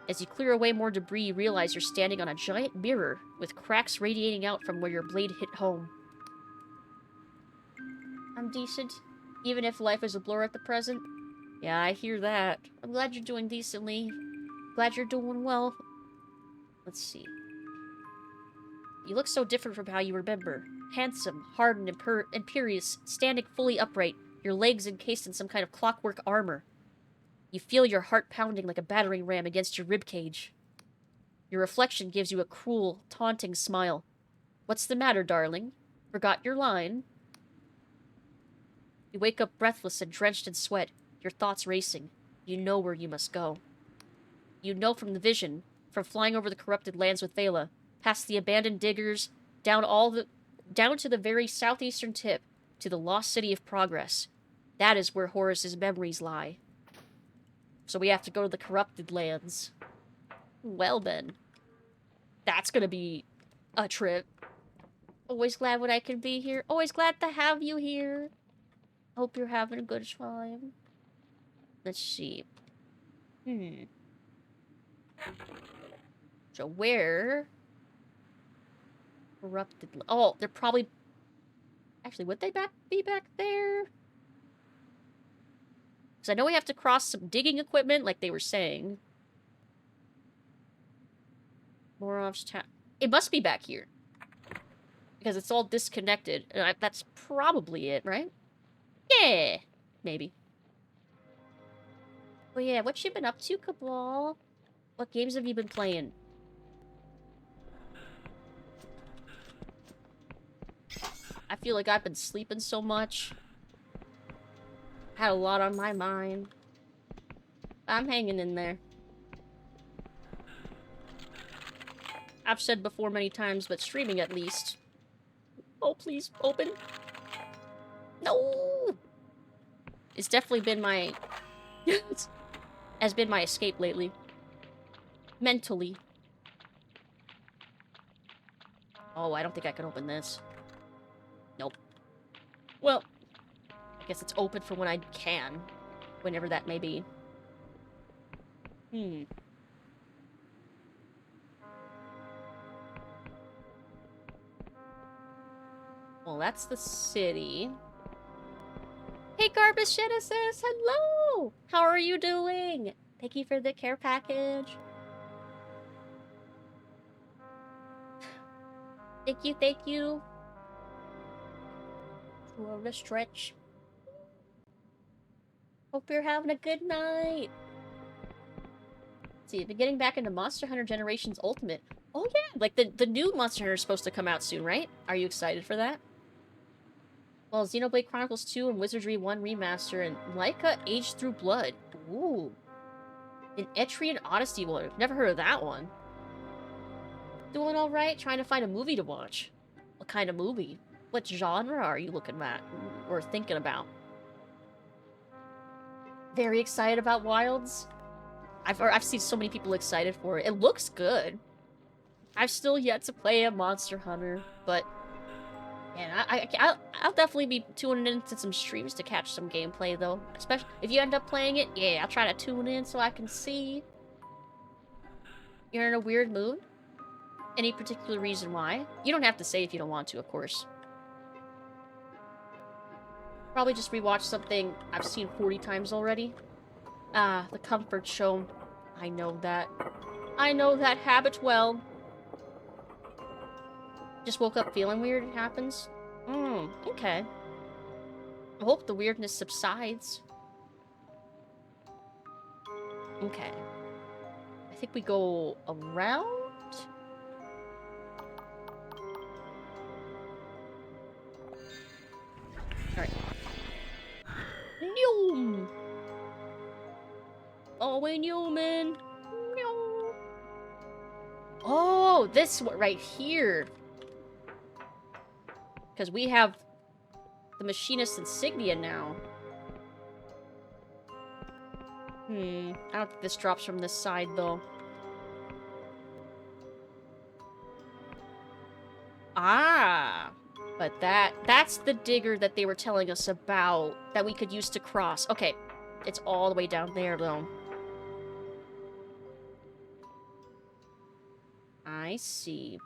As you clear away more debris, you realize you're standing on a giant mirror, with cracks radiating out from where your blade hit home. I'm decent, even if life is a blur at the present. Yeah, I hear that. I'm glad you're doing decently. Glad you're doing well. Let's see. You look so different from how you remember. Handsome, hardened, imperious, standing fully upright, your legs encased in some kind of clockwork armor. You feel your heart pounding like a battering ram against your ribcage. Your reflection gives you a cruel, taunting smile. What's the matter, darling? Forgot your line? You wake up breathless and drenched in sweat, your thoughts racing. You know where you must go. You know from the vision, from flying over the corrupted lands with Vela, past the abandoned diggers, down to the very southeastern tip, to the lost city of Progress. That is where Horace's memories lie. So we have to go to the corrupted lands. Well then. That's gonna be a trip. Always glad when I can be here. Always glad to have you here. Hope you're having a good time. Let's see. So where... Corrupted... Oh, they're probably... Actually, would they be back there? Because I know we have to cross some digging equipment, like they were saying. Morov's town. It must be back here. Because it's all disconnected. And that's probably it, right? Yeah! Maybe. But yeah, what you been up to, Cabal? What games have you been playing? I feel like I've been sleeping so much. Had a lot on my mind. I'm hanging in there. I've said before many times, but streaming at least. Oh, please, open. No! It's definitely been my... has been my escape lately. Mentally. Oh, I don't think I can open this. Nope. Well, I guess it's open for when I can. Whenever that may be. Well, that's the city. Hey, Garbus Genesis! Hello! How are you doing? Thank you for the care package. Thank you, thank you. For the stretch. Hope you're having a good night. Let's see, been getting back into Monster Hunter Generations Ultimate. Oh yeah, like the new Monster Hunter is supposed to come out soon, right? Are you excited for that? Well, Xenoblade Chronicles 2 and Wizardry 1 Remaster and Laika Age Through Blood. Ooh. An Etrian Odyssey one. Never heard of that one. Doing alright, trying to find a movie to watch. What kind of movie? What genre are you looking at or thinking about? Very excited about Wilds. I've seen so many people excited for it. It looks good. I've still yet to play a Monster Hunter, but man, I'll definitely be tuning into some streams to catch some gameplay though. Especially if you end up playing it, yeah, I'll try to tune in so I can see. You're in a weird mood? Any particular reason why? You don't have to say if you don't want to, of course. Probably just rewatch something I've seen 40 times already. Ah, the comfort show. I know that. I know that habit well. Just woke up feeling weird, it happens? Okay. I hope the weirdness subsides. Okay. I think we go around? Alright. Noom! Oh, we Newman! No. Oh, this one right here. Because we have the machinist insignia now. I don't think this drops from this side, though. Ah! But that's the digger that they were telling us about that we could use to cross. Okay. It's all the way down there, though. I see.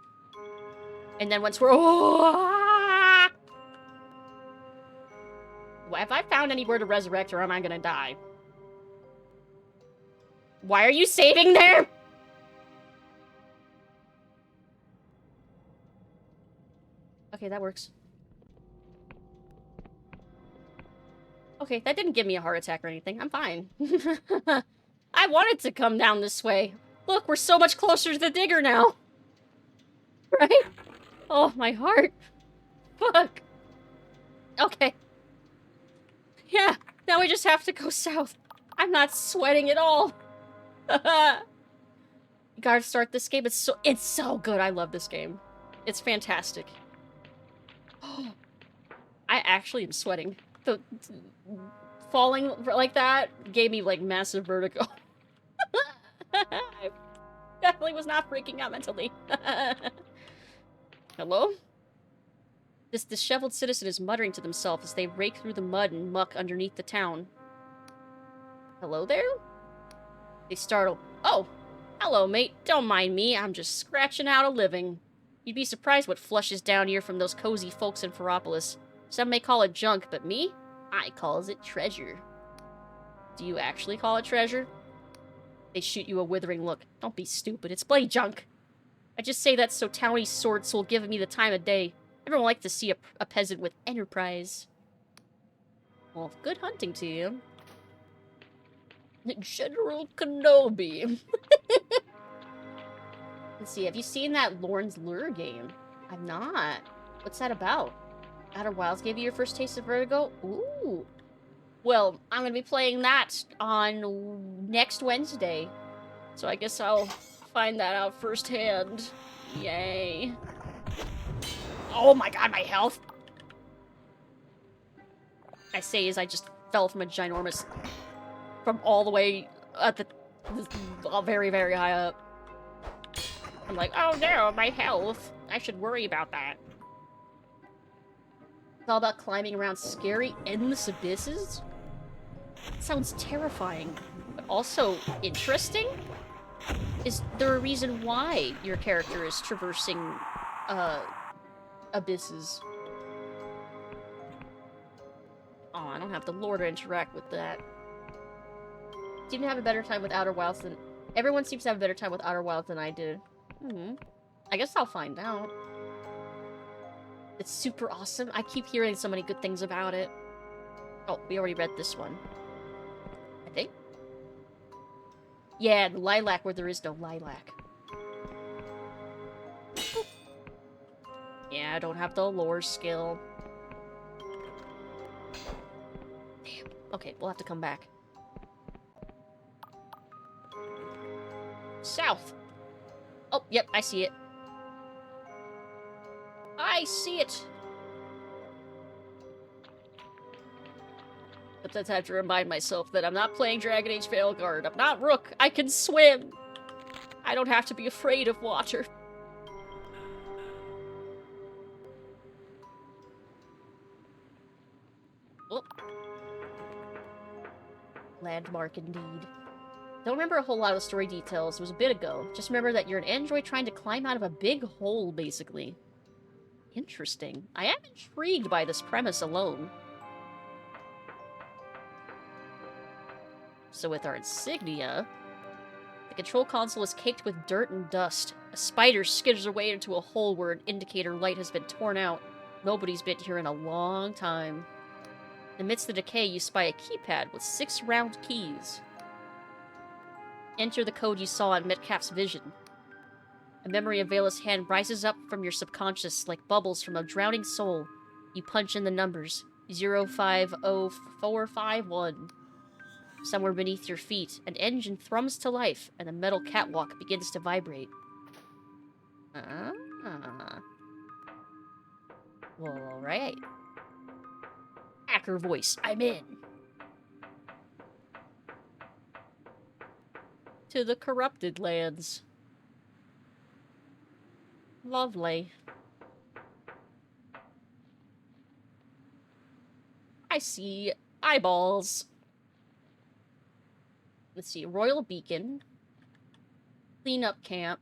And then once we're... Oh! Have I found anywhere to resurrect or am I gonna die? Why are you saving there? Okay, that works. Okay, that didn't give me a heart attack or anything. I'm fine. I wanted to come down this way. Look, we're so much closer to the digger now. Right? Oh, my heart. Fuck. Okay. Yeah, now we just have to go south. I'm not sweating at all. You gotta start this game. It's so good. I love this game. It's fantastic. I actually am sweating. Falling like that gave me, like, massive vertigo. I definitely was not freaking out mentally. Hello? This disheveled citizen is muttering to themselves as they rake through the mud and muck underneath the town. Hello there? They startle. Oh! Hello, mate. Don't mind me. I'm just scratching out a living. You'd be surprised what flushes down here from those cozy folks in Ferropolis. Some may call it junk, but me? I calls it treasure. Do you actually call it treasure? They shoot you a withering look. Don't be stupid. It's bloody junk. I just say that so towny swords will give me the time of day. Everyone likes to see a peasant with enterprise. Well, good hunting to you. General Kenobi. Let's see, have you seen that Lorne's Lure game? I've not. What's that about? Outer Wilds gave you your first taste of vertigo? Ooh. Well, I'm gonna be playing that on next Wednesday. So I guess I'll find that out firsthand. Yay. Oh my god, my health! I say as I just fell from a ginormous... From all the way at the... very, very high up. I'm like, oh no, my health. I should worry about that. It's all about climbing around scary, endless abysses? Sounds terrifying, but also interesting? Is there a reason why your character is traversing, abysses? Oh, I don't have the lore to interact with that. Seem to have a better time with Outer Wilds than... Everyone seems to have a better time with Outer Wilds than I did. I guess I'll find out. It's super awesome. I keep hearing so many good things about it. Oh, we already read this one. I think? Yeah, the lilac where there is no lilac. Yeah, I don't have the lore skill. Damn. Okay, we'll have to come back. South. Oh, yep, I see it. I see it! But I have to remind myself that I'm not playing Dragon Age Veilguard. I'm not Rook. I can swim. I don't have to be afraid of water. Oh. Landmark indeed. Don't remember a whole lot of story details. It was a bit ago. Just remember that you're an android trying to climb out of a big hole, basically. Interesting. I am intrigued by this premise alone. So with our insignia, the control console is caked with dirt and dust. A spider skitters away into a hole where an indicator light has been torn out. Nobody's been here in a long time. Amidst the decay, you spy a keypad with 6 round keys. Enter the code you saw in Metcalf's vision. A memory of Vela's hand rises up from your subconscious like bubbles from a drowning soul. You punch in the numbers. 050451. Somewhere beneath your feet, an engine thrums to life, and the metal catwalk begins to vibrate. Ah. Well, alright. Hacker voice, I'm in. To the corrupted lands. Lovely. I see eyeballs. Let's see. Royal Beacon. Cleanup Camp.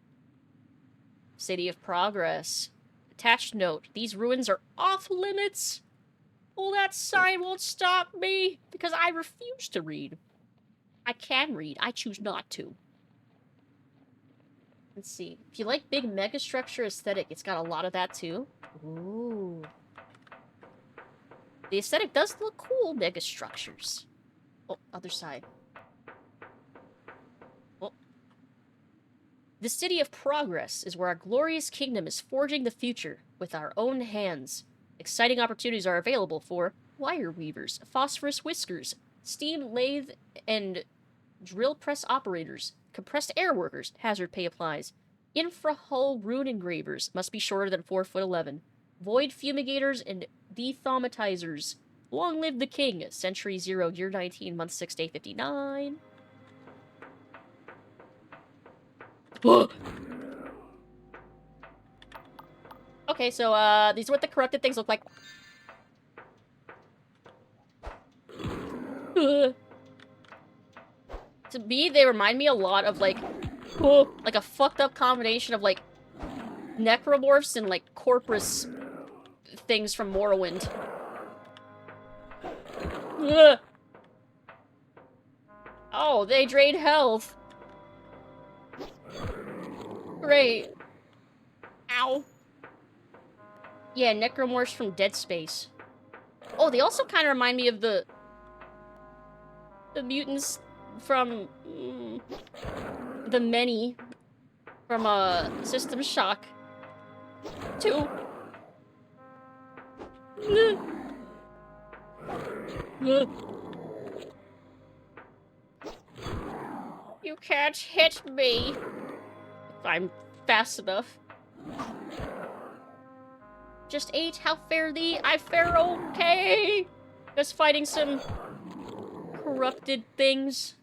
City of Progress. Attached note. These ruins are off limits. Well, that sign won't stop me because I refuse to read. I can read. I choose not to. Let's see. If you like big megastructure aesthetic, it's got a lot of that too. Ooh. The aesthetic does look cool, megastructures. Oh, other side. Oh. The City of Progress is where our glorious kingdom is forging the future with our own hands. Exciting opportunities are available for wire weavers, phosphorus whiskers, steam lathe and drill press operators, compressed air workers, hazard pay applies. Infrahull rune engravers must be shorter than 4'11". Void fumigators and dethaumatizers. Long live the king. Century 0, year 19, month 6, day 59. Okay, so, these are what the corrupted things look like. To me, they remind me a lot of, like a fucked up combination of, like, necromorphs and, like, corpus things from Morrowind. Oh, they drain health. Great. Ow. Yeah, necromorphs from Dead Space. Oh, they also kind of remind me of the mutants from the many from System Shock 2. You can't hit me if I'm fast enough. Just ate, how fare thee? I fare okay. Just fighting some corrupted things.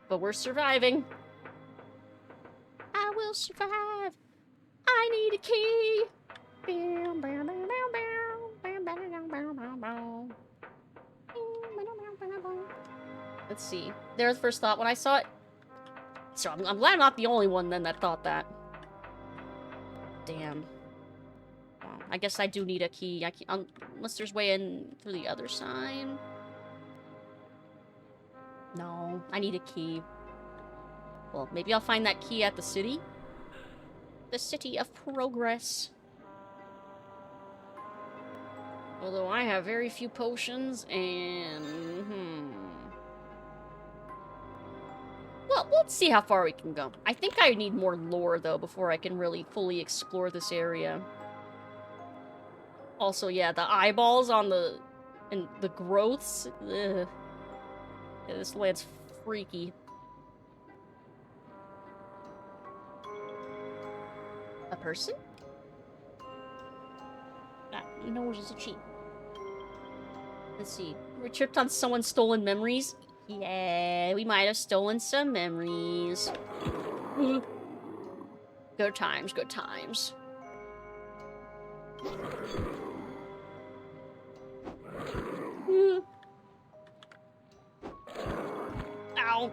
But we're surviving. I will survive. I need a key. Let's see. There's the first thought when I saw it. So I'm glad I'm not the only one then that thought that. Damn. Well, I guess I do need a key. I can't, unless there's way in through the other side. No, I need a key. Well, maybe I'll find that key at the city. The City of Progress. Although I have very few potions and... Well, let's see how far we can go. I think I need more lore, though, before I can really fully explore this area. Also, yeah, the eyeballs on the... and the growths... Ugh. Yeah, this land's freaky. A person? You know, it's a cheat. Let's see. We tripped on someone's stolen memories? Yeah, we might have stolen some memories. Good times, good times. Ow.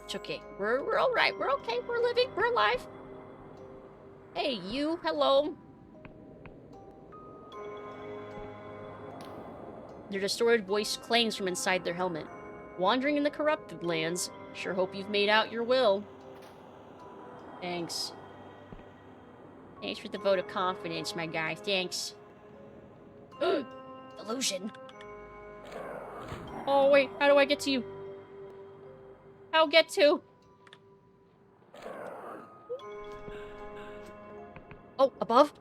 It's okay. We're alright. We're okay. We're living. We're alive. Hey, you. Hello. Their distorted voice clangs from inside their helmet. Wandering in the corrupted lands. Sure hope you've made out your will. Thanks. Thanks for the vote of confidence, my guy. Thanks. Delusion. Oh, wait. How do I get to you? How get to? Oh, above?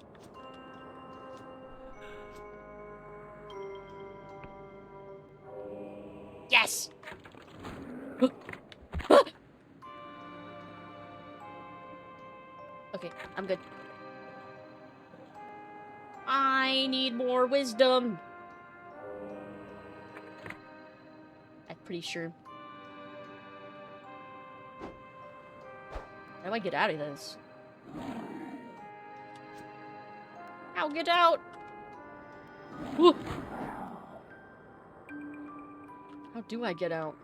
Yes! Okay, I'm good. I need more wisdom. I'm pretty sure. How do I get out of this? How get out? Woo. How do I get out?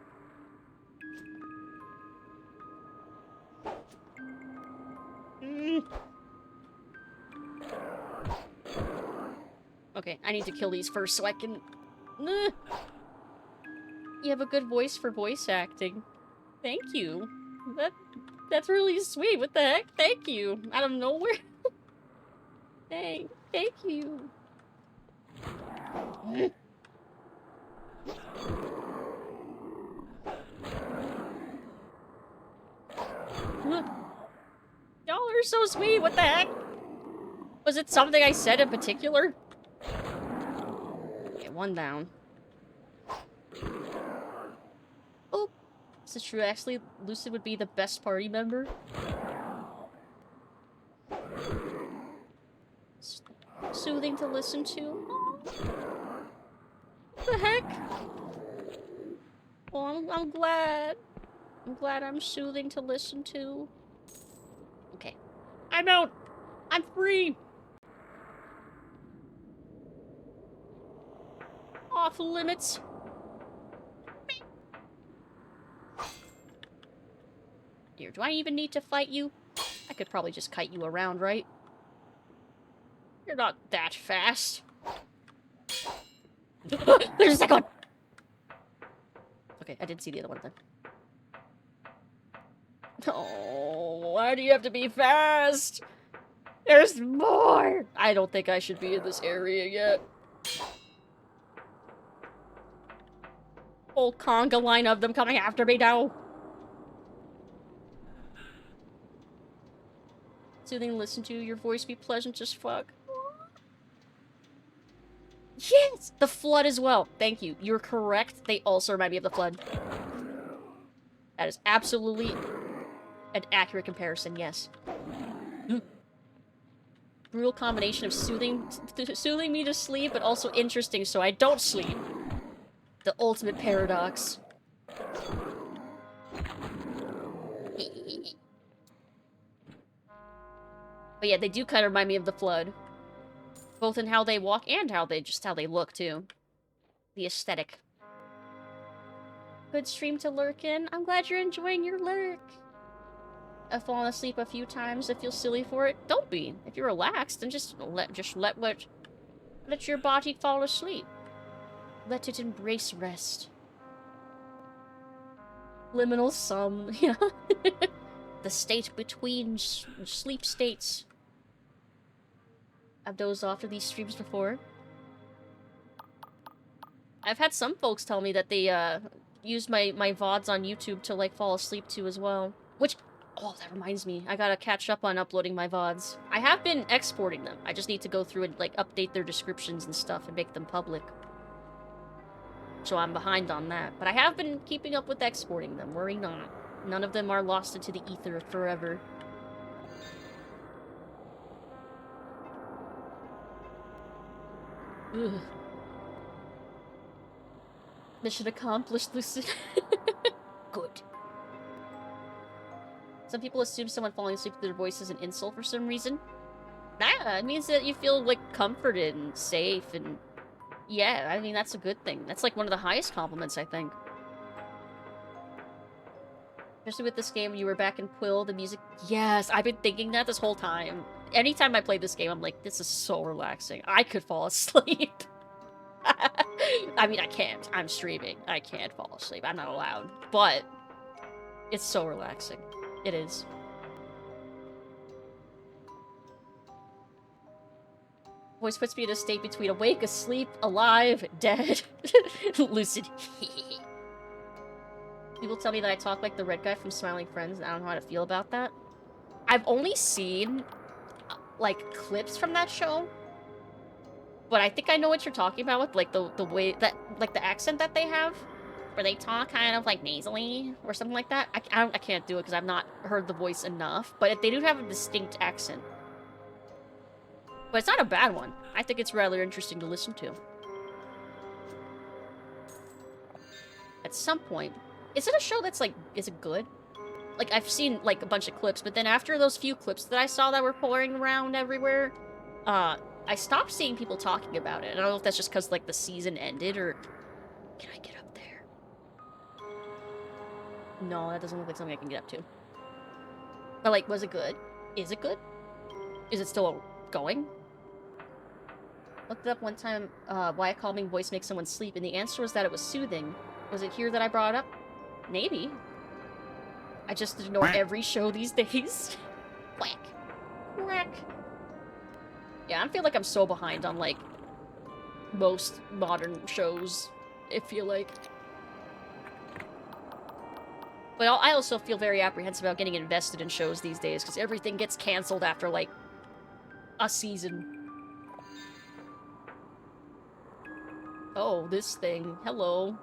Okay, I need to kill these first so I can... You have a good voice for voice acting. Thank you. That's really sweet. What the heck? Thank you. Out of nowhere. Thank you. Y'all are so sweet. What the heck? Was it something I said in particular? Okay, one down. Oh, is it true? Actually, Lucid would be the best party member. Soothing to listen to. What the heck? Well, I'm glad. I'm glad I'm soothing to listen to. Okay. I'm out! I'm free! Off limits. Here, do I even need to fight you? I could probably just kite you around, right? You're not that fast. There's a second one! Okay, I didn't see the other one then. Oh, why do you have to be fast? There's more! I don't think I should be in this area yet. Whole conga line of them coming after me now. Soothing to listen to, your voice be pleasant as fuck. Yes! The flood as well. Thank you. You're correct. They also remind me of the flood. That is absolutely an accurate comparison, yes. Brutal combination of soothing me to sleep, but also interesting so I don't sleep. The ultimate paradox. But yeah, they do kind of remind me of the flood. Both in how they walk and how they look, too. The aesthetic. Good stream to lurk in. I'm glad you're enjoying your lurk. I've fallen asleep a few times. I feel silly for it. Don't be. If you're relaxed, then just let your body fall asleep. Let it embrace rest. Liminal sum. Yeah. The state between sleep states. I've dozed off to these streams before. I've had some folks tell me that they use my VODs on YouTube to like fall asleep to as well. Which, oh, that reminds me, I gotta catch up on uploading my VODs. I have been exporting them. I just need to go through and like update their descriptions and stuff and make them public. So I'm behind on that. But I have been keeping up with exporting them. Worry not. None of them are lost into the ether forever. Ugh. Mission accomplished, Lucid. Good. Some people assume someone falling asleep to their voice is an insult for some reason. Nah, it means that you feel, like, comforted and safe and... Yeah, I mean, that's a good thing. That's, like, one of the highest compliments, I think. Especially with this game when you were back in Quill, the music... Yes, I've been thinking that this whole time. Anytime I play this game, I'm like, this is so relaxing. I could fall asleep. I mean, I can't. I'm streaming. I can't fall asleep. I'm not allowed. But it's so relaxing. It is. Voice puts me in a state between awake, asleep, alive, dead, lucid. People tell me that I talk like the red guy from Smiling Friends, and I don't know how to feel about that. I've only seen, like, clips from that show. But I think I know what you're talking about with, like, the way that, like, the accent that they have. Where they talk kind of, like, nasally or something like that. I can't do it because I've not heard the voice enough. But they do have a distinct accent. But it's not a bad one. I think it's rather interesting to listen to. At some point. Is it a show that's, like, is it good? Like, I've seen, like, a bunch of clips. But then after those few clips that I saw that were pouring around everywhere, I stopped seeing people talking about it. I don't know if that's just because, like, the season ended, or... Can I get up there? No, that doesn't look like something I can get up to. But, like, was it good? Is it good? Is it still going? Looked it up one time, why a calming voice makes someone sleep, and the answer was that it was soothing. Was it here that I brought it up? Maybe. I just ignore every show these days. Quack. Quack. Yeah, I feel like I'm so behind on, like, most modern shows, I feel like. But I also feel very apprehensive about getting invested in shows these days, because everything gets canceled after, like, a season. Oh, this thing. Hello.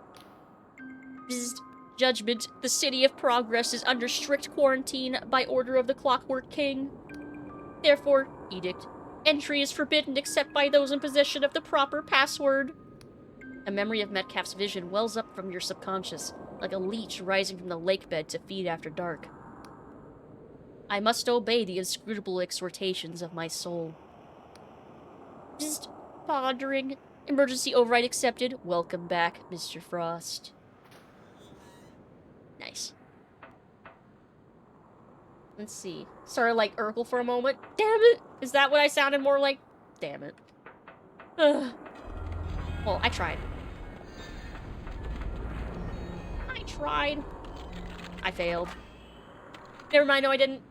Bzzzt. Judgment. The City of Progress is under strict quarantine by order of the Clockwork King. Therefore, edict. Entry is forbidden except by those in possession of the proper password. A memory of Metcalf's vision wells up from your subconscious, like a leech rising from the lake bed to feed after dark. I must obey the inscrutable exhortations of my soul. Just pondering. Emergency override accepted. Welcome back, Mr. Frost. Nice. Let's see. Started like Urkel for a moment. Damn it! Is that what I sounded more like? Damn it. Ugh. Well, I tried. I tried. I failed. Never mind, no I didn't.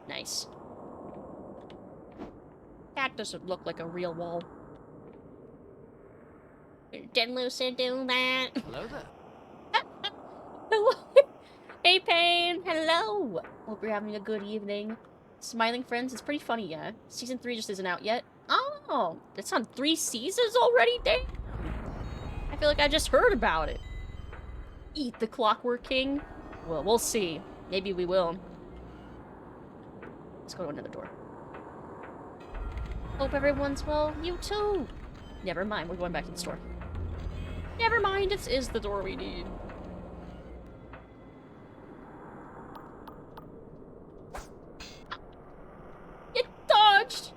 Nice. That doesn't look like a real wall. Didn't Lucid do that? Hello there. Hello. Hey, Pain. Hello. Hope you're having a good evening. Smiling Friends. It's pretty funny, yeah. Season 3 just isn't out yet. Oh, it's on 3 seasons already? Damn. I feel like I just heard about it. Eat the Clockwork King? Well, we'll see. Maybe we will. Let's go to another door. Hope everyone's well. You too. Never mind. We're going back to the store. Never mind. This is the door we need. It dodged!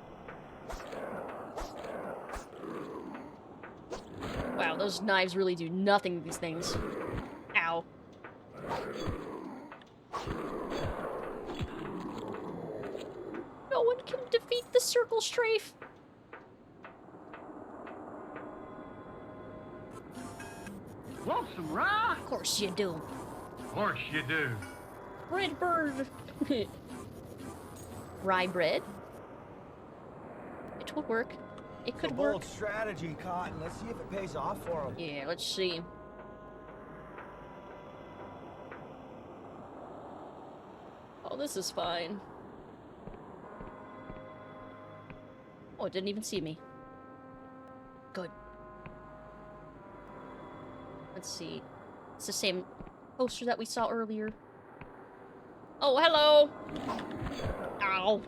Wow, those knives really do nothing to these things. Ow. No one can defeat the circle strafe. Want some rye? Of course you do. Of course you do. Red bird. rye bread. It would work. It could It's a work. bold strategy, Cotton. Let's see if it pays off for him. Yeah, let's see. Oh, this is fine. Oh, it didn't even see me. Good. Let's see. It's the same poster that we saw earlier. Oh, hello! Ow.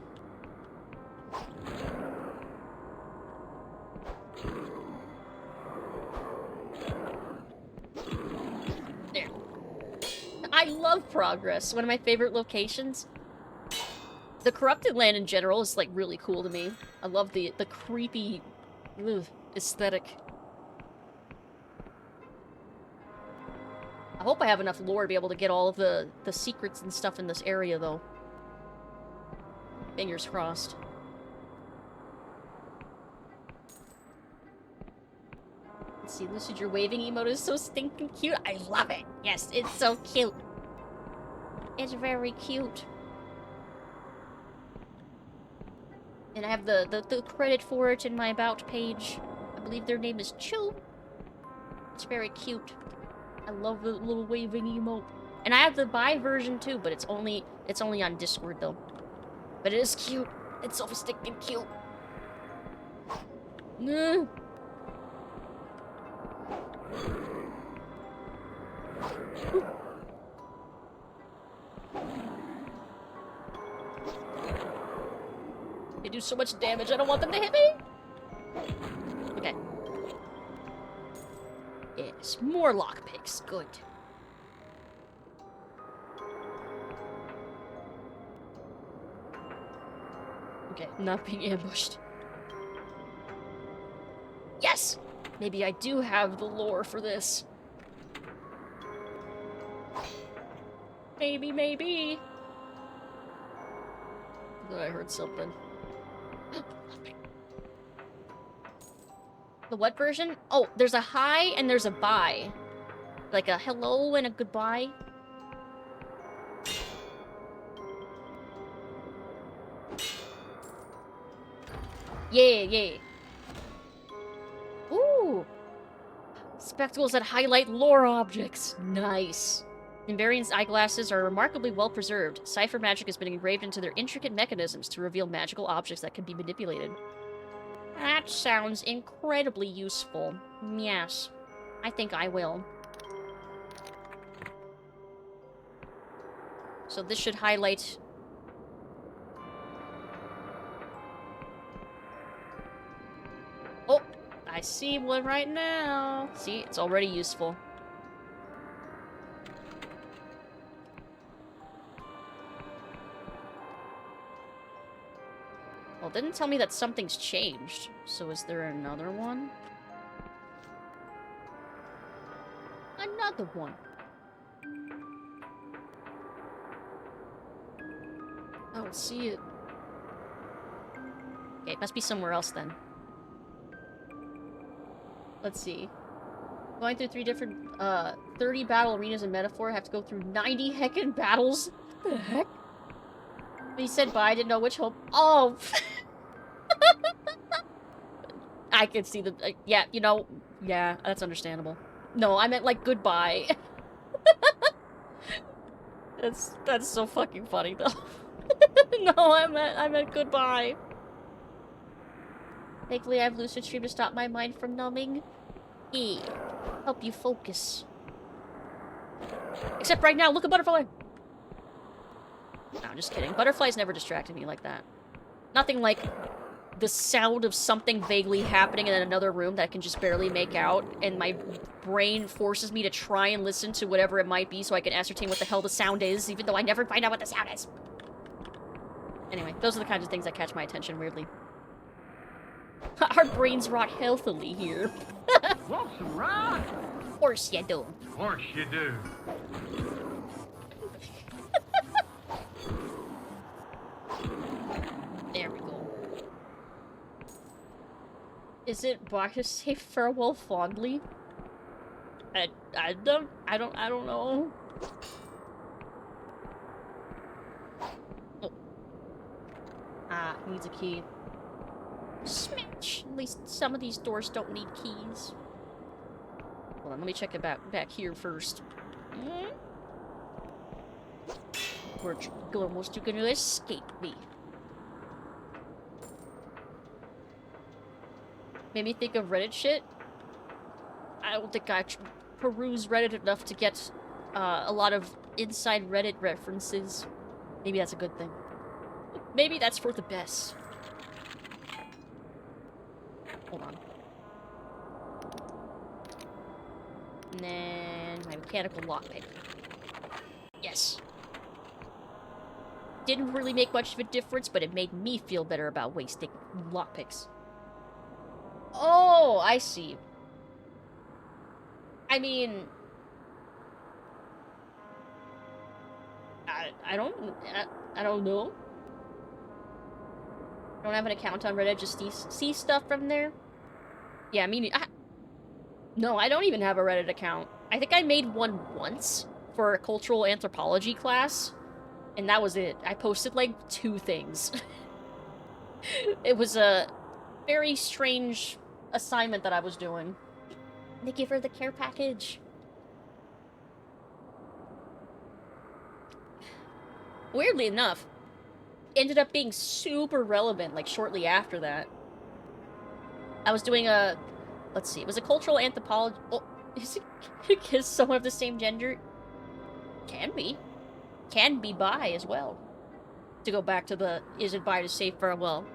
There. I love Progress. One of my favorite locations. The Corrupted Land in general is, like, really cool to me. I love the creepy aesthetic. I hope I have enough lore to be able to get all of the secrets and stuff in this area, though. Fingers crossed. Let's see, Lucid, your waving emote is so stinking cute. I love it. Yes, it's so cute. It's very cute. And I have the credit for it in my About page. I believe their name is Chew. It's very cute. I love the little waving emote. And I have the buy version too, but it's only on Discord though. But it is cute. It's so stinking cute. No. They do so much damage, I don't want them to hit me! Okay. Yes, more lockpicks. Good. Okay, not being ambushed. Yes! Maybe I do have the lore for this. Maybe, maybe. I thought I heard something. The what version? Oh, there's a hi and there's a bye. Like a hello and a goodbye. Yeah, yeah. Ooh! Spectacles that highlight lore objects. Nice. Invariant's eyeglasses are remarkably well preserved. Cipher magic has been engraved into their intricate mechanisms to reveal magical objects that can be manipulated. That sounds incredibly useful. Yes. I think I will. So this should highlight... Oh! I see one right now. See? It's already useful. Well, it didn't tell me that something's changed. So is there another one? Another one. I don't see it. Okay, it must be somewhere else then. Let's see. Going through 3 different, 30 battle arenas in Metaphor. I have to go through 90 heckin' battles. What the heck? He said bye, I didn't know which home. Oh! I can see the... yeah, you know... Yeah, that's understandable. No, I meant, like, goodbye. That's so fucking funny, though. No, I meant goodbye. Thankfully, I have Lucid Stream to stop my mind from numbing. Help you focus. Except right now, look at Butterfly! No, I'm just kidding. Butterflies never distracted me like that. Nothing like the sound of something vaguely happening in another room that I can just barely make out, and my brain forces me to try and listen to whatever it might be so I can ascertain what the hell the sound is, even though I never find out what the sound is. Anyway, those are the kinds of things that catch my attention weirdly. Our brains rot healthily here. Want some rye? Of course you do. Of course you do. There we go. Is it bar to say farewell fondly? I don't know. Oh. needs a key. Smash! At least some of these doors don't need keys. Hold on, let me check it back here first. We're almost gonna escape me. Made me think of Reddit shit. I don't think I peruse Reddit enough to get a lot of inside Reddit references. Maybe that's a good thing. Maybe that's for the best. Hold on. And then my mechanical lockpick. Yes. Didn't really make much of a difference, but it made me feel better about wasting lockpicks. Oh, I see. I mean, I don't know. I don't have an account on Reddit, just see stuff from there. Yeah, I mean, no, I don't even have a Reddit account. I think I made one once for a cultural anthropology class, and that was it. I posted like 2 things. It was a very strange assignment that I was doing. Thank you for the care package. Weirdly enough, ended up being super relevant, like, shortly after that. I was doing a... Let's see, it was a cultural anthropology... Oh, is it someone of the same gender? Can be. Can be bi as well. To go back to the, is it bi to say farewell?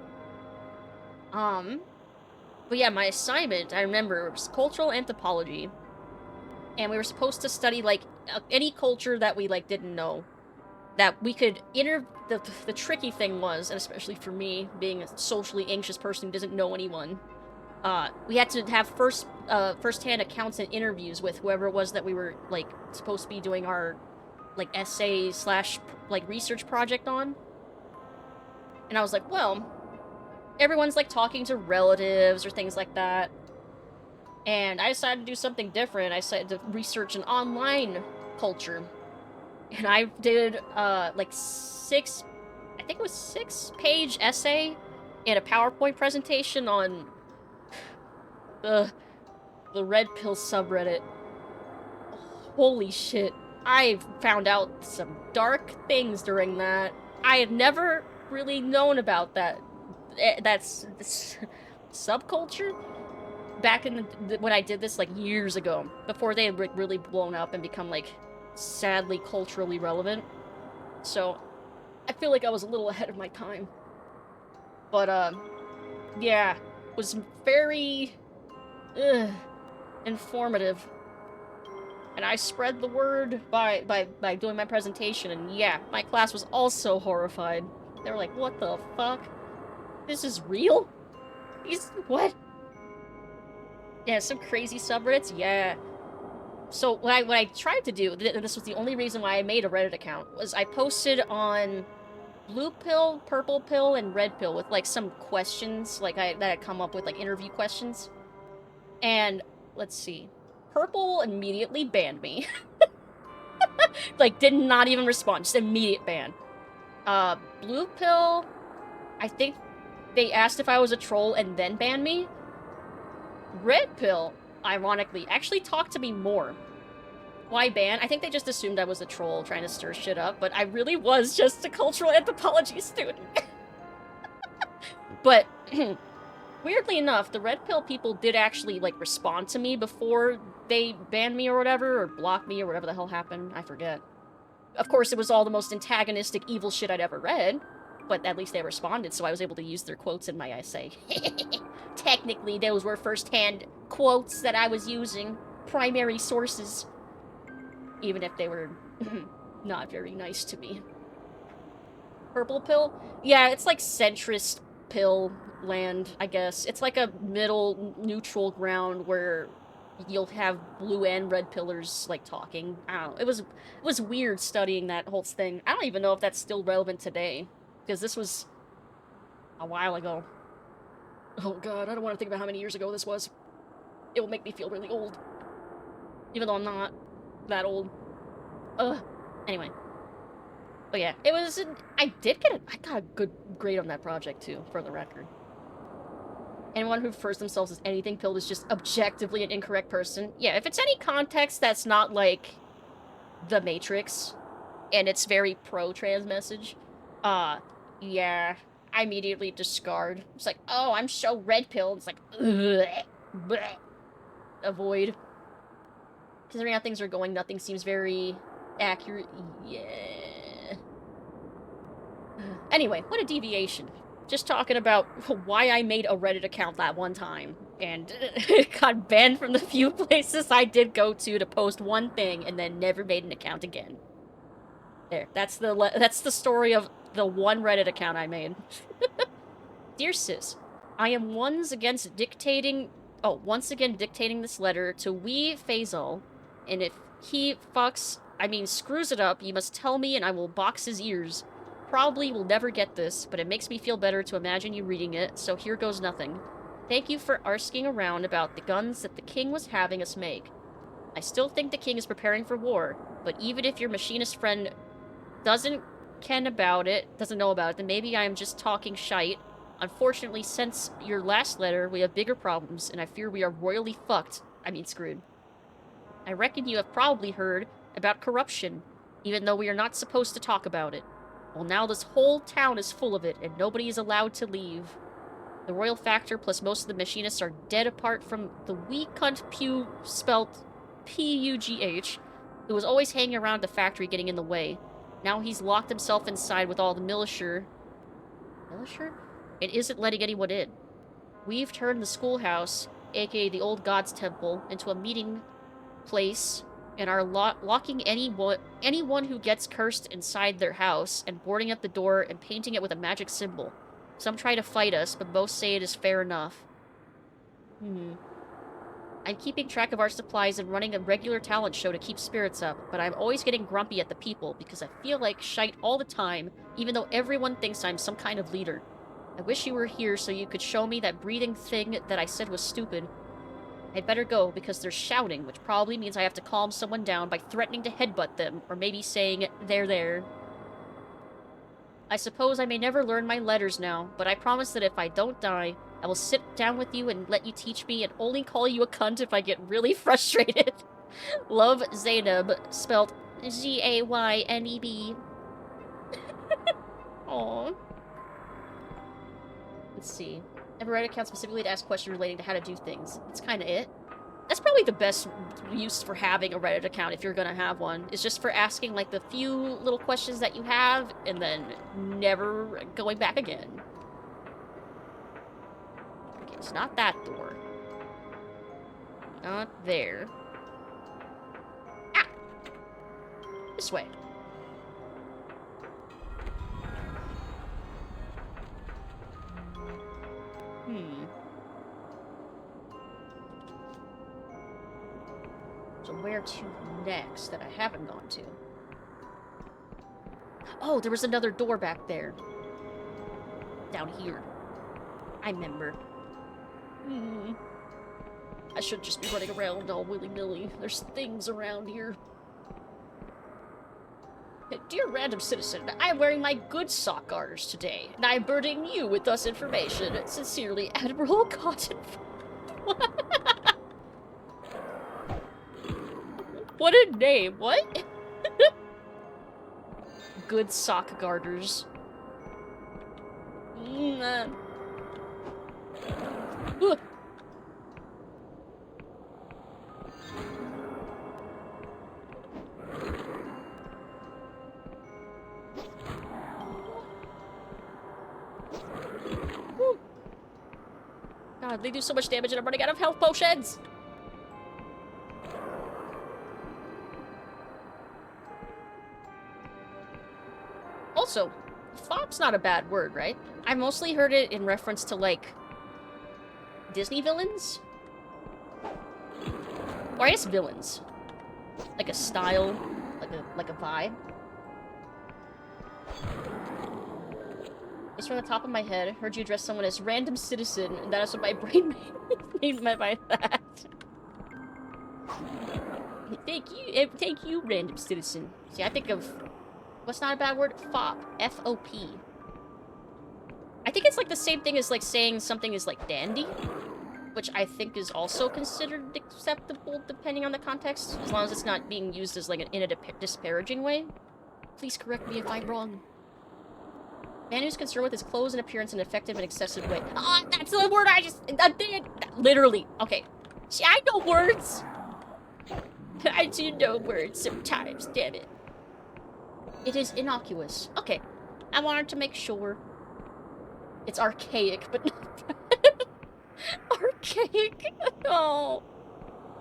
But yeah, my assignment, I remember, it was cultural anthropology. And we were supposed to study, like, any culture that we, like, didn't know. That we could the tricky thing was, and especially for me, being a socially anxious person who doesn't know anyone, we had to have first-hand accounts and interviews with whoever it was that we were, like, supposed to be doing our, like, essay / like, research project on. And I was like, well, everyone's, like, talking to relatives or things like that. And I decided to do something different. I decided to research an online culture. And I did, like, I think it was 6-page essay and a PowerPoint presentation on the Red Pill subreddit. Holy shit. I found out some dark things during that. I had never really known about that's subculture back in when I did this, like, years ago, before they had really blown up and become, like, sadly culturally relevant. So I feel like I was a little ahead of my time. But yeah, was very informative. And I spread the word by doing my presentation, and yeah, my class was also horrified. They were like, what the fuck? This is real? What? Yeah, some crazy subreddits? Yeah. So what I tried to do, this was the only reason why I made a Reddit account, was I posted on Blue Pill, Purple Pill, and Red Pill with, like, some questions, like, that had come up with, like, interview questions. And, let's see. Purple immediately banned me. Like, did not even respond, just immediate ban. Blue Pill, I think they asked if I was a troll and then banned me. Red Pill, ironically, actually talked to me more. Why ban? I think they just assumed I was a troll trying to stir shit up, but I really was just a cultural anthropology student. But, weirdly enough, the Red Pill people did actually, like, respond to me before they banned me or whatever, or blocked me or whatever the hell happened. I forget. Of course, it was all the most antagonistic, evil shit I'd ever read, but at least they responded, so I was able to use their quotes in my essay. Technically, those were first-hand quotes that I was using. Primary sources. Even if they were not very nice to me. Purple Pill? Yeah, it's like centrist pill land, I guess. It's like a middle, neutral ground where you'll have blue and red pillars, like, talking. I don't know. It was weird studying that whole thing. I don't even know if that's still relevant today, because this was a while ago. Oh god, I don't want to think about how many years ago this was. It will make me feel really old. Even though I'm not that old. Ugh. Anyway. But yeah, it was. I got a good grade on that project too, for the record. Anyone who refers themselves as anything pilled is just objectively an incorrect person. Yeah, if it's any context that's not like The Matrix, and it's very pro-trans message, yeah, I immediately discard. It's like, oh, I'm so red pilled. It's like, ugh, bleh. Avoid. Considering how things are going, nothing seems very accurate. Yeah. Anyway, what a deviation. Just talking about why I made a Reddit account that one time, and got banned from the few places I did go to post one thing, and then never made an account again. There, that's the story of the one Reddit account I made. Dear sis, I am once again dictating this letter to wee Faisal, and if he screws it up, you must tell me and I will box his ears. Probably will never get this, but it makes me feel better to imagine you reading it, so here goes nothing. Thank you for asking around about the guns that the king was having us make. I still think the king is preparing for war, but even if your machinist friend doesn't know about it, then maybe I am just talking shite. Unfortunately, since your last letter, we have bigger problems, and I fear we are royally screwed. I reckon you have probably heard about corruption, even though we are not supposed to talk about it. Well, now this whole town is full of it, and nobody is allowed to leave. The royal factor plus most of the machinists are dead apart from the wee cunt Pew, spelt P-U-G-H, who was always hanging around the factory getting in the way. Now he's locked himself inside with all the militia. Militia? It isn't letting anyone in. We've turned the schoolhouse, aka the old god's temple, into a meeting place, and are locking anyone who gets cursed inside their house, and boarding up the door and painting it with a magic symbol. Some try to fight us, but most say it is fair enough. I'm keeping track of our supplies and running a regular talent show to keep spirits up, but I'm always getting grumpy at the people because I feel like shite all the time, even though everyone thinks I'm some kind of leader. I wish you were here so you could show me that breathing thing that I said was stupid. I'd better go because they're shouting, which probably means I have to calm someone down by threatening to headbutt them, or maybe saying, there. I suppose I may never learn my letters now, but I promise that if I don't die, I will sit down with you and let you teach me and only call you a cunt if I get really frustrated. Love, Zaynab, spelled Z-A-Y-N-E-B. Aww. Let's see. Never read account specifically to ask questions relating to how to do things. That's kind of it. That's probably the best use for having a Reddit account if you're gonna have one. Is just for asking like the few little questions that you have and then never going back again. Okay, it's not that door. Not there. Ah! This way. So where to next that I haven't gone to? Oh, there was another door back there. Down here. I remember. I should just be running around all willy-nilly. There's things around here. Dear random citizen, I am wearing my good sock garters today, and I am burdening you with thus information. Sincerely, Admiral Cotton. What a name, what? Good sock garters. God, they do so much damage and I'm running out of health potions! Also, fop's not a bad word, right? I mostly heard it in reference to, like, Disney villains? Or I guess villains. Like a style, like a vibe. It's from the top of my head. Heard you address someone as random citizen, and that is what my brain made by that. Thank you, random citizen. See, I think of What's not a bad word? Fop. F-O-P. I think it's like the same thing as like saying something is like dandy, which I think is also considered acceptable depending on the context, as long as it's not being used as like in a disparaging way. Please correct me if I'm wrong. Man who's concerned with his clothes and appearance in an effective and excessive way. Ah, that's the word I did. Literally. Okay. See, I know words. I do know words sometimes, damn it. It is innocuous. Okay. I wanted to make sure. It's archaic, but not archaic. Oh.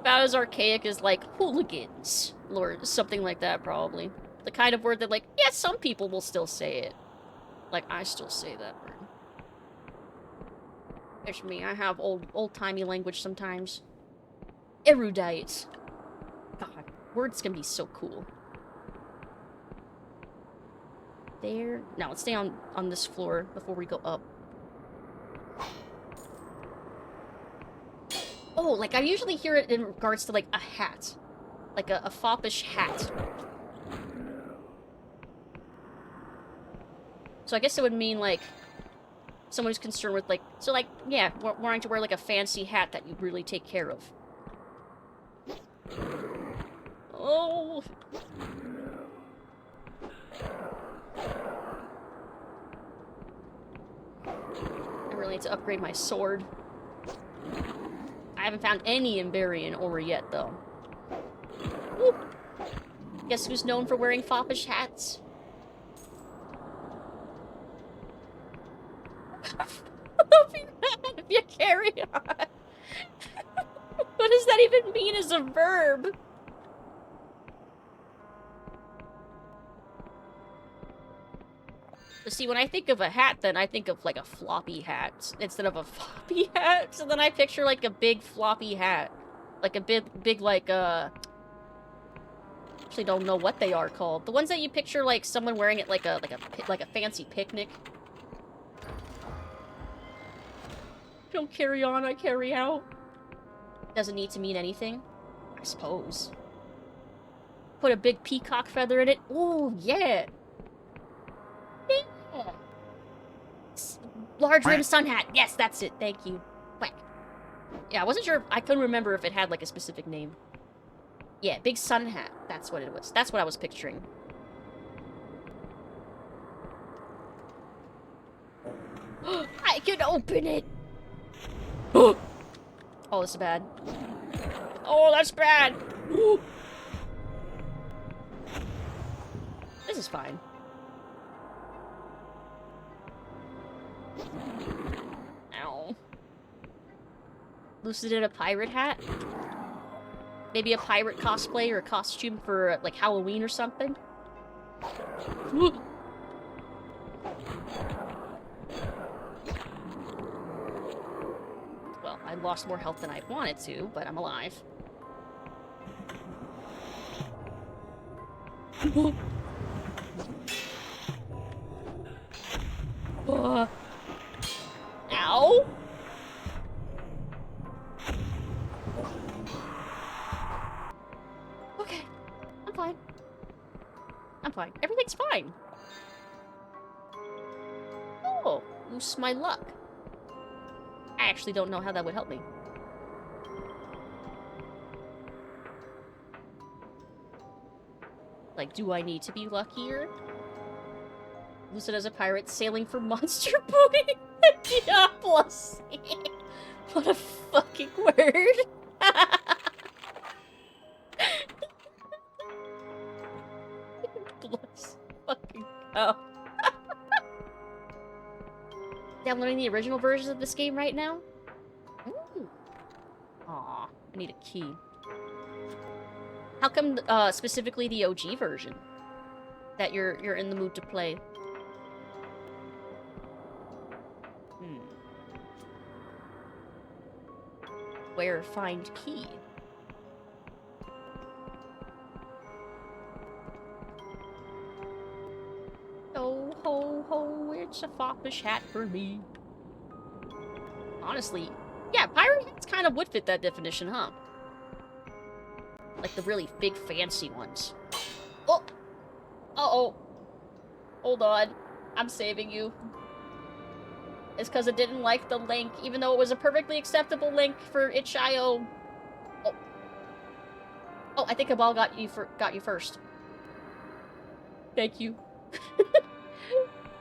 About as archaic as, like, hooligans. Or something like that, probably. The kind of word that, like, yeah, some people will still say it. Like, I still say that word. It's me. I have old-timey language sometimes. Erudite. God, words can be so cool. There. Now, let's stay on this floor before we go up. Oh, like, I usually hear it in regards to, like, a hat. Like, a foppish hat. So I guess it would mean, like, someone who's concerned with, like... So, like, yeah, wanting to wear, like, a fancy hat that you really take care of. Oh... I really need to upgrade my sword. I haven't found any Emberian ore yet, though. Woo. Guess who's known for wearing foppish hats? If you carry on. What does that even mean as a verb? See, when I think of a hat, then I think of, like, a floppy hat instead of a floppy hat. So then I picture, like, a big floppy hat. Like, a big, like, actually don't know what they are called. The ones that you picture, like, someone wearing it like a fancy picnic. Don't carry on, I carry out. Doesn't need to mean anything, I suppose. Put a big peacock feather in it. Ooh, yeah. Yeah. Large rim sun hat. Yes, that's it. Thank you. Whack. Yeah, I wasn't sure. I couldn't remember if it had, like, a specific name. Yeah, big sun hat. That's what it was. That's what I was picturing. I can open it. Oh, this is bad. Oh, that's bad. This is fine. Ow. Lucid in a pirate hat? Maybe a pirate cosplay or a costume for, like, Halloween or something? Well, I lost more health than I wanted to, but I'm alive. Ow! Okay, I'm fine. I'm fine. Everything's fine. Oh, loose my luck. I actually don't know how that would help me. Like, do I need to be luckier? Lucid as a pirate sailing for monster booty. Diablos. What a fucking word. Bless fucking cow. Downloading the original versions of this game right now? Ooh. Aw, I need a key. How come specifically the OG version that you're in the mood to play? Where find key? Oh ho ho, it's a foppish hat for me. Honestly, yeah, pirate hats kind of would fit that definition, huh? Like the really big fancy ones. Oh! Uh-oh. Hold on. I'm saving you. It's because it didn't like the link, even though it was a perfectly acceptable link for itch.io. Oh. Oh, I think Cabal got you first. Thank you.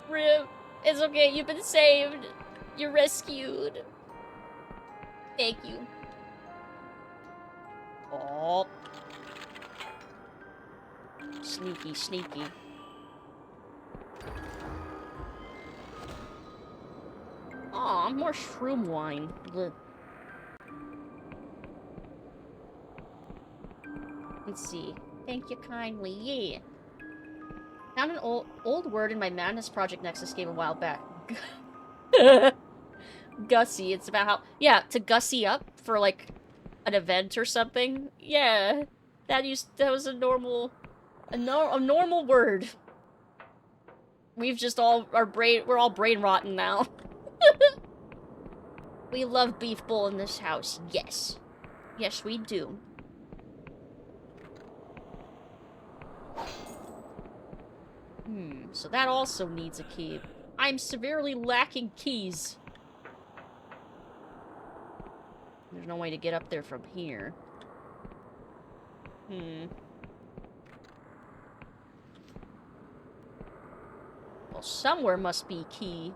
Rip. It's okay, you've been saved. You're rescued. Thank you. Oh. Sneaky, sneaky. Aw, more shroom wine. Ugh. Let's see. Thank you kindly. Yeah. Found an old word in my Madness Project Nexus game a while back. Gussy. It's about how... Yeah, to gussy up for, like, an event or something. Yeah. That was a normal... A normal word. We've just all... We're all brain rotten now. We love beef bowl in this house. Yes. Yes, we do. So that also needs a key. I'm severely lacking keys. There's no way to get up there from here. Well, somewhere must be key.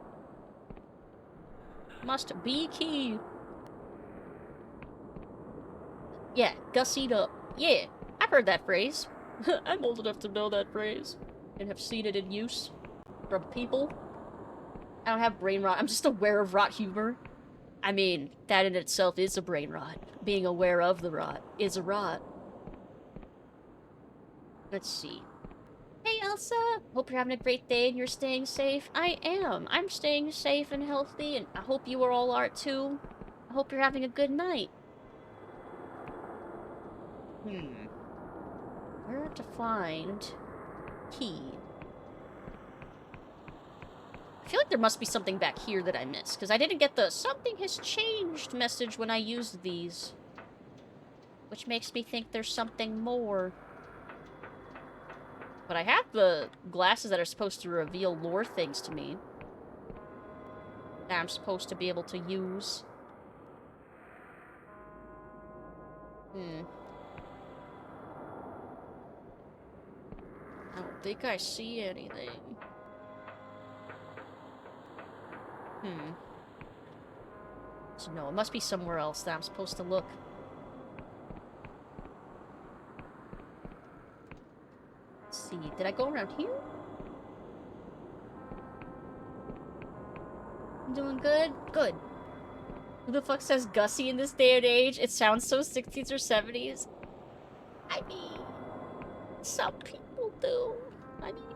Must be key. Yeah, gussied up. Yeah, I've heard that phrase. I'm old enough to know that phrase. And have seen it in use. From people. I don't have brain rot. I'm just aware of rot humor. I mean, that in itself is a brain rot. Being aware of the rot is a rot. Let's see. Hey, Elsa! Hope you're having a great day and you're staying safe. I am. I'm staying safe and healthy, and I hope you all are too. I hope you're having a good night. Where to find key? I feel like there must be something back here that I missed, because I didn't get the "something has changed" message when I used these. Which makes me think there's something more. But I have the glasses that are supposed to reveal lore things to me. That I'm supposed to be able to use. I don't think I see anything. So no, it must be somewhere else that I'm supposed to look. Let's see, did I go around here? I'm doing good? Good. Who the fuck says Gussie in this day and age? It sounds so 60s or 70s. I mean, some people do. I mean,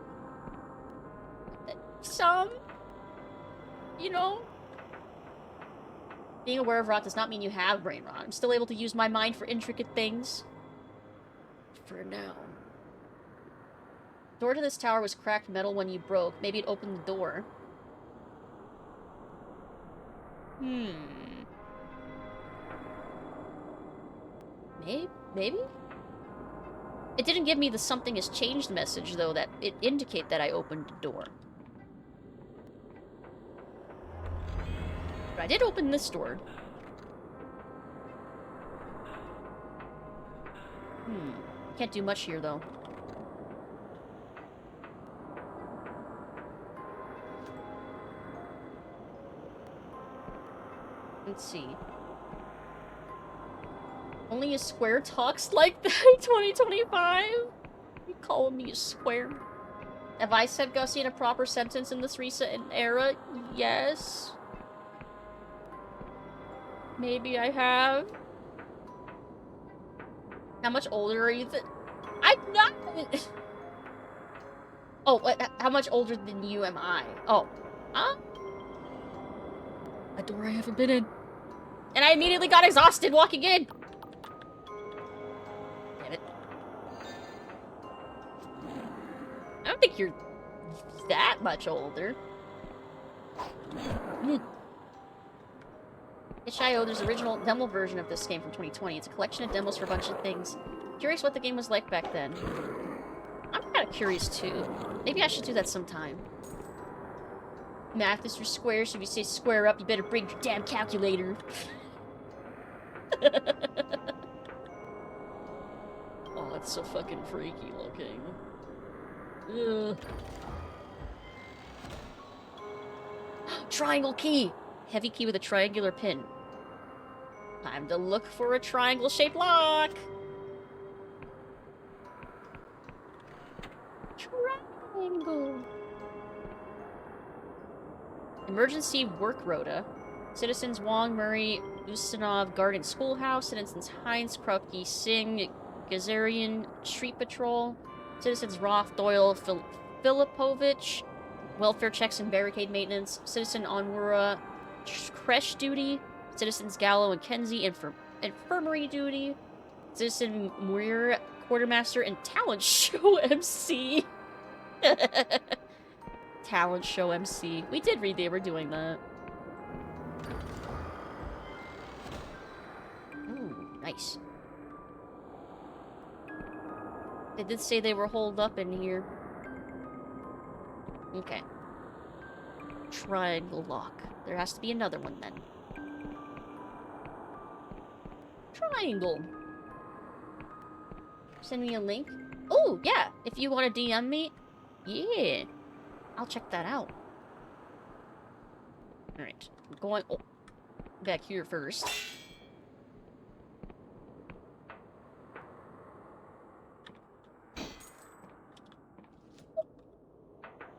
some, you know? Being aware of rot does not mean you have brain rot. I'm still able to use my mind for intricate things. For now. Door to this tower was cracked metal when you broke. Maybe it opened the door. Maybe? It didn't give me the "something has changed" message, though, that it indicate that I opened the door. But I did open this door. Can't do much here, though. Let's see. Only a square talks like that in 2025? You calling me a square? Have I said Gussie in a proper sentence in this recent era? Yes. Maybe I have. How much older are you? I'm not. Oh, how much older than you am I? Oh. Huh? A door I haven't been in. And I immediately got exhausted walking in. Damn it. I don't think you're that much older. itch.io, there's an original demo version of this game from 2020. It's a collection of demos for a bunch of things. Curious what the game was like back then. I'm kind got curious too. Maybe I should do that sometime. Math is for squares, so if you say square up, you better bring your damn calculator. Oh, that's so fucking freaky looking. Ugh. Triangle key! Heavy key with a triangular pin. Time to look for a triangle-shaped lock! Triangle! Emergency work rota. Citizens Wong, Murray, Ustinov, Garden Schoolhouse. Citizens Heinz, Krupke, Singh, Gazarian, Street Patrol. Citizens Roth, Doyle, Filipovich. Welfare checks and barricade maintenance. Citizen Onwura, creche duty. Citizens Gallo and Kenzie, infirmary duty. Citizen Muir, quartermaster, and talent show MC. Talent show MC. We did read they were doing that. Ooh, nice. They did say they were holed up in here. Okay. Triangle lock. There has to be another one then. Triangle. Send me a link. Oh, yeah. If you want to DM me, yeah. I'll check that out. Alright. I'm going back here first.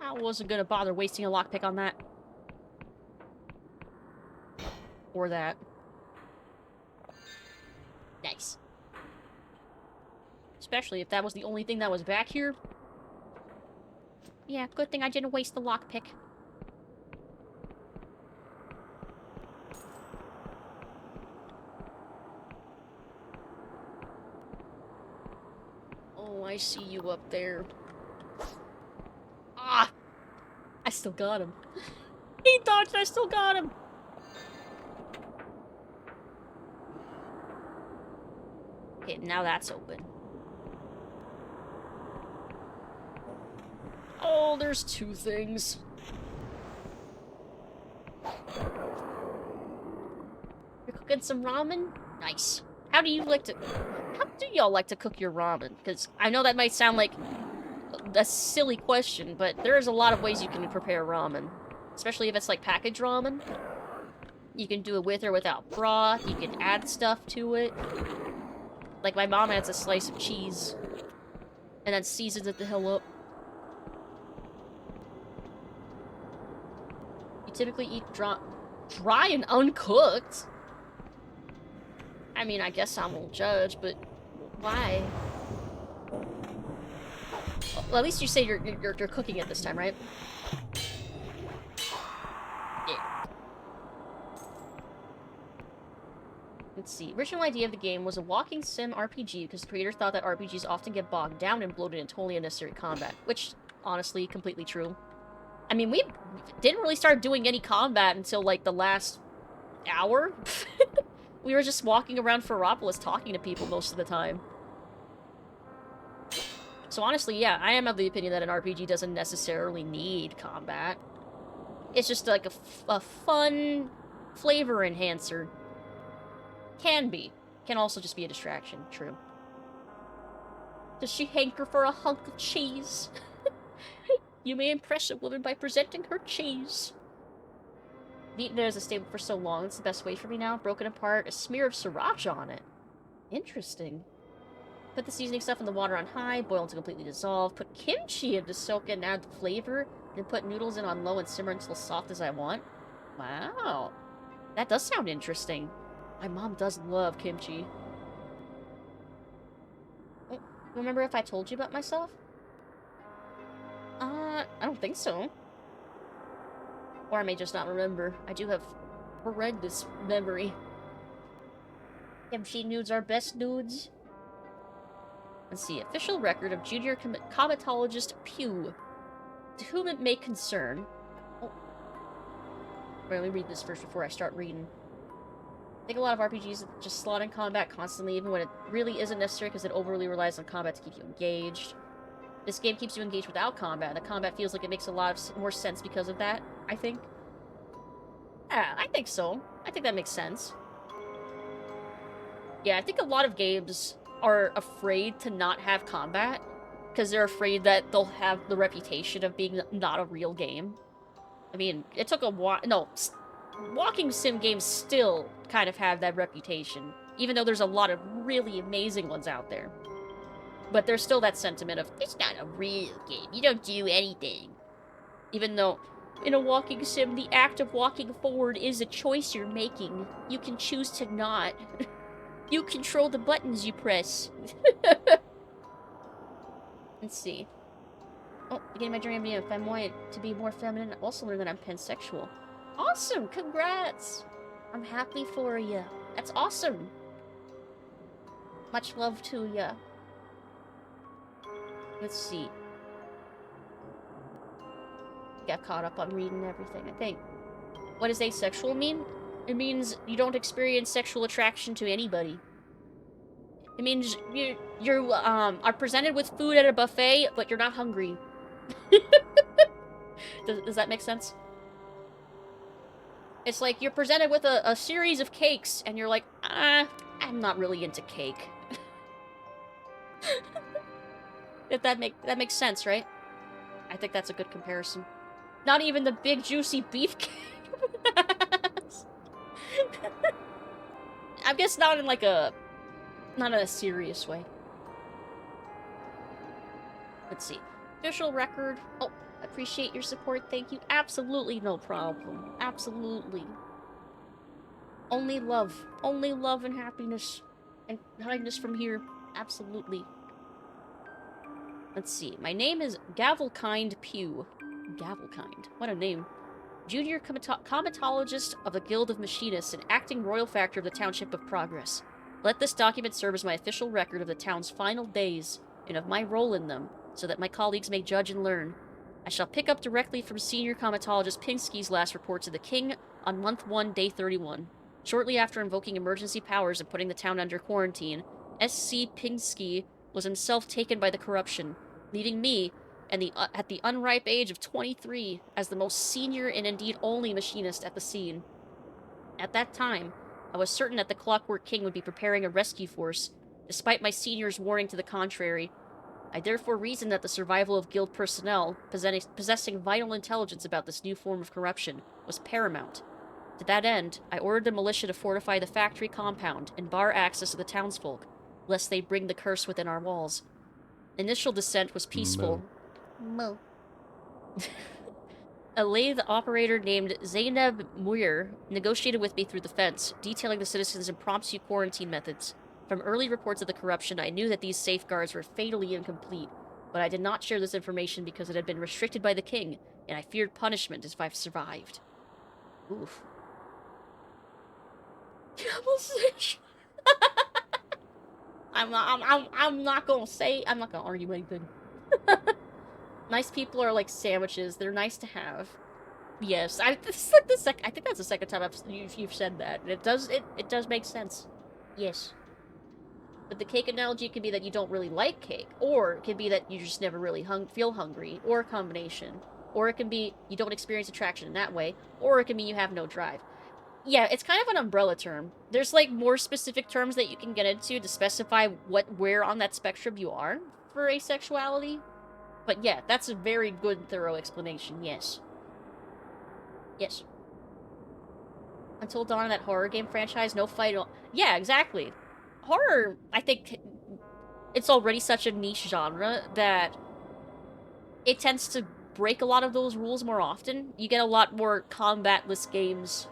I wasn't gonna bother wasting a lockpick on that. Or that. Nice. Especially if that was the only thing that was back here. Yeah, good thing I didn't waste the lockpick. Oh, I see you up there. Ah! I still got him. He dodged, I still got him! Okay, now that's open. Oh, there's two things. You're cooking some ramen? Nice. How do y'all like to cook your ramen? Because I know that might sound like a silly question, but there's a lot of ways you can prepare ramen. Especially if it's like packaged ramen. You can do it with or without broth. You can add stuff to it. Like my mom adds a slice of cheese. And then seasons it the hell up. You typically eat dry and uncooked? I mean, I guess I won't judge, but why? Well, at least you say you're cooking it this time, right? Yeah. Let's see. Original idea of the game was a walking sim RPG because the creator thought that RPGs often get bogged down and bloated in totally unnecessary combat, which, honestly, completely true. I mean, we didn't really start doing any combat until, like, the last hour. We were just walking around Ferropolis talking to people most of the time. So honestly, yeah, I am of the opinion that an RPG doesn't necessarily need combat. It's just like a fun flavor enhancer. Can be. Can also just be a distraction, true. Does she hanker for a hunk of cheese? You may impress a woman by presenting her cheese. Eaten it as a staple for so long, it's the best way for me now. Broken apart, a smear of sriracha on it. Interesting. Put the seasoning stuff in the water on high, boil until completely dissolved. Put kimchi in to soak and add the flavor. Then put noodles in on low and simmer until soft as I want. Wow. That does sound interesting. My mom does love kimchi. Remember if I told you about myself? I don't think so. Or I may just not remember. I do have horrendous memory. Kimchi nudes are best nudes. Let's see. Official record of junior comatologist Pew. To whom it may concern. Oh. Wait, let me read this first before I start reading. I think a lot of RPGs just slot in combat constantly, even when it really isn't necessary because it overly relies on combat to keep you engaged. This game keeps you engaged without combat. The combat feels like it makes a lot of more sense because of that, I think. Yeah, I think so. I think that makes sense. Yeah, I think a lot of games are afraid to not have combat because they're afraid that they'll have the reputation of being not a real game. I mean, it took a while. No, walking sim games still kind of have that reputation, even though there's a lot of really amazing ones out there. But there's still that sentiment of, it's not a real game, you don't do anything. Even though, in a walking sim, the act of walking forward is a choice you're making. You can choose to not. You control the buttons you press. Let's see. Oh, beginning my journey of being a femboy to be more feminine. Also learned that I'm pansexual. Awesome! Congrats! I'm happy for you. That's awesome. Much love to ya. Let's see. Got caught up on reading everything, I think. What does asexual mean? It means you don't experience sexual attraction to anybody. It means you are presented with food at a buffet, but you're not hungry. Does that make sense? It's like you're presented with a series of cakes, and you're like, I'm not really into cake. If that makes sense, right? I think that's a good comparison. Not even the big juicy beefcake. I guess not in like a... Not in a serious way. Let's see. Official record. Oh, appreciate your support. Thank you. Absolutely no problem. Absolutely. Only love. Only love and happiness. And kindness from here. Absolutely. Let's see. My name is Gavelkind Pugh. Gavelkind. What a name. Junior comatologist of the Guild of Machinists and acting royal factor of the Township of Progress. Let this document serve as my official record of the town's final days and of my role in them, so that my colleagues may judge and learn. I shall pick up directly from Senior Comatologist Pinsky's last report to the King on month 1, day 31. Shortly after invoking emergency powers and putting the town under quarantine, S.C. Pinsky was himself taken by the corruption, leaving me, at the unripe age of 23, as the most senior and indeed only machinist at the scene. At that time, I was certain that the Clockwork King would be preparing a rescue force, despite my senior's warning to the contrary. I therefore reasoned that the survival of guild personnel, possessing vital intelligence about this new form of corruption, was paramount. To that end, I ordered the militia to fortify the factory compound and bar access to the townsfolk, lest they bring the curse within our walls. Initial descent was peaceful. Mo. A lathe operator named Zainab Muir negotiated with me through the fence, detailing the citizens' impromptu quarantine methods. From early reports of the corruption, I knew that these safeguards were fatally incomplete, but I did not share this information because it had been restricted by the king, and I feared punishment if I survived. Oof. I'm not gonna argue anything. Nice people are like sandwiches. They're nice to have. Yes, this is like I think that's the second time you've said that. And it does make sense. Yes. But the cake analogy can be that you don't really like cake, or it can be that you just never really feel hungry, or a combination. Or it can be you don't experience attraction in that way, or it can be you have no drive. Yeah, it's kind of an umbrella term. There's like more specific terms that you can get into to specify where on that spectrum you are for asexuality. But yeah, that's a very good, thorough explanation, yes. Yes. Until dawn of that horror game franchise, no fight. Yeah, exactly. Horror, I think, it's already such a niche genre that it tends to break a lot of those rules more often. You get a lot more combatless games.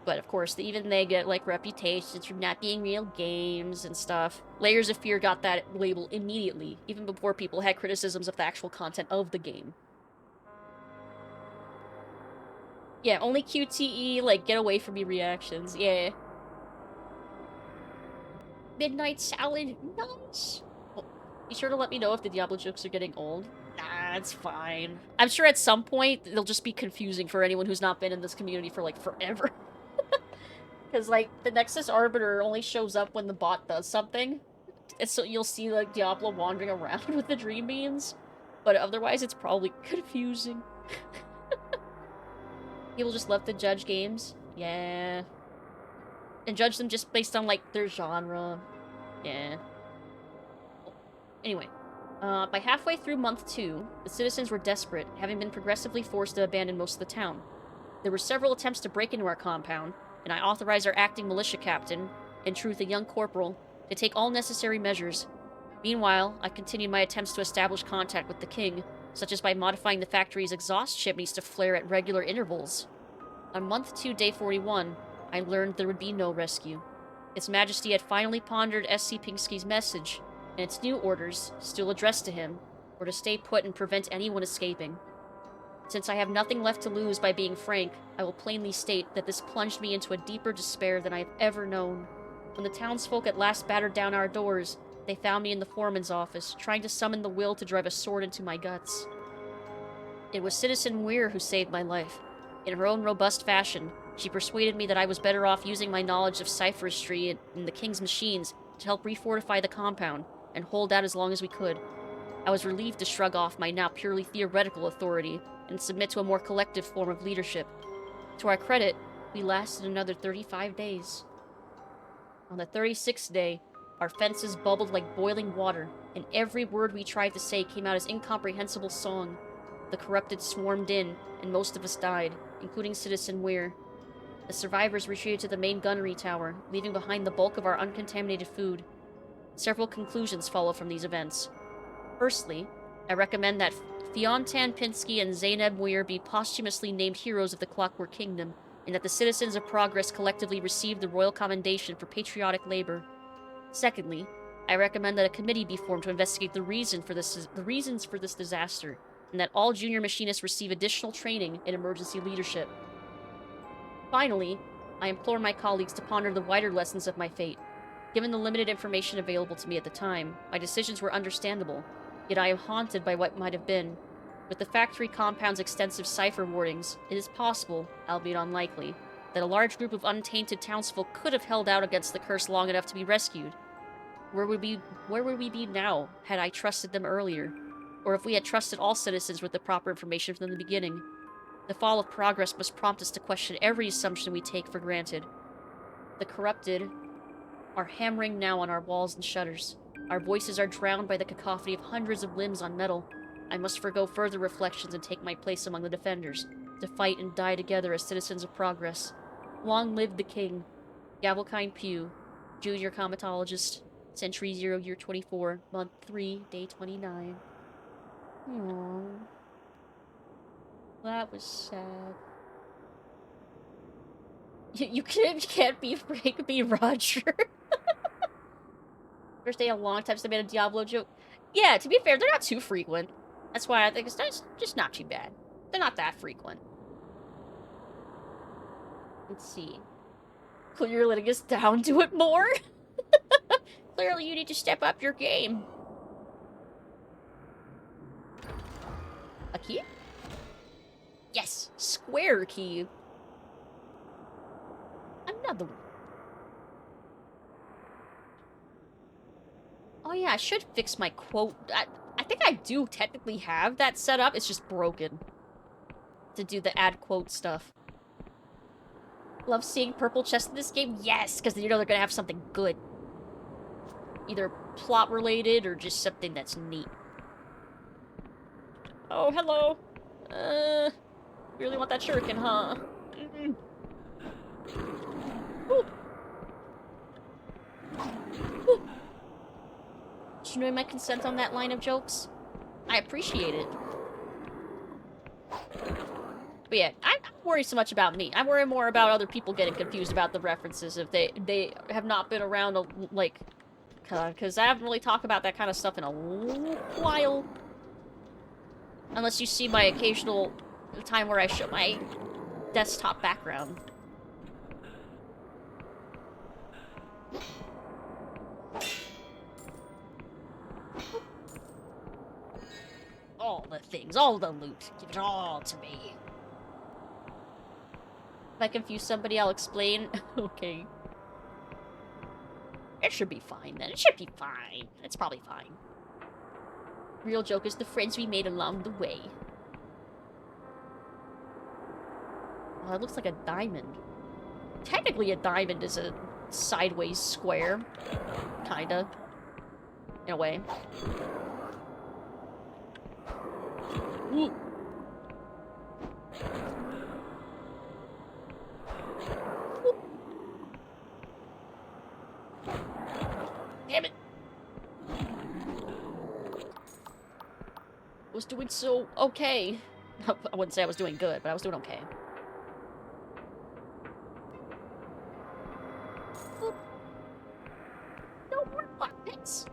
But of course, even they get, like, reputations for not being real games and stuff. Layers of Fear got that label immediately, even before people had criticisms of the actual content of the game. Yeah, only QTE, like, get away from me reactions, yeah. Midnight Salad, nice! Well, be sure to let me know if the Diablo jokes are getting old. Nah, it's fine. I'm sure at some point, they'll just be confusing for anyone who's not been in this community for, like, forever. Because, like, the Nexus Arbiter only shows up when the bot does something. so you'll see like Diablo wandering around with the dream beams, but otherwise it's probably confusing. People just love to judge games. Yeah. And judge them just based on, like, their genre. Yeah. Anyway. By halfway through month 2, the citizens were desperate, having been progressively forced to abandon most of the town. There were several attempts to break into our compound, and I authorized our acting militia captain, in truth a young corporal, to take all necessary measures. Meanwhile, I continued my attempts to establish contact with the king, such as by modifying the factory's exhaust chimneys to flare at regular intervals. On month 2, day 41, I learned there would be no rescue. Its Majesty had finally pondered S.C. Pinsky's message, and its new orders, still addressed to him, were to stay put and prevent anyone escaping. Since I have nothing left to lose by being frank, I will plainly state that this plunged me into a deeper despair than I have ever known. When the townsfolk at last battered down our doors, they found me in the foreman's office, trying to summon the will to drive a sword into my guts. It was Citizen Weir who saved my life. In her own robust fashion, she persuaded me that I was better off using my knowledge of cipheristry and the king's machines to help refortify the compound and hold out as long as we could. I was relieved to shrug off my now purely theoretical authority and submit to a more collective form of leadership. To our credit, we lasted another 35 days. On the 36th day, our fences bubbled like boiling water, and every word we tried to say came out as incomprehensible song. The corrupted swarmed in, and most of us died, including Citizen Weir. The survivors retreated to the main gunnery tower, leaving behind the bulk of our uncontaminated food. Several conclusions follow from these events. Firstly, I recommend that Fiontan Pinsky and Zainab Weir be posthumously named heroes of the Clockwork Kingdom, and that the citizens of Progress collectively receive the Royal Commendation for patriotic labor. Secondly, I recommend that a committee be formed to investigate the reasons for this disaster, and that all junior machinists receive additional training in emergency leadership. Finally, I implore my colleagues to ponder the wider lessons of my fate. Given the limited information available to me at the time, my decisions were understandable, yet I am haunted by what might have been. With the factory compound's extensive cipher wardings, it is possible, albeit unlikely, that a large group of untainted townsfolk could have held out against the curse long enough to be rescued. Where would we be now, had I trusted them earlier? Or if we had trusted all citizens with the proper information from the beginning? The fall of Progress must prompt us to question every assumption we take for granted. The corrupted are hammering now on our walls and shutters. Our voices are drowned by the cacophony of hundreds of limbs on metal. I must forgo further reflections and take my place among the defenders, to fight and die together as citizens of Progress. Long live the king. Gavelkind Pugh, Junior Comatologist, Century 0, Year 24, Month 3, Day 29. Aww. That was sad. You can't be Frank, be Roger. First day in a long time since I made a Diablo joke. Yeah, to be fair, they're not too frequent. That's why I think it's just not too bad. They're not that frequent. Let's see. Clearly letting us down to it more. Clearly you need to step up your game. A key? Yes, square key. Another one. Oh yeah, I should fix my quote. I think I do technically have that set up. It's just broken. To do the add quote stuff. Love seeing purple chests in this game? Yes, because you know they're gonna have something good. Either plot related or just something that's neat. Oh, hello. You really want that shuriken, huh? Woo. Woo. Did you know my consent on that line of jokes? I appreciate it. But yeah, I'm not worried so much about me. I worry more about other people getting confused about the references if they have not been around, like, because I haven't really talked about that kind of stuff in a while. Unless you see my occasional time where I show my desktop background. All the things, all the loot. Give it all to me. If I confuse somebody, I'll explain. Okay. It should be fine then. It should be fine. It's probably fine. Real joke is the friends we made along the way. Oh, it looks like a diamond. Technically, a diamond is a sideways square. Kinda. In a way. Ooh. Damn it! I was doing so okay. I wouldn't say I was doing good, but I was doing okay. Oop. No more buttons.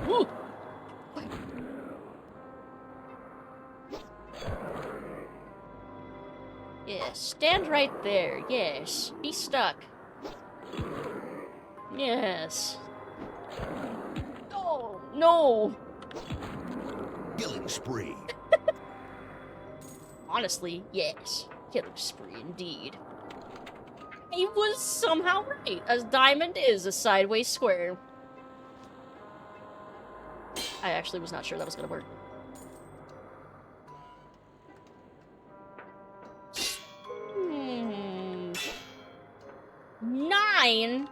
Ooh. Yes, stand right there. Yes, be stuck. Yes. Oh, no. Killing spree. Honestly, yes. Killing spree indeed. He was somehow right. A diamond is a sideways square. I actually was not sure that was gonna work. Hmm. 9?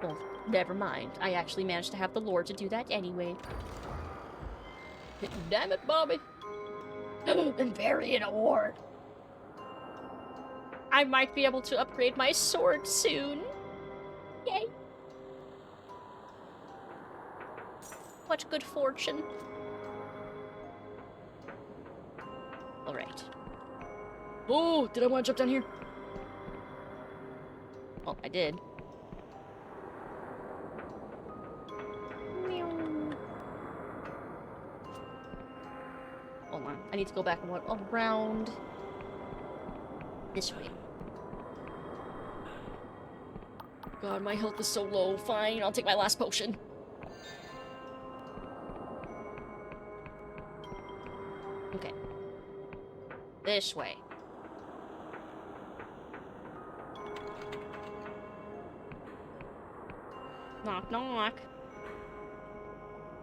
Well, never mind. I actually managed to have the lore to do that anyway. Damn it, Bobby. And bury an award. I might be able to upgrade my sword soon. Yay. What good fortune. Alright. Oh, did I want to jump down here? Well, I did. Hold on. I need to go back and walk around this way. God, my health is so low. Fine, I'll take my last potion. Okay. This way. Knock, knock.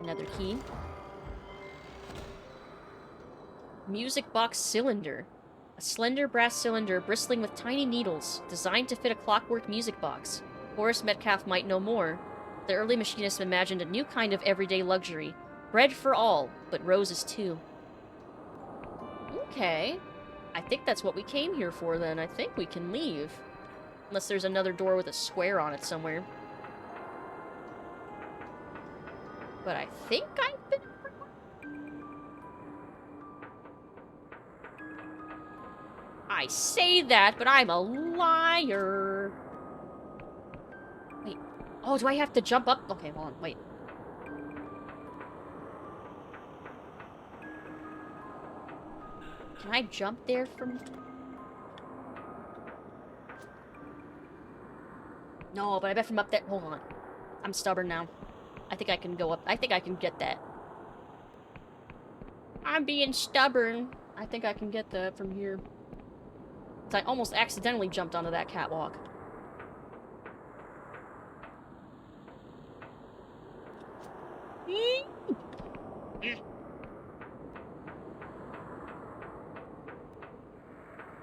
Another key. Music box cylinder. A slender brass cylinder bristling with tiny needles, designed to fit a clockwork music box. Horace Metcalf might know more. The early machinists imagined a new kind of everyday luxury. Bread for all, but roses too. Okay. I think that's what we came here for then. I think we can leave. Unless there's another door with a square on it somewhere. But I think I've been... I say that, but I'm a liar. Wait. Oh, do I have to jump up? Okay, hold on. Wait. Can I jump there from... No, but I bet from up there... Hold on. I'm stubborn now. I think I can go up. I think I can get that. I'm being stubborn. I think I can get that from here. I almost accidentally jumped onto that catwalk.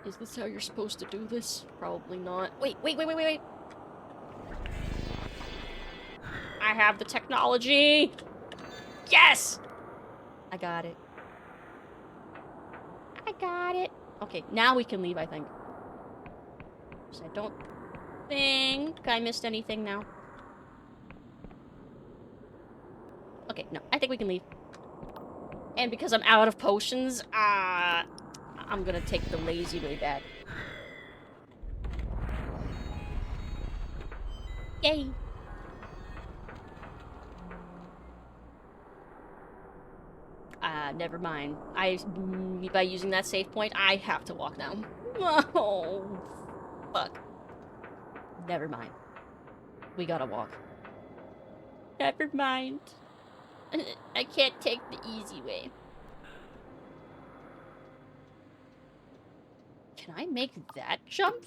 Is this how you're supposed to do this? Probably not. Wait. I have the technology! Yes! I got it. I got it. Okay, now we can leave, I think. So I don't think I missed anything now. Okay, no, I think we can leave. And because I'm out of potions, I'm gonna take the lazy way back. Yay! Never mind. By using that save point, I have to walk now. Oh, fuck. Never mind. We gotta walk. Never mind. I can't take the easy way. Can I make that jump?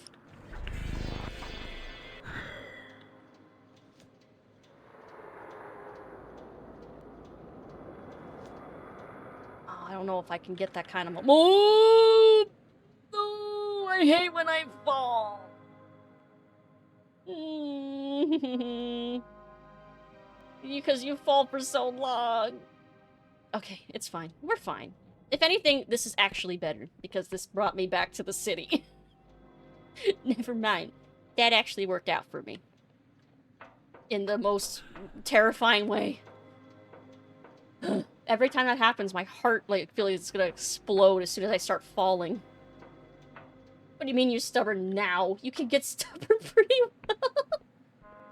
Oh, I don't know if I can get that kind of... Oh! No! I hate when I fall! Because you fall for so long. Okay, it's fine. We're fine. If anything, this is actually better, because this brought me back to the city. Never mind. That actually worked out for me. In the most terrifying way. Every time that happens, my heart, like, feels like it's gonna explode as soon as I start falling. What do you mean you're stubborn now? You can get stubborn pretty well.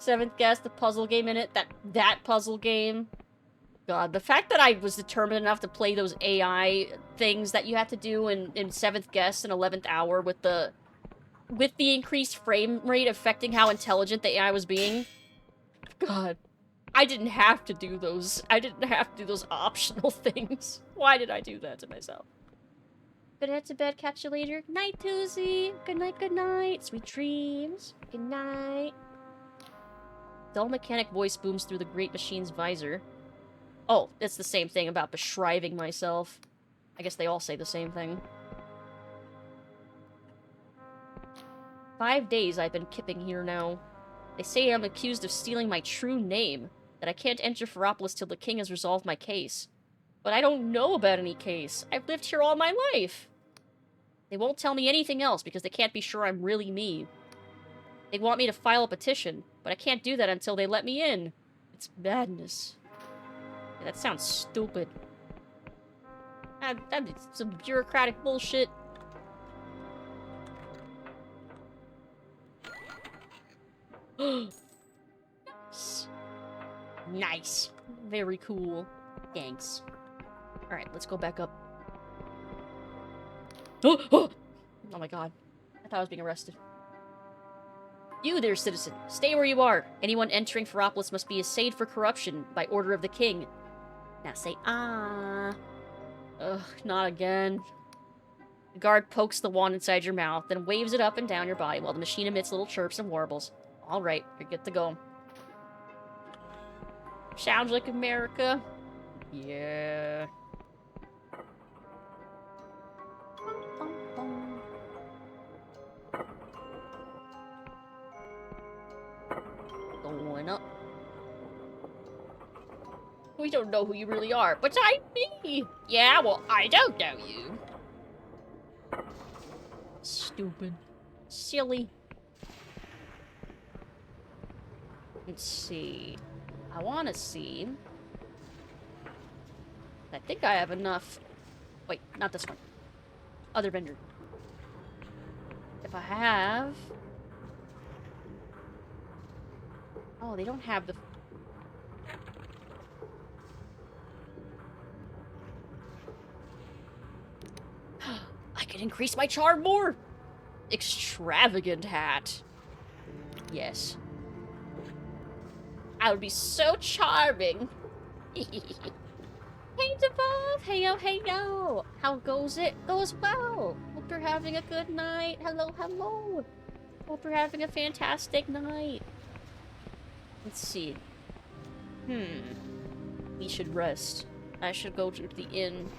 Seventh guess, the puzzle game in it. That puzzle game. God, the fact that I was determined enough to play those AI things that you have to do in 7th guess and 11th hour with the increased frame rate affecting how intelligent the AI was being. God, I didn't have to do those. I didn't have to do those optional things. Why did I do that to myself? Gonna head to bed, catch you later. Night, Toozy. Good night, good night. Sweet dreams. Good night. Dull mechanic voice booms through the great machine's visor. Oh, it's the same thing about beshriving myself. I guess they all say the same thing. 5 days I've been kipping here now. They say I'm accused of stealing my true name, that I can't enter Ferropolis till the king has resolved my case. But I don't know about any case. I've lived here all my life. They won't tell me anything else because they can't be sure I'm really me. They want me to file a petition, but I can't do that until they let me in. It's madness. Yeah, that sounds stupid. That's some bureaucratic bullshit. Nice. Nice. Very cool. Thanks. Alright, let's go back up. Oh my god. I thought I was being arrested. You there, citizen. Stay where you are. Anyone entering Ferropolis must be assayed for corruption by order of the king. Now say, ah. Ugh, not again. The guard pokes the wand inside your mouth, then waves it up and down your body while the machine emits little chirps and warbles. Alright, you're good to go. Sounds like America. Yeah. Going up. We don't know who you really are, but I'm me! Yeah, well, I don't know you. Stupid. Silly. Let's see. I want to see. I think I have enough. Wait, not this one. Other vendor. If I have... Oh, they don't have the... I can increase my charm more! Extravagant hat. Yes. I would be so charming. Hey, Devolve! Heyo, heyo! How goes it? Goes well! Hope you're having a good night. Hello, hello! Hope you're having a fantastic night. Let's see. We should rest. I should go to the inn.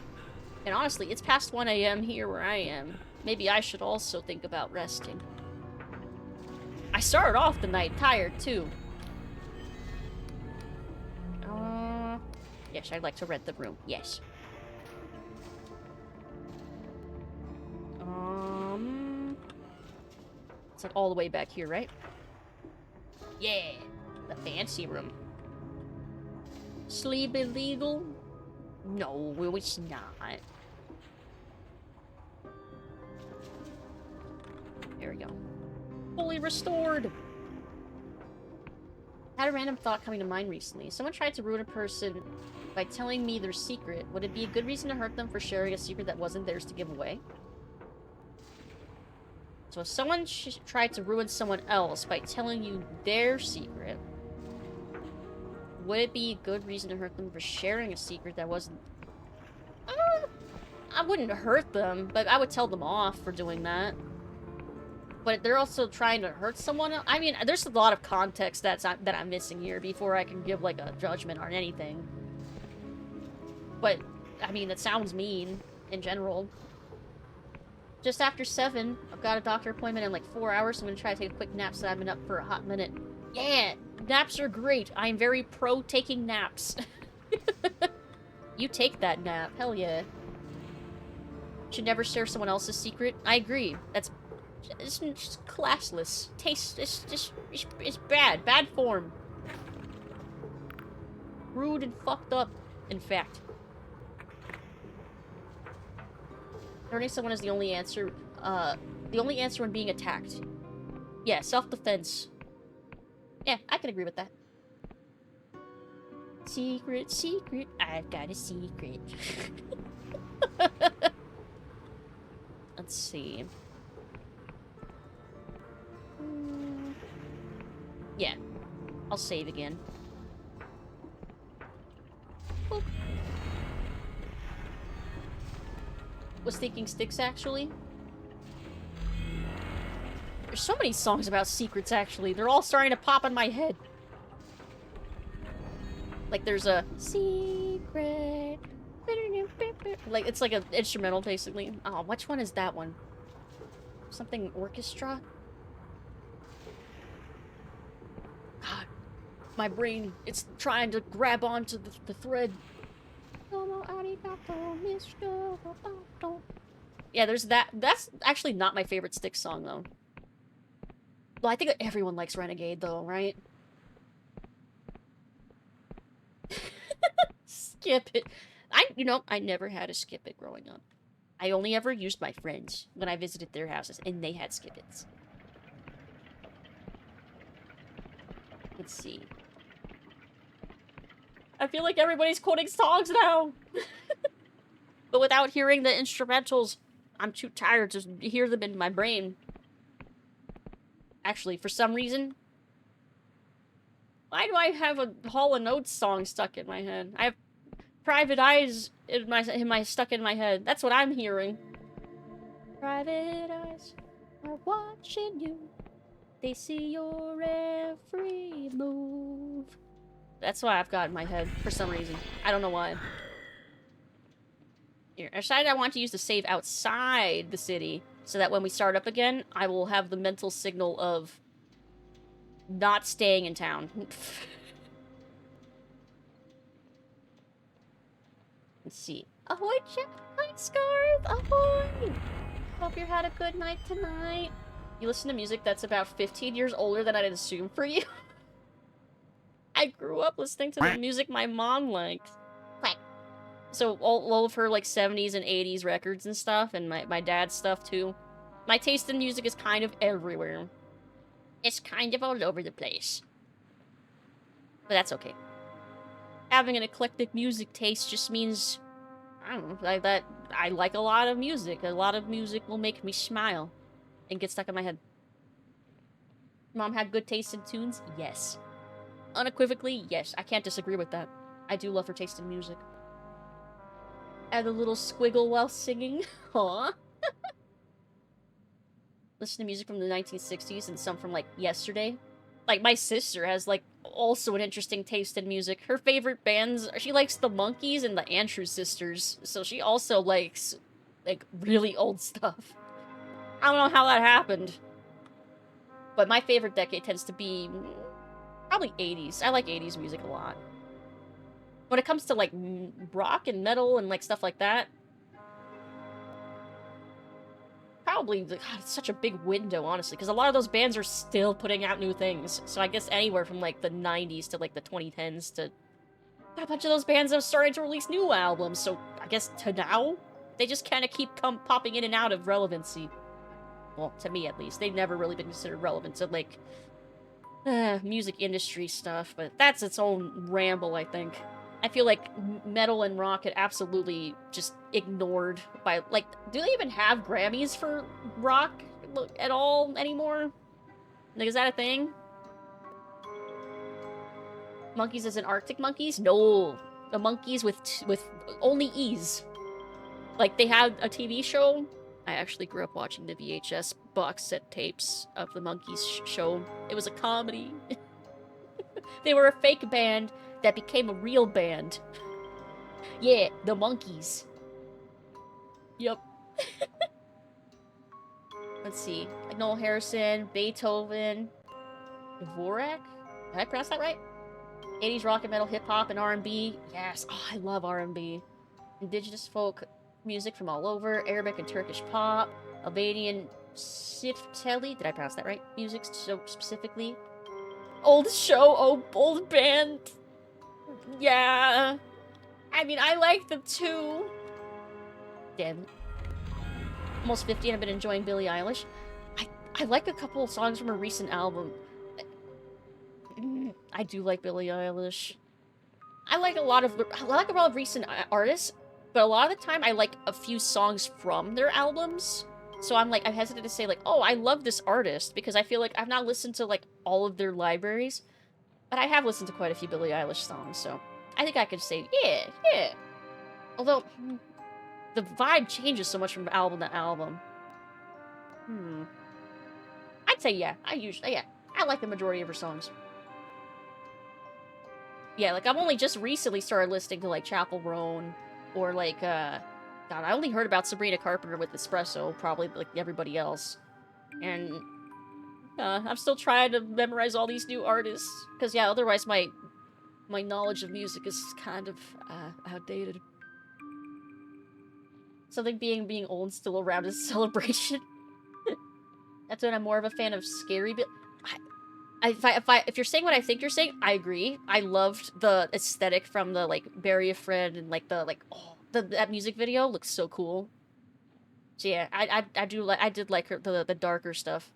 And honestly, it's past 1 AM here where I am. Maybe I should also think about resting. I started off the night tired, too. Yes, I'd like to rent the room. Yes. It's like all the way back here, right? Yeah, the fancy room. Sleep illegal? No, it's not. There we go. Fully restored! I had a random thought coming to mind recently. Someone tried to ruin a person by telling me their secret. Would it be a good reason to hurt them for sharing a secret that wasn't theirs to give away? So if someone tried to ruin someone else by telling you their secret, would it be a good reason to hurt them for sharing a secret that wasn't... I wouldn't hurt them, but I would tell them off for doing that. but they're also trying to hurt someone. I mean, there's a lot of context that I'm missing here before I can give like a judgment on anything. But I mean, it sounds mean in general. Just after 7, I've got a doctor appointment in like 4 hours, so I'm gonna try to take a quick nap so I've been up for a hot minute. Yeah, naps are great. I'm very pro taking naps. You take that nap, hell yeah. Should never share someone else's secret. I agree. It's just classless. Taste, it's bad. Bad form. Rude and fucked up, in fact. Hurting someone is the only answer when being attacked. Yeah, self-defense. Yeah, I can agree with that. Secret, secret, I've got a secret. Let's see. Yeah, I'll save again. Boop. Was thinking sticks, actually. There's so many songs about secrets, actually. They're all starting to pop in my head. Like, there's a secret. Like, it's like an instrumental, basically. Oh, which one is that one? Something orchestra? God. My brain, it's trying to grab onto the thread. Yeah, there's that. That's actually not my favorite Styx song, though. Well, I think everyone likes Renegade, though, right? Skip it. I never had a skip it growing up. I only ever used my friends when I visited their houses, and they had skip its. Let's see. I feel like everybody's quoting songs now. But without hearing the instrumentals, I'm too tired to hear them in my brain. Actually, for some reason, why do I have a Hall & Oates song stuck in my head? I have Private Eyes stuck in my head. That's what I'm hearing. Private eyes are watching you. They see your every move. That's why I've got in my head for some reason. I don't know why. Here, I decided I want to use the save outside the city, so that when we start up again, I will have the mental signal of not staying in town. Let's see. Ahoy, hi, Scarf! Ahoy! Hope you had a good night tonight. You listen to music that's about 15 years older than I'd assume for you. I grew up listening to the music my mom liked. So all of her, like, 70s and 80s records and stuff, and my dad's stuff, too. My taste in music is kind of everywhere. It's kind of all over the place. But that's okay. Having an eclectic music taste just means, I don't know, that I like a lot of music. A lot of music will make me smile and get stuck in my head. Mom had good taste in tunes? Yes. Unequivocally, yes. I can't disagree with that. I do love her taste in music. Add a little squiggle while singing. Aww. Listen to music from the 1960s and some from, like, yesterday. Like, my sister has, like, also an interesting taste in music. Her favorite bands, she likes the Monkees and the Andrews Sisters. So she also likes, like, really old stuff. I don't know how that happened. But my favorite decade tends to be probably 80s. I like 80s music a lot. When it comes to, like, rock and metal and, like, stuff like that, probably, God, it's such a big window, honestly, because a lot of those bands are still putting out new things. So I guess anywhere from, like, the 90s to, like, the 2010s to... A bunch of those bands are starting to release new albums, so I guess to now, they just kind of keep popping in and out of relevancy. Well, to me, at least. They've never really been considered relevant to, like, music industry stuff, but that's its own ramble, I think. I feel like metal and rock get absolutely just ignored by, like, do they even have Grammys for rock at all anymore? Like, is that a thing? Monkeys as in Arctic Monkeys? No. The Monkeys with only E's. Like, they had a TV show. I actually grew up watching the VHS box set tapes of the Monkees show. It was a comedy. They were a fake band that became a real band. Yeah, the Monkees. Yep. Let's see. Like Noel Harrison, Beethoven, Dvorak? Did I pronounce that right? 80s rock and metal, hip-hop, and R&B. Yes. Oh, I love R&B. Indigenous folk music from all over. Arabic and Turkish pop. Albanian Sifteli. Did I pronounce that right? Music so specifically. Old show, old band. Yeah. I mean, I like them too. Damn. Almost 50 and I've been enjoying Billie Eilish. I like a couple of songs from her recent album. I do like Billie Eilish. I like a lot of recent artists, but a lot of the time I like a few songs from their albums. So I'm hesitant to say like, oh, I love this artist because I feel like I've not listened to like all of their libraries, but I have listened to quite a few Billie Eilish songs, so I think I could say yeah. Although the vibe changes so much from album to album. I'd say yeah. I like the majority of her songs. Yeah, like, I've only just recently started listening to, like, Chapel Roan, or, like, God, I only heard about Sabrina Carpenter with Espresso, probably like everybody else. And, I'm still trying to memorize all these new artists, because, yeah, otherwise my knowledge of music is kind of, outdated. Something being old and still around is a celebration. That's when I'm more of a fan of scary, but if you're saying what I think you're saying, I agree. I loved the aesthetic from the, like, Bury a Friend and, like, that music video looks so cool. So yeah, I did like the darker stuff.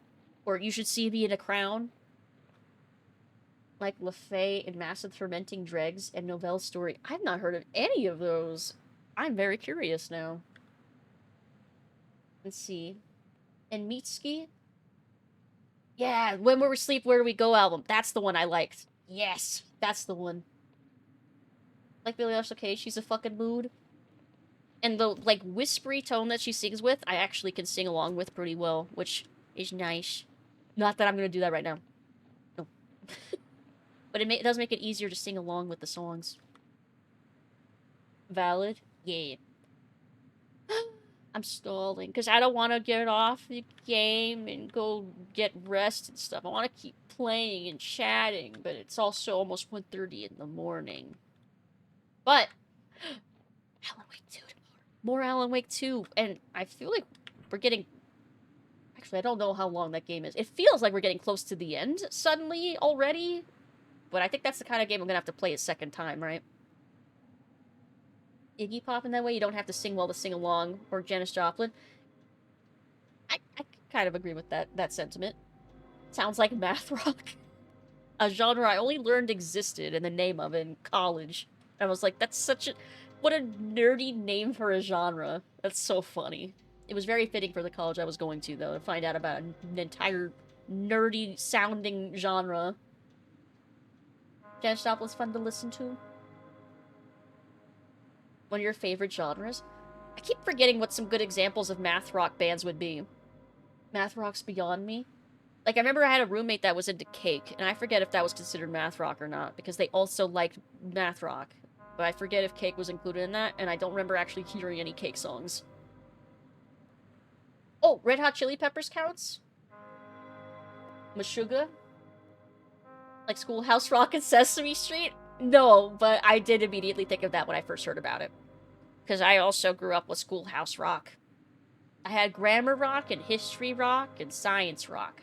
Or You Should See Me in a Crown. Like LaFay and Massive Fermenting Dregs and Novelle Story. I've not heard of any of those. I'm very curious now. Let's see. And Mitski? Yeah, When Will We Sleep, Where Do We Go album. That's the one I liked. Yes, that's the one. Like Billie Eilish, okay, she's a fucking mood. And the, like, whispery tone that she sings with, I actually can sing along with pretty well, which is nice. Not that I'm gonna do that right now. No. But it does make it easier to sing along with the songs. Valid? Yeah. I'm stalling, because I don't want to get off the game and go get rest and stuff. I want to keep playing and chatting, but it's also almost 1:30 in the morning. But, Alan Wake 2 tomorrow. More Alan Wake 2, and I feel like we're getting... Actually, I don't know how long that game is. It feels like we're getting close to the end suddenly already, but I think that's the kind of game I'm going to have to play a second time, right? Iggy Pop in that way, you don't have to sing well to sing along, or Janis Joplin. I kind of agree with that sentiment. Sounds like math rock. A genre I only learned existed in the name of it in college. I was like, that's such a... What a nerdy name for a genre. That's so funny. It was very fitting for the college I was going to, though, to find out about an entire nerdy-sounding genre. Janis Joplin's fun to listen to. One of your favorite genres? I keep forgetting what some good examples of math rock bands would be. Math rock's beyond me. Like, I remember I had a roommate that was into Cake, and I forget if that was considered math rock or not, because they also liked math rock. But I forget if Cake was included in that, and I don't remember actually hearing any Cake songs. Oh, Red Hot Chili Peppers counts? Meshuggah? Like Schoolhouse Rock and Sesame Street? No, but I did immediately think of that when I first heard about it. Because I also grew up with Schoolhouse Rock. I had Grammar Rock and History Rock and Science Rock.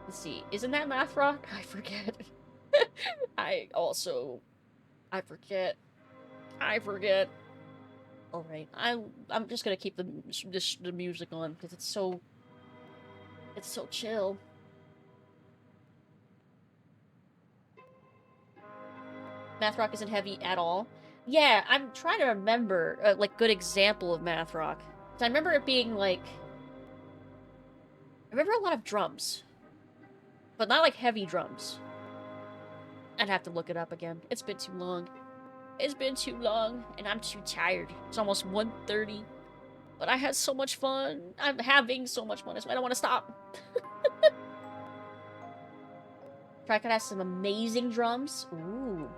Let's see. Isn't that Math Rock? I forget. I forget. Alright. I'm just gonna keep the music on because it's so chill. Math rock isn't heavy at all. Yeah, I'm trying to remember a good example of math rock. So I remember it being like... I remember a lot of drums. But not like heavy drums. I'd have to look it up again. It's been too long. It's been too long, and I'm too tired. It's almost 1:30. But I had so much fun. I'm having so much fun. That's why I don't want to stop. Track has some amazing drums. Ooh.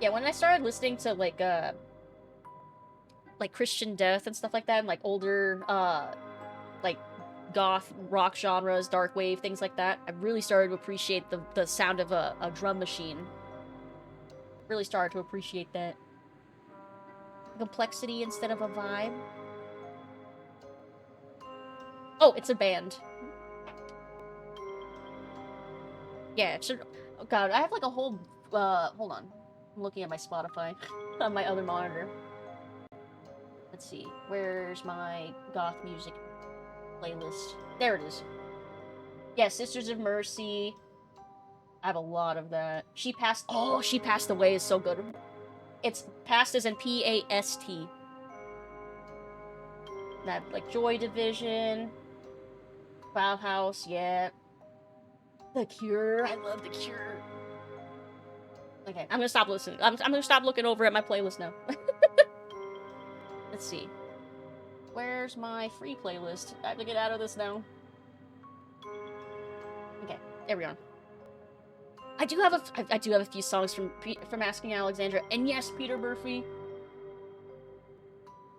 Yeah, when I started listening to like Christian death and stuff like that, and like older like goth rock genres, dark wave, things like that, I really started to appreciate the sound of a drum machine. Really started to appreciate that. Complexity instead of a vibe. Oh, it's a band. Yeah, it should. Oh god, I have like a whole. Hold on. I'm looking at my Spotify on my other monitor. Let's see. Where's my goth music playlist? There it is. Yeah, Sisters of Mercy. I have a lot of that. She Passed. Oh, She Passed Away is so good. It's past as in P-A-S-T. That, like, Joy Division. Bauhaus, yeah. The Cure. I love The Cure. Okay, I'm gonna stop listening. I'm gonna stop looking over at my playlist now. Let's see. Where's my free playlist? I have to get out of this now. Okay, there we are. I do have a few songs from Asking Alexandra, and yes, Peter Murphy.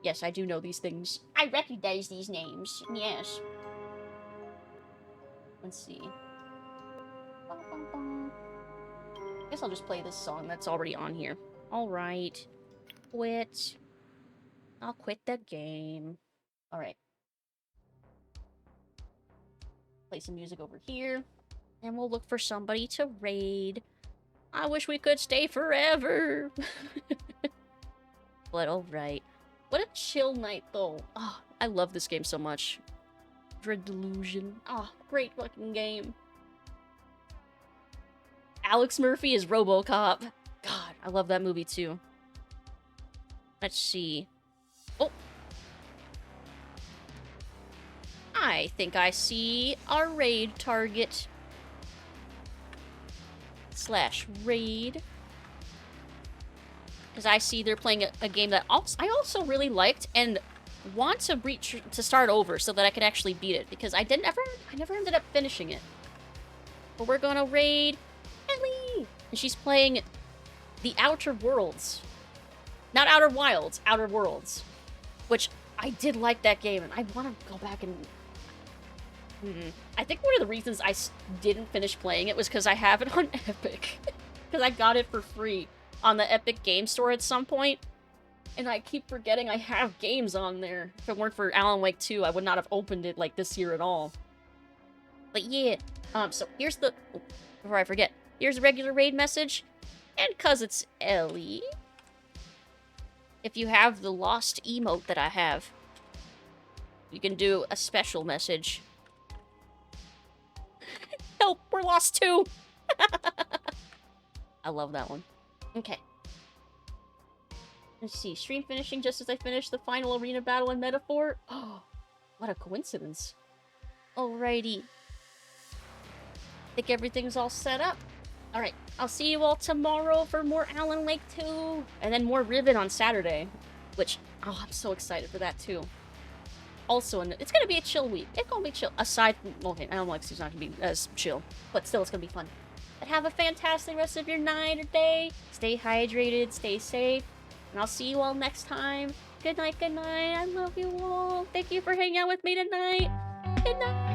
Yes, I do know these things. I recognize these names. Yes. Let's see. Guess I'll just play this song that's already on here. All right. Quit. I'll quit the game. All right. Play some music over here. And we'll look for somebody to raid. I wish we could stay forever. But alright. What a chill night, though. Oh, I love this game so much. Dread Delusion. Oh, great fucking game. Alex Murphy is RoboCop. God, I love that movie, too. Let's see. Oh. I think I see our raid target. /raid. Because I see they're playing a game that I also really liked and want to start over so that I can actually beat it, because I never ended up finishing it. But we're gonna raid Ellie, and she's playing The Outer Worlds. Not Outer Wilds, Outer Worlds. Which I did like that game, and I want to go back and I think one of the reasons I didn't finish playing it was because I have it on Epic. Because I got it for free on the Epic Game Store at some point. And I keep forgetting I have games on there. If it weren't for Alan Wake 2, I would not have opened it like this year at all. But yeah. So here's the... Oh, before I forget. Here's a regular raid message. And cause it's Ellie. If you have the lost emote that I have, you can do a special message. Help, we're lost too! I love that one. Okay. Let's see, stream finishing just as I finish the final arena battle in Metaphor. Oh, what a coincidence. Alrighty. Think everything's all set up. Alright, I'll see you all tomorrow for more Alan Wake 2. And then more Riven on Saturday. Which, oh, I'm so excited for that too. Also, it's gonna be a chill week. It's gonna be chill. Aside from, okay, Alan Wake 2 is not gonna be as chill. But still, it's gonna be fun. But have a fantastic rest of your night or day. Stay hydrated, stay safe. And I'll see you all next time. Good night, good night. I love you all. Thank you for hanging out with me tonight. Good night.